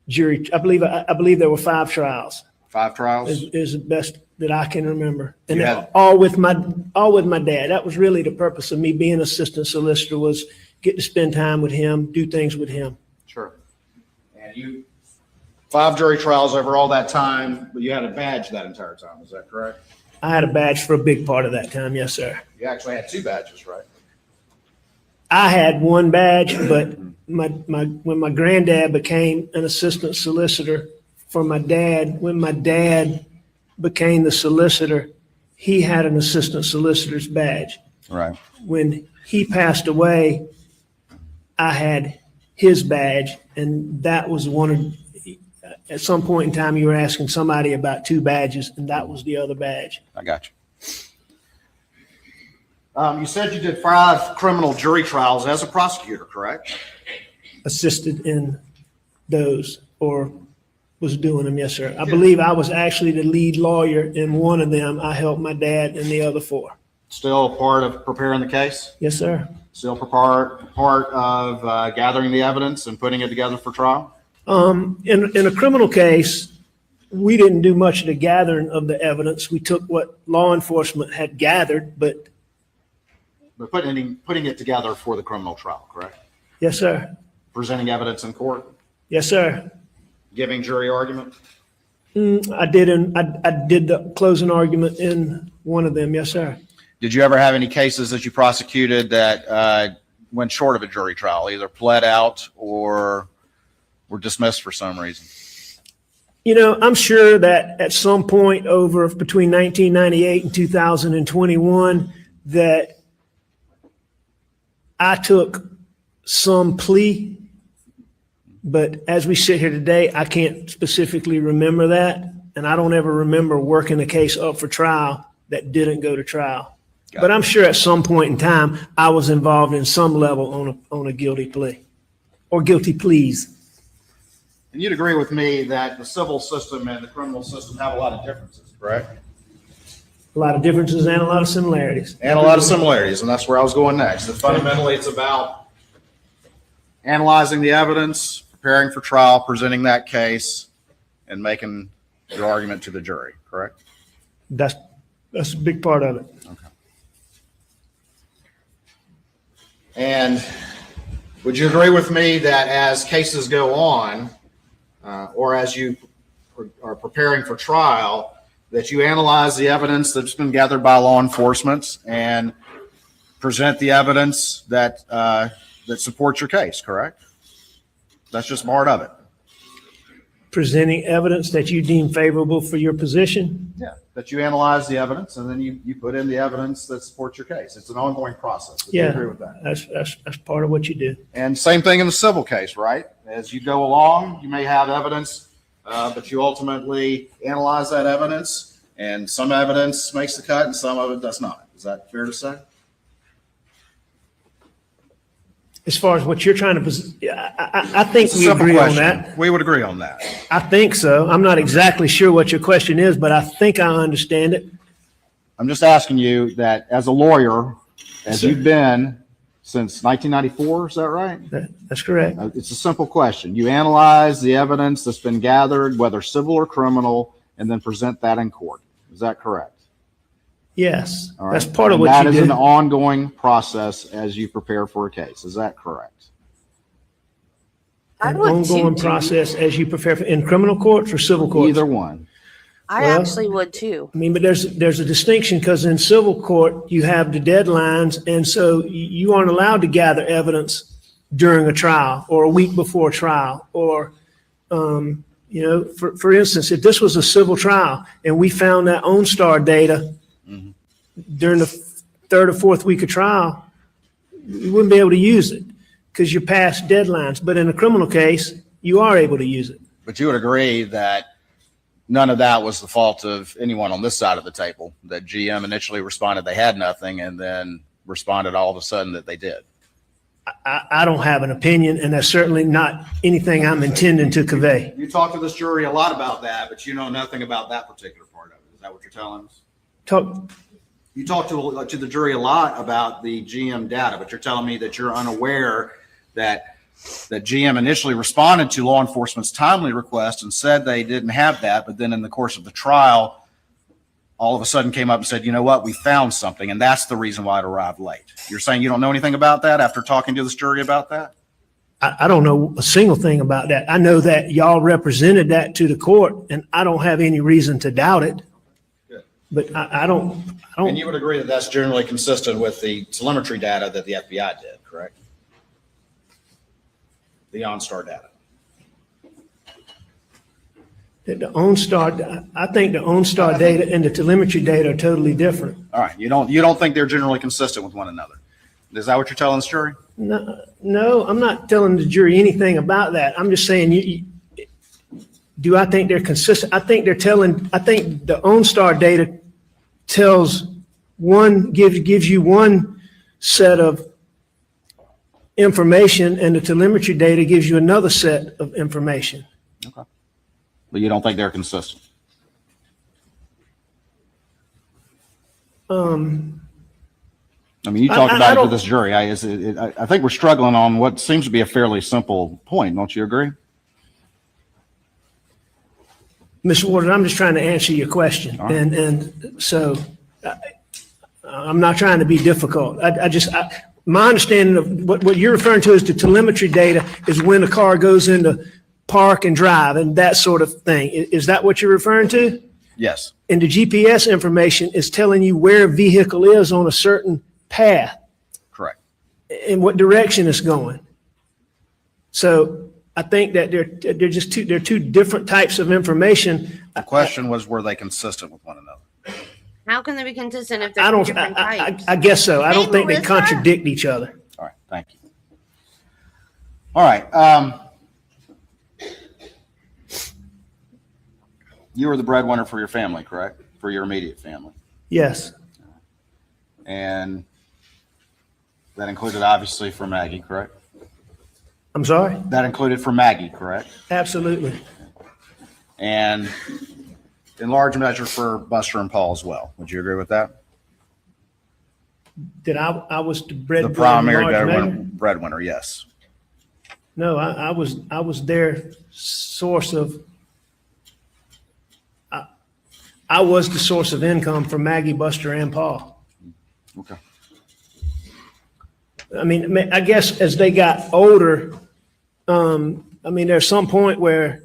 jury. I believe there were 5 trials. 5 trials? Is the best that I can remember, and You had- all with my dad. That was really the purpose of me being assistant solicitor, was get to spend time with him, do things with him. Sure. And you, 5 jury trials over all that time, but you had a badge that entire time. Is that correct? I had a badge for a big part of that time. Yes, sir. You actually had 2 badges, right? I had 1 badge, but when my granddad became an assistant solicitor for my dad, when my dad became the solicitor, he had an assistant solicitor's badge. Right. When he passed away, I had his badge, and that was one of, at some point in time, you were asking somebody about 2 badges, and that was the other badge. I got you. You said you did 5 criminal jury trials as a prosecutor, correct? Assisted in those, or was doing them, yes, sir. I believe I was actually the lead lawyer in one of them. I helped my dad in the other 4. Still a part of preparing the case? Yes, sir. Still part of gathering the evidence and putting it together for trial? In a criminal case, we didn't do much of the gathering of the evidence. We took what law enforcement had gathered, but putting it together for the criminal trial, correct? yes, sir. Presenting evidence in court? Yes, sir. Giving jury argument? I did the closing argument in one of them. Yes, sir. Did you ever have any cases that you prosecuted that went short of a jury trial, either pled out or were dismissed for some reason? I'm sure that at some point between 1998 and 2021, that I took some plea, but as we sit here today, I can't specifically remember that. And I don't ever remember working a case up for trial that didn't go to trial. But I'm sure at some point in time, I was involved in some level on a guilty plea or guilty pleas. And you'd agree with me that the civil system and the criminal system have a lot of differences, correct? A lot of differences and a lot of similarities. And a lot of similarities, and that's where I was going next. And fundamentally, it's about analyzing the evidence, preparing for trial, presenting that case, and making your argument to the jury, correct? That's a big part of it. Okay. And would you agree with me that as cases go on, or as you are preparing for trial, that you analyze the evidence that's been gathered by law enforcement and present the evidence that that supports your case, correct? That's just part of it. Presenting evidence that you deem favorable for your position? Yeah, that you analyze the evidence and then you put in the evidence that supports your case. It's an ongoing process. Would you agree with that? That's part of what you do. And same thing in the civil case, right? As you go along, you may have evidence, but you ultimately analyze that evidence, and some evidence makes the cut and some of it does not. Is that fair to say? As far as what you're trying to, I think It's a we simple agree on question. that. We would agree on that. I think so. I'm not exactly sure what your question is, but I think I understand it. I'm just asking you that as a lawyer, as Sir. you've been since 1994, is that right? That's correct. It's a simple question. You analyze the evidence that's been gathered, whether civil or criminal, and then present that in court. Is that correct? Yes, All right. that's part of And what that you is do. an ongoing process as you prepare for a case. Is that correct? I An would ongoing too. process as you prepare for, in criminal courts or civil courts? Either one. I Well, actually would too. I mean, but there's a distinction because in civil court, you have the deadlines, and so you aren't allowed to gather evidence during a trial or a week before a trial. Or, for instance, if this was a civil trial and we found that OnStar data during the third or fourth week of trial, you wouldn't be able to use it because you're past deadlines. But in a criminal case, you are able to use it. But you would agree that none of that was the fault of anyone on this side of the table, that GM initially responded they had nothing and then responded all of a sudden that they did. I don't have an opinion, and that's certainly not anything I'm intending to convey. You talked to this jury a lot about that, but you know nothing about that particular part of it. Is that what you're telling us? You talked to the jury a lot about the GM data, but you're telling me that you're unaware that GM initially responded to law enforcement's timely request and said they didn't have that, but then in the course of the trial, all of a sudden came up and said, you know what, we found something, and that's the reason why it arrived late. You're saying you don't know anything about that after talking to this jury about that? I don't know a single thing about that. I know that y'all represented that to the court, and I don't have any reason to doubt it. Good. But I don't. And you would agree that that's generally consistent with the telemetry data that the FBI did, correct? The OnStar data. The OnStar, I think the OnStar data and the telemetry data are totally different. All right. You don't think they're generally consistent with one another. Is that what you're telling this jury? No, I'm not telling the jury anything about that. I'm just saying, do I think they're consistent? I think the OnStar data gives you one set of information, and the telemetry data gives you another set of information. Okay. But you don't think they're consistent? I mean, you talked about it to this jury. I think we're struggling on what seems to be a fairly simple point. Don't you agree? Mr. Warden, I'm just trying to answer your question. Right. And so I'm not trying to be difficult. My understanding of what you're referring to as the telemetry data is when a car goes into park and drive and that sort of thing. Is that what you're referring to? Yes. And the GPS information is telling you where a vehicle is on a certain path. Correct. And what direction it's going. So I think that they're two different types of information. The question was, were they consistent with one another? How can they be consistent if they're two different types? I guess so. I don't think they Melissa? contradict each other. All right. Thank you. All right. You were the breadwinner for your family, correct? For your immediate family. Yes. And that included obviously for Maggie, correct? I'm sorry? That included for Maggie, correct? Absolutely. And in large measure for Buster and Paul as well. Would you agree with that? That I was the The primary breadwinner? breadwinner, yes. No, I was their source of, I was the source of income for Maggie, Buster, and Paul. Okay. I mean, I guess as they got older, there's some point where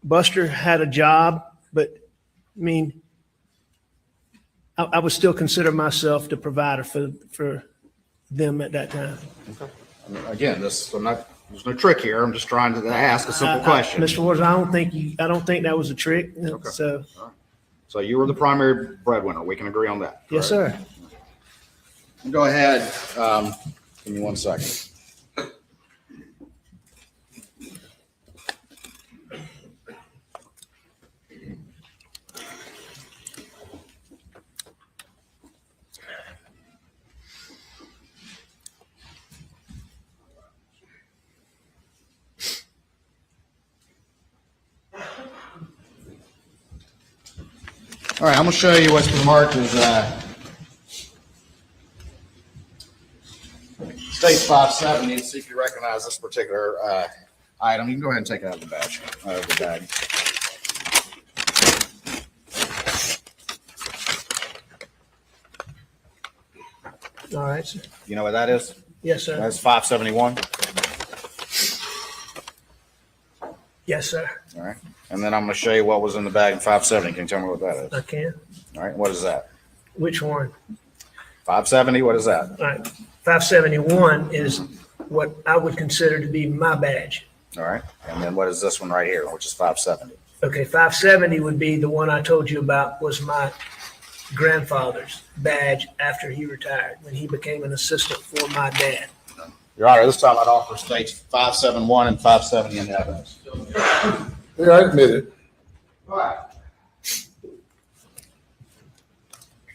Buster had a job, but I mean, I would still consider myself the provider for them at that time. Okay. Again, there's no trick here. I'm just trying to ask a simple question. Mr. Waters, I don't think that was a trick. Okay. So, All right. So you were the primary breadwinner. We can agree on that. yes, sir. Go ahead. Give me 1 second. All right, I'm going to show you what's been marked as States 570 to see if you recognize this particular item. You can go ahead and take it out of the badge, out of the bag. All right, sir. You know what that is? Yes, sir. That's 571. Yes, sir. All right. And then I'm going to show you what was in the bag in 570. Can you tell me what that is? I can. All right. What is that? Which one? 570. What is that? All right. 571 is what I would consider to be my badge. All right. And then what is this one right here, which is 570? Okay, 570 would be the one I told you about, was my grandfather's badge after he retired, when he became an assistant for my dad. Your Honor, this time I'd offer States 571 and 570 in the evidence. Yeah, I admit it. All right.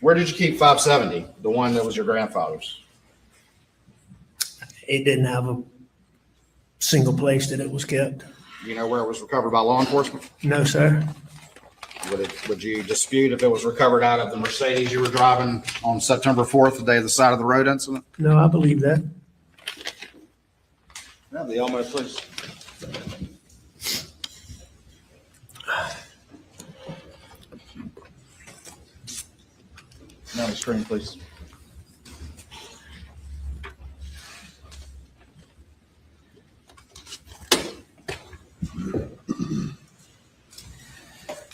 Where did you keep 570, the one that was your grandfather's? It didn't have a single place that it was kept. Do you know where it was recovered by law enforcement? No, sir. Would you dispute if it was recovered out of the Mercedes you were driving on September 4th, the day of the side of the road incident? No, I believe that. Yeah, the Elmo, please. Now the screen, please.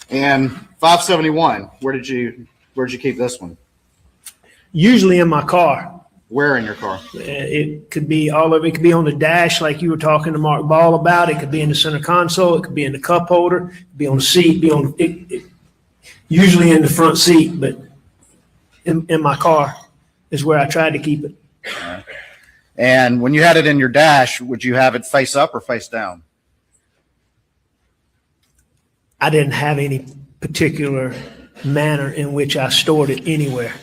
And 571, where did you keep this one? Usually in my car. Where in your car? It could be all over. It could be on the dash, like you were talking to Mark Ball about. It could be in the center console. It could be in the cup holder. It could be on the seat. Usually in the front seat, but in my car is where I tried to keep it. All right. And when you had it in your dash, would you have it face up or face down? I didn't have any particular manner in which I stored it anywhere.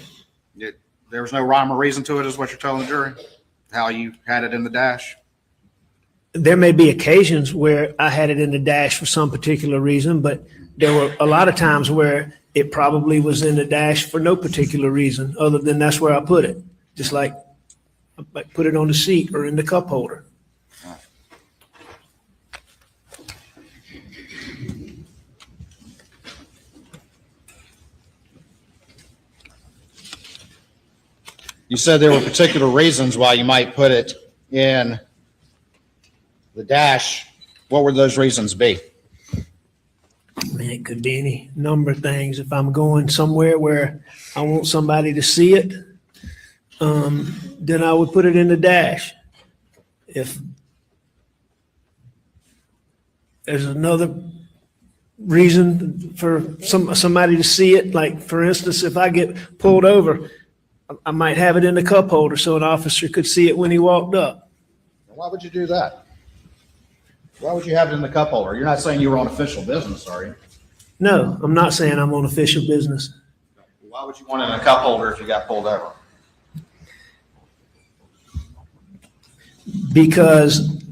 There was no rhyme or reason to it, is what you're telling the jury? How you had it in the dash? There may be occasions where I had it in the dash for some particular reason, but there were a lot of times where it probably was in the dash for no particular reason other than that's where I put it. Just like I put it on the seat or in the cup holder. You said there were particular reasons why you might put it in the dash. What would those reasons be? I mean, it could be any number of things. If I'm going somewhere where I want somebody to see it, then I would put it in the dash. If there's another reason for somebody to see it, like for instance, if I get pulled over, I might have it in the cup holder so an officer could see it when he walked up. Why would you do that? Why would you have it in the cup holder? You're not saying you were on official business, are you? No, I'm not saying I'm on official business. Why would you want it in a cup holder if you got pulled over? Because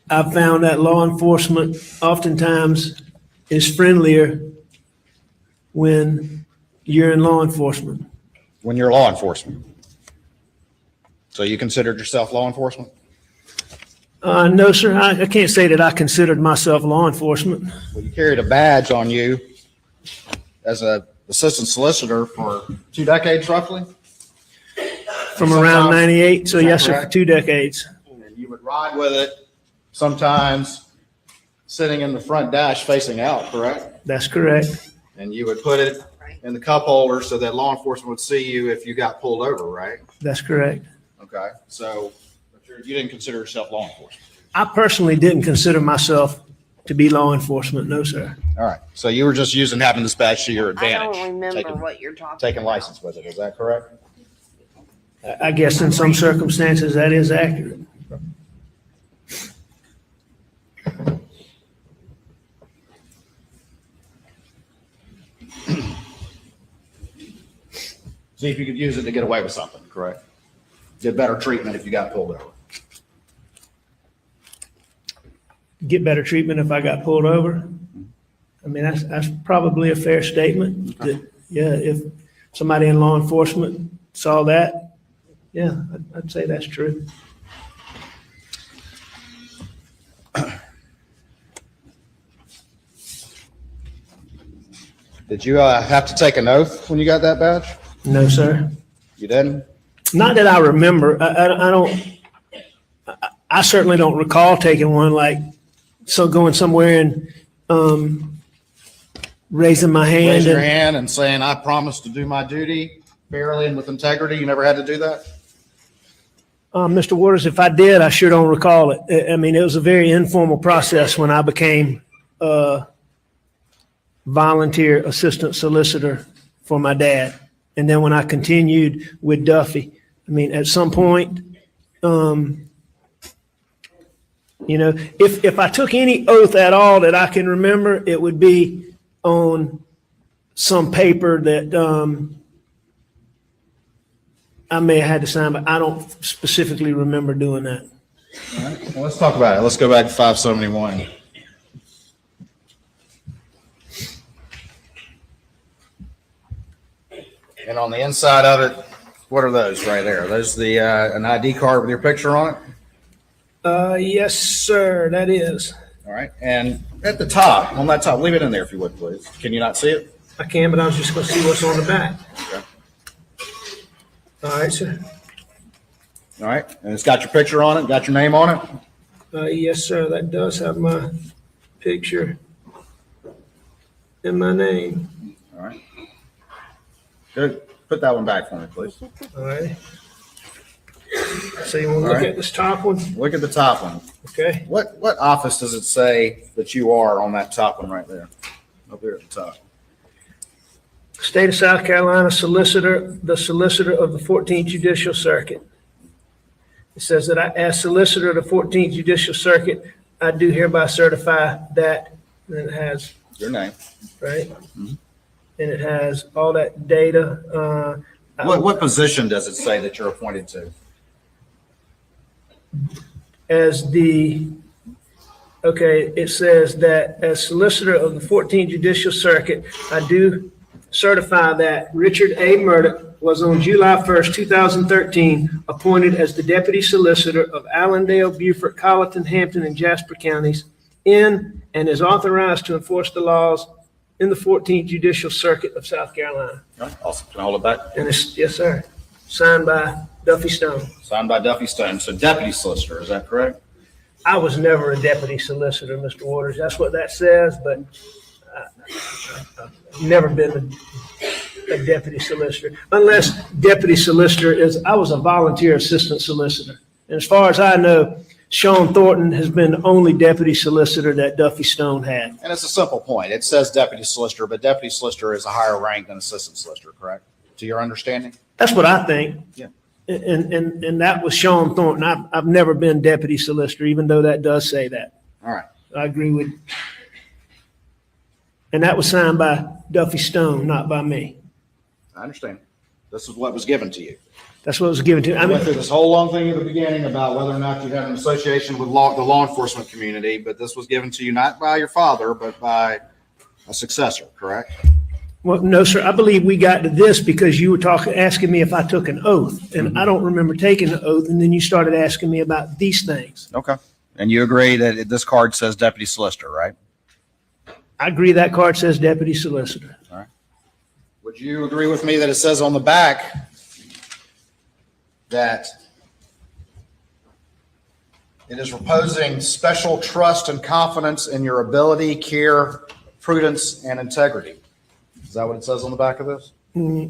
I found that law enforcement oftentimes is friendlier when you're in law enforcement. When you're law enforcement. So you considered yourself law enforcement? No, sir, I can't say that I considered myself law enforcement. Well, you carried a badge on you as a assistant solicitor for 2 decades roughly? From around 98, so Is that yes, sir, for correct? 2 decades. And you would ride with it sometimes sitting in the front dash facing out, correct? That's correct. And you would put it in the cup holder so that law enforcement would see you if you got pulled over, right? That's correct. Okay, so but you didn't consider yourself law enforcement. I personally didn't consider myself to be law enforcement, no, sir. All right, so you were just using having this badge to your I advantage. don't remember taking- what you're talking Taking about. license with it, is that correct? I guess in some circumstances that is accurate. See if you could use it to get away with something, correct? Get better treatment if you got pulled over. Get better treatment if I got pulled over. I mean, that's probably a fair statement. That, yeah, if somebody in law enforcement saw that, yeah, I'd say that's true. Did you have to take an oath when you got that badge? No, sir. You didn't? Not that I remember. I don't. I certainly don't recall taking one. Like, so going somewhere and raising my hand. Raise your and- hand and saying, I promise to do my duty fairly and with integrity. You never had to do that? Mr. Waters, if I did, I sure don't recall it. I mean, it was a very informal process when I became a volunteer assistant solicitor for my dad. And then when I continued with Duffy, I mean, at some point, you know, if I took any oath at all that I can remember, it would be on some paper that I may have had to sign, but I don't specifically remember doing that. All right. Well, let's talk about it. Let's go back to 571. And on the inside of it, what are those right there? Are those the an ID card with your picture on it? Yes, sir, that is. All right. And at the top, on that top, leave it in there if you would, please. Can you not see it? I can, but I was just going to see what's on the back. Okay. All right, sir. All right. And it's got your picture on it, got your name on it? Yes, sir, that does have my picture and my name. All right. Good. Put that one back for me, please. All right. So you want to All look right. at this top one? Look at the top one. Okay. What office does it say that you are on that top one right there? Up there at the top. State of South Carolina Solicitor, the Solicitor of the 14th Judicial Circuit. It says that I, as Solicitor of the 14th Judicial Circuit, I do hereby certify that, and it has, Your name. right? And it has all that data. What position does it say that you're appointed to? As the, okay, it says that as Solicitor of the 14th Judicial Circuit, I do certify that Richard A. Murdaugh was on July 1st, 2013, appointed as the Deputy Solicitor of Allendale, Beaufort, Colleton, Hampton, and Jasper counties in and is authorized to enforce the laws in the 14th Judicial Circuit of South Carolina. All right, awesome. Can I hold it back? And it's, yes, sir, signed by Duffy Stone. Signed by Duffy Stone. So deputy solicitor, is that correct? I was never a deputy solicitor, Mr. Waters. That's what that says, but I've never been a deputy solicitor. Unless deputy solicitor is, I was a volunteer assistant solicitor. And as far as I know, Sean Thornton has been the only deputy solicitor that Duffy Stone had. And it's a simple point. It says deputy solicitor, but deputy solicitor is a higher rank than assistant solicitor, correct? To your understanding? That's what I think. Yeah. And that was Sean Thornton. I've never been deputy solicitor, even though that does say that. All right. I agree with. And that was signed by Duffy Stone, not by me. I understand. This is what was given to you. That's what was given to me. I went through this whole long thing at the beginning about whether or not you had an association with the law enforcement community, but this was given to you not by your father, but by a successor, correct? Well, no, sir. I believe we got to this because you were asking me if I took an oath, and I don't remember taking an oath. And then you started asking me about these things. Okay. And you agree that this card says deputy solicitor, right? I agree that card says deputy solicitor. All right. Would you agree with me that it says on the back that it is reposing special trust and confidence in your ability, care, prudence, and integrity? Is that what it says on the back of this? I mean,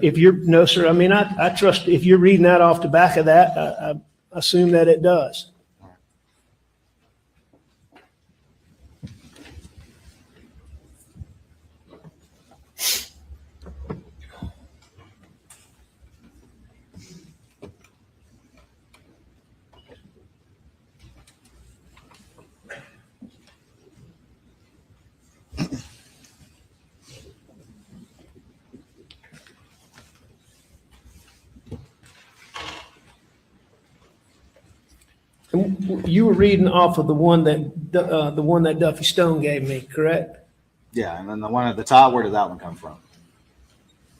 if you're, no, sir. I mean, I trust, if you're reading that off the back of that, I assume that it does. You were reading off of the one that Duffy Stone gave me, correct? Yeah, and then the one at the top, where did that one come from?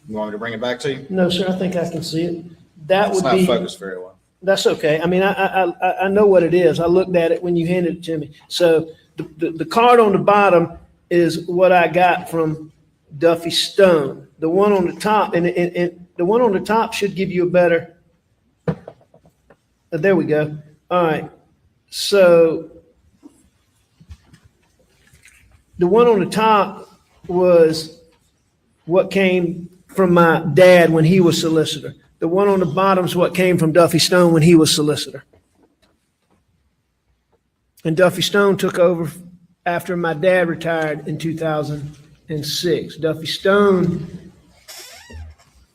You want me to bring it back to you? No, sir. I think I can see it. That It's would be. not focused very well. That's okay. I mean, I know what it is. I looked at it when you handed it to me. So the card on the bottom is what I got from Duffy Stone. The one on the top, and the one on the top should give you a better. There we go. All right. So the one on the top was what came from my dad when he was solicitor. The one on the bottom is what came from Duffy Stone when he was solicitor. And Duffy Stone took over after my dad retired in 2006. Duffy Stone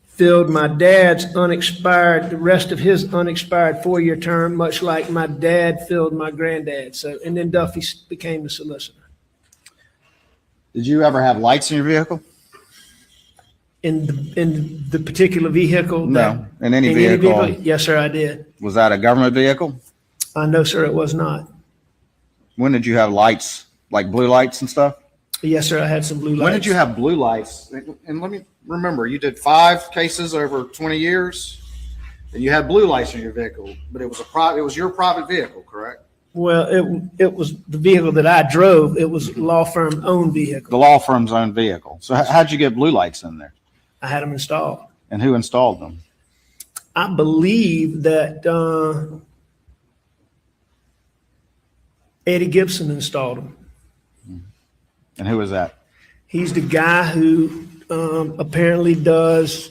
filled my dad's the rest of his unexpired 4-year term, much like my dad filled my granddad. So, and then Duffy became the solicitor. Did you ever have lights in your vehicle? In the particular vehicle? No, in any vehicle. Yes, sir, I did. Was that a government vehicle? No, sir, it was not. When did you have lights, like blue lights and stuff? Yes, sir, I had some blue lights. When did you have blue lights? And let me remember, you did 5 cases over 20 years, and you had blue lights in your vehicle, but it was your private vehicle, correct? Well, it was the vehicle that I drove. It was law firm owned vehicle. The law firm's own vehicle. So how'd you get blue lights in there? I had them installed. And who installed them? I believe that Eddie Gibson installed them. And who was that? He's the guy who apparently does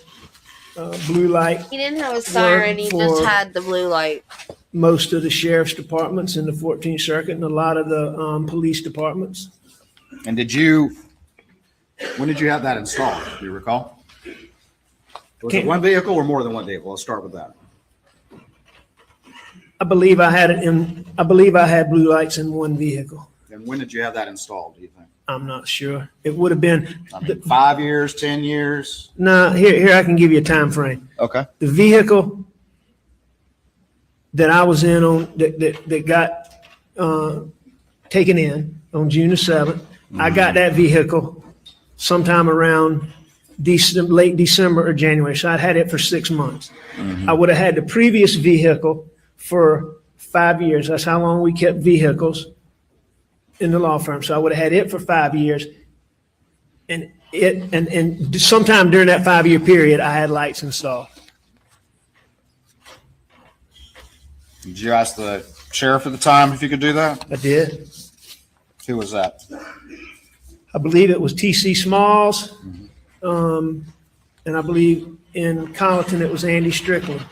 blue light. He didn't have a siren. He just had the blue light. Most of the sheriff's departments in the 14th Circuit and a lot of the police departments. And when did you have that installed? Do you recall? Was it one vehicle or more than one vehicle? Let's start with that. I believe I had blue lights in one vehicle. And when did you have that installed, do you think? I'm not sure. It would have been 5 years, 10 years? No, here I can give you a time frame. Okay. The vehicle that I was in on that got taken in on June the 7th, I got that vehicle sometime around late December or January. So I'd had it for 6 months. I would have had the previous vehicle for 5 years. That's how long we kept vehicles in the law firm. So I would have had it for 5 years. And sometime during that 5-year period, I had lights installed. Did you ask the sheriff at the time if you could do that? I did. Who was that? I believe it was T.C. Smalls. And I believe in Colleton, it was Andy Strickland.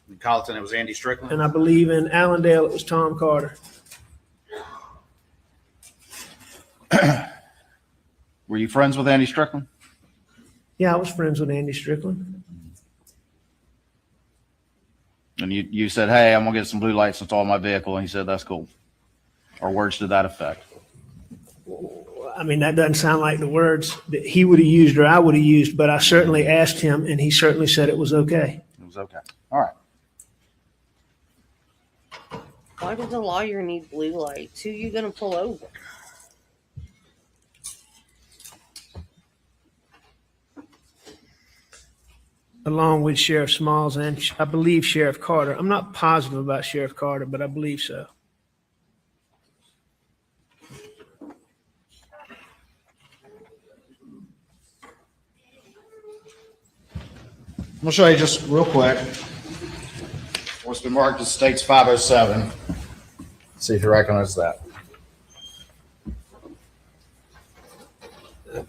In Colleton, it was Andy Strickland? And I believe in Allendale, it was Tom Carter. Were you friends with Andy Strickland? Yeah, I was friends with Andy Strickland. And you said, hey, I'm gonna get some blue lights installed in my vehicle, and he said, that's cool. Or words to that effect. I mean, that doesn't sound like the words that he would have used or I would have used, but I certainly asked him, and he certainly said it was okay. It was okay. All right. Why does a lawyer need blue lights? Who are you going to pull over? Along with Sheriff Smalls and I believe Sheriff Carter. I'm not positive about Sheriff Carter, but I believe so. I'm gonna show you just real quick what's been marked as States 507. See if you recognize that.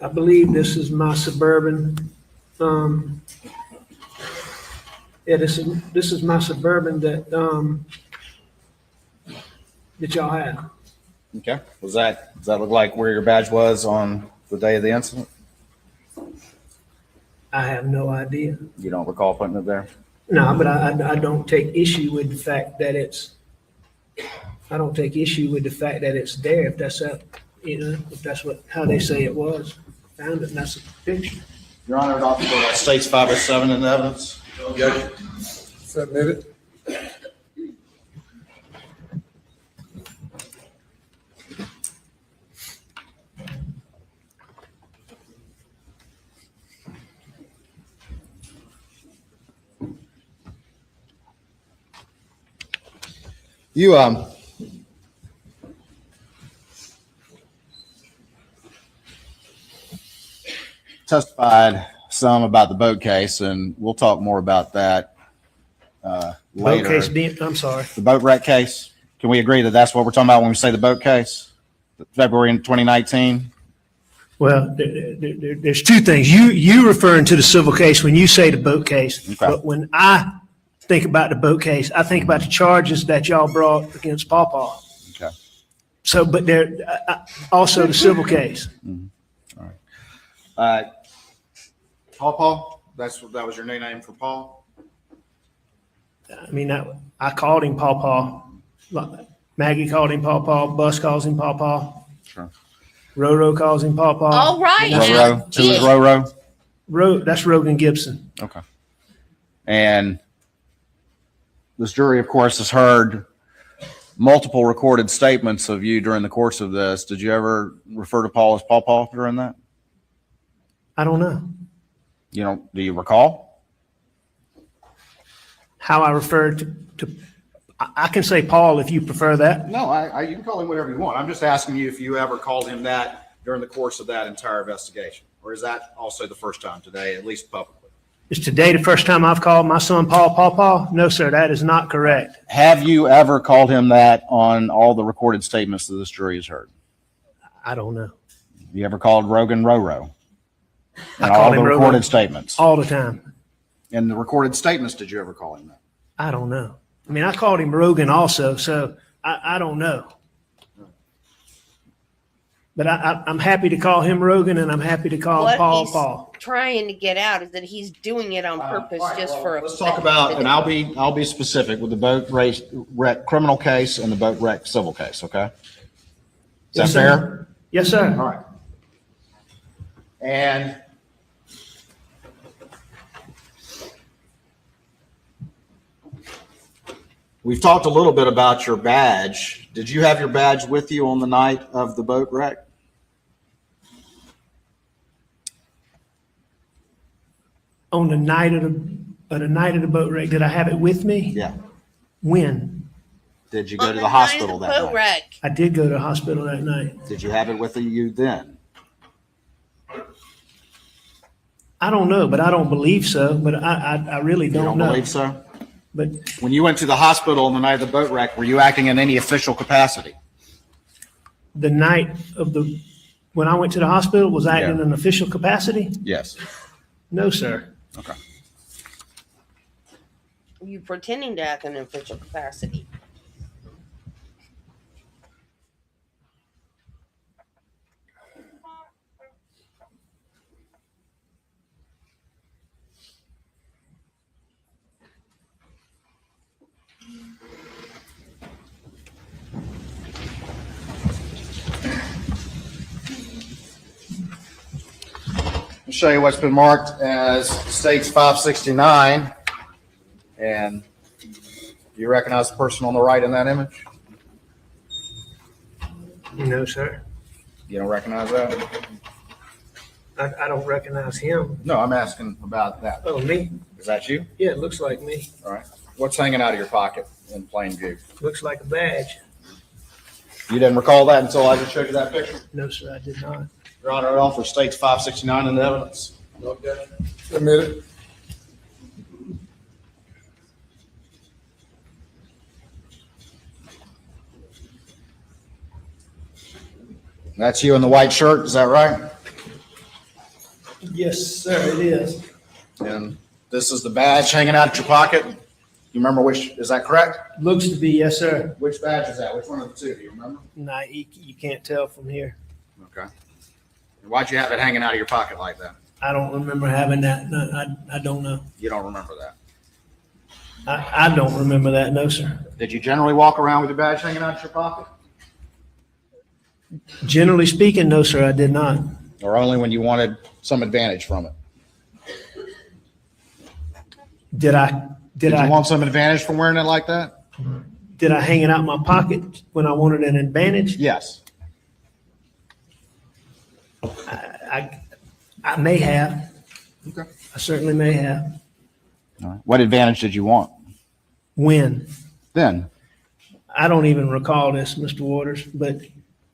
I believe this is my Suburban. Yeah, this is my Suburban that y'all have. Okay. Does that look like where your badge was on the day of the incident? I have no idea. You don't recall putting it there? No, but I don't take issue with the fact that it's. I don't take issue with the fact that it's there. If that's if that's how they say it was, found it, and that's a picture. Your Honor, Dr. States 507 in the evidence. Judge, submitted. You testified some about the boat case, and we'll talk more about that later. Boat case, I'm sorry. The boat wreck case. Can we agree that that's what we're talking about when we say the boat case? February in 2019? Well, there's two things. You referring to the civil case when you say the boat case, Okay. but when I think about the boat case, I think about the charges that y'all brought against Paw Paw. Okay. So, but there also the civil case. All right. Paul, that was your new name for Paul? I mean, I called him Paw Paw. Maggie called him Paw Paw. Bus calls him Paw Paw. Sure. Roro calls him Paw Paw. All right. Roro. Who is Roro? That's Rogan Gibson. Okay. And this jury, of course, has heard multiple recorded statements of you during the course of this. Did you ever refer to Paul as Paw Paw during that? I don't know Do you recall? how I refer to. I can say Paul if you prefer that. No, you can call him whatever you want. I'm just asking you if you ever called him that during the course of that entire investigation, or is that also the first time today, at least publicly? Is today the first time I've called my son Paw Paw? No, sir, that is not correct. Have you ever called him that on all the recorded statements that this jury has heard? I don't know. You ever called Rogan Roro? I And call all the him Roro recorded statements? all the time. In the recorded statements, did you ever call him that? I don't know. I mean, I called him Rogan also, so I don't know. But I'm happy to call him Rogan, and I'm happy to call What Paul he's Paul. trying to get out is that he's doing it on purpose just for Let's talk about, and I'll be specific with the boat wreck criminal case and the boat wreck civil case, okay? Is that Yes, sir. fair? Yes, sir. All right. And we've talked a little bit about your badge. Did you have your badge with you on the night of the boat wreck? On the night of the boat wreck, did I have it with me? Yeah. When? Did you go to the hospital that boat night? wreck. I did go to the hospital that night. Did you have it with you then? I don't know, but I don't believe so. But I really You don't don't know. believe so? But When you went to the hospital on the night of the boat wreck, were you acting in any official capacity? the night of when I went to the hospital, was I in Yeah. an official capacity? Yes. No, sir. Okay. You pretending to act in an official capacity. I'll show you what's been marked as States 569. And do you recognize the person on the right in that image? No, sir. You don't recognize that? I don't recognize him. No, I'm asking about that. Oh, me? Is that you? Yeah, it looks like me. All right. What's hanging out of your pocket in plain view? Looks like a badge. You didn't recall that until I just showed you that picture? No, sir, I did not. Your Honor, it all for States 569 in the evidence. Okay. Submit it. That's you in the white shirt, is that right? Yes, sir, it is. And this is the badge hanging out of your pocket? You remember which, is that correct? Looks to be, yes, sir. Which badge is that? Which one of the two, do you remember? Nah, you can't tell from here. Okay. And why'd you have it hanging out of your pocket like that? I don't remember having that. No, I don't know. You don't remember that? I don't remember that, no, sir. Did you generally walk around with your badge hanging out of your pocket? Generally speaking, no, sir, I did not. Or only when you wanted some advantage from it? Did I want some advantage from wearing it like that? Did I hang it out in my pocket when I wanted an advantage? Yes. I may have. Okay. I certainly may have. All right. What advantage did you want? When? Then? I don't even recall this, Mr. Waters, but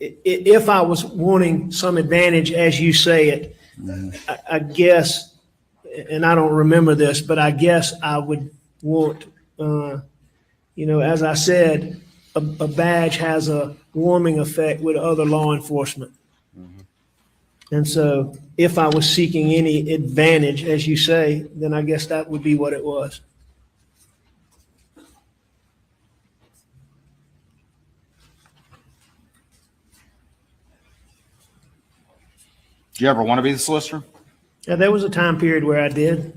if I was wanting some advantage, as you say it, I guess, and I don't remember this, but I guess I would want, as I said, a badge has a warming effect with other law enforcement. And so if I was seeking any advantage, as you say, then I guess that would be what it was. Did you ever want to be the solicitor? Yeah, there was a time period where I did.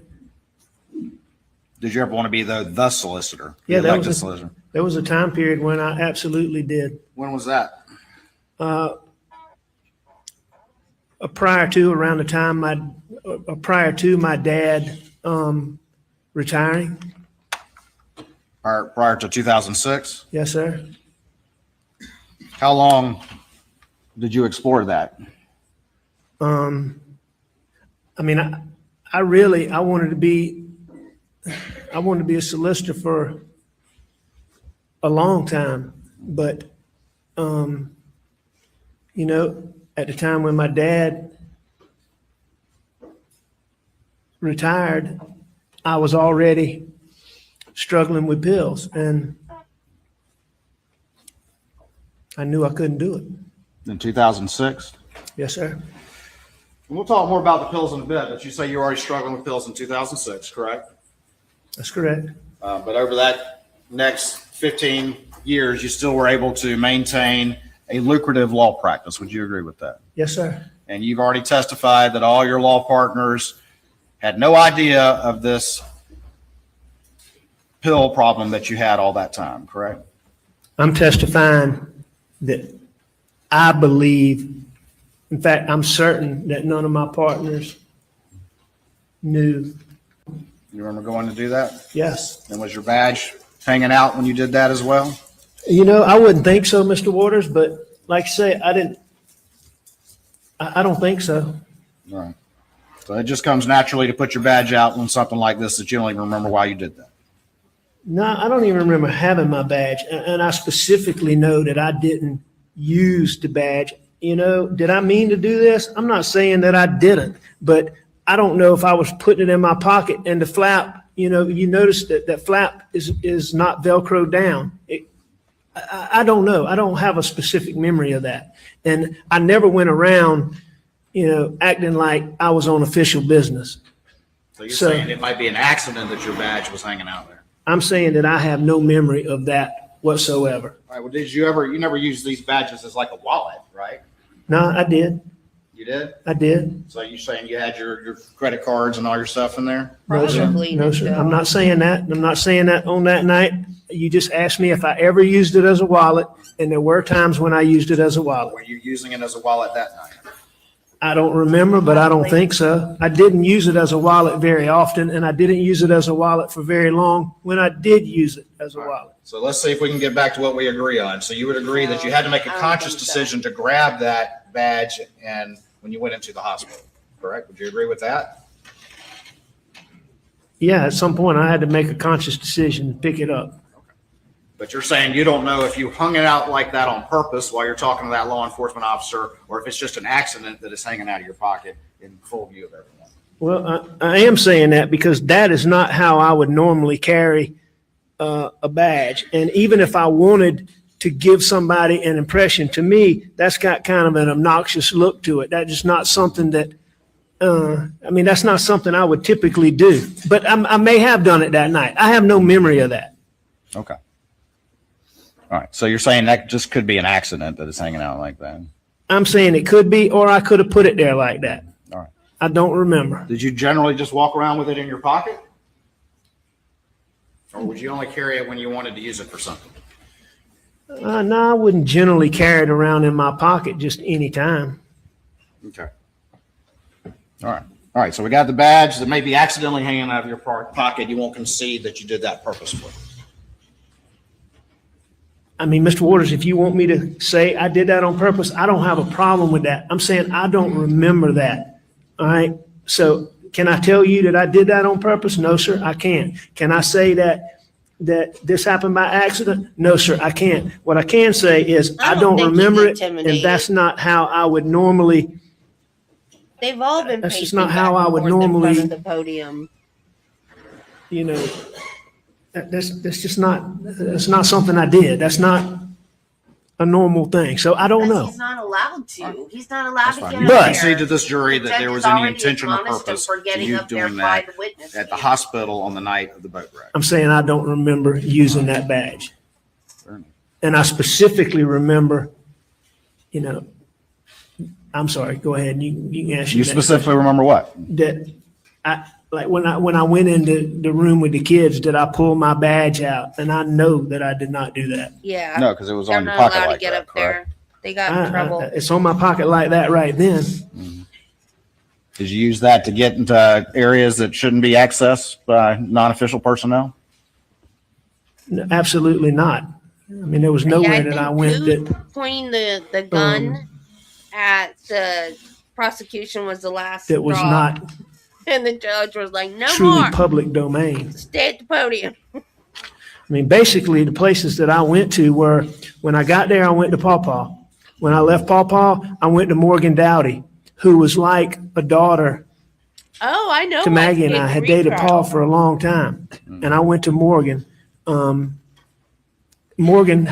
Did you ever want to be the solicitor? Yeah, the elected solicitor? There was a time period when I absolutely did. When was that? Prior to my dad retiring. Prior to 2006? Yes, sir. How long did you explore that? I wanted to be a solicitor for a long time, but at the time when my dad retired, I was already struggling with pills, and I knew I couldn't do it. In 2006? Yes, sir. And we'll talk more about the pills in a bit, but you say you were already struggling with pills in 2006, correct? That's correct. But over that next 15 years, you still were able to maintain a lucrative law practice. Would you agree with that? Yes, sir. And you've already testified that all your law partners had no idea of this pill problem that you had all that time, correct? I'm testifying that I believe, in fact, I'm certain that none of my partners knew. You remember going to do that? Yes. And was your badge hanging out when you did that as well? I wouldn't think so, Mr. Waters, but like I say, I don't think so. All right. So it just comes naturally to put your badge out when something like this that you don't even remember why you did that. No, I don't even remember having my badge. And I specifically know that I didn't use the badge. Did I mean to do this? I'm not saying that I didn't, but I don't know if I was putting it in my pocket and the flap, you notice that flap is not Velcro down. I don't know. I don't have a specific memory of that. And I never went around, acting like I was on official business. So you're saying it might be an accident that your badge was hanging out there? I'm saying that I have no memory of that whatsoever. All right. Well, you never used these badges as like a wallet, right? No, I did. You did? I did. So you're saying you had your credit cards and all your stuff in there? No, sir. No, sir. I'm not saying that. I'm not saying that on that night. You just asked me if I ever used it as a wallet, and there were times when I used it as a wallet. Were you using it as a wallet that night? I don't remember, but I don't think so. I didn't use it as a wallet very often, and I didn't use it as a wallet for very long when I did use it as a wallet. So let's see if we can get back to what we agree on. So you would agree that you had to make a conscious decision to grab that badge and when you went into the hospital, correct? Would you agree with that? Yeah, at some point I had to make a conscious decision to pick it up. But you're saying you don't know if you hung it out like that on purpose while you're talking to that law enforcement officer, or if it's just an accident that is hanging out of your pocket in full view of everyone. Well, I am saying that because that is not how I would normally carry a badge. And even if I wanted to give somebody an impression, to me, that's got kind of an obnoxious look to it. That's just not something that, that's not something I would typically do. But I may have done it that night. I have no memory of that. Okay. All right. So you're saying that just could be an accident that it's hanging out like that. I'm saying it could be, or I could have put it there like that. All right. I don't remember. Did you generally just walk around with it in your pocket? Or would you only carry it when you wanted to use it for something? No, I wouldn't generally carry it around in my pocket just any time. Okay. All right. All right. So we got the badge that may be accidentally hanging out of your pocket. You won't concede that you did that purposefully. I mean, Mr. Waters, if you want me to say I did that on purpose, I don't have a problem with that. I'm saying I don't remember that. All right. So can I tell you that I did that on purpose? No, sir, I can't. Can I say that this happened by accident? No, sir, I can't. What I can say is I don't remember it, and that's not how I would normally. They've all been. That's just not how I would normally. The podium. You know, that's just not. That's not something I did. That's not a normal thing. So I don't know. He's not allowed to. He's not allowed to get You up concede there. to this jury that there was any intention or purpose for to getting you up there doing by that the witness at the stand. hospital on the night of the boat wreck. I'm saying I don't remember using that badge. And I specifically remember, I'm sorry, go ahead. You can ask You specifically remember what? That when I went into the room with the kids, did I pull my badge out? And I know that I did not do that. Yeah. No, because it was They're on your not pocket allowed like to get that, up there. They got in trouble. It's on my pocket like that right then. Did you use that to get into areas that shouldn't be accessed by non-official personnel? No, absolutely not. I mean, there was nowhere that I went that. Pointing the gun at the prosecution was the last That was straw. not And the judge was like, no truly more. public domain. Stay at the podium. I mean, basically, the places that I went to were, when I got there, I went to Paw Paw. When I left Paw Paw, I went to Morgan Dowdy, who was like a daughter Oh, I know. to Maggie and I, had dated Retrial. Paul for a long time. And I went to Morgan. Morgan,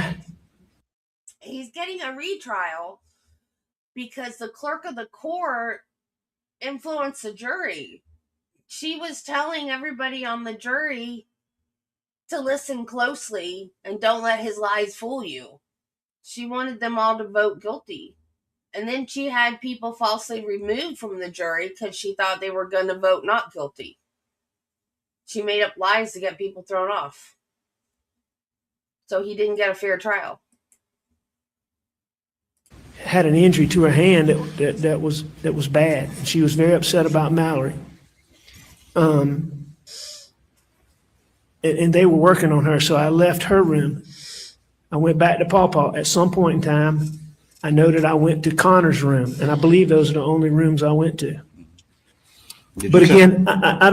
He's getting a retrial because the clerk of the court influenced the jury. She was telling everybody on the jury to listen closely and don't let his lies fool you. She wanted them all to vote guilty. And then she had people falsely removed from the jury because she thought they were going to vote not guilty. She made up lies to get people thrown off. So he didn't get a fair trial. had an injury to her hand that was bad. And she was very upset about Mallory. And they were working on her, so I left her room. I went back to Paw Paw. At some point in time, I noted I went to Connor's room, and I believe those are the only rooms I went to. But again, I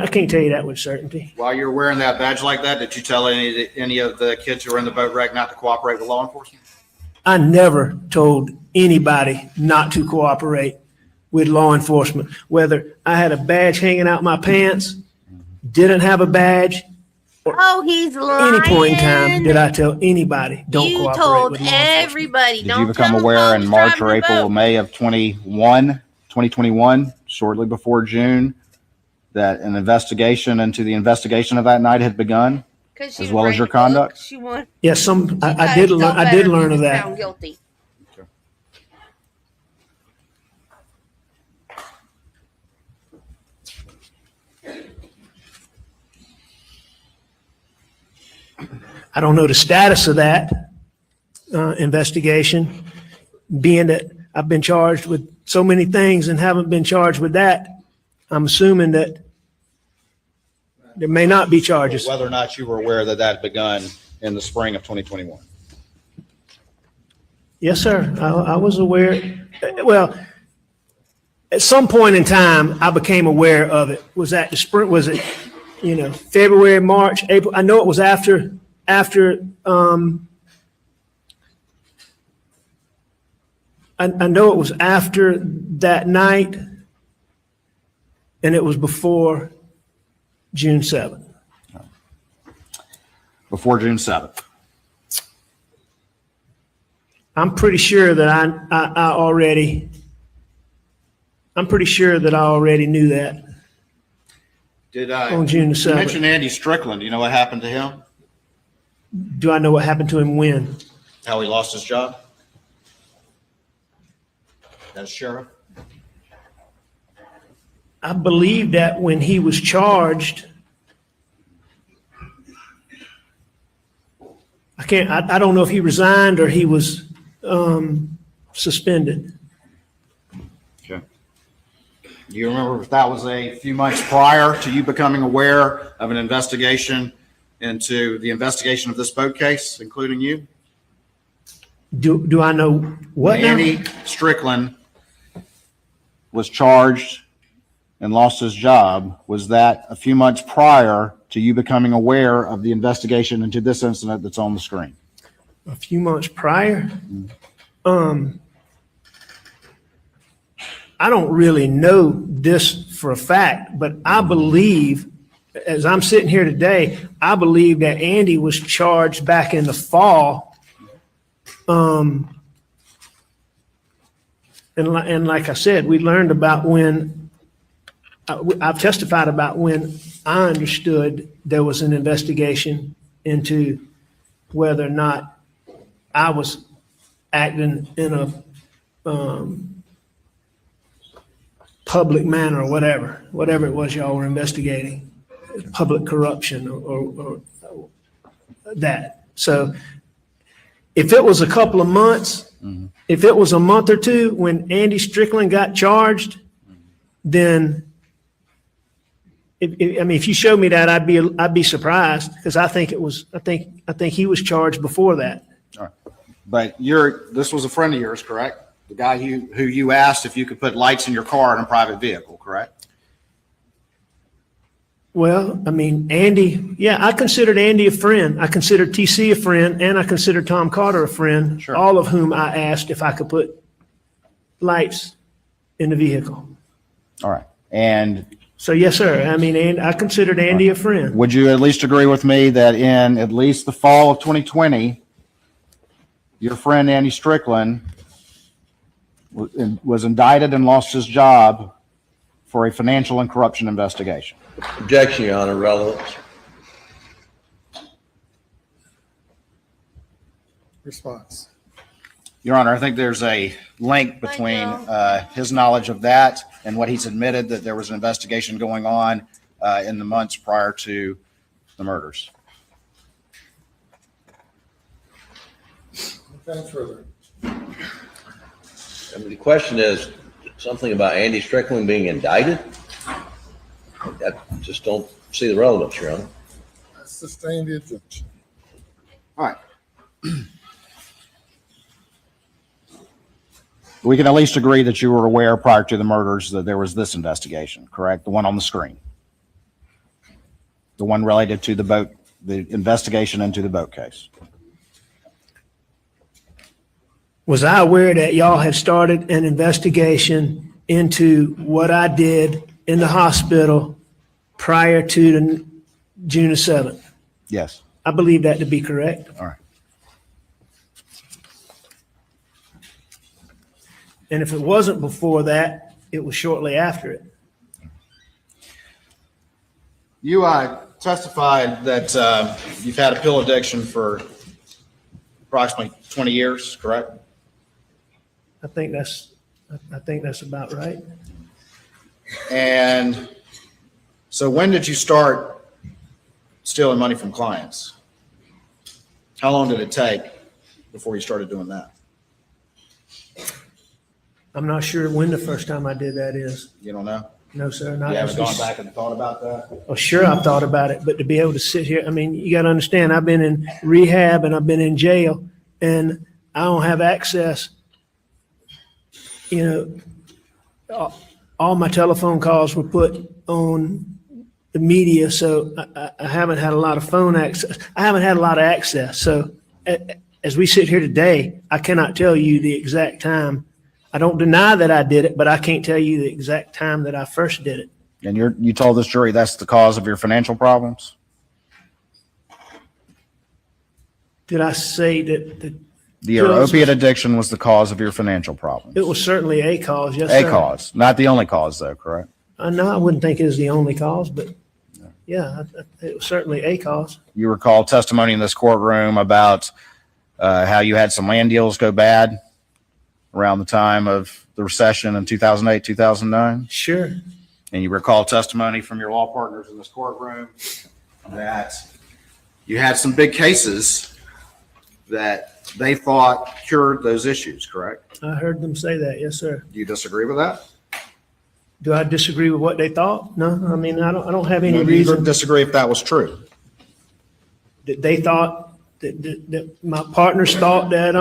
can't tell you that with certainty. While you're wearing that badge like that, did you tell any of the kids who were in the boat wreck not to cooperate with law enforcement? I never told anybody not to cooperate with law enforcement, whether I had a badge hanging out my pants, didn't have a badge. Oh, he's lying. Any point in time did I tell anybody don't You cooperate told with law enforcement? everybody. Did you become aware in March or April or May of 2021, shortly before June, that an investigation into the investigation of that night had begun, as well as your conduct? She won. Yes, I did learn of that. Found guilty. I don't know the status of that investigation, being that I've been charged with so many things and haven't been charged with that, I'm assuming that there may not be charges. Whether or not you were aware that that had begun in the spring of 2021. Yes, sir. I was aware. Well, at some point in time, I became aware of it. Was that the spring? Was it, February, March, April? I know it was after. I know it was after that night, and it was before June 7th. Before June 7th. I'm pretty sure that I already knew that. Did on June the 7th. You mentioned Andy Strickland. Do you know what happened to him? Do I know what happened to him when? How he lost his job? As sheriff? I believe that when he was charged, I don't know if he resigned or he was suspended. Okay. Do you remember if that was a few months prior to you becoming aware of an investigation into the investigation of this boat case, including you? Do I know what now? Andy Strickland was charged and lost his job. Was that a few months prior to you becoming aware of the investigation into this incident that's on the screen? A few months prior? I don't really know this for a fact, but I believe, as I'm sitting here today, I believe that Andy was charged back in the fall. And like I said, we learned about when, I've testified about when I understood there was an investigation into whether or not I was acting in a public manner or whatever it was y'all were investigating, public corruption or that. So if it was a couple of months, if it was a month or two when Andy Strickland got charged, then if you showed me that, I'd be surprised, because I think he was charged before that. All right. But this was a friend of yours, correct? The guy who you asked if you could put lights in your car in a private vehicle, correct? Well, Andy, yeah, I considered Andy a friend. I considered TC a friend, and I considered Tom Carter a friend, Sure. all of whom I asked if I could put lights in the vehicle. All right. And so, yes, sir. I considered Andy a friend. would you at least agree with me that in at least the fall of 2020, your friend Andy Strickland was indicted and lost his job for a financial and corruption investigation? Objection, Your Honor, relevance. Response. Your Honor, I think there's a link between his knowledge of that and what he's admitted, that there was an investigation going on in the months prior to the murders. Anything further? The question is something about Andy Strickland being indicted? I just don't see the relevance, Your Honor. I sustain the objection. All right. We can at least agree that you were aware prior to the murders that there was this investigation, correct? The one on the screen. The one related to the boat, the investigation into the boat case. Was I aware that y'all had started an investigation into what I did in the hospital prior to the June 7th? Yes. I believe that to be correct. All right. And if it wasn't before that, it was shortly after it. You testified that you've had a pill addiction for approximately 20 years, correct? I think that's about right. And so when did you start stealing money from clients? How long did it take before you started doing that? I'm not sure when the first time I did that is. You don't know? No, sir. You Not haven't gone back and thought about that? Oh, sure, I've thought about it, but to be able to sit here, I mean, you got to understand, I've been in rehab and I've been in jail, and I don't have access. You know, all my telephone calls were put on the media, so I haven't had a lot of phone access. I haven't had a lot of access. So as we sit here today, I cannot tell you the exact time. I don't deny that I did it, but I can't tell you the exact time that I first did it. And you told this jury that's the cause of your financial problems? Did I say that Your opiate addiction was the cause of your financial problems? it was certainly a cause, yes, A sir. cause, not the only cause though, correct? No, I wouldn't think it was the only cause, but yeah, it was certainly a cause. You recall testimony in this courtroom about how you had some land deals go bad around the time of the recession in 2008, 2009? Sure. And you recall testimony from your law partners in this courtroom that you had some big cases that they thought cured those issues, correct? I heard them say that, yes, sir. Do you disagree with that? Do I disagree with what they thought? No, I mean, I don't have any No, you reason. disagree if that was true. That they thought, that my partners thought that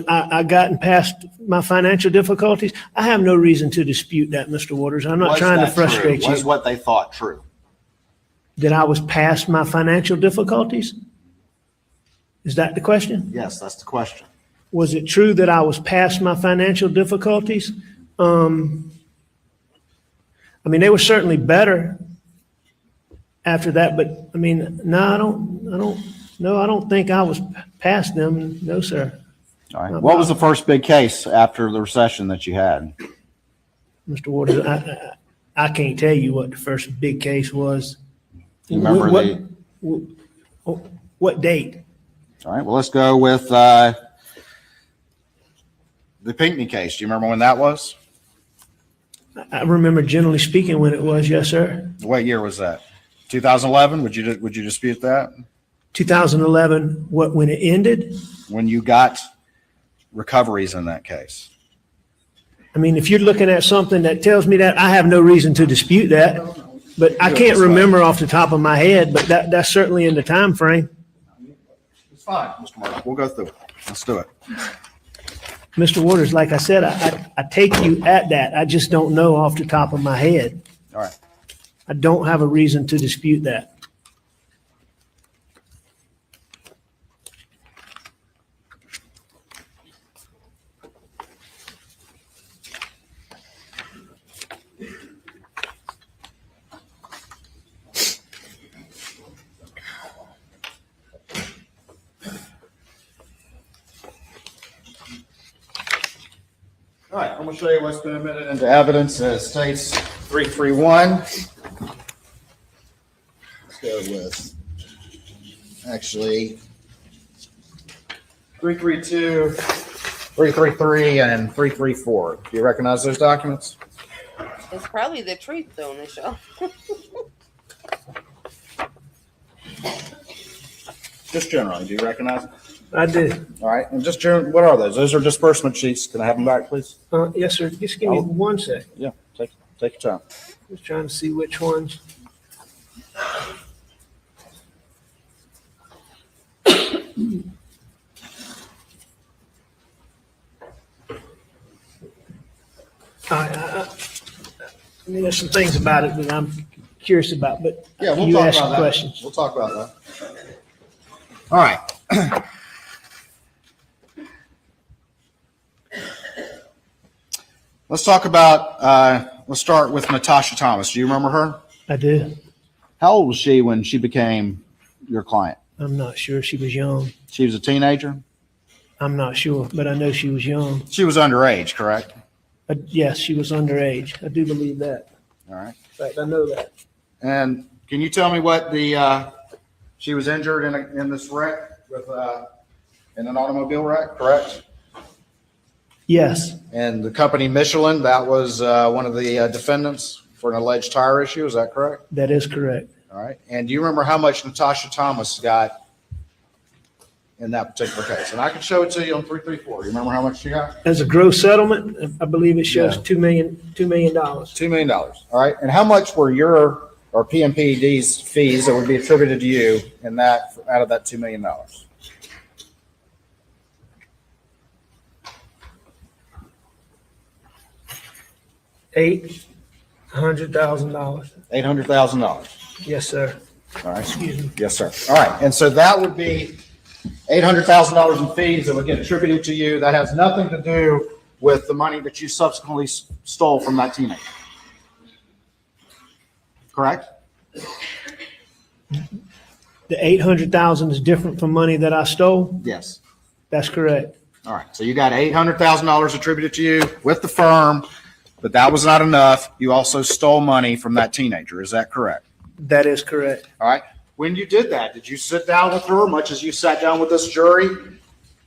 I gotten past my financial difficulties. I have no reason to dispute that, Mr. Waters. I'm not Was trying to that true? frustrate Was you. what they thought true? That I was past my financial difficulties? Is that the question? Yes, that's the question. Was it true that I was past my financial difficulties? I mean, they were certainly better after that, but I mean, no, I don't think I was past them. No, sir. All right. What was the first big case after the recession that you had? Mr. Waters, I can't tell you what the first big case was. Do you remember What date? All right. Well, let's go with the Pinckney case. Do you remember when that was? I remember generally speaking when it was, yes, sir. What year was that? 2011? Would you dispute that? 2011, when it ended? When you got recoveries in that case. I mean, if you're looking at something that tells me that, I have no reason to dispute that. But I can't remember off the top of my head, but that's certainly in the time frame. It's fine, Mr. Murdaugh. We'll go through it. Let's do it. Mr. Waters, like I said, I take you at that. I just don't know off the top of my head. All right. I don't have a reason to dispute that. All right, I'm going to show you what's been admitted into evidence as states 331. Let's go with, actually, 332, 333, and 334. Do you recognize those documents? It's probably the truth, though, Michelle. Just generally, do you recognize it? I do. All right, and just generally, what are those? Those are disbursement sheets. Can I have them back, please? Yes, sir. Just give me 1 second. Yeah, take your time. Just trying to see which ones. I mean, there's some things about it that I'm curious about, but Yeah, we'll you talk ask about some that. questions. We'll talk about that. All right. Let's talk about, let's start with Natasha Thomas. Do you remember her? I do. How old was she when she became your client? I'm not sure. She was young. She was a teenager? I'm not sure, but I know she was young. She was underage, correct? Yes, she was underage. I do believe that. All right. In fact, I know that. And can you tell me what she was injured in this wreck with, in an automobile wreck, correct? Yes. And the company Michelin, that was one of the defendants for an alleged tire issue, is that correct? That is correct. All right. And do you remember how much Natasha Thomas got in that particular case. And I can show it to you on 334. You remember how much she got? As a gross settlement, I believe it shows Yeah. $2 million. $2 million. All right. And how much were your or PMPD's fees that would be attributed to you in that out of that $2 million? $800,000. $800,000. Yes, sir. All right. Excuse me. Yes, sir. All right. And so that would be $800,000 in fees that would get attributed to you. That has nothing to do with the money that you subsequently stole from that teenager. Correct? The $800,000 is different from money that I stole? Yes. That's correct. All right. So you got $800,000 attributed to you with the firm, but that was not enough. You also stole money from that teenager. Is that correct? That is correct. All right. When you did that, did you sit down with her, much as you sat down with this jury,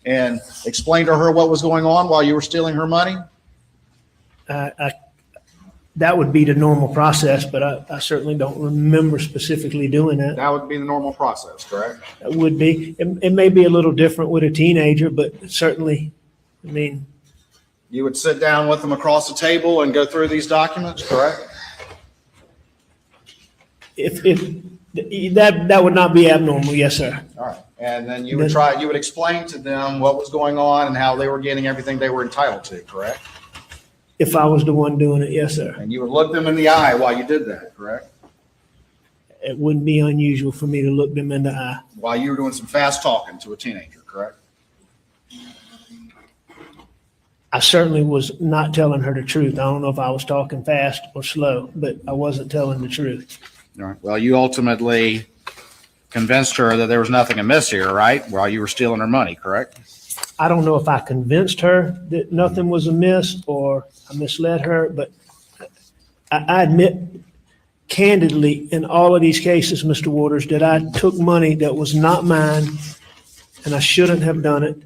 and explain to her what was going on while you were stealing her money? That would be the normal process, but I certainly don't remember specifically doing that. That would be the normal process, correct? It would be. It may be a little different with a teenager, but certainly, I mean. You would sit down with them across the table and go through these documents, correct? If that would not be abnormal, yes, sir. All right. And then you would explain to them what was going on and how they were getting everything they were entitled to, correct? If I was the one doing it, yes, sir. And you would look them in the eye while you did that, correct? It wouldn't be unusual for me to look them in the eye. While you were doing some fast talking to a teenager, correct? I certainly was not telling her the truth. I don't know if I was talking fast or slow, but I wasn't telling the truth. All right. Well, you ultimately convinced her that there was nothing amiss here, right? While you were stealing her money, correct? I don't know if I convinced her that nothing was amiss or I misled her, but I admit candidly in all of these cases, Mr. Waters, that I took money that was not mine and I shouldn't have done it.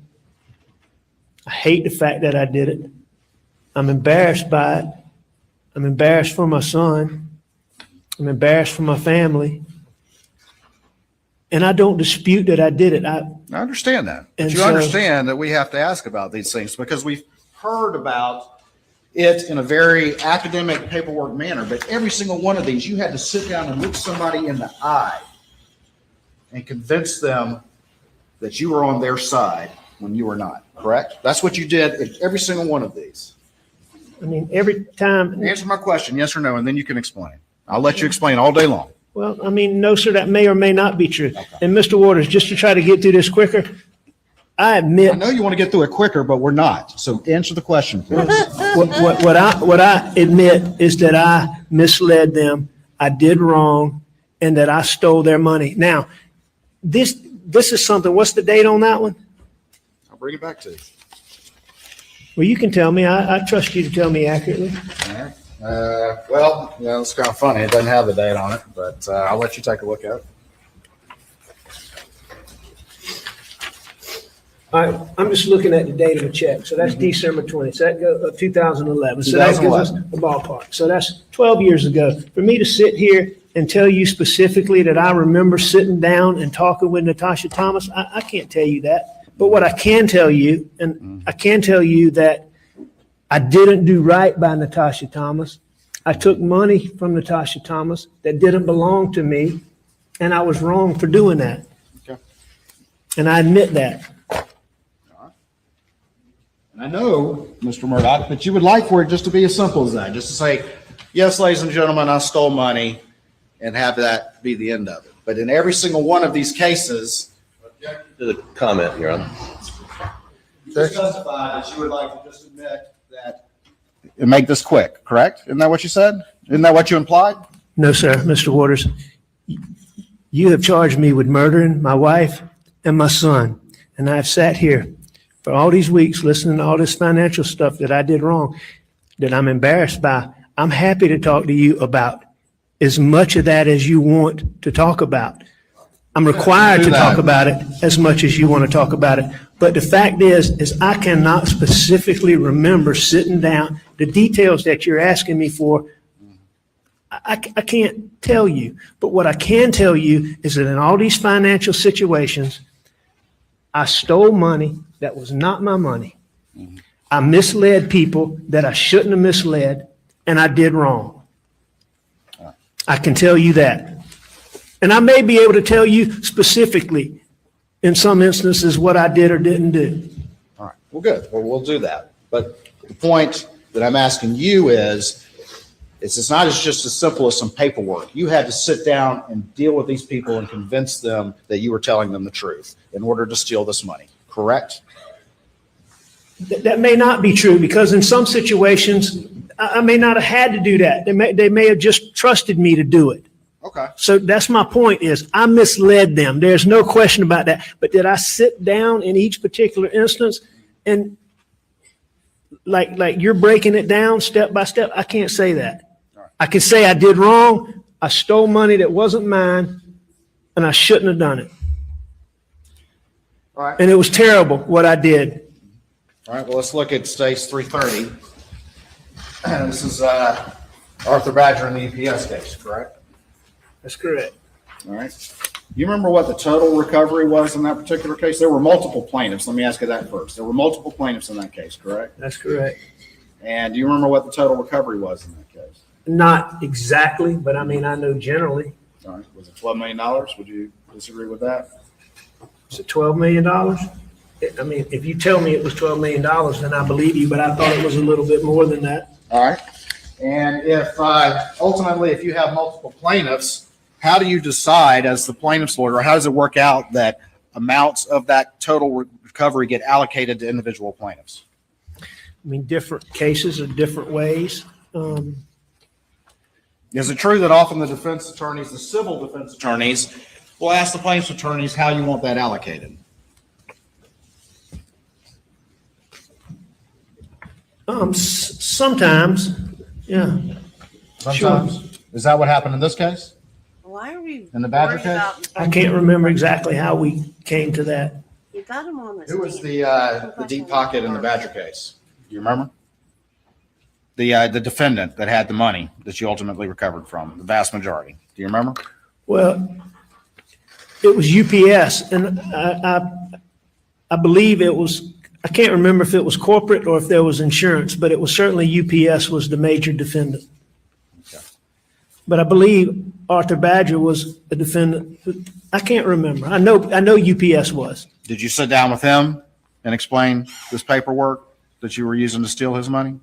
I hate the fact that I did it. I'm embarrassed by it. I'm embarrassed for my son. I'm embarrassed for my family. And I don't dispute that I did it. I understand that. But And you so- understand that we have to ask about these things because we've heard about it in a very academic paperwork manner. But every single one of these, you had to sit down and look somebody in the eye and convince them that you were on their side when you were not, correct? That's what you did in every single one of these. I mean, every time. Answer my question, yes or no, and then you can explain. I'll let you explain all day long. Well, I mean, no, sir, that may or may not be true. And Mr. Waters, just to try to get through this quicker, I admit. I know you want to get through it quicker, but we're not. So answer the question, please. What I admit is that I misled them, I did wrong, and that I stole their money. Now, this is something, what's the date on that one? I'll bring it back to you. Well, you can tell me. I trust you to tell me accurately. All right. Well, you know, it's kind of funny. It doesn't have the date on it, but I'll let you take a look at it. All right, I'm just looking at the date of a check. So that's December 20. So that goes 2011. So that gives us a ballpark. So that's 12 years ago. For me to sit here and tell you specifically that I remember sitting down and talking with Natasha Thomas, I can't tell you that. But what I can tell you, and I can tell you that I didn't do right by Natasha Thomas. I took money from Natasha Thomas that didn't belong to me, and I was wrong for doing that. Okay. And I admit that. And I know, Mr. Murdaugh, that you would like for it just to be as simple as that, just to say, yes, ladies and gentlemen, I stole money, and have that be the end of it. But in every single one of these cases, To the comment, Your Honor. you specified that you would like to just admit that. And make this quick, correct? Isn't that what you said? Isn't that what you implied? No, sir, Mr. Waters. You have charged me with murdering my wife and my son, and I've sat here for all these weeks listening to all this financial stuff that I did wrong, that I'm embarrassed by. I'm happy to talk to you about as much of that as you want to talk about. I'm required to talk about it as much as you want to talk about it. But the fact is I cannot specifically remember sitting down, the details that you're asking me for, I can't tell you. But what I can tell you is that in all these financial situations, I stole money that was not my money. I misled people that I shouldn't have misled, and I did wrong. I can tell you that. And I may be able to tell you specifically in some instances what I did or didn't do. All right, well, good. Well, we'll do that. But the point that I'm asking you is it's not just as simple as some paperwork. You had to sit down and deal with these people and convince them that you were telling them the truth in order to steal this money, correct? That may not be true, because in some situations, I may not have had to do that. They may have just trusted me to do it. Okay. So that's my point, is I misled them. There's no question about that. But did I sit down in each particular instance and like you're breaking it down step by step? I can't say that. I can say I did wrong. I stole money that wasn't mine, and I shouldn't have done it. All right. And it was terrible what I did. All right, well, let's look at stage 330. This is Arthur Badger in the EPS case, correct? That's correct. All right. You remember what the total recovery was in that particular case? There were multiple plaintiffs. Let me ask you that first. There were multiple plaintiffs in that case, correct? That's correct. And do you remember what the total recovery was in that case? Not exactly, but I mean, I know generally. All right. Was it $12 million? Would you disagree with that? Is it $12 million? I mean, if you tell me it was $12 million, then I believe you, but I thought it was a little bit more than that. All right. And if ultimately, if you have multiple plaintiffs, how do you decide as the plaintiff's lawyer, or how does it work out that amounts of that total recovery get allocated to individual plaintiffs? I mean, different cases are different ways. Is it true that often the defense attorneys, the civil defense attorneys, will ask the plaintiff's attorneys how you want that allocated? Sometimes, yeah. Sometimes. Sure. Is that what happened in this case? Why are we In the Badger worried case? about- I can't remember exactly how we came to that. You got him on the Who was stand. the deep pocket in the Badger case? Do you remember? The defendant that had the money that you ultimately recovered from, the vast majority. Do you remember? Well, it was UPS, and I believe it was, I can't remember if it was corporate or if there was insurance, but it was certainly UPS was the major defendant. Okay. But I believe Arthur Badger was a defendant. I can't remember. I know UPS was. Did you sit down with him and explain this paperwork that you were using to steal his money?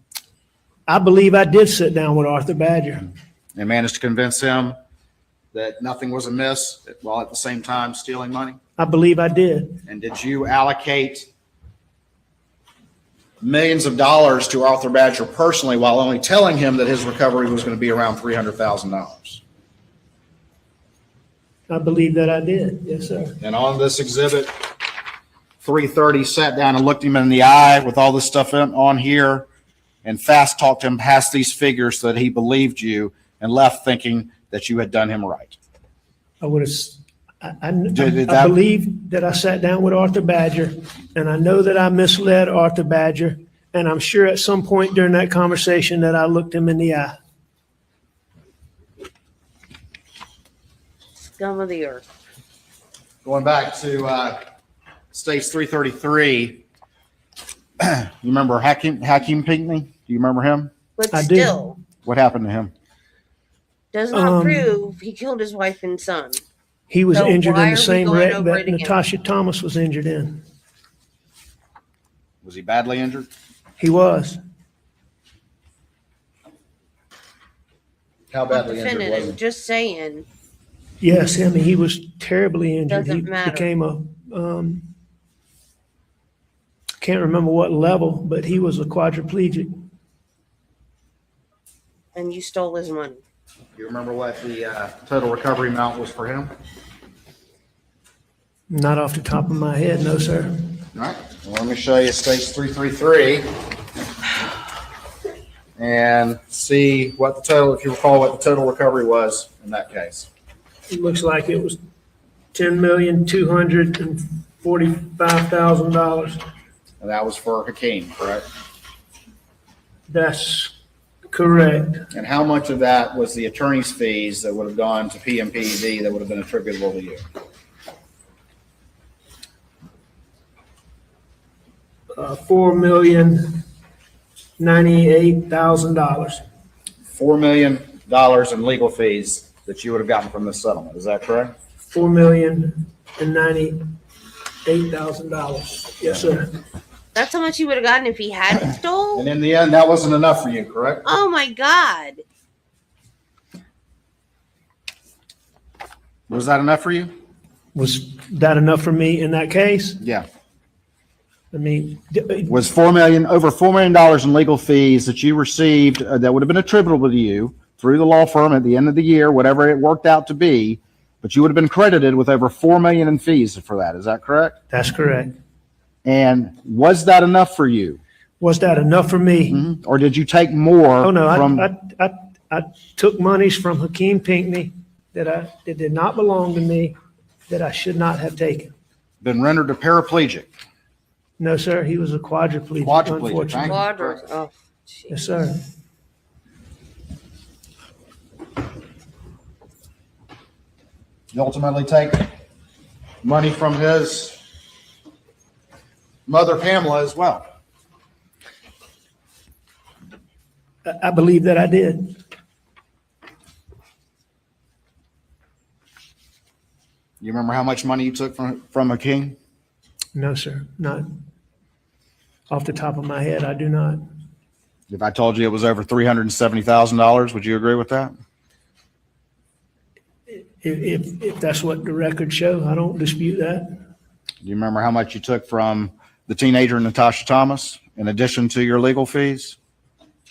I believe I did sit down with Arthur Badger. And managed to convince him that nothing was amiss while at the same time stealing money? I believe I did. And did you allocate millions of dollars to Arthur Badger personally while only telling him that his recovery was going to be around $300,000? I believe that I did. Yes, sir. And on this exhibit, 330 sat down and looked him in the eye with all this stuff on here and fast talked him past these figures so that he believed you and left thinking that you had done him right. I would have, I believe that I sat down with Arthur Badger, and I know that I misled Arthur Badger, and I'm sure at some point during that conversation that I looked him in the eye. Scum of the earth. Going back to stage 333, you remember Hakeem Pinckney? Do you remember him? But I do. still, What happened to him? does not prove he killed his wife and son. He was So injured why in are the we same going wreck over that it again? Natasha Thomas was injured in. Was he badly injured? He was. How badly injured Defendant was is he? just saying. Yes, I mean, he was terribly injured. Doesn't He matter. became can't remember what level, but he was a quadriplegic. And you stole his money. Do you remember what the total recovery amount was for him? Not off the top of my head, no, sir. All right, well, let me show you stage 333 and see what the total, if you recall, what the total recovery was in that case. It looks like it was $10,245,000. And that was for Hakeem, correct? That's correct. And how much of that was the attorney's fees that would have gone to PMPED that would have been attributable to you? $4,098,000. $4 million in legal fees that you would have gotten from this settlement. Is that correct? $4,098,000. Yes, sir. That's how much he would have gotten if he hadn't stole? And in the end, that wasn't enough for you, correct? Oh my God. Was that enough for you? Was that enough for me in that case? Yeah. I mean, Was over $4 million in legal fees that you received that would have been attributable to you through the law firm at the end of the year, whatever it worked out to be, but you would have been credited with over $4 million in fees for that. Is that correct? that's correct. And was that enough for you? Was that enough for me? Mm-hmm. Or did you take more? Oh, no, from, I took monies from Hakeem Pinckney that did not belong to me, that I should not have taken. been rendered a paraplegic? No, sir, he was a quadriplegic, Quadriplegic, thank unfortunately. you. Oh, Yes, sir. You ultimately take money from his mother, Pamela, as well. I believe that I did. You remember how much money you took from Hakeem? No, sir, not off the top of my head. I do not. If I told you it was over $370,000, would you agree with that? If that's what the records show, I don't dispute that. Do you remember how much you took from the teenager Natasha Thomas in addition to your legal fees?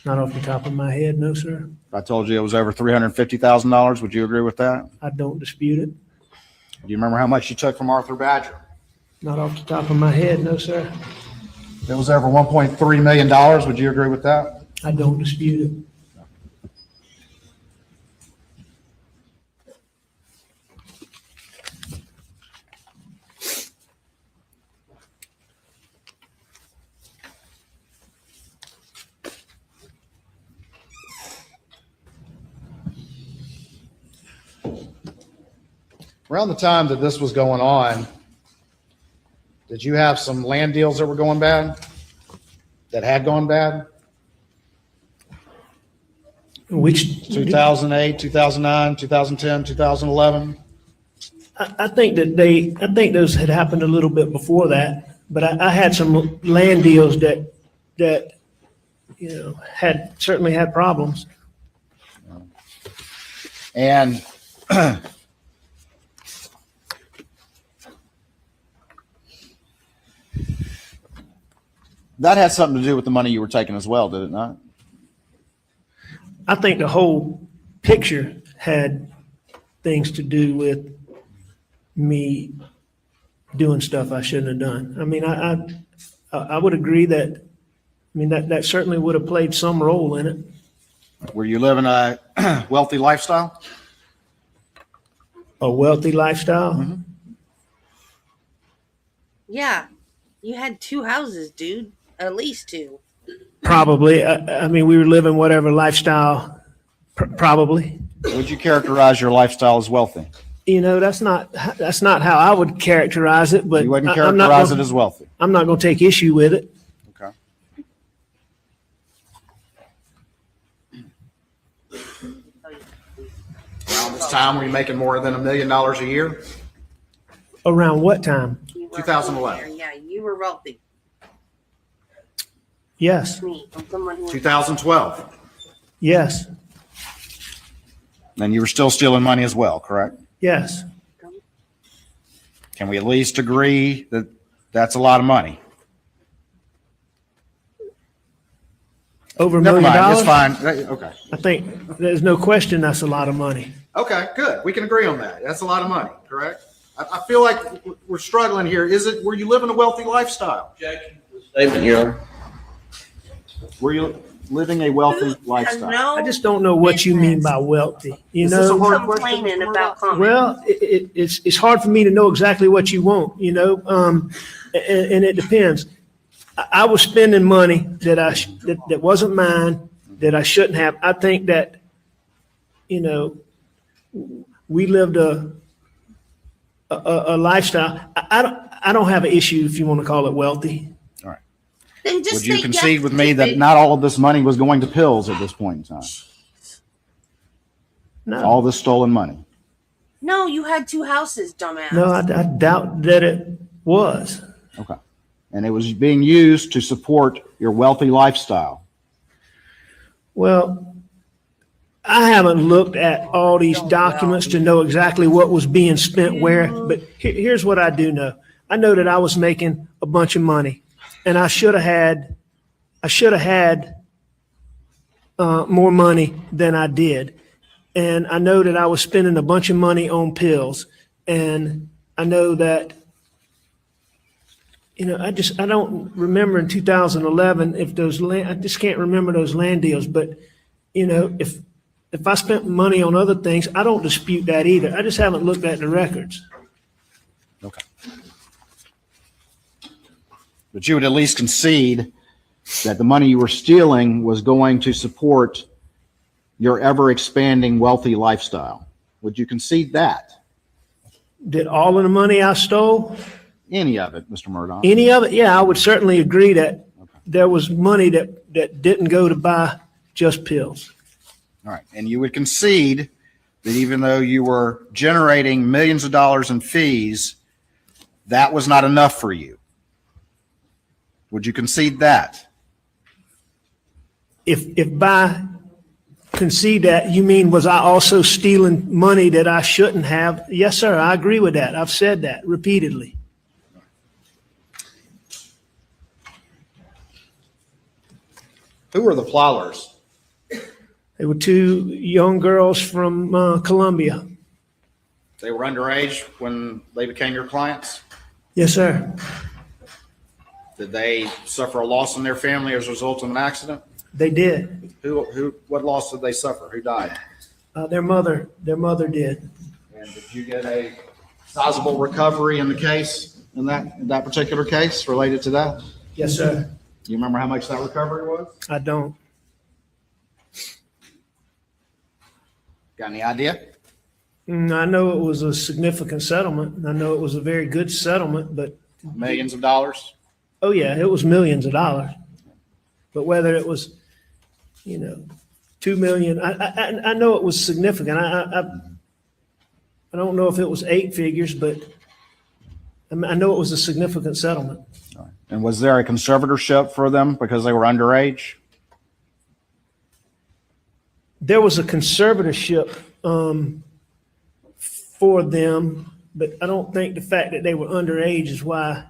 Not off the top of my head, no, sir. If I told you it was over $350,000, would you agree with that? I don't dispute it. Do you remember how much you took from Arthur Badger? Not off the top of my head, no, sir. It was over $1.3 million. Would you agree with that? I don't dispute it. Around the time that this was going on, did you have some land deals that were going bad? That had gone bad? Which 2008, 2009, 2010, 2011? I think those had happened a little bit before that, but I had some land deals that had certainly had problems. And that had something to do with the money you were taking as well, did it not? I think the whole picture had things to do with me doing stuff I shouldn't have done. I mean, I would agree that, that certainly would have played some role in it. Were you living a wealthy lifestyle? A wealthy lifestyle? Mm-hmm. yeah. You had 2 houses, dude. At least 2. Probably. I mean, we were living whatever lifestyle, probably. Would you characterize your lifestyle as wealthy? That's not how I would characterize it, but You wouldn't characterize it as wealthy? I'm not going to take issue with it. Okay. Around this time, were you making more than $1 million a year? Around what time? 2011. Yeah, you were wealthy. Yes. Me, I'm someone who 2012. Yes. And you were still stealing money as well, correct? Yes. Can we at least agree that that's a lot of money? Over $1 Never million? mind, it's fine. Okay. I think there's no question that's a lot of money. Okay, good. We can agree on that. That's a lot of money, correct? I feel like we're struggling here. Were you living a wealthy lifestyle? Statement, Your Honor. Were you living a wealthy lifestyle? I just don't know what you mean by wealthy. Is this a hard question, complaining Mr. about Murdaugh? comments. Well, it's hard for me to know exactly what you want, and it depends. I was spending money that wasn't mine, that I shouldn't have. I think that, we lived a lifestyle. I don't have an issue if you want to call it wealthy. All right. Then just Would you say concede yes, with me that stupid. not all of this money was going to pills at this point in time? No. All this stolen money? No, you had 2 houses, dumbass. No, I doubt that it was. Okay. And it was being used to support your wealthy lifestyle? Well, I haven't looked at all these documents to know exactly what was being spent where, but here's what I do know. I know that I was making a bunch of money, and I should have had more money than I did. And I know that I was spending a bunch of money on pills, and I know that, I don't remember in 2011 if I just can't remember those land deals, but, if I spent money on other things, I don't dispute that either. I just haven't looked at the records. Okay. But you would at least concede that the money you were stealing was going to support your ever-expanding wealthy lifestyle. Would you concede that? Did all of the money I stole? Any of it, Mr. Murdaugh? Any of it? Yeah, I would certainly agree that there was money that didn't go to buy just pills. All right. And you would concede that even though you were generating millions of dollars in fees, that was not enough for you. Would you concede that? If by concede that, you mean was I also stealing money that I shouldn't have? Yes, sir, I agree with that. I've said that repeatedly. Who were the Plowlers? They were 2 young girls from Columbia. They were underage when they became your clients? Yes, sir. Did they suffer a loss in their family as a result of an accident? They did. What loss did they suffer? Who died? Their mother did. And did you get a sizable recovery in the case, in that particular case related to that? Yes, sir. Do you remember how much that recovery was? I don't. Got any idea? I know it was a significant settlement. I know it was a very good settlement, but Millions of dollars? oh yeah, it was millions of dollars. But whether it was, 2 million, I know it was significant. I don't know if it was 8 figures, but I know it was a significant settlement. And was there a conservatorship for them because they were underage? There was a conservatorship for them, but I don't think the fact that they were underage is why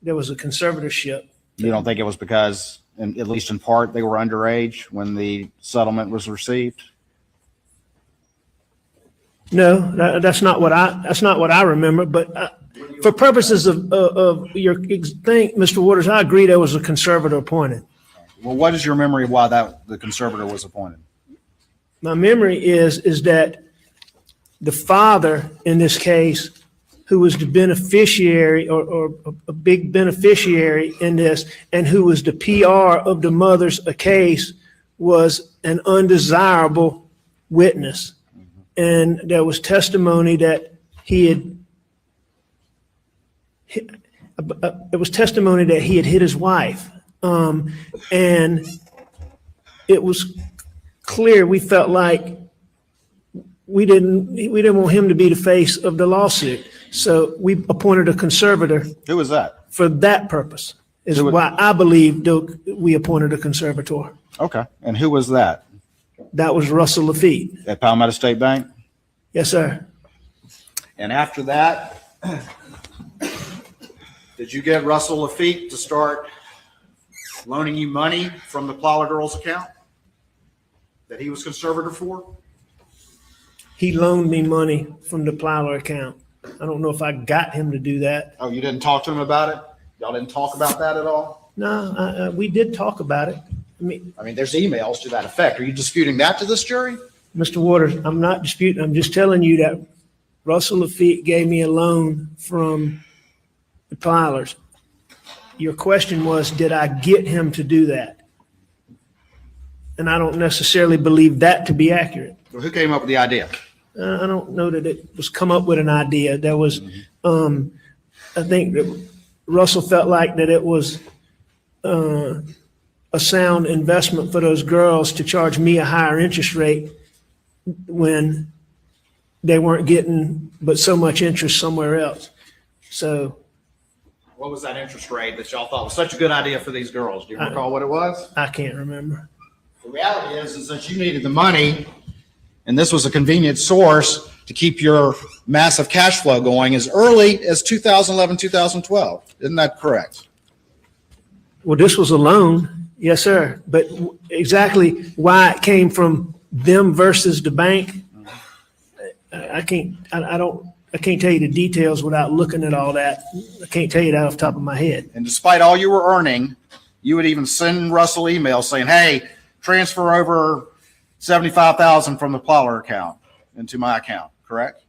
there was a conservatorship. You don't think it was because, at least in part, they were underage when the settlement was received? No, that's not what I remember. But for purposes of your thing, Mr. Waters, I agree there was a conservator appointed. Well, what is your memory of why the conservator was appointed? My memory is that the father in this case, who was the beneficiary or a big beneficiary in this, and who was the PR of the mother's case, was an undesirable witness. And there was testimony that it was testimony that he had hit his wife. And it was clear we felt like we didn't want him to be the face of the lawsuit. So we appointed a conservator. Who was that? For that purpose is why I believe we appointed a conservator. Okay. And who was that? That was Russell Lafitte. At Palmetto State Bank? Yes, sir. And after that, did you get Russell Lafitte to start loaning you money from the Plowler Girls account that he was conservator for? He loaned me money from the Plowler account. I don't know if I got him to do that. Oh, you didn't talk to him about it? Y'all didn't talk about that at all? No, we did talk about it. I mean, there's emails to that effect. Are you disputing that to this jury? Mr. Waters, I'm not disputing. I'm just telling you that Russell Lafitte gave me a loan from the Plowlers. Your question was, did I get him to do that? And I don't necessarily believe that to be accurate. Well, who came up with the idea? I don't know that it was come up with an idea. There was, I think that Russell felt like that it was a sound investment for those girls to charge me a higher interest rate when they weren't getting but so much interest somewhere else. So What was that interest rate that y'all thought was such a good idea for these girls? Do you recall what it was? I can't remember. The reality is that you needed the money, and this was a convenient source to keep your massive cash flow going as early as 2011, 2012. Isn't that correct? Well, this was a loan. Yes, sir. But exactly why it came from them versus the bank, I can't tell you the details without looking at all that. I can't tell you that off the top of my head. And despite all you were earning, you would even send Russell emails saying, hey, transfer over $75,000 from the Plower account into my account, correct?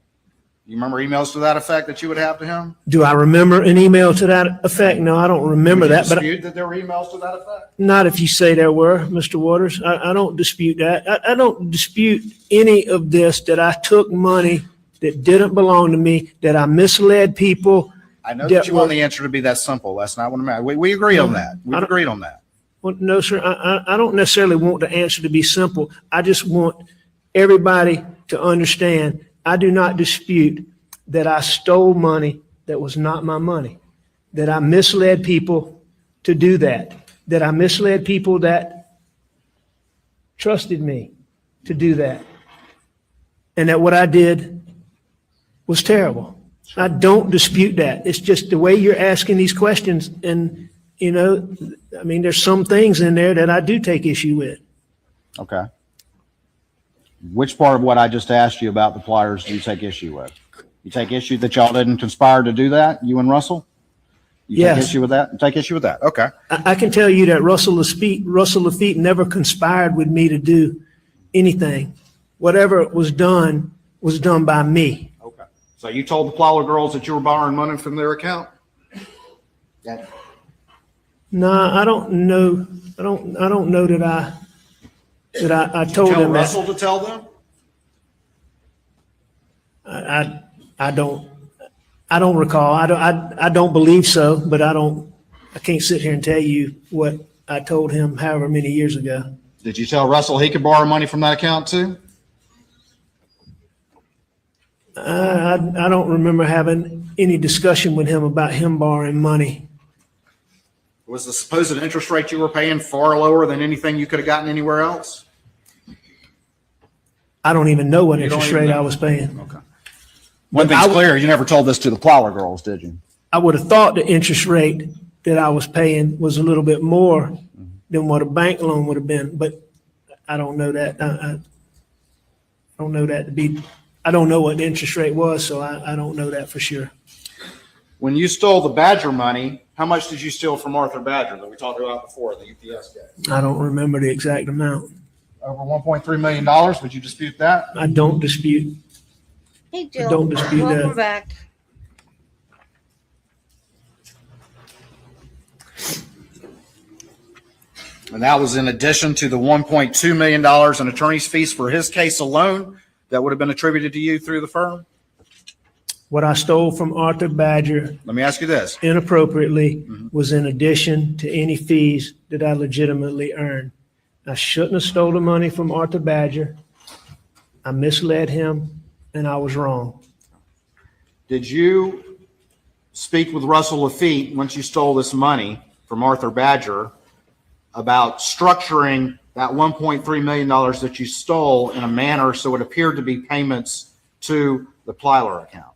You remember emails to that effect that you would have to him? Do I remember an email to that effect? No, I don't remember that. But Dispute that there were emails to that effect? not if you say there were, Mr. Waters. I don't dispute that. I don't dispute any of this, that I took money that didn't belong to me, that I misled people. I know that you want the answer to be that simple. That's not what I'm at. We agree on that. We've agreed on that. Well, no, sir. I don't necessarily want the answer to be simple. I just want everybody to understand I do not dispute that I stole money that was not my money, that I misled people to do that I misled people that trusted me to do that, and that what I did was terrible. I don't dispute that. It's just the way you're asking these questions, and, you know, I mean, there's some things in there that I do take issue with. Okay. Which part of what I just asked you about the pliers do you take issue with? You take issue that y'all didn't conspire to do that, you and Russell? You Yes. take issue with that? Take issue with that. Okay. I can tell you that Russell Lafitte never conspired with me to do anything. Whatever was done by me. Okay. So you told the Plower girls that you were borrowing money from their account? Yeah. No, I don't know. I don't know that I told Tell them Russell that. to tell them? I don't recall. I don't believe so, but I can't sit here and tell you what I told him however many years ago. Did you tell Russell he could borrow money from that account too? I don't remember having any discussion with him about him borrowing money. Was the supposed interest rate you were paying far lower than anything you could have gotten anywhere else? I don't even know what You don't interest even rate know? I was paying. Okay. One But thing's clear, you never told this to the Plower girls, did you? I would have thought the interest rate that I was paying was a little bit more than what a bank loan would have been, but I don't know that. I don't know that to be, I don't know what the interest rate was, so I don't know that for sure. When you stole the Badger money, how much did you steal from Arthur Badger that we talked about before, the UPS guy? I don't remember the exact amount. Over $1.3 million, would you dispute that? I don't dispute. Hey, I Jill. don't dispute Welcome that. back. And that was in addition to the $1.2 million in attorney's fees for his case alone that would have been attributed to you through the firm? What I stole from Arthur Badger Let me ask you this. inappropriately was in addition to any fees that I legitimately earned. I shouldn't have stolen money from Arthur Badger. I misled him, and I was wrong. Did you speak with Russell Lafitte once you stole this money from Arthur Badger about structuring that $1.3 million that you stole in a manner so it appeared to be payments to the Plyler account?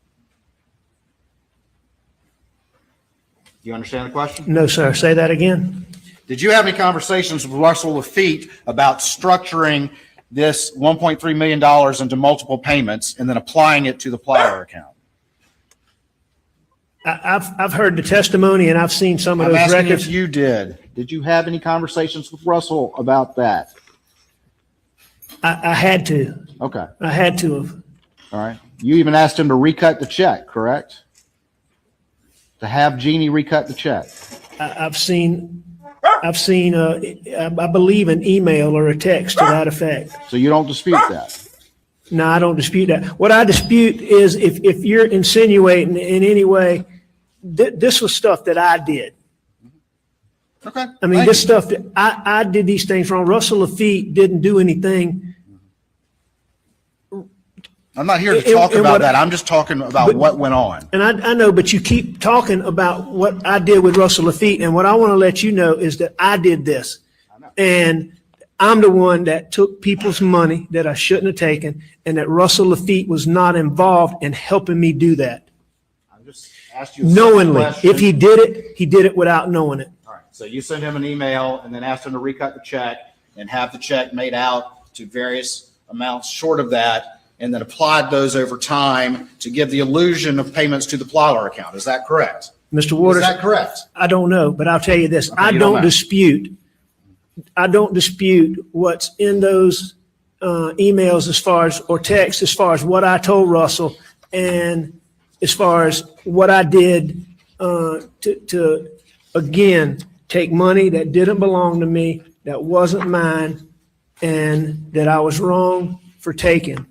Do you understand the question? No, sir. Say that again. Did you have any conversations with Russell Lafitte about structuring this $1.3 million into multiple payments and then applying it to the Plyler account? I've heard the testimony, and I've seen some of I'm those asking records. if you did. Did you have any conversations with Russell about that? I had to. Okay. I had to have. All right. You even asked him to recut the check, correct? To have Jeannie recut the check. I've seen, I believe, an email or a text to that effect. So you don't dispute that? No, I don't dispute that. What I dispute is if you're insinuating in any way, this was stuff that I did. Okay. I mean, Thank this you. stuff, that I did these things wrong. Russell Lafitte didn't do anything. I'm not here to And- talk and about what- that. I'm just talking about but- what went on. And I know, but you keep talking about what I did with Russell Lafitte. And what I want to let you know is that I did this. And I'm the one that took people's money that I shouldn't have taken, and that Russell Lafitte was not involved in helping me do that. I just asked you a simple Knowingly. question. If he did it without knowing it. All right. So you sent him an email and then asked him to recut the check and have the check made out to various amounts short of that, and then applied those over time to give the illusion of payments to the Plyler account. Is that correct? Mr. Waters. Is that correct? I don't know, but I'll tell you this. Okay, I you don't don't know. dispute what's in those emails as far as, or text, as far as what I told Russell and as far as what I did to again, take money that didn't belong to me, that wasn't mine, and that I was wrong for taking.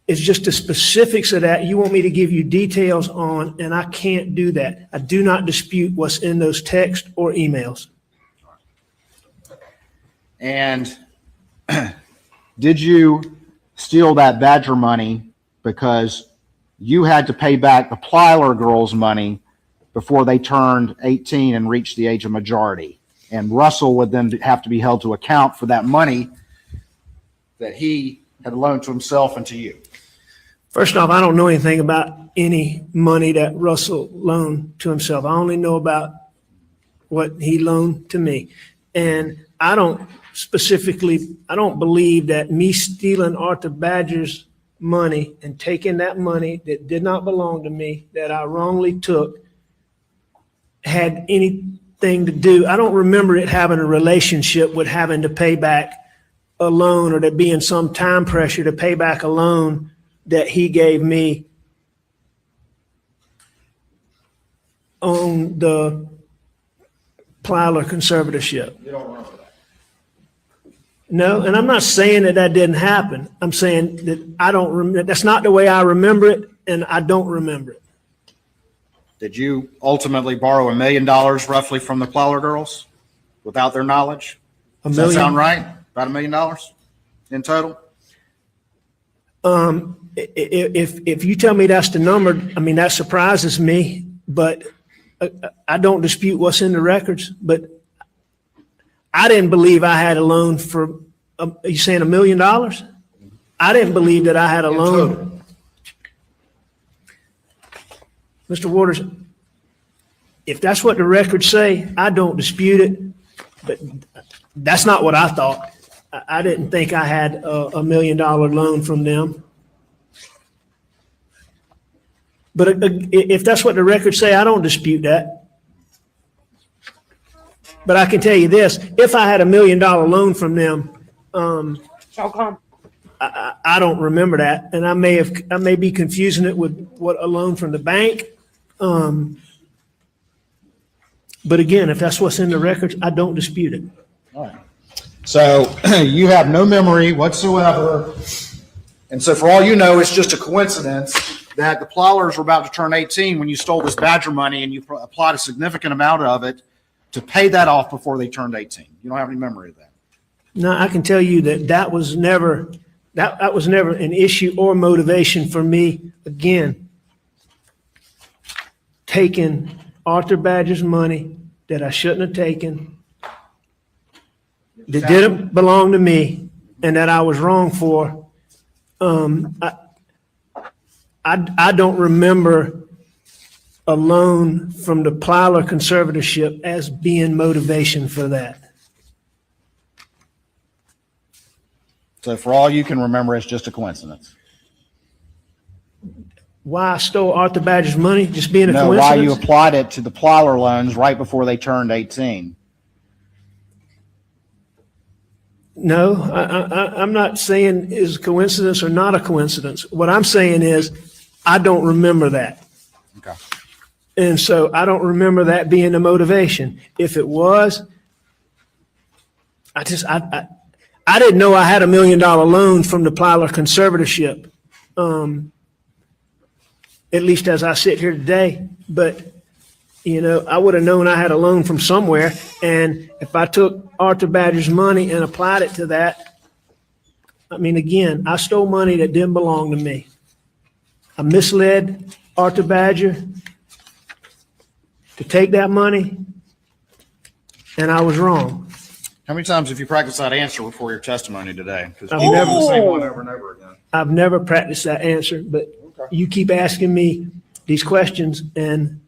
It's just the specifics of that you want me to give you details on, and I can't do that. I do not dispute what's in those texts or emails. And did you steal that Badger money because you had to pay back the Plyler girls' money before they turned 18 and reached the age of majority? And Russell would then have to be held to account for that money that he had loaned to himself and to you. First off, I don't know anything about any money that Russell loaned to himself. I only know about what he loaned to me. And I don't believe that me stealing Arthur Badger's money and taking that money that did not belong to me, that I wrongly took, had anything to do. I don't remember it having a relationship with having to pay back a loan, or there being some time pressure to pay back a loan that he gave me on the Plyler conservatorship. You don't remember that? No, and I'm not saying that that didn't happen. I'm saying that I don't remember. That's not the way I remember it, and I don't remember it. Did you ultimately borrow $1 million roughly from the Plyler girls without their knowledge? $1 Does million? that sound right? About $1 million in total? If you tell me that's the number, I mean, that surprises me, but I don't dispute what's in the records, but I didn't believe I had a loan for, are you saying $1 million? I didn't believe that I had a loan. Mr. Waters, if that's what the records say, I don't dispute it, but that's not what I thought. I didn't think I had a $1 million loan from them. But if that's what the records say, I don't dispute that. But I can tell you this, if I had $1 million loan from them, I don't remember that. And I may be confusing it with what a loan from the bank. But again, if that's what's in the records, I don't dispute it. All right. So you have no memory whatsoever. And so for all you know, it's just a coincidence that the Plowlers were about to turn 18 when you stole this Badger money, and you applied a significant amount of it to pay that off before they turned 18. You don't have any memory of that. No, I can tell you that was never an issue or motivation for me. Again, taking Arthur Badger's money that I shouldn't have taken, that didn't belong to me, and that I was wrong for. I don't remember a loan from the Plyler conservatorship as being motivation for that. So for all you can remember, it's just a coincidence. Why I stole Arthur Badger's money, just being a No, coincidence? why you applied it to the Plyler loans right before they turned 18. No, I'm not saying is a coincidence or not a coincidence. What I'm saying is I don't remember that. Okay. And so I don't remember that being the motivation. If it was, I didn't know I had $1 million loan from the Plyler conservatorship, at least as I sit here today. But You know, I would have known I had a loan from somewhere, and if I took Arthur Badger's money and applied it to that, I mean, again, I stole money that didn't belong to me. I misled Arthur Badger to take that money, and I was wrong. How many times have you practiced that answer before your testimony today? Because I've you never- the same one over and over again. I've never practiced that answer, but you keep asking me these questions, and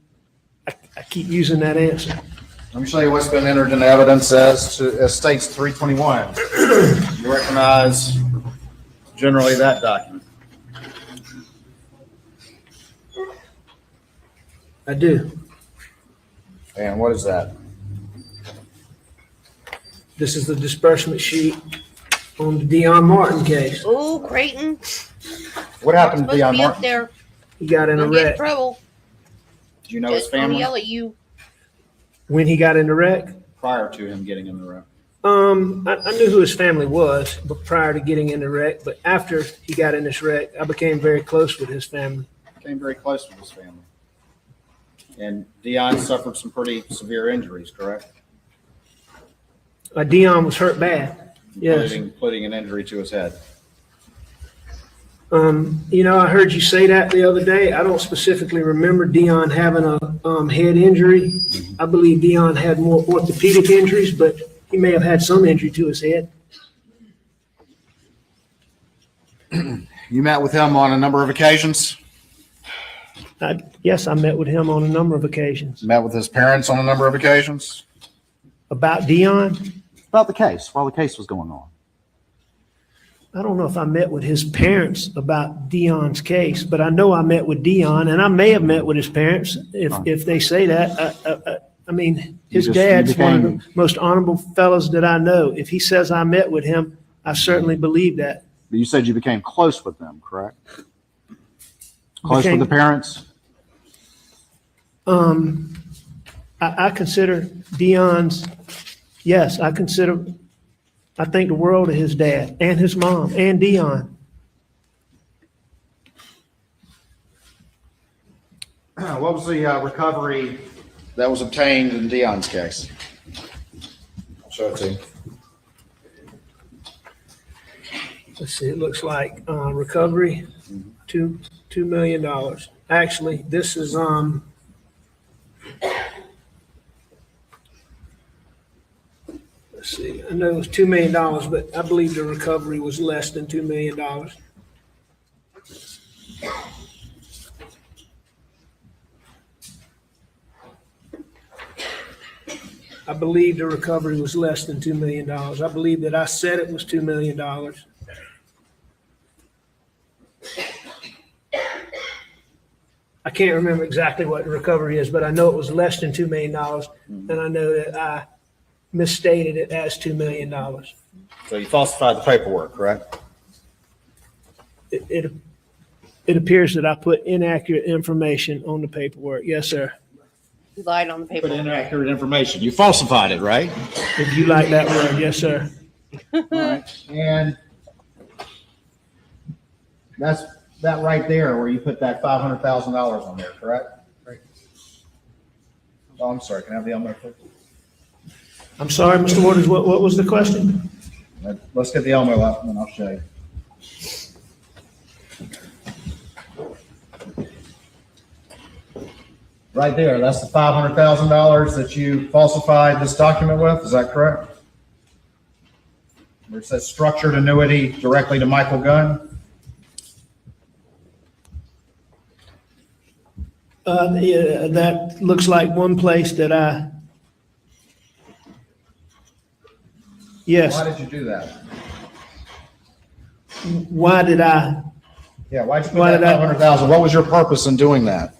I keep using that answer. Let me show you what's been entered into evidence as states 321. You recognize generally that document. I do. And what is that? This is the disbursement sheet on the Dion Martin case. Oh, Creighton. What happened to Supposed to Deion be up Martin? there. He got in a Don't get in wreck. trouble. Do you know his Just gonna family? yell at you. When he got in the wreck, Prior to him getting in the wreck. I knew who his family was, but prior to getting in the wreck. But after he got in this wreck, I became very close with his family. Became very close with his family. And Deion suffered some pretty severe injuries, correct? Dion was hurt bad. Yes. Including an injury to his head. You know, I heard you say that the other day. I don't specifically remember Dion having a head injury. I believe Dion had more orthopedic injuries, but he may have had some injury to his head. You met with him on a number of occasions? Yes, I met with him on a number of occasions. Met with his parents on a number of occasions? About Dion? About the case, while the case was going on. I don't know if I met with his parents about Dion's case, but I know I met with Dion, and I may have met with his parents if they say that. I mean, his dad's one of the most honorable fellows that I know. If he says I met with him, I certainly believe that. But you said you became close with them, correct? Close with the parents? I consider Dion's, yes, I think the world of his dad and his mom and Dion. What was the recovery that was obtained in Dion's case? I'll show it to you. Let's see, it looks like recovery, $2 million. Actually, this is, let's see, I know it was $2 million, but I believe the recovery was less than $2 million. I believe the recovery was less than $2 million. I believe that I said it was $2 million. I can't remember exactly what the recovery is, but I know it was less than $2 million, and I know that I misstated it as $2 million. So you falsified the paperwork, correct? It appears that I put inaccurate information on the paperwork. Yes, sir. You lied on the paper. Put inaccurate information. You falsified it, right? If you like that word, yes, sir. All right. And that's that right there where you put that $500,000 on there, correct? Right. Oh, I'm sorry. Can I have the Elmo, please? I'm sorry, Mr. Waters, what was the question? Let's get the Elmo out and I'll show you. Right there, that's the $500,000 that you falsified this document with, is that correct? Where it says structured annuity directly to Michael Gunn? Yeah, that looks like one place that yes. Why did you do that? Why did I? Yeah, why'd you put that $500,000? What was your purpose in doing that?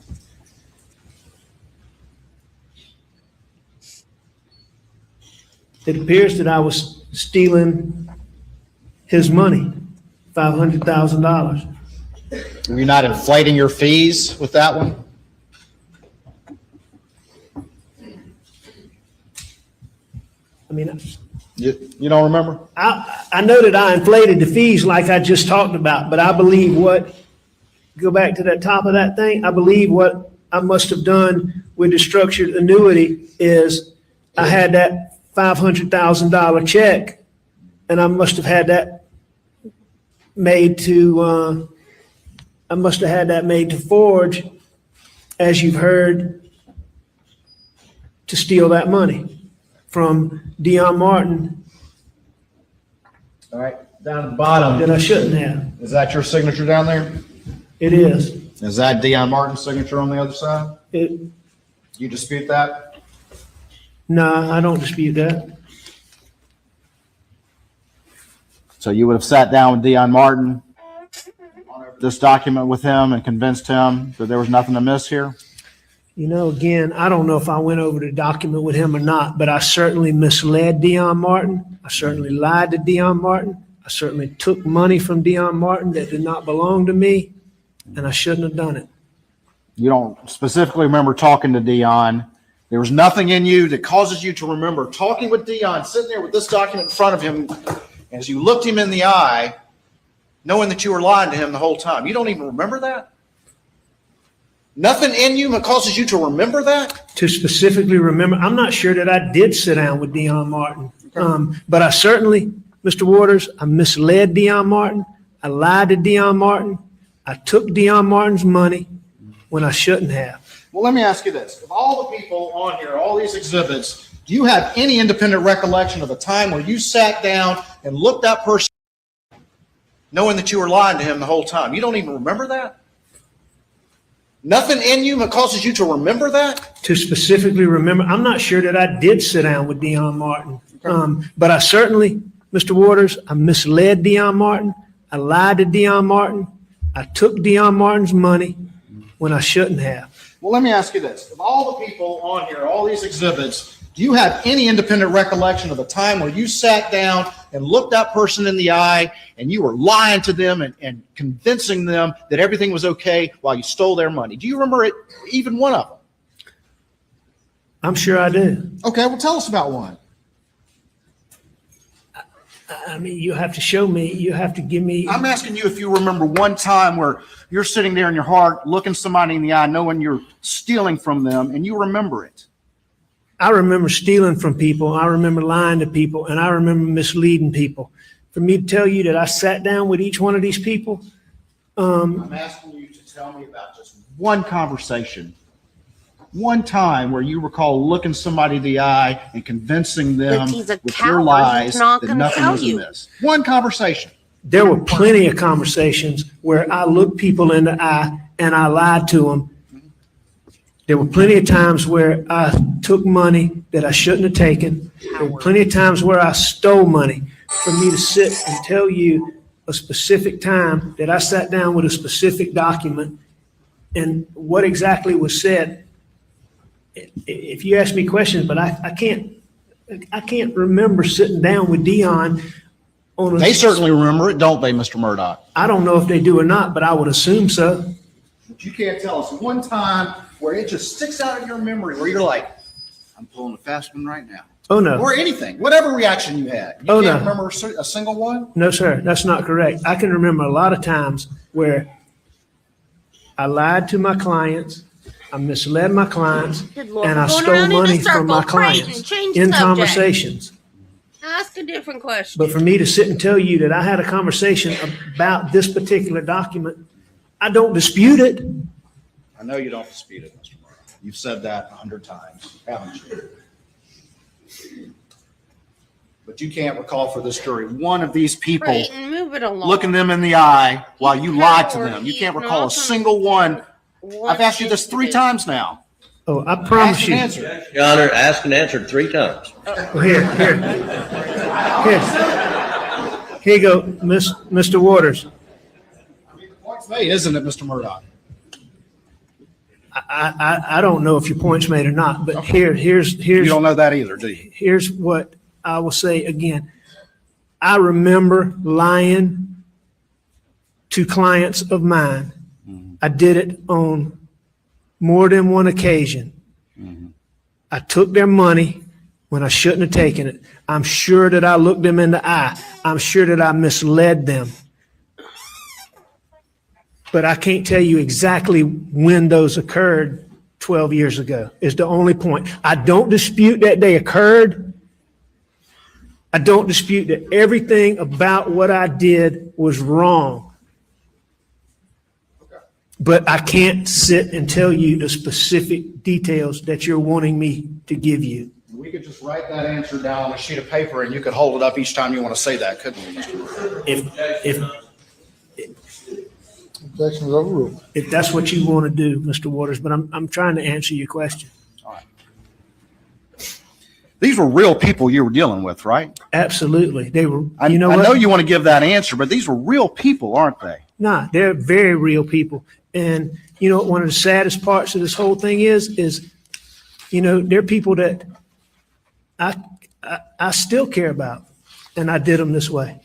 It appears that I was stealing his money, $500,000. Were you not inflating your fees with that one? I mean, You don't remember? I know that I inflated the fees like I just talked about, but I believe go back to the top of that thing, I believe what I must have done with the structured annuity is I had that $500,000 check, and I must have had that made to, Forge, as you've heard, to steal that money from Dion Martin All right, down at the bottom. that I shouldn't have. Is that your signature down there? It is. Is that Dion Martin's signature on the other side? It, You dispute that? no, I don't dispute that. So you would have sat down with Dion Martin, this document with him, and convinced him that there was nothing amiss here? You know, again, I don't know if I went over the document with him or not, but I certainly misled Dion Martin. I certainly lied to Dion Martin. I certainly took money from Dion Martin that did not belong to me, and I shouldn't have done it. You don't specifically remember talking to Dion. There was nothing in you that causes you to remember talking with Dion, sitting there with this document in front of him, as you looked him in the eye, knowing that you were lying to him the whole time. You don't even remember that? Nothing in you that causes you to remember that? To specifically remember, I'm not sure that I did sit down with Dion Martin, but I certainly, Mr. Waters, I misled Dion Martin. I lied to Dion Martin. I took Dion Martin's money when I shouldn't have. Well, let me ask you this. Of all the people on here, all these exhibits, do you have any independent recollection of a time where you sat down and looked that person knowing that you were lying to him the whole time? You don't even remember that? Nothing in you that causes you to remember that? To specifically remember, I'm not sure that I did sit down with Dion Martin, but I certainly, Mr. Waters, I misled Dion Martin. I lied to Dion Martin. I took Dion Martin's money when I shouldn't have. Well, let me ask you this. Of all the people on here, all these exhibits, do you have any independent recollection of a time where you sat down and looked that person in the eye and you were lying to them and convincing them that everything was okay while you stole their money? Do you remember it, even one of them? I'm sure I do. Okay, well, tell us about one. I mean, you have to show me, you have to give me. I'm asking you if you remember one time where you're sitting there in your heart, looking somebody in the eye, knowing you're stealing from them, and you remember it. I remember stealing from people. I remember lying to people, and I remember misleading people. For me to tell you that I sat down with each one of these people. I'm asking you to tell me about just one conversation, one time where you recall looking somebody in the eye and convincing them But he's a with coward. your lies He's not that gonna nothing tell was you. amiss. One conversation. There were plenty of conversations where I looked people in the eye and I lied to them. There were plenty of times where I took money that I shouldn't have taken. There were plenty of times where I stole money. For me to sit and tell you a specific time that I sat down with a specific document and what exactly was said, if you ask me questions, but I can't remember sitting down with Dion on a. They certainly remember it, don't they, Mr. Murdaugh? I don't know if they do or not, but I would assume so. But you can't tell us one time where it just sticks out of your memory where you're like, I'm pulling a fast one right now. Oh, no. Or anything, whatever reaction you had. You Oh, can't no. remember a single one? No, sir, that's not correct. I can remember a lot of times where I lied to my clients, I misled my clients, Good Lord, and I we're going stole around in a money from my circle. Creighton, clients change in the subject. conversations. Ask a different question. But for me to sit and tell you that I had a conversation about this particular document, I don't dispute it. I know you don't dispute it, Mr. Murdaugh. You've said that 100 times, haven't you? But you can't recall for this jury one of these people Creighton, move it along. looking them in the eye while you lied to coward. them. You He's can't not recall gonna a single one. I've asked you this 3 times now. Oh, I promise Ask you. and answer. Your Honor, asked and answered 3 times. Well, here. Here you go, Mr. Waters. Point's made, isn't it, Mr. Murdaugh? I don't know if your point's made or not, but here's. You don't know that either, do you? Here's what I will say again. I remember lying to clients of mine. I did it on more than one occasion. I took their money when I shouldn't have taken it. I'm sure that I looked them in the eye. I'm sure that I misled them. But I can't tell you exactly when those occurred 12 years ago is the only point. I don't dispute that they occurred. I don't dispute that everything about what I did was wrong. But I can't sit and tell you the specific details that you're wanting me to give you. We could just write that answer down on a sheet of paper and you could hold it up each time you want to say that, couldn't we, Mr. Murdaugh? Objection is overruled. If that's what you want to do, Mr. Waters, but I'm trying to answer your question. All right. These were real people you were dealing with, right? Absolutely. They were, I you know what? know you want to give that answer, but these were real people, aren't they? Nah, they're very real people. And, you know, one of the saddest parts of this whole thing is, you know, they're people that I still care about, and I did them this way.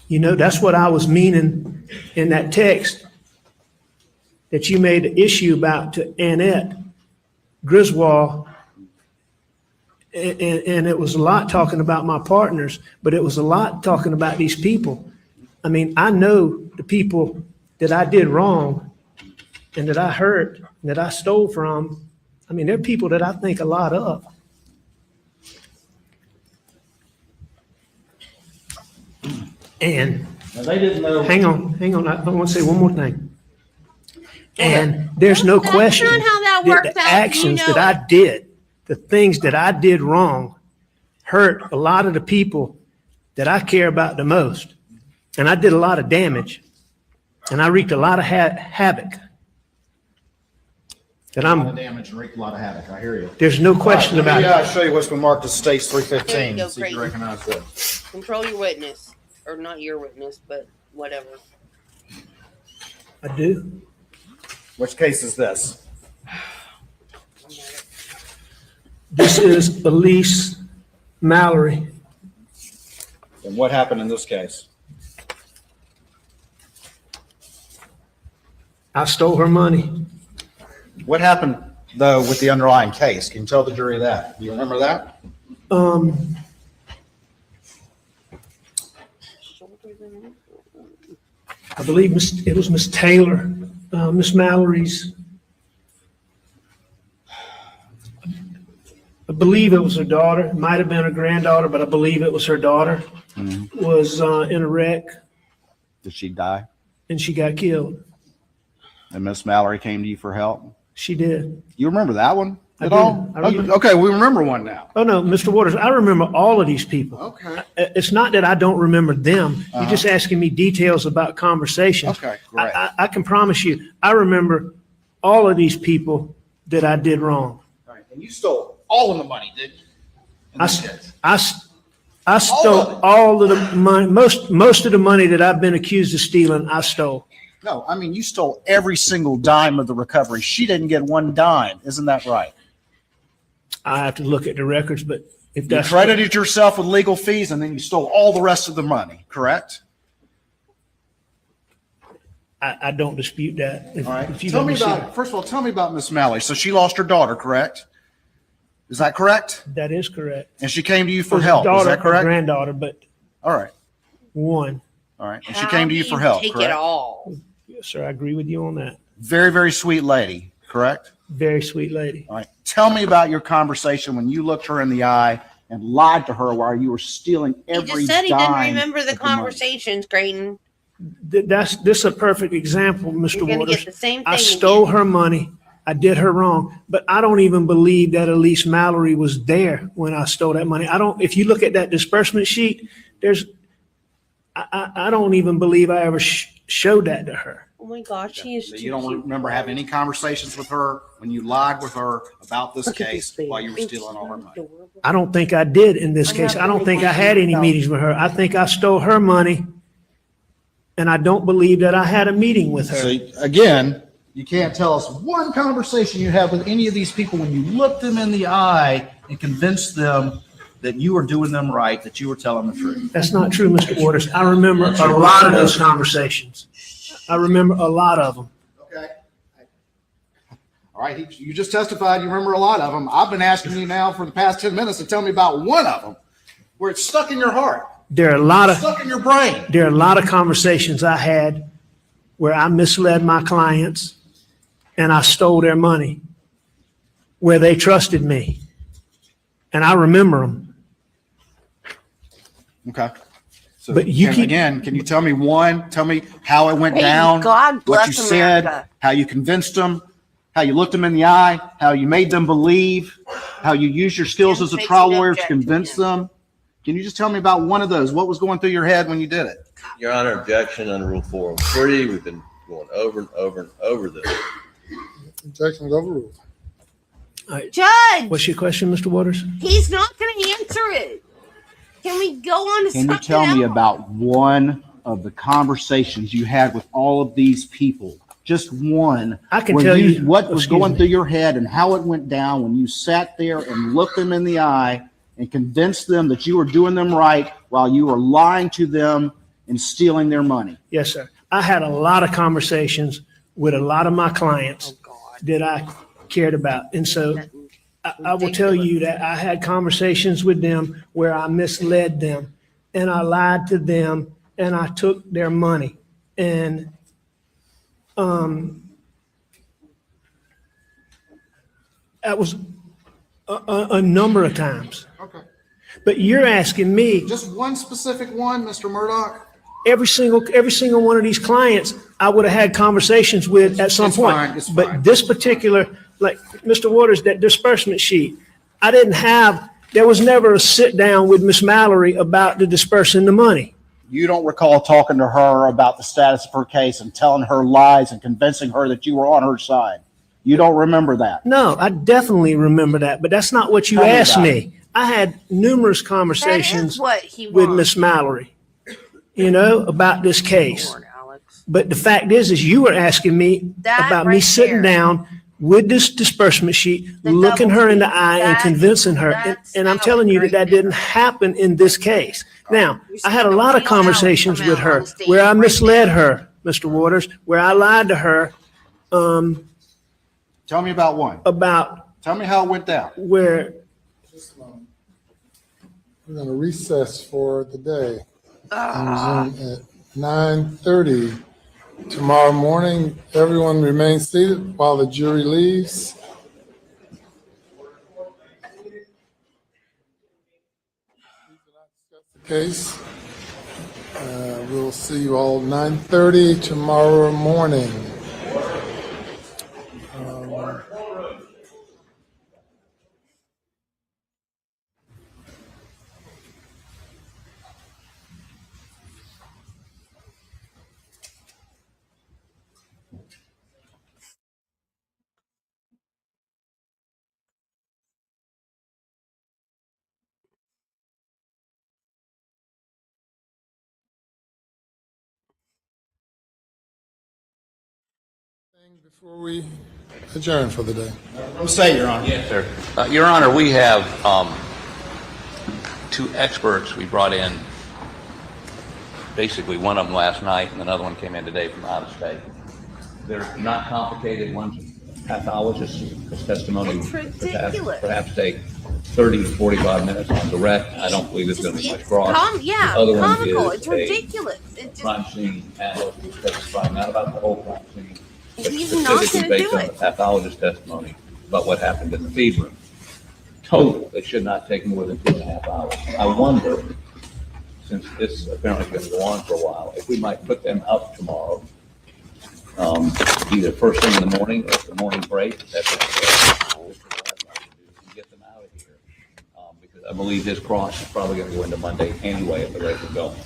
You know, that's what I was meaning in that text that you made an issue about to Annette Griswold. And it was a lot talking about my partners, but it was a lot talking about these people. I mean, I know the people that I did wrong and that I hurt and that I stole from. I mean, they're people that I think a lot of. And they didn't know. Hang on. I want to say one more thing. And there's no question That's not how that that works the out. actions You know that I did, the things that I did wrong, hurt a lot of the people that I care about the most. And I did a lot of damage. And I wreaked a lot of havoc. That A lot of damage and wreaked a lot of havoc. I hear you. There's no question about it. I'll show you what's been marked as States There you 315. go, See if you Creighton. recognize that. Control your witness, or not your witness, but whatever. I do. Which case is this? This is Elise Mallory. And what happened in this case? I stole her money. What happened, though, with the underlying case? Can you tell the jury that? Do you remember that? I believe it was Miss Taylor, Miss Mallory's. I believe it was her daughter. It might have been her granddaughter, but I believe it was her daughter. Was in a wreck Did she die? and she got killed. And Miss Mallory came to you for help? She did. You remember that one I at do. all? I remember. Okay, we remember one now. Oh, no, Mr. Waters, I remember all of these people. Okay. It's not that I don't remember them. You're just asking me details about conversations. Okay, great. I can promise you, I remember all of these people that I did wrong. All right. And you stole all of the money, didn't you? In this case? I stole all of the money, most of the money that I've been accused of stealing, I stole. No, I mean, you stole every single dime of the recovery. She didn't get one dime. Isn't that right? I have to look at the records, but if You that's. credited yourself with legal fees and then you stole all the rest of the money, correct? I don't dispute that. If- All right. if you Tell let me see about, that. first of all, tell me about Miss Mallory. So she lost her daughter, correct? Is that correct? That is correct. And she came to you for Was help, is daughter that or correct? Granddaughter, but All right. one. All right. And she came to you for help, Take it correct? all. Yes, sir, I agree with you on that. Very, very sweet lady, correct? Very sweet lady. All right. Tell me about your conversation when you looked her in the eye and lied to her while you were stealing He every just said he didn't dime remember the of money. conversations, Creighton. This is a perfect example, Mr. You're gonna Waters. get the same I thing stole her money. I did her wrong, but I don't even believe that Elise Mallory was there when I stole that money. If you look at that disbursement sheet, I don't even believe I ever showed that to her. Oh my gosh, she is So too you don't cute. remember having any conversations with her when you lied with her about this Look at case this while you were thing. stealing all her money? I don't think I did in this case. I don't think I had any meetings with her. I think I stole her money, and I don't believe that I had a meeting with her. So again, you can't tell us one conversation you had with any of these people when you looked them in the eye and convinced them that you were doing them right, that you were telling the truth. That's not true, Mr. Waters. I remember a lot of those conversations. I remember a lot of them. Okay. All right. You just testified you remember a lot of them. I've been asking you now for the past 10 minutes to tell me about one of them where it's stuck in your heart, There are a lot of stuck in your brain. there are a lot of conversations I had where I misled my clients and I stole their money, where they trusted me. And I remember them. Okay. So But you keep- can you tell me how it went Hey, down? God What you bless said, America. how you convinced them, how you looked them in the eye, how you made them believe, how you used your skills as a trial lawyer to convince them. Can you just tell me about one of those? What was going through your head when you did it? Your Honor, objection under Rule 403. We've been going over and over and over this. Objection's overruled. All right. Judge, What's your question, Mr. Waters? he's not going to answer it. Can we go on to Can you something tell me else? about one of the conversations you had with all of these people? Just one. I can where tell you- what was excuse going me. through your head and how it went down when you sat there and looked them in the eye and convinced them that you were doing them right while you were lying to them and stealing their money. Yes, sir. I had a lot of conversations with a lot of my clients that I cared about. And so I will tell you that I had conversations with them where I misled them and I lied to them and I took their money. And that was a number of times. Okay. But you're asking me, Just one specific one, Mr. Murdaugh? every single one of these clients, I would have had conversations with at some It's point. fine, it's But fine. this particular, like Mr. Waters, that disbursement sheet, I didn't have, there was never a sit down with Miss Mallory about the dispersing the money. You don't recall talking to her about the status of her case and telling her lies and convincing her that you were on her side. You don't remember that. No, I definitely remember that, but that's not what you Tell me asked about me. I had numerous That conversations is what he with wants. Miss Mallory, about this case. Lord, Alex. But the fact is you were asking me That about me right sitting there. down with this disbursement sheet, The looking double her in the speak. eye and That- convincing her. that's And I'm Alex telling you right that there. didn't happen in this case. Now, I had a Don't lot of tell Alex conversations come with out her on stage where I right misled there. her, Mr. Waters, where I lied to her Tell me about one. about Tell me how it went down. where Just a moment. We're going to recess for the day. And resume at 9:30 tomorrow morning. Everyone remain seated while the jury leaves. Case. We'll see you all 9:30 tomorrow morning. Before we adjourn for the day. Say, Your Honor. Yes, sir. Your Honor, we have two experts we brought in. Basically, one of them last night and another one came in today from out of state. They're not complicated. One's a pathologist whose testimony It's ridiculous. perhaps take 30 to 45 minutes on direct. I don't believe there's going to be much cross. Yeah, The other one comical. is It's a ridiculous. It just, crime scene analyst who's testifying not about the whole crime scene, but He's not specifically gonna based do on it. the pathologist's testimony about what happened in the feed room. Total, it should not take more than 2.5 hours. I wonder, since this apparently is going to go on for a while, if we might put them up tomorrow, either first thing in the morning or at the morning break. That's what get them out of here. Because I believe this cross is probably going to go into Monday anyway at the rate we're going.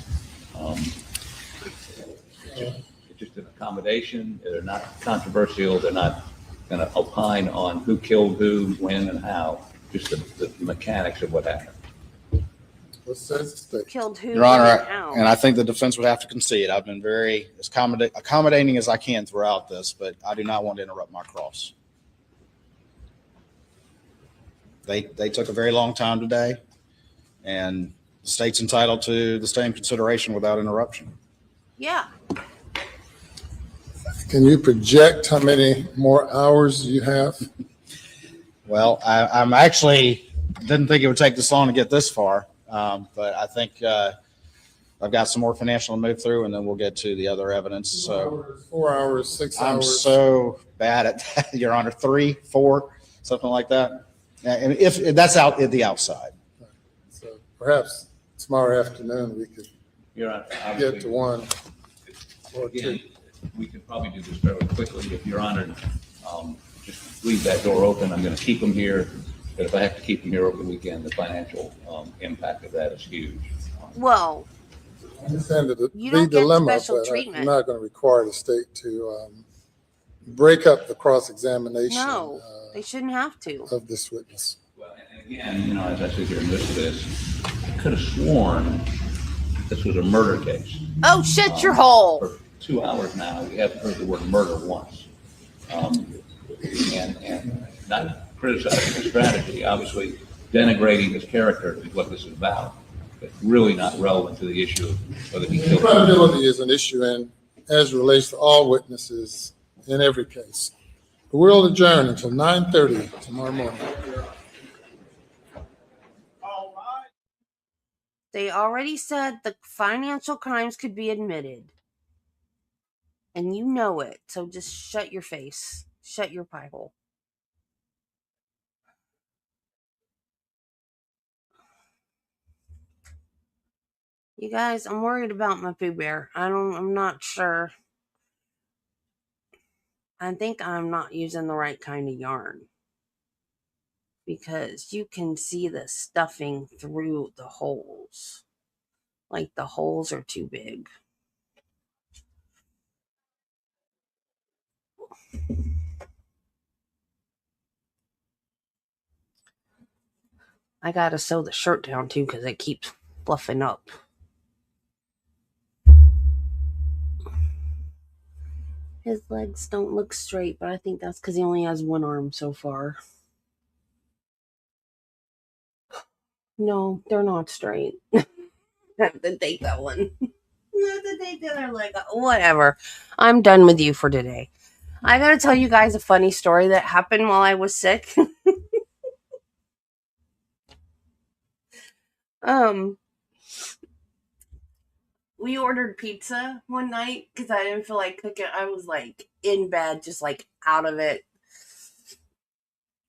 It's just an accommodation. They're not controversial. They're not going to opine on who killed who, when, and how. Just the mechanics of what happened. What says the state? killed who? Your Honor, and how. and I think the defense would have to concede. I've been very as accommodating as I can throughout this, but I do not want to interrupt my cross. They took a very long time today, and the state's entitled to the same consideration without interruption. Yeah. Can you project how many more hours you have? Well, I'm actually didn't think it would take this long to get this far, but I think I've got some more financial to move through, and then we'll get to the other evidence. So 4 hours, 6 I'm hours. so bad at that, Your Honor. 3, 4, something like that. And if that's out at the outside. So perhaps tomorrow afternoon we could Your Honor, get to one or again, two. we could probably do this fairly quickly if Your Honor, just leave that door open. I'm going to keep them here, but if I have to keep them here over the weekend, the financial impact of that is huge. Well, I understand the you don't get dilemma, special but treatment. I'm not going to require the state to break up the cross-examination No, they shouldn't have to. of this witness. Well, and again, as I sit here and listen to this, I could have sworn this was a murder case. Oh, shut your hole. For 2 hours now, we haven't heard the word murder once. And not criticizing his strategy, obviously denigrating his character is what this is about, but really not relevant to the issue of whether he killed him. Credibility is an issue as relates to all witnesses in every case. We'll adjourn until 9:30 tomorrow morning. They already said the financial crimes could be admitted. And you know it. So just shut your face. Shut your pie hole. You guys, I'm worried about my Pooh Bear. I'm not sure. I think I'm not using the right kind of yarn. Because you can see the stuffing through the holes. Like the holes are too big. I gotta sew the shirt down too because it keeps fluffing up. His legs don't look straight, but I think that's because he only has one arm so far. No, they're not straight. I have to take that one. I have to take the other leg off. Whatever. I'm done with you for today. I gotta tell you guys a funny story that happened while I was sick. We ordered pizza one night because I didn't feel like cooking. I was like in bed, just like out of it.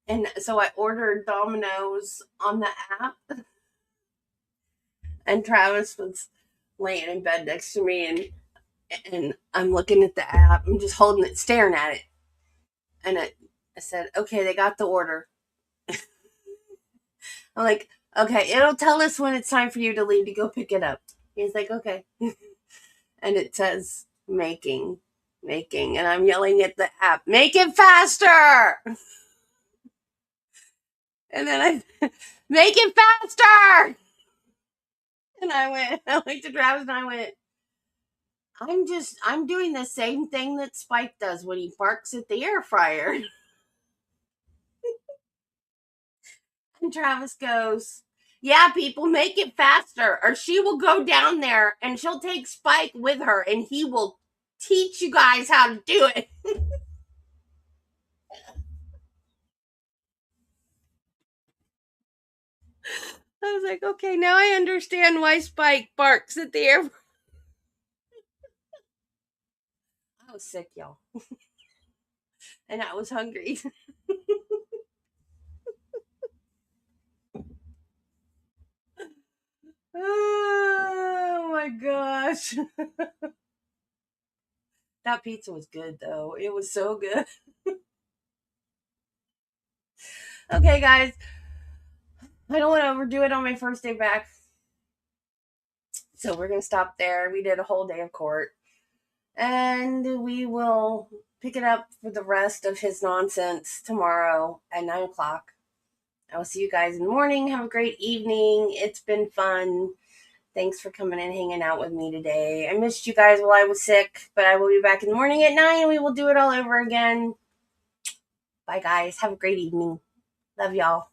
And so I ordered Domino's on the app. And Travis was laying in bed next to me, and I'm looking at the app. I'm just holding it, staring at it. And I said, okay, they got the order. I'm like, okay, it'll tell us when it's time for you to leave to go pick it up. He's like, okay. And it says making. And I'm yelling at the app, make it faster. And then I, make it faster. And I looked at Travis and I went, I'm doing the same thing that Spike does when he barks at the air fryer. And Travis goes, yeah, people, make it faster, or she will go down there and she'll take Spike with her and he will teach you guys how to do it. I was like, okay, now I understand why Spike barks at the air fryer. I was sick, y'all. And I was hungry. Oh my gosh. That pizza was good though. It was so good. Okay, guys. I don't want to overdo it on my first day back. So we're going to stop there. We did a whole day of court. And we will pick it up for the rest of his nonsense tomorrow at 9 o'clock. I will see you guys in the morning. Have a great evening. It's been fun. Thanks for coming and hanging out with me today. I missed you guys while I was sick, but I will be back in the morning at 9 and we will do it all over again. Bye, guys. Have a great evening. Love y'all.